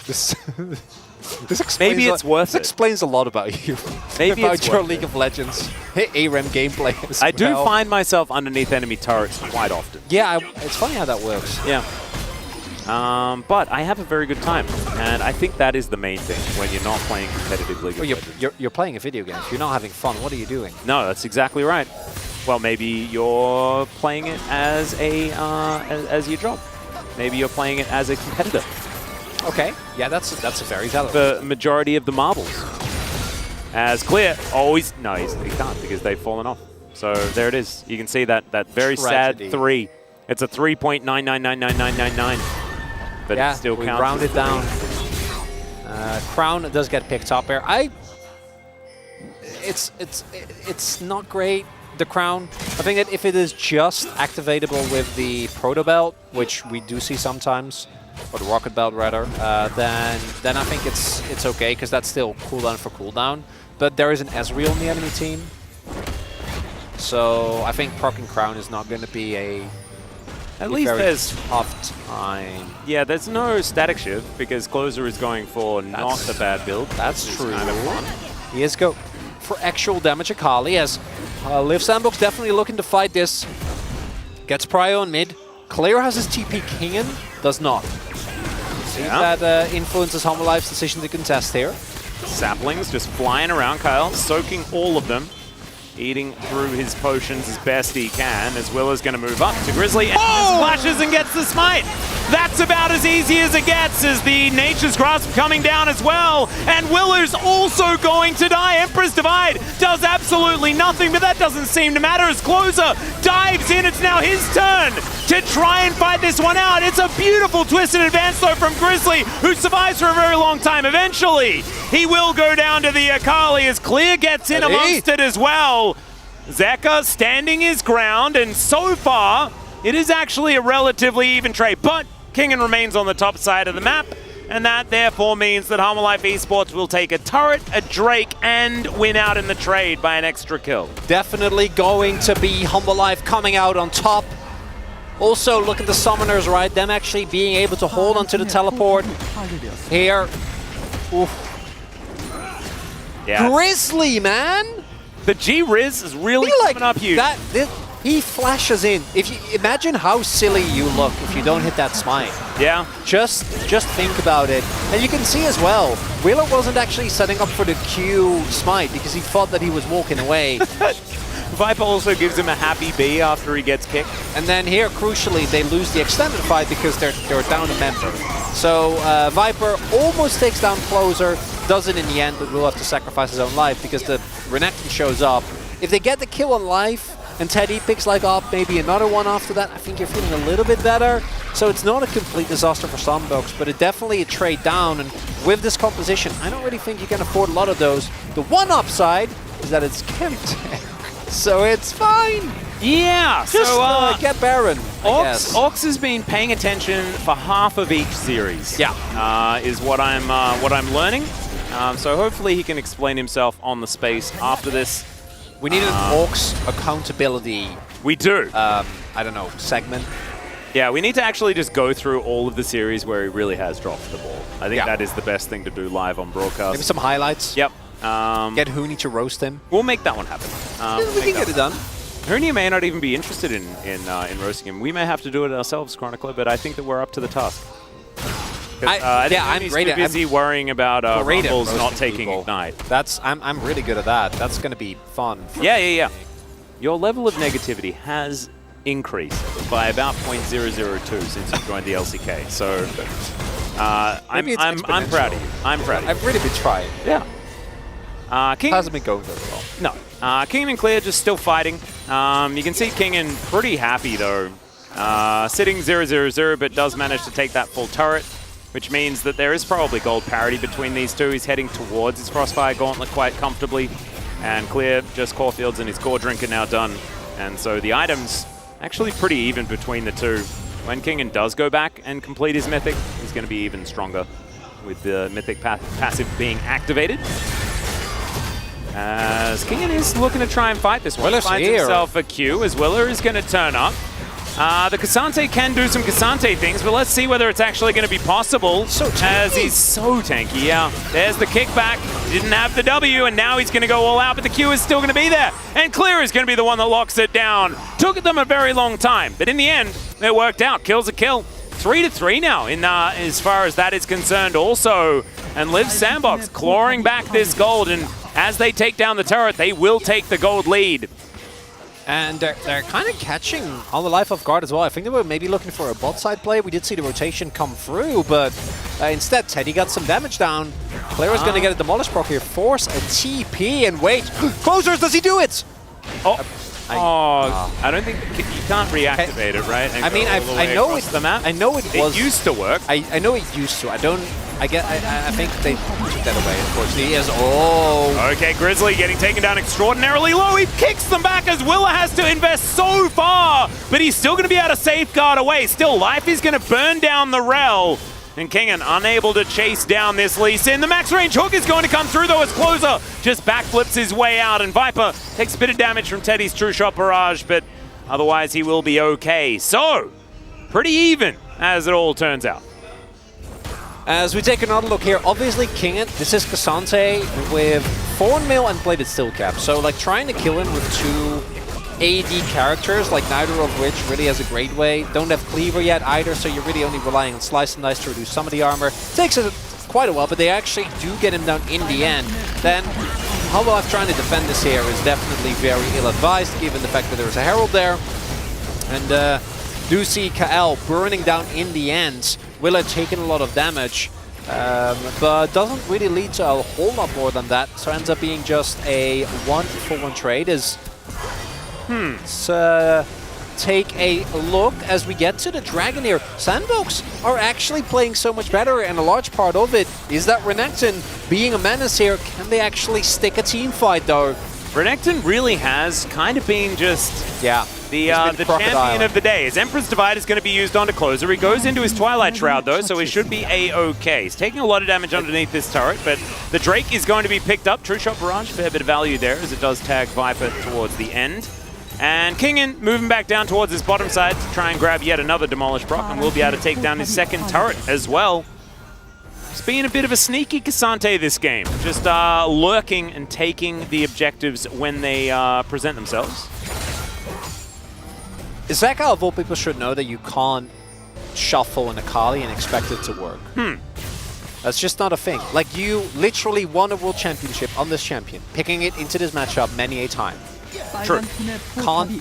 This explains maybe it's worth it. This explains a lot about you. Maybe about it's your worth League it. of Legends AREM gameplay. I do find myself underneath enemy turrets quite often. Yeah, it's funny how that works. Yeah. But I have a very good time, and I think that is the main thing when you're not playing competitive League of Legends. You're playing a video game. If you're not having fun, what are you doing? No, that's exactly right. Well, maybe you're playing it as a as your job. Maybe you're playing it as a competitor. Okay, yeah, that's a very valid. The majority of the marbles. As Clear always he can't because they've fallen off. So there it is. You can see that very Tragedy. sad 3. It's a 3.99999999. But yeah, it still we counts. round it down. Crown does get picked up here. It's not great. The Crown. I think that if it is just activatable with the Proto Belt, which we do see sometimes, or the Rocket Belt rather, then I think it's okay because that's still cooldown for cooldown. But there is an Ezreal in the enemy team, so I think proccing Crown is not going to be at least there's tough time. Yeah, there's no static shift because Closer is going for not a bad build. That's true. Kind of fun. He is go for actual damage Akali as Liv Sandbox definitely looking to fight this. Gets Prio on mid. Clear has his TP. Kingen does not. See that influences Homolife's decision to contest here. Saplings just flying around, Kyle, soaking all of them. Eating through his potions as best he can, as well as going to move up to Grizzly and splashes and gets the smite. That's about as easy as it gets as the Nature's Grasp coming down as well. And Willer's also going to die. Emperor's Divide does absolutely nothing, but that doesn't seem to matter as Closer dives in. It's now his turn to try and fight this one out. It's a beautiful twisted advance though from Grizzly, who survives for a very long time. Eventually, he will go down to the Akali as Clear gets in amongst it as well. Zeka standing his ground, and so far, it is actually a relatively even trade. But Kingen remains on the top side of the map, and that therefore means that Homolife Esports will take a turret, a Drake, and win out in the trade by an extra kill. Definitely going to be Homolife coming out on top. Also, look at the summoners, right? Them actually being able to hold onto the teleport here. Oof. Yeah. Grizzly, man! The G-Riz is really coming up huge. He flashes in. If you imagine how silly you look if you don't hit that smite. Yeah. Just think about it. And you can see as well, Wheeler wasn't actually setting up for the Q smite because he thought that he was walking away. Viper also gives him a happy B after he gets kicked. And then here, crucially, they lose the extended fight because they're down a member. So Viper almost takes down Closer, does it in the end, but will have to sacrifice his own life because the Renekton shows up. If they get the kill on life, and Teddy picks like up maybe another one after that, I think you're feeling a little bit better. So it's not a complete disaster for Sandbox, but it definitely a trade down. And with this composition, I don't really think you can afford a lot of those. The one upside is that it's Chemtech, so it's fine. Yeah, just so get Baron. Ox has been paying attention for half of each series. Yeah, is what I'm learning. So hopefully he can explain himself on the space after this. We need an Orcs accountability. We do. I don't know, segment. Yeah, we need to actually just go through all of the series where he really has dropped the ball. I think that is the best thing to do live on broadcast. Maybe some highlights. Yep. Get Hooney to roast him. We'll make that one happen. We can get it done. Hooney may not even be interested in roasting him. We may have to do it ourselves, Chronicler, but I think that we're up to the task. I think I'm too busy worrying about Rumbles not taking Ignite. I'm really good at that. That's going to be fun. Yeah. Your level of negativity has increased by about 0.002 since you joined the LCK. So I'm proud of you. I'm proud of you. I've really been trying. Yeah. King hasn't been going very well. No. Kingen and Clear just still fighting. You can see Kingen pretty happy though. Sitting 0-0-0, but does manage to take that full turret, which means that there is probably gold parity between these two. He's heading towards his Crossfire Gauntlet quite comfortably. And Clear, just Caulfields and his Core Drink are now done. And so the items actually pretty even between the two. When Kingen does go back and complete his Mythic, he's going to be even stronger with the Mythic passive being activated. As Kingen is looking to try and fight this one. Finds himself a Q as Willer is going to turn up. The Cassante can do some Cassante things, but let's see whether it's actually going to be possible. As he's so tanky, yeah. There's the kickback. Didn't have the W, and now he's going to go all out, but the Q is still going to be there. And Clear is going to be the one that locks it down. Took them a very long time, but in the end, it worked out. Kill's a kill. 3-3 now in as far as that is concerned also. And Liv Sandbox clawing back this gold, and as they take down the turret, they will take the gold lead. And they're kind of catching on the life off guard as well. I think they were maybe looking for a bot side play. We did see the rotation come through, but instead Teddy got some damage down. Clara's going to get a demolish proc here, force a TP, and wait. Closers, does he do it? Oh. I don't think you can't reactivate it, right? I mean, I know it's the map. I know it was. It used to work. I know it used to. I think they took that away, unfortunately. Oh. Okay, Grizzly getting taken down extraordinarily low. He kicks them back as Willa has to invest so far, but he's still going to be able to safeguard away. Still, life is going to burn down the Rel. And Kingan unable to chase down this Lee Sin. The max range hook is going to come through though as Closer just backflips his way out, and Viper takes a bit of damage from Teddy's True Shot Barrage, but otherwise he will be okay. So, pretty even as it all turns out. As we take another look here, obviously Kingan, this is Cassante with Thornmail and Bladed Steelcap. So like trying to kill him with two AD characters, like neither of which really has a great way. Don't have Cleaver yet either, so you're really only relying on Slice and Dice to reduce some of the armor. Takes it quite a while, but they actually do get him down in the end. Then Hololive trying to defend this here is definitely very ill-advised, given the fact that there's a Herald there. And do see Kael burning down in the end. Willa taking a lot of damage, but doesn't really lead to a whole lot more than that. So ends up being just a 1-for-1 trade. Let's take a look as we get to the Dragon here. Sandbox are actually playing so much better, and a large part of it is that Renekton being a menace here. Can they actually stick a team fight though? Renekton really has kind of been just the champion of the day. His Emperor's Divide is going to be used onto Closer. He goes into his Twilight Shroud though, so he should be a-okay. He's taking a lot of damage underneath this turret, but the Drake is going to be picked up. True Shot Barrage, fair bit of value there as it does tag Viper towards the end. And Kingan moving back down towards his bottom side to try and grab yet another Demolish Proc, and will be able to take down his second turret as well. It's been a bit of a sneaky Cassante this game, just lurking and taking the objectives when they present themselves. Zeka, of all people, should know that you can't shuffle an Akali and expect it to work. That's just not a thing. Like, you literally won a world championship on this champion, picking it into this matchup many a time. True. Can't.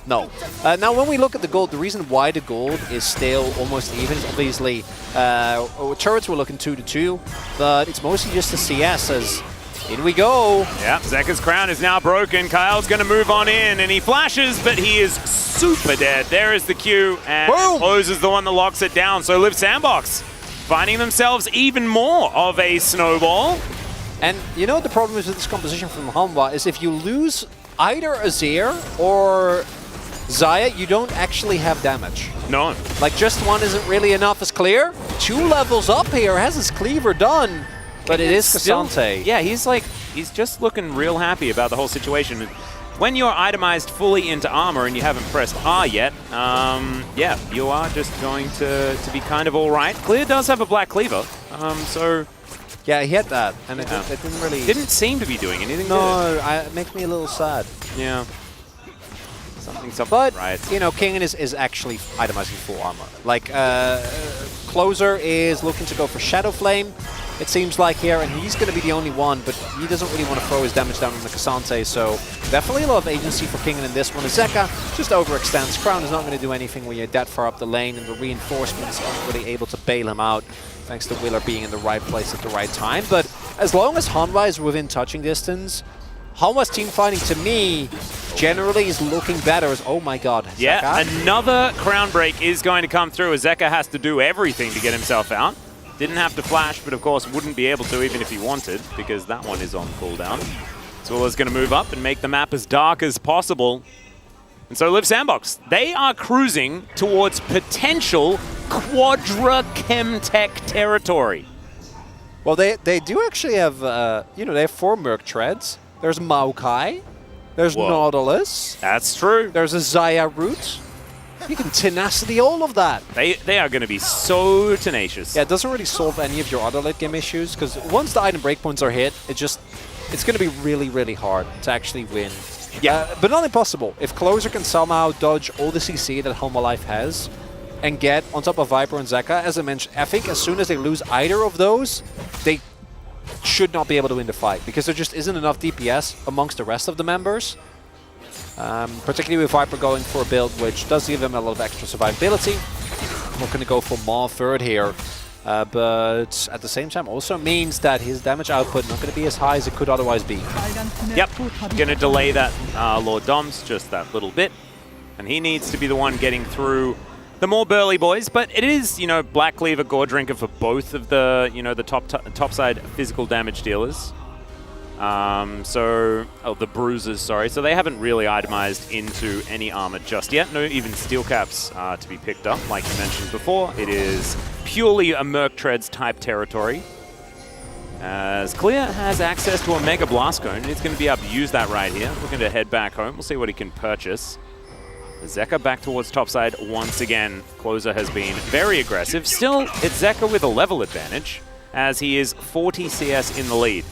No. Now, when we look at the gold, the reason why the gold is still almost even is obviously turrets were looking 2-2, but it's mostly just the CS as in we go. Yeah, Zeka's crown is now broken. Kyle's going to move on in, and he flashes, but he is super dead. There is the Q, and Close is the one that locks it down. So Liv Sandbox finding themselves even more of a snowball. And you know what the problem is with this composition from Hanwha is if you lose either Azir or Xayah, you don't actually have damage. No. Like, just one isn't really enough as clear. 2 levels up here, has his cleaver done, but it is Cassante. Yeah, he's just looking real happy about the whole situation. When you're itemized fully into armor and you haven't pressed R yet, yeah, you are just going to be kind of all right. Clear does have a black cleaver, so... Yeah, he had that, and it didn't really... Didn't seem to be doing anything. No, it makes me a little sad. Yeah. Something but, right. You know, Kingan is actually itemizing full armor. Like, Closer is looking to go for Shadow Flame, it seems like here, and he's going to be the only one, but he doesn't really want to throw his damage down on the Cassante, so definitely a lot of agency for Kingan in this one. Zeka just overextends. Crown is not going to do anything when you're that far up the lane, and the reinforcements aren't really able to bail him out, thanks to Willer being in the right place at the right time. But as long as Hanwha is within touching distance, Hanwha's team fighting, to me, generally is looking better as, oh my god, Zeka. Yeah, another crown break is going to come through as Zeka has to do everything to get himself out. Didn't have to flash, but of course wouldn't be able to even if he wanted, because that one is on cooldown. Zula's going to move up and make the map as dark as possible. And so Liv Sandbox, they are cruising towards potential Quadra Chemtech territory. Well, they do actually have, you know, they have 4 Merc Treads. There's Maokai. There's Nautilus. That's true. There's a Xayah Root. You can tenacity all of that. They are going to be so tenacious. Yeah, it doesn't really solve any of your other late game issues, because once the item breakpoints are hit, it's going to be really, really hard to actually win. Yeah, but not impossible. If Closer can somehow dodge all the CC that Hanwha Life has, and get on top of Viper and Zeka. As I mentioned, I think as soon as they lose either of those, they should not be able to win the fight because there just isn't enough DPS amongst the rest of the members. Particularly with Viper going for a build which does give him a lot of extra survivability. We're going to go for Maw third here. But at the same time also means that his damage output not going to be as high as it could otherwise be. Yep, going to delay that Lord Doms just that little bit. And he needs to be the one getting through the more burly boys. But it is, you know, Black Cleaver, Gore Drinker for both of the, you know, the top side physical damage dealers. The bruisers, sorry. So they haven't really itemized into any armor just yet. No even steel caps to be picked up, like you mentioned before. It is purely a Merc Treads type territory. As Clear has access to a Mega Blast Cone, he's going to be able to use that right here. Looking to head back home. We'll see what he can purchase. Zeka back towards topside once again. Closer has been very aggressive. Still, it's Zeka with a level advantage, as he is 40 CS in the lead.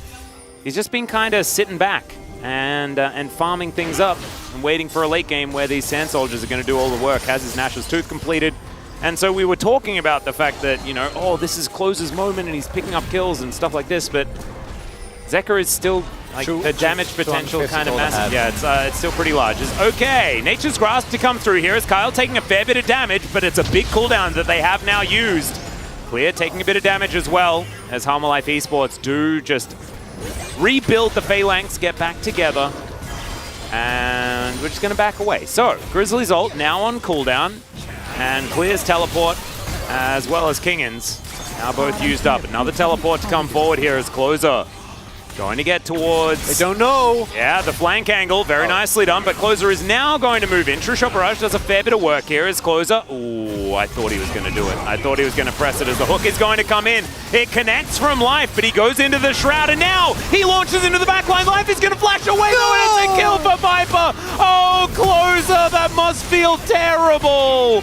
He's just been kind of sitting back and farming things up and waiting for a late game where these Sand Soldiers are going to do all the work. Has his Nash's Tooth completed. And so we were talking about the fact that, you know, oh, this is Closer's moment and he's picking up kills and stuff like this, but Zeka is still, like, the damage potential kind of massive. Yeah, it's still pretty large. Okay, Nature's Grasp to come through here as Kyle taking a fair bit of damage, but it's a big cooldown that they have now used. Clear taking a bit of damage as well, as Harmalife Esports do just rebuild the Phalanx, get back together, and we're just going to back away. So, Grizzly's ult now on cooldown, and Clear's teleport, as well as Kingan's, now both used up. Another teleport to come forward here as Closer going to get towards... They don't know. Yeah, the flank angle, very nicely done, but Closer is now going to move in. True Shot Barrage does a fair bit of work here as Closer... Ooh, I thought he was going to do it. I thought he was going to press it as the hook is going to come in. It connects from Life, but he goes into the Shroud, and now he launches into the backline. Life is going to flash away, though, and it's a kill for Viper. Oh, Closer, that must feel terrible.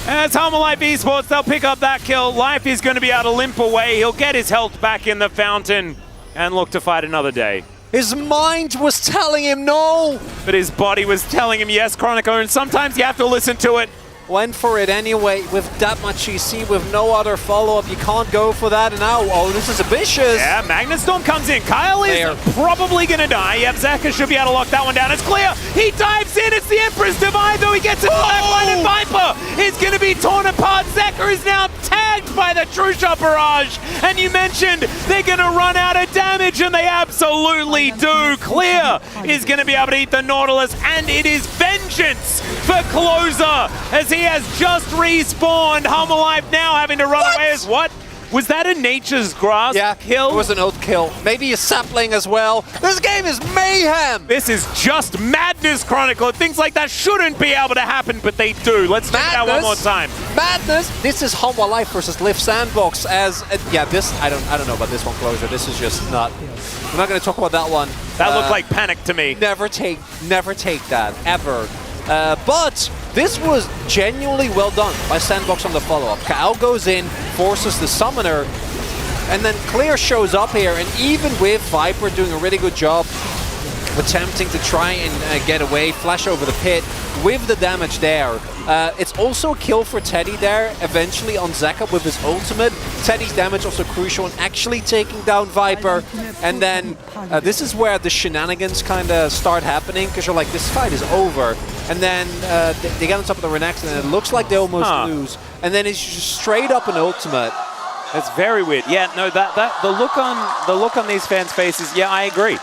As Harmalife Esports, they'll pick up that kill. Life is going to be able to limp away. He'll get his health back in the fountain and look to fight another day. His mind was telling him no! But his body was telling him yes, Chronico, and sometimes you have to listen to it. Went for it anyway with that much EC, with no other follow-up. You can't go for that, and now, oh, this is ambitious. Yeah, Magnet Storm comes in. Kyle is probably going to die. Yep, Zeka should be able to lock that one down. It's Clear. He dives in. It's the Emperor's Divide, though. He gets it back line, and Viper is going to be torn apart. Zeka is now tagged by the True Shot Barrage. And you mentioned they're going to run out of damage, and they absolutely do. Clear is going to be able to eat the Nautilus, and it is vengeance for Closer as he has just respawned. Harmalife now having to run away as what? Was that a Nature's Grasp kill? It was an ult kill. Maybe a sapling as well. This game is mayhem! This is just madness, Chronicle. Things like that shouldn't be able to happen, but they do. Let's check it out one more time. Madness! This is Harmalife versus Live Sandbox as... this... I don't know about this one, Closer. This is just not... We're not going to talk about that one. That looked like panic to me. Never take that, ever. But this was genuinely well done by Sandbox on the follow-up. Kyle goes in, forces the Summoner, and then Clear shows up here, and even with Viper doing a really good job attempting to try and get away, flash over the pit, with the damage there. It's also a kill for Teddy there, eventually on Zeka with his ultimate. Teddy's damage also crucial in actually taking down Viper. And then this is where the shenanigans kind of start happening, because you're like, this fight is over. And then they get on top of the Renex, and it looks like they almost lose. And then it's just straight up an ultimate. That's very weird. Yeah, no, the look on these fans' faces, yeah, I agree.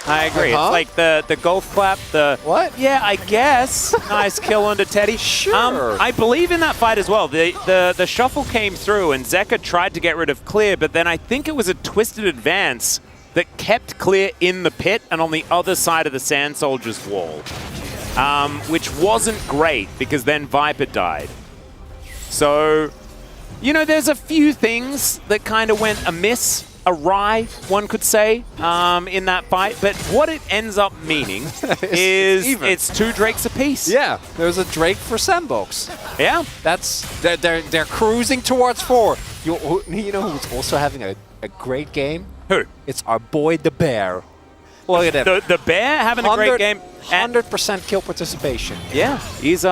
It's like the golf clap, What? Yeah, I guess. Nice kill onto Teddy. Sure. I believe in that fight as well. The shuffle came through and Zeka tried to get rid of Clear, but then I think it was a twisted advance that kept Clear in the pit and on the other side of the Sand Soldier's wall. Which wasn't great because then Viper died. So, you know, there's a few things that kind of went amiss. Awry, one could say, in that fight. But what it ends up meaning is it's 2 Drakes apiece. Yeah, there's a Drake for Sandbox. Yeah. They're cruising towards 4. You know who's also having a great game? Who? It's our boy, the Bear. Look at him. The Bear having a great game. 100% kill participation. Yeah, he's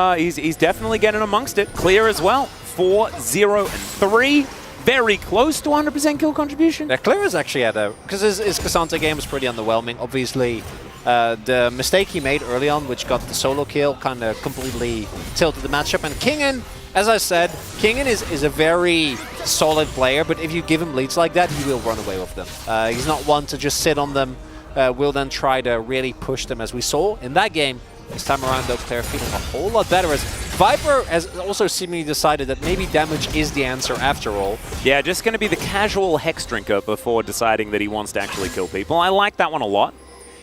definitely getting amongst it. Clear as well. 4-0-3. Very close to 100% kill contribution. Yeah, Clear is actually at a... Because his Cassandra game was pretty underwhelming. Obviously, the mistake he made early on, which got the solo kill, kind of completely tilted the matchup. And Kingen, as I said, Kingen is a very solid player, but if you give him leads like that, he will run away with them. He's not one to just sit on them. Will then try to really push them, as we saw in that game. This time around, though, Claire feeling a whole lot better, as Viper has also seemingly decided that maybe damage is the answer after all. Yeah, just going to be the casual Hex Drinker before deciding that he wants to actually kill people. I like that one a lot.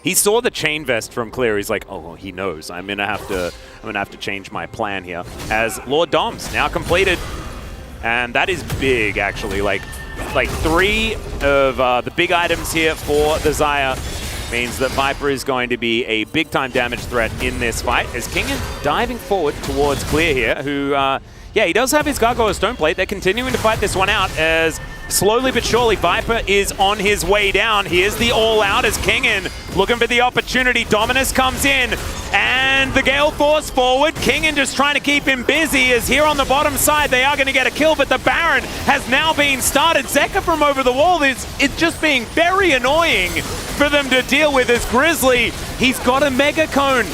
He saw the chain vest from Clear. He's like, oh, well, he knows. I'm gonna have to change my plan here. As Lord Dom's now completed, and that is big actually. Like 3 of the big items here for the Xayah means that Viper is going to be a big-time damage threat in this fight. As Kingen diving forward towards Clear here, who, yeah, he does have his Gargoyle Stone Plate. They're continuing to fight this one out as slowly but surely Viper is on his way down. Here's the all-out as Kingen looking for the opportunity. Dominus comes in and the Gale Force forward. Kingen just trying to keep him busy as here on the bottom side they are going to get a kill, but the Baron has now been started. Zeka from over the wall it's just being very annoying for them to deal with as Grizzly. He's got a Mega Cone.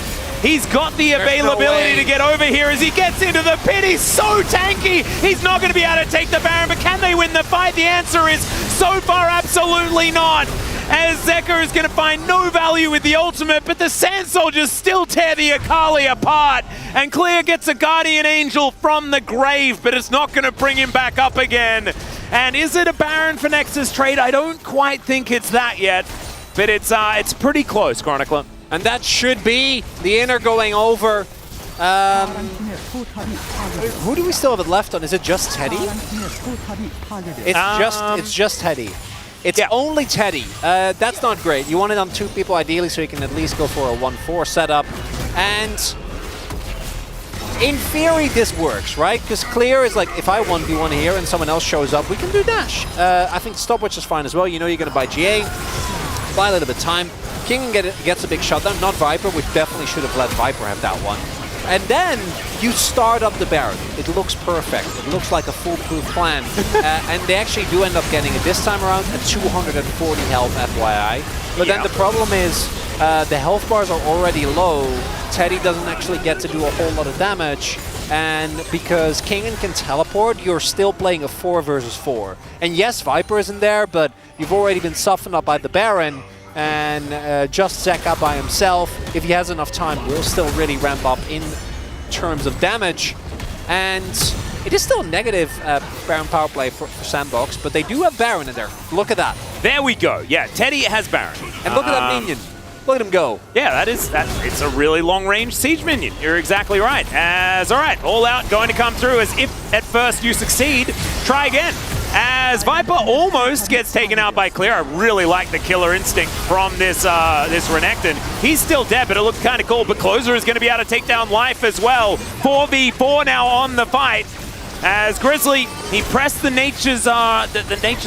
He's got the availability to get over here as he gets into the pit. He's so tanky. He's not going to be able to take the Baron, but can they win the fight? The answer is so far absolutely not. As Zeka is going to find no value with the ultimate, but the Sand Soldiers still tear the Akali apart. And Clear gets a Guardian Angel from the grave, but it's not going to bring him back up again. And is it a Baron for Nexus trade? I don't quite think it's that yet, but it's pretty close, Chronicler. And that should be the inner going over. Who do we still have it left on? Is it just Teddy? It's just Teddy. It's only Teddy. That's not great. You want it on 2 people ideally, so you can at least go for a 1-4 setup. And in theory, this works, right? Because Clear is like, if I 1v1 here and someone else shows up, we can do dash. I think Stopwatch is fine as well. You know you're going to buy GA, buy a little bit of time. King gets a big shutdown, not Viper, which definitely should have let Viper have that one. And then you start up the Baron. It looks perfect. It looks like a foolproof plan. And they actually do end up getting it this time around at 240 health, FYI. But then the problem is the health bars are already low. Teddy doesn't actually get to do a whole lot of damage. And because Kingen can teleport, you're still playing a 4 versus 4. And yes, Viper isn't there, but you've already been softened up by the Baron. And just Zeka by himself, if he has enough time, will still really ramp up in terms of damage. And it is still a negative Baron power play for Sandbox, but they do have Baron in there. Look at that. There we go. Yeah, Teddy has Baron. And look at that minion. Look at him go. Yeah, it's a really long-range siege minion. You're exactly right. All right, all out going to come through as if at first you succeed, try again. As Viper almost gets taken out by Clear. I really like the killer instinct from this Renekton. He's still dead, but it looks kind of cool. But Closer is going to be able to take down Life as well. 4v4 now on the fight. As Grizzly, he pressed the Nature's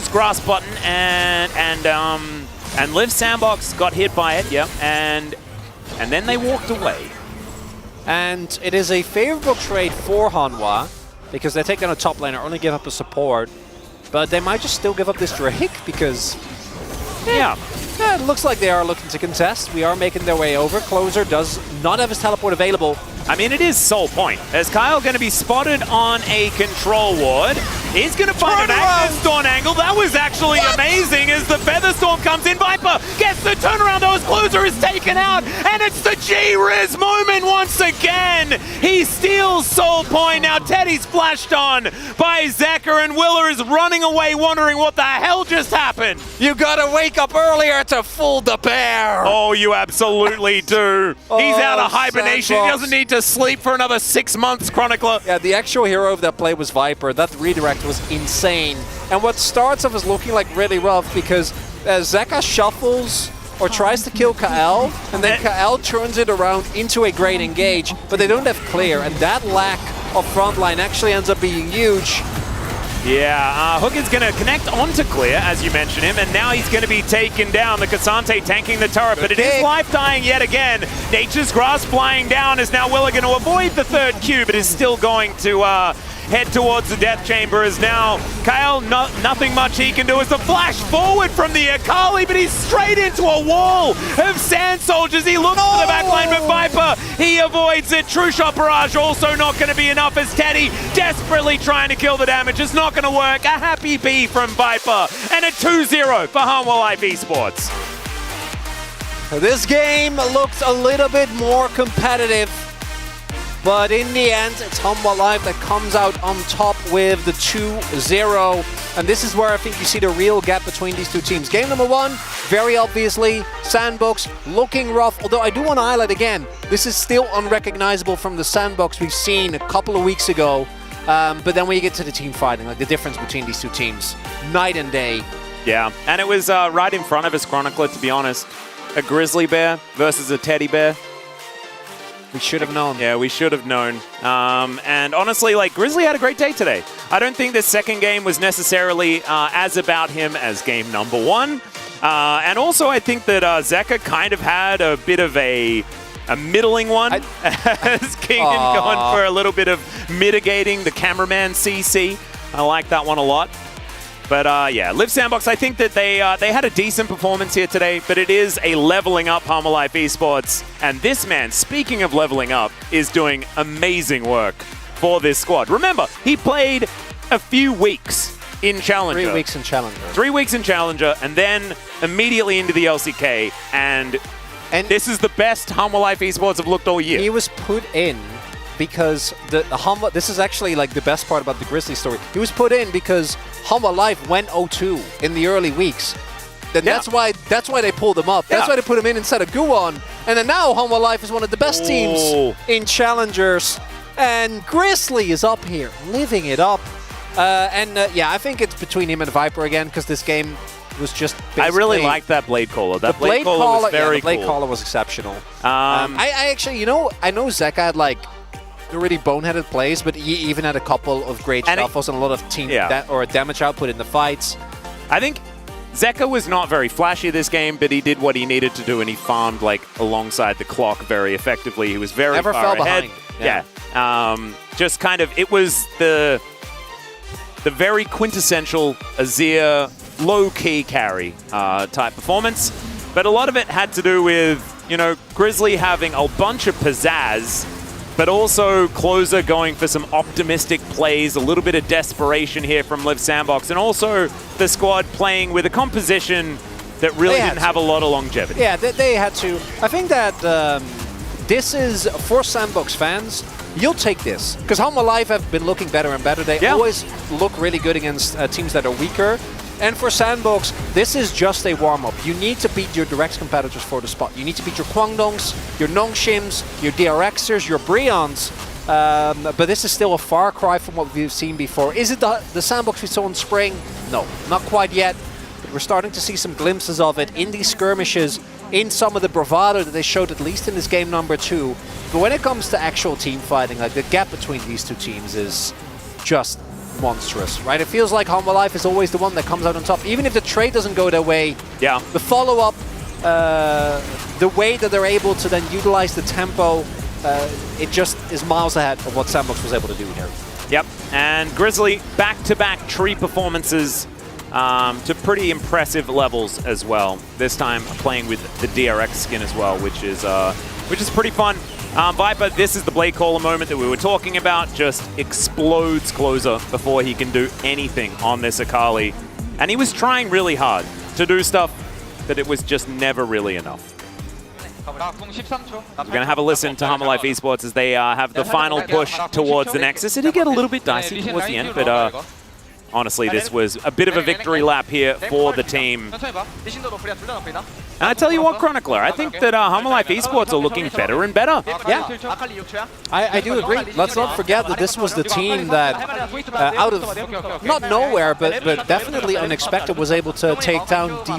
Grass button and Liv Sandbox got hit by it. Yep, and then they walked away. And it is a favorable trade for Hanwha because they take down a top laner, only give up a support. But they might just still give up this Drake because, it looks like they are looking to contest. We are making their way over. Closer does not have his teleport available. I mean, it is Soul Point. As Kyle going to be spotted on a control ward. He's going to find an Agnestorm angle. That was actually amazing as the Featherstorm comes in. Viper gets the turnaround, though, as Closer is taken out. And it's the G-Riz moment once again. He steals Soul Point. Now Teddy's flashed on by Zeka, and Willer is running away wondering what the hell just happened. You got to wake up earlier to fool the bear. Oh, you absolutely do. He's out of hibernation. He doesn't need to sleep for another 6 months, Chronicler. Yeah, the actual hero of that play was Viper. That redirect was insane. And what starts off as looking like really rough because Zeka shuffles or tries to kill Kael, and then Kael turns it around into a great engage, but they don't have clear, and that lack of frontline actually ends up being huge. Yeah, Hook is going to connect onto Clear, as you mentioned him, and now he's going to be taken down. The Cassante tanking the turret, but it is life dying yet again. Nature's Grasp flying down is now Willa going to avoid the third Q, but is still going to head towards the death chamber. Is now Kyle, nothing much he can do as the flash forward from the Akali, but he's straight into a wall of Sand Soldiers. He looks for the backline, but Viper, he avoids it. True Shot Barrage also not going to be enough as Teddy desperately trying to kill the damage. It's not going to work. A happy B from Viper and a 2-0 for Hanwha Life Esports. This game looks a little bit more competitive, but in the end, it's Hanwha Life that comes out on top with the 2-0. And this is where I think you see the real gap between these two teams. Game number one, very obviously, Sandbox looking rough. Although I do want to highlight again, this is still unrecognizable from the Sandbox we've seen a couple of weeks ago. But then when you get to the team fighting, like the difference between these two teams, night and day. Yeah, and it was right in front of us, Chronicler, to be honest. A grizzly bear versus a teddy bear. We should have known. Yeah, we should have known. And honestly, like, Grizzly had a great day today. I don't think the second game was necessarily as about him as game number one. And also, I think that Zeka kind of had a bit of a middling one as Keegan going for a little bit of mitigating the cameraman CC. I like that one a lot. But yeah, Live Sandbox, I think that they had a decent performance here today, but it is a leveling up Hanwha Life Esports. And this man, speaking of leveling up, is doing amazing work for this squad. Remember, he played a few weeks in Challenger. 3 weeks in Challenger. 3 weeks in Challenger, and then immediately into the LCK. And this is the best Hanwha Life Esports have looked all year. He was put in because the Hanwha, this is actually like the best part about the Grizzly story. He was put in because Hanwha Life went 0-2 in the early weeks. Then that's why they pulled him up. That's why they put him in instead of Guwon. And then now Hanwha Life is one of the best teams in Challengers. And Grizzly is up here, living it up. Yeah, I think it's between him and Viper again, because this game was just I really like that Blade Caller. That Blade Caller was very cool. The Blade Caller was exceptional. I actually, I know Zeka had like really boneheaded plays, but he even had a couple of great shuffles and a lot of team or damage output in the fights. I think Zeka was not very flashy this game, but he did what he needed to do, and he farmed like alongside the clock very effectively. He was very Never far fell ahead. behind. Just kind of, it was the very quintessential Azir low-key carry type performance, but a lot of it had to do with, Grizzly having a bunch of pizzazz, but also Closer going for some optimistic plays, a little bit of desperation here from Liv Sandbox, and also the squad playing with a composition that really didn't have a lot of longevity. Yeah, they had to. I think that this is, for Sandbox fans, you'll take this. Because Hanwha Life have been looking better and better. They always look really good against teams that are weaker. And for Sandbox, this is just a warm-up. You need to beat your direct competitors for the spot. You need to beat your Kwangdongs, your Nongshims, your DRXers, your Brions. But this is still a far cry from what we've seen before. Is it the Sandbox we saw in spring? No, not quite yet. But we're starting to see some glimpses of it in these skirmishes, in some of the bravado that they showed at least in this game number 2. But when it comes to actual team fighting, like the gap between these two teams is just monstrous, right? It feels like Hanwha Life is always the one that comes out on top. Even if the trade doesn't go their way, the follow-up, the way that they're able to then utilize the tempo, it just is miles ahead of what Sandbox was able to do here. Yep, and Grizzly back-to-back tree performances to pretty impressive levels as well. This time playing with the DRX skin as well, which is pretty fun. Viper, this is the Blade Caller moment that we were talking about. Just explodes Closer before he can do anything on this Akali. And he was trying really hard to do stuff, but it was just never really enough. We're going to have a listen to Hanwha Life Esports as they have the final push towards the Nexus. It did get a little bit dicey towards the end, but honestly, this was a bit of a victory lap here for the team. And I tell you what, Chronicler, I think that Hanwha Life Esports are looking better and better. Yeah, I do agree. Let's not forget that this was the team that, out of, not nowhere, but definitely unexpected, was able to take down D+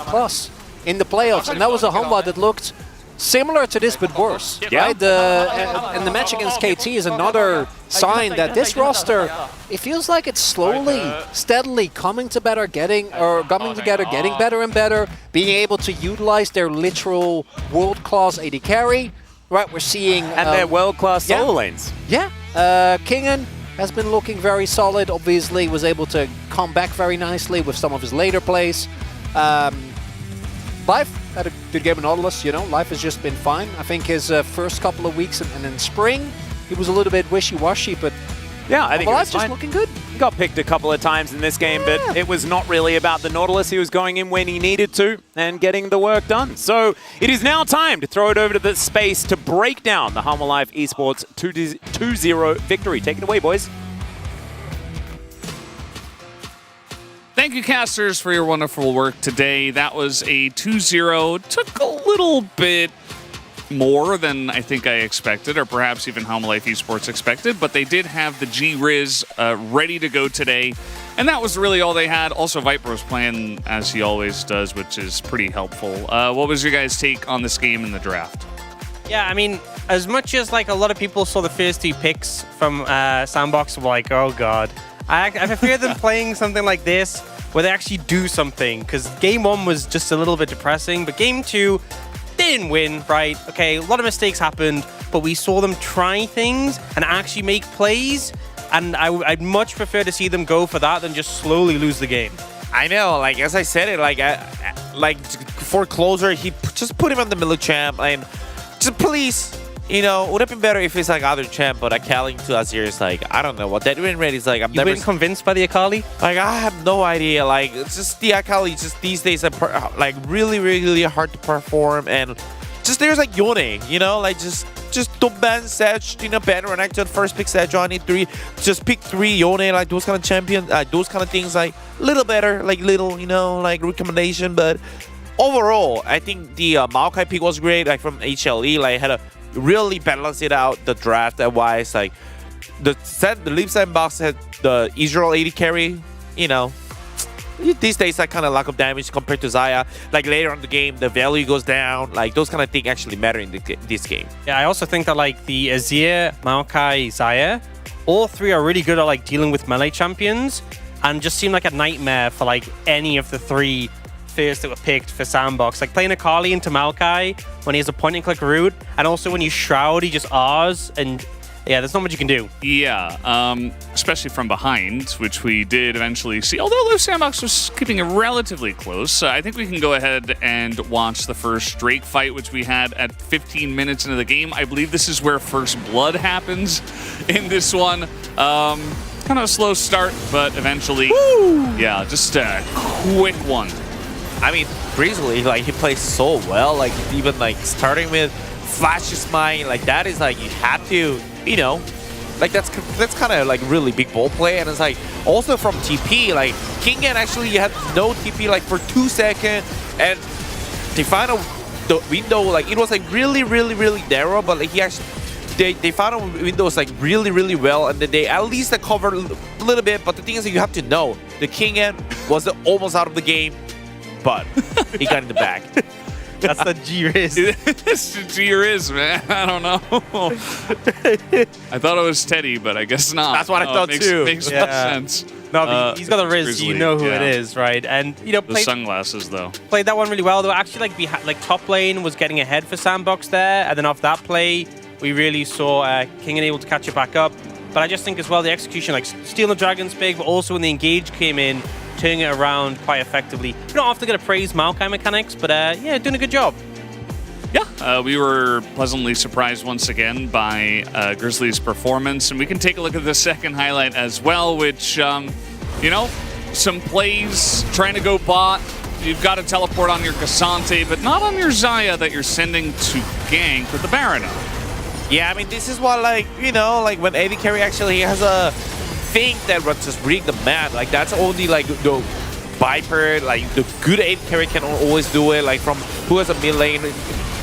in the playoffs. And that was a Hanwha that looked similar to this but worse, right? And the match against KT is another sign that this roster, it feels like it's slowly, steadily coming together, getting better and better, being able to utilize their literal world-class AD carry. Right, we're seeing... And their world-class solo lanes. Yeah, Kingen has been looking very solid, obviously, was able to come back very nicely with some of his later plays. Life had a good game in Nautilus, you know, Life has just been fine. I think his first couple of weeks and in spring, he was a little bit wishy-washy, but yeah, I think Life just looking good. He got picked a couple of times in this game, but it was not really about the Nautilus. He was going in when he needed to and getting the work done. So it is now time to throw it over to the space to break down the Harmon Life Esports 2-0 victory. Take it away, boys. Thank you, casters, for your wonderful work today. That was a 2-0. Took a little bit more than I think I expected, or perhaps even Harmon Life Esports expected, but they did have the G-Riz ready to go today, and that was really all they had. Also, Viper was playing as he always does, which is pretty helpful. What was your guys' take on this game in the draft? Yeah, I mean, as much as like a lot of people saw the first 2 picks from Sandbox, were like, oh god. I prefer them playing something like this where they actually do something, because game 1 was just a little bit depressing, but game 2, they didn't win, right? Okay, a lot of mistakes happened, but we saw them try things and actually make plays, and I'd much prefer to see them go for that than just slowly lose the game. I know, like, as I said it, like for closer, he just put him on the middle champ, and just please, you know, would have been better if it's like other champ, but Akali to Azir is like, I don't know what that win rate is like. You've been convinced by the Akali? Like, I have no idea. Like, it's just the Akali, just these days, like, really, really hard to perform. And just there's like Yone, you know, like just don't ban Sedge, you know, ban Renekton, first pick Sedge on E3, just pick 3 Yone, like those kind of champions, those kind of things, like little better, like little, you know, like recommendation. But overall, I think the Maokai pick was great, like from HLE, like had a really balance it out the draft wise. Like the Leap Sandbox had the Israel 80 carry, you know, these days that kind of lack of damage compared to Xayah. Like later on the game, the value goes down. Like those kind of things actually matter in this game. Yeah, I also think that like the Azir, Maokai, Xayah, all 3 are really good at like dealing with melee champions, and just seem like a nightmare for like any of the 3 first that were picked for Sandbox. Like playing Akali into Maokai when he has a point-and-click route, and also when you Shroud, he just R's, and yeah, there's not much you can do. Yeah, especially from behind, which we did eventually see. Although Lou Sandbox was keeping it relatively close, I think we can go ahead and watch the first Drake fight, which we had at 15 minutes into the game. I believe this is where first blood happens in this one. Kind of a slow start, but eventually, yeah, just a quick one. I mean, Grizzly, like, he plays so well. Like, even, like, starting with Flash's Smite, like, that is, like, you have to, you know, like, that's kind of, like, really big ball play. And it's, like, also from TP, like, Kingen actually had no TP, like, for 2 seconds. And they found the window, like, it was, like, really, really, really narrow. But, like, he actually, they found a windows, like, really, really well. And then they at least covered a little bit. But the thing is that you have to know, the Kingen was almost out of the game. But he got in the back. That's the G-Riz. It's the G-Riz, man. I don't know. I thought it was Teddy, but I guess not. That's what I thought too. Makes more sense. No, he's got the Riz, so you know who it is, right? And you know, the sunglasses though. Played that one really well. Though actually, like top lane was getting ahead for Sandbox there, and then off that play, we really saw Kingen able to catch it back up. But I just think as well the execution, like stealing the Dragon's big, but also when the engage came in, turning it around quite effectively. We're not often going to praise Maokai mechanics, but yeah, doing a good job. Yeah, we were pleasantly surprised once again by Grizzly's performance, and we can take a look at the second highlight as well, which, you know, some plays, trying to go bot. You've got to teleport on your Cassante, but not on your Xayah that you're sending to gank with the Baron. Yeah, I mean, this is what, like, you know, like when AD carry actually has a thing that will just read the map. Like, that's only, like, the Viper, like, the good AD carry can always do it, like, from who has a mid lane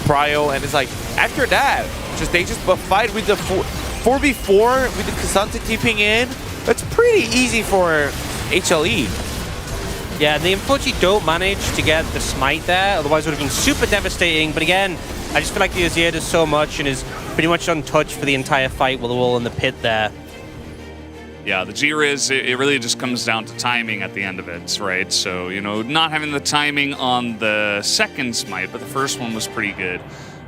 prio, and it's like, after that, they just fight with the 4v4 with the Cassante tipping in. That's pretty easy for HLE. Yeah, they unfortunately don't manage to get the smite there, otherwise it would have been super devastating. But again, I just feel like the Azir does so much and is pretty much untouched for the entire fight with the wall in the pit there. Yeah, the G-Riz, it really just comes down to timing at the end of it, right? So, you know, not having the timing on the second smite, but the first one was pretty good.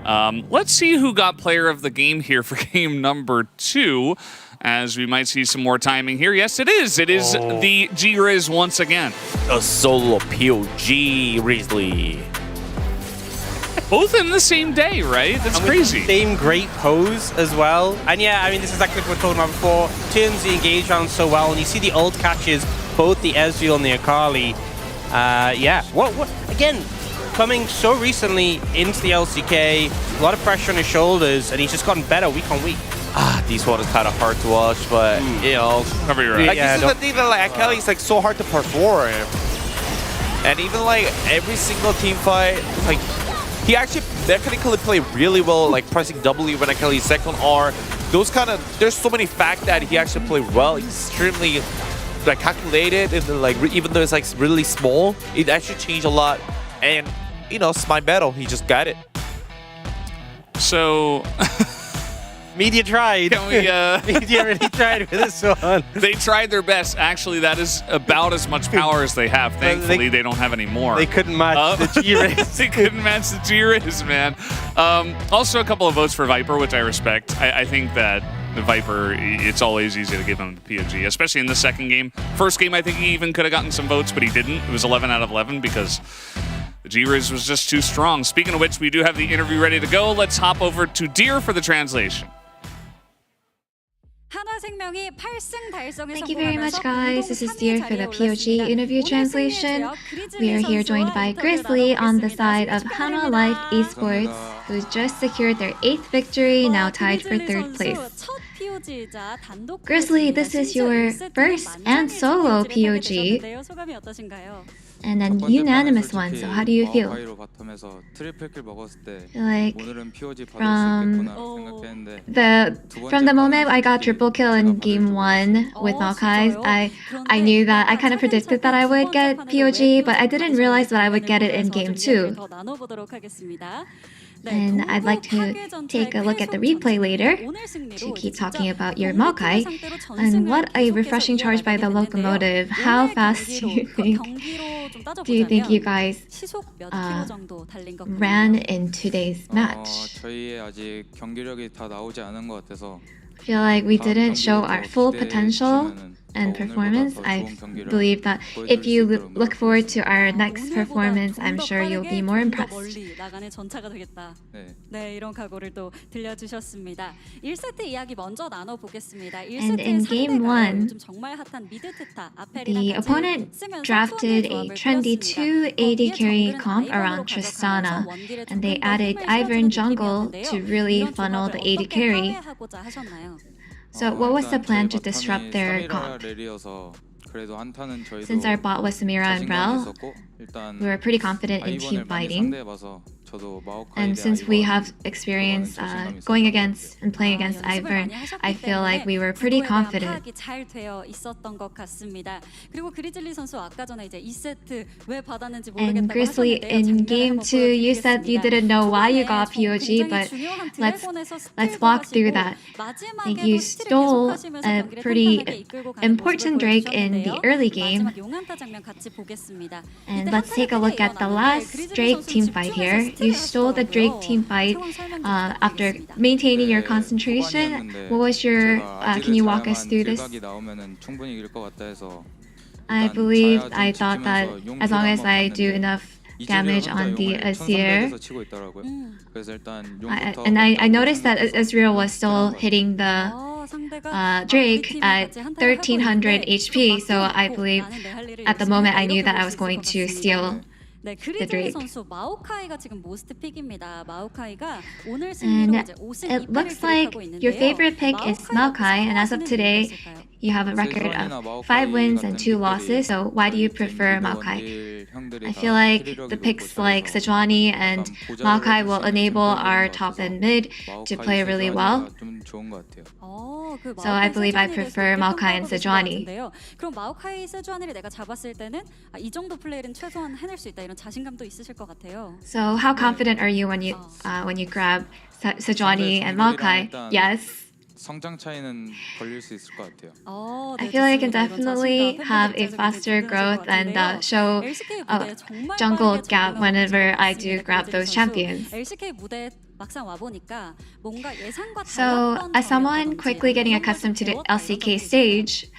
Let's see who got player of the game here for game number 2, as we might see some more timing here. Yes, it is. It is the G-Riz once again. A solo POG, Risley. Both in the same day, right? That's crazy. Same great pose as well. And yeah, I mean, this is exactly what we were talking about before. Turns the engage round so well, and you see the ult catches both the Ezreal and the Akali. Yeah, what again, coming so recently into the LCK, a lot of pressure on his shoulders, and he's just gotten better week on week. This one is kind of hard to watch, but you know, cover your eyes. Like, this is the thing that like Akali is like so hard to perform, and even like every single team fight, like. He actually mechanically played really well, like pressing W when Akali's second R. Those kind of, there's so many facts that he actually played well, extremely like calculated, and like even though it's like really small, it actually changed a lot. And you know, smite battle, he just got it. So. Media tried. Can we, Media really tried with this one. They tried their best. Actually, that is about as much power as they have. Thankfully, they don't have any more. They couldn't match the G-Riz. They couldn't match the G-Riz, man. Also, a couple of votes for Viper, which I respect. I think that the Viper, it's always easy to give him the POG, especially in the second game. First game, I think he even could have gotten some votes, but he didn't. It was 11 out of 11 because the G-Riz was just too strong. Speaking of which, we do have the interview ready to go. Let's hop over to Deer for the translation. Thank you very much, guys. This is Deer for the POG interview translation. We are here joined by Grizzly on the side of Hana Life Esports, who just secured their 8th victory, now tied for 3rd place. Grizzly, this is your first and solo POG, and an unanimous one, so how do you feel? I feel like from the moment I got triple kill in game 1 with Maokai, I knew that I kind of predicted that I would get POG, but I didn't realize that I would get it in game 2. And I'd like to take a look at the replay later to keep talking about your Maokai. And what a refreshing charge by the Locomotive. How fast do you think you guys ran in today's match? I feel like we didn't show our full potential and performance. I believe that if you look forward to our next performance, I'm sure you'll be more impressed. And in game 1, the opponent drafted a trendy 2 AD carry comp around Tristana, and they added Ivern jungle to really funnel the AD carry. So what was the plan to disrupt their comp? Since our bot was Samira and Rel, we were pretty confident in team fighting. And since we have experience going against and playing against Ivern, I feel like we were pretty confident. And Grizzly, in game 2, you said you didn't know why you got POG, but let's walk through that. I think you stole a pretty important Drake in the early game. And let's take a look at the last Drake team fight here. You stole the Drake team fight after maintaining your concentration. What was your, can you walk us through this? I thought that as long as I do enough damage on the Azir, and I noticed that Ezreal was still hitting the Drake at 1300 HP, so I believe at the moment I knew that I was going to steal the Drake. And it looks like your favorite pick is Maokai, and as of today, You have a record of 5 wins and 2 losses, so why do you prefer Maokai? I feel like the picks like Sejuani and Maokai will enable our top and mid to play really well. So I believe I prefer Maokai and Sejuani. 그럼 마오카이 세주안이를 내가 잡았을 때는 이 정도 플레이는 최소한 해낼 수 있다 이런 자신감도 있으실 것 같아요. So how confident are you when you grab Sejuani and Maokai? Yes. 성장 차이는 걸릴 수 있을 것 같아요. I feel like I can definitely have a faster growth and show a jungle gap whenever I do grab those champions. So, as someone quickly getting accustomed to the LCK stage,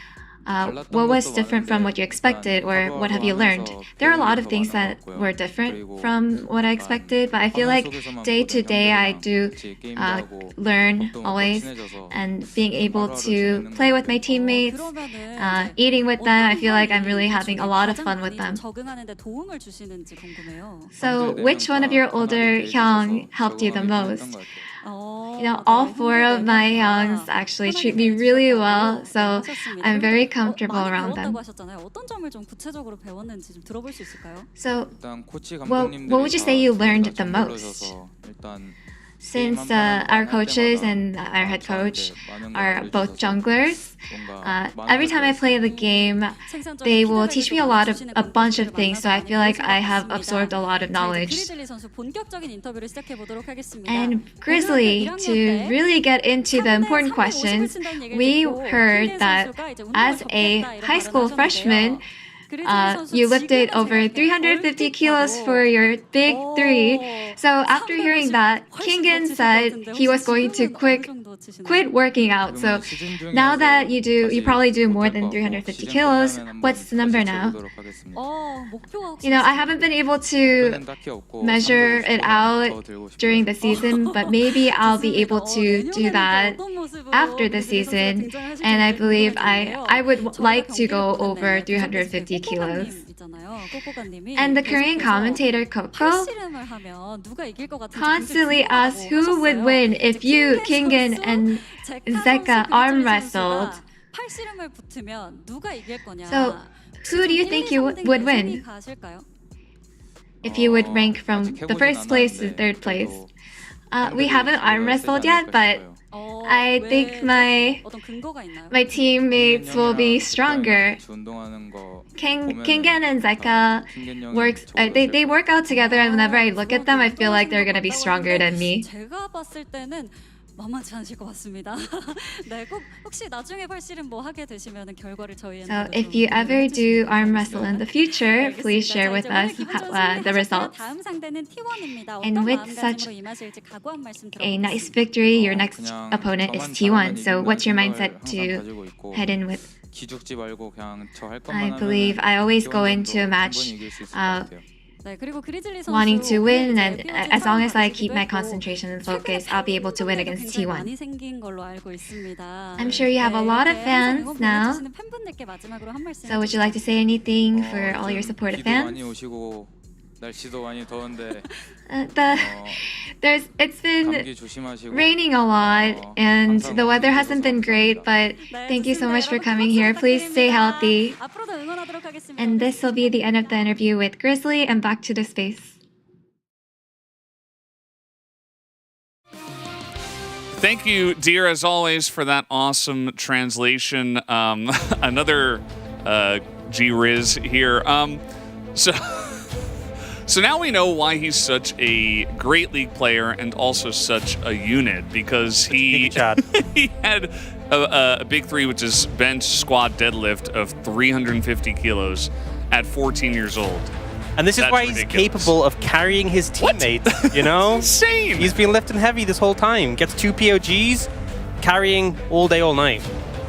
what was different from what you expected, or what have you learned? There are a lot of things that were different from what I expected, but I feel like day to day I do learn always, and being able to play with my teammates, eating with them, I feel like I'm really having a lot of fun with them. So, which one of your older hyung helped you the most? You know, all 4 of my hyungs actually treat me really well, so I'm very comfortable around them. So, what would you say you learned the most? Since our coaches and our head coach are both junglers, every time I play the game, they will teach me a bunch of things, so I feel like I have absorbed a lot of knowledge. And Grizzly, to really get into the important questions, we heard that as a high school freshman, you lifted over 350 kilos for your big 3. So after hearing that, Kingen said he was going to quit working out. So now that you probably do more than 350 kilos. What's the number now? You know, I haven't been able to measure it out during the season, but maybe I'll be able to do that after the season. And I believe I would like to go over 350 kilos. And the Korean commentator Coco constantly asks who would win if you, Kingen, and Zeka arm wrestled. So, who do you think you would win? If you would rank from the first place to third place. We haven't arm wrestled yet, but I think my teammates will be stronger. Kingen and Zeka they work out together, and whenever I look at them, I feel like they're gonna be stronger than me. 만만치 않으실 것 같습니다. 네, 꼭 혹시 나중에 팔씨름 뭐 하게 되시면 결과를 저희한테. So if you ever do arm wrestle in the future, please share with us the results. 다음 상대는 T1입니다. And with such a nice victory, your next opponent is T1. So what's your mindset to head in with? I believe I always go into a match wanting to win, and as long as I keep my concentration and focus, I'll be able to win against T1. I'm sure you have a lot of fans now. So would you like to say anything for all your supportive fans? It's been raining a lot and the weather hasn't been great, but thank you so much for coming here. Please stay healthy. And this will be the end of the interview with Grizzly, and back to the space. Thank you, dear, as always, for that awesome translation. Another G-Riz here. So now we know why he's such a great League player and also such a unit, because he had a big 3, which is bench squat deadlift of 350 kilos at 14 years old. And this is why he's capable of carrying his teammates, you know? Insane! He's been lifting heavy this whole time. Gets 2 POGs, carrying all day, all night.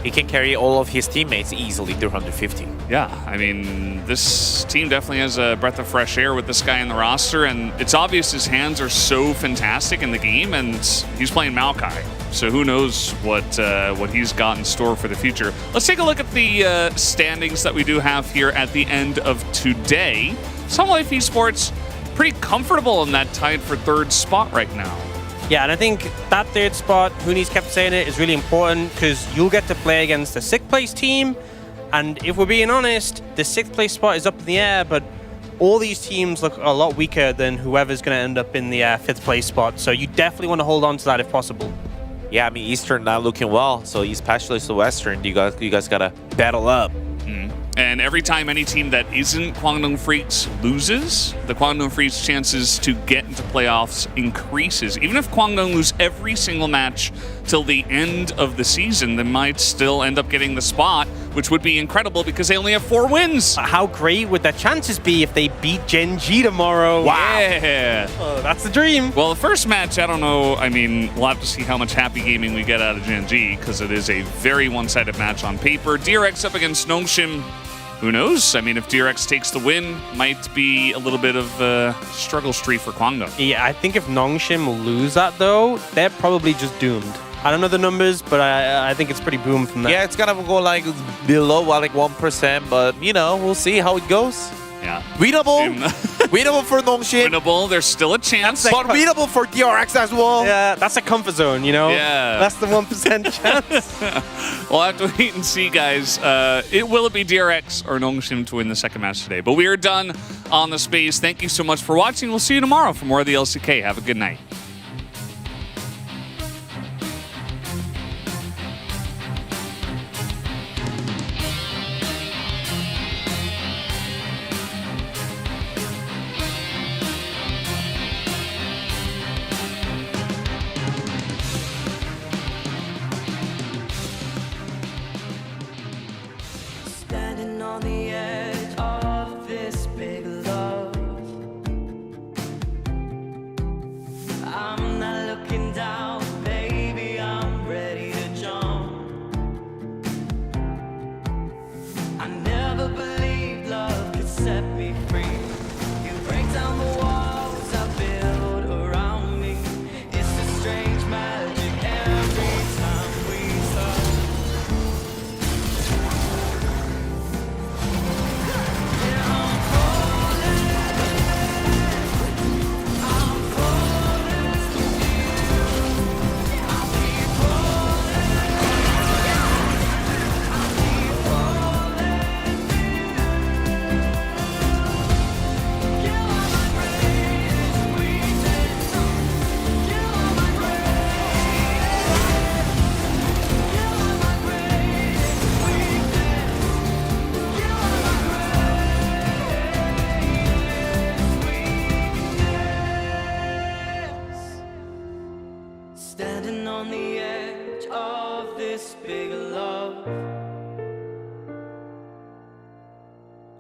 He can carry all of his teammates easily 350. Yeah, I mean, this team definitely has a breath of fresh air with this guy in the roster, and it's obvious his hands are so fantastic in the game, and he's playing Maokai. So who knows what he's got in store for the future. Let's take a look at the standings that we do have here at the end of today. Sun Life Esports pretty comfortable in that tied for 3rd spot right now. Yeah, and I think that third spot, Hooney's kept saying it, is really important because you'll get to play against the 6th place team. And if we're being honest, the 6th place spot is up in the air, but all these teams look a lot weaker than whoever's going to end up in the 5th place spot. So you definitely want to hold on to that if possible. Yeah, I mean, Eastern not looking well, so especially to Western, you guys gotta battle up. And every time any team that isn't Kwangdong Freaks loses, the Kwangdong Freaks' chances to get into playoffs increases. Even if Kwangdong lose every single match till the end of the season, they might still end up getting the spot, which would be incredible because they only have 4 wins. How great would their chances be if they beat Gen G tomorrow? Wow. Yeah. Oh, that's the dream. Well, the first match, I don't know. I mean, we'll have to see how much happy gaming we get out of Gen G because it is a very one-sided match on paper. DRX up against Nongshim. Who knows? I mean, if DRX takes the win, might be a little bit of a struggle streak for Kwangdong. Yeah, I think if Nongshim lose that, though, they're probably just doomed. I don't know the numbers, but I think it's pretty boom from that. Yeah, it's gonna go like below like 1%, but you know, we'll see how it goes. Yeah. Winnable. Winnable for Nongshim. Winnable. There's still a chance. But winnable for DRX as well. Yeah, that's a comfort zone, you know? Yeah. Less than 1% chance. We'll have to wait and see, guys. Will it be DRX or Nongshim to win the second match today? But we are done on the space. Thank you so much for watching. We'll see you tomorrow for more of the LCK. Have a good night. Standing on the edge of this big love, I'm not looking down, baby, I'm ready to jump. I never believed love could set me free. You break down the walls I build around me. It's a strange magic every time we touch. Standing on the edge of this big love,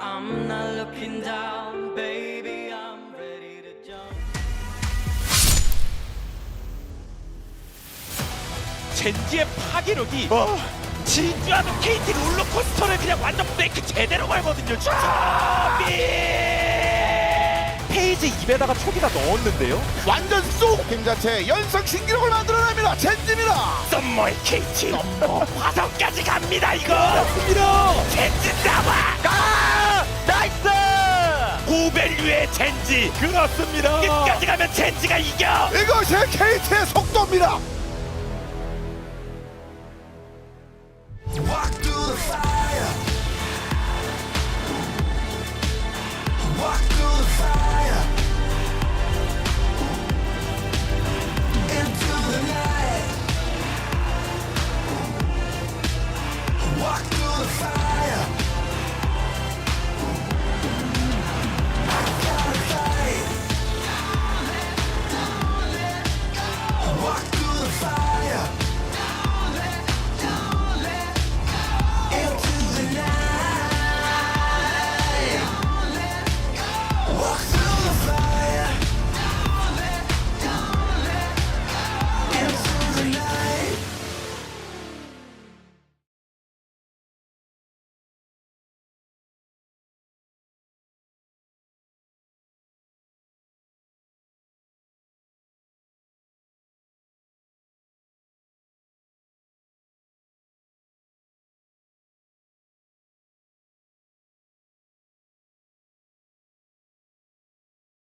I'm not looking down, baby, I'm ready to jump. 젠지의 파괴력이 진주하는 KT 롤러코스터를 그냥 완전 브레이크 제대로 걸거든요. 페이지 입에다가 촉이다 넣었는데요. 완전 쏙! 팀 자체 연속 신기록을 만들어냅니다. 젠지입니다. 썸머의 KT 화성까지 갑니다. 이거 맞습니다. 젠지 나와. 나이스. 고밸류의 젠지. 그렇습니다. 끝까지 가면 젠지가 이겨. 이것이 KT의 속도입니다.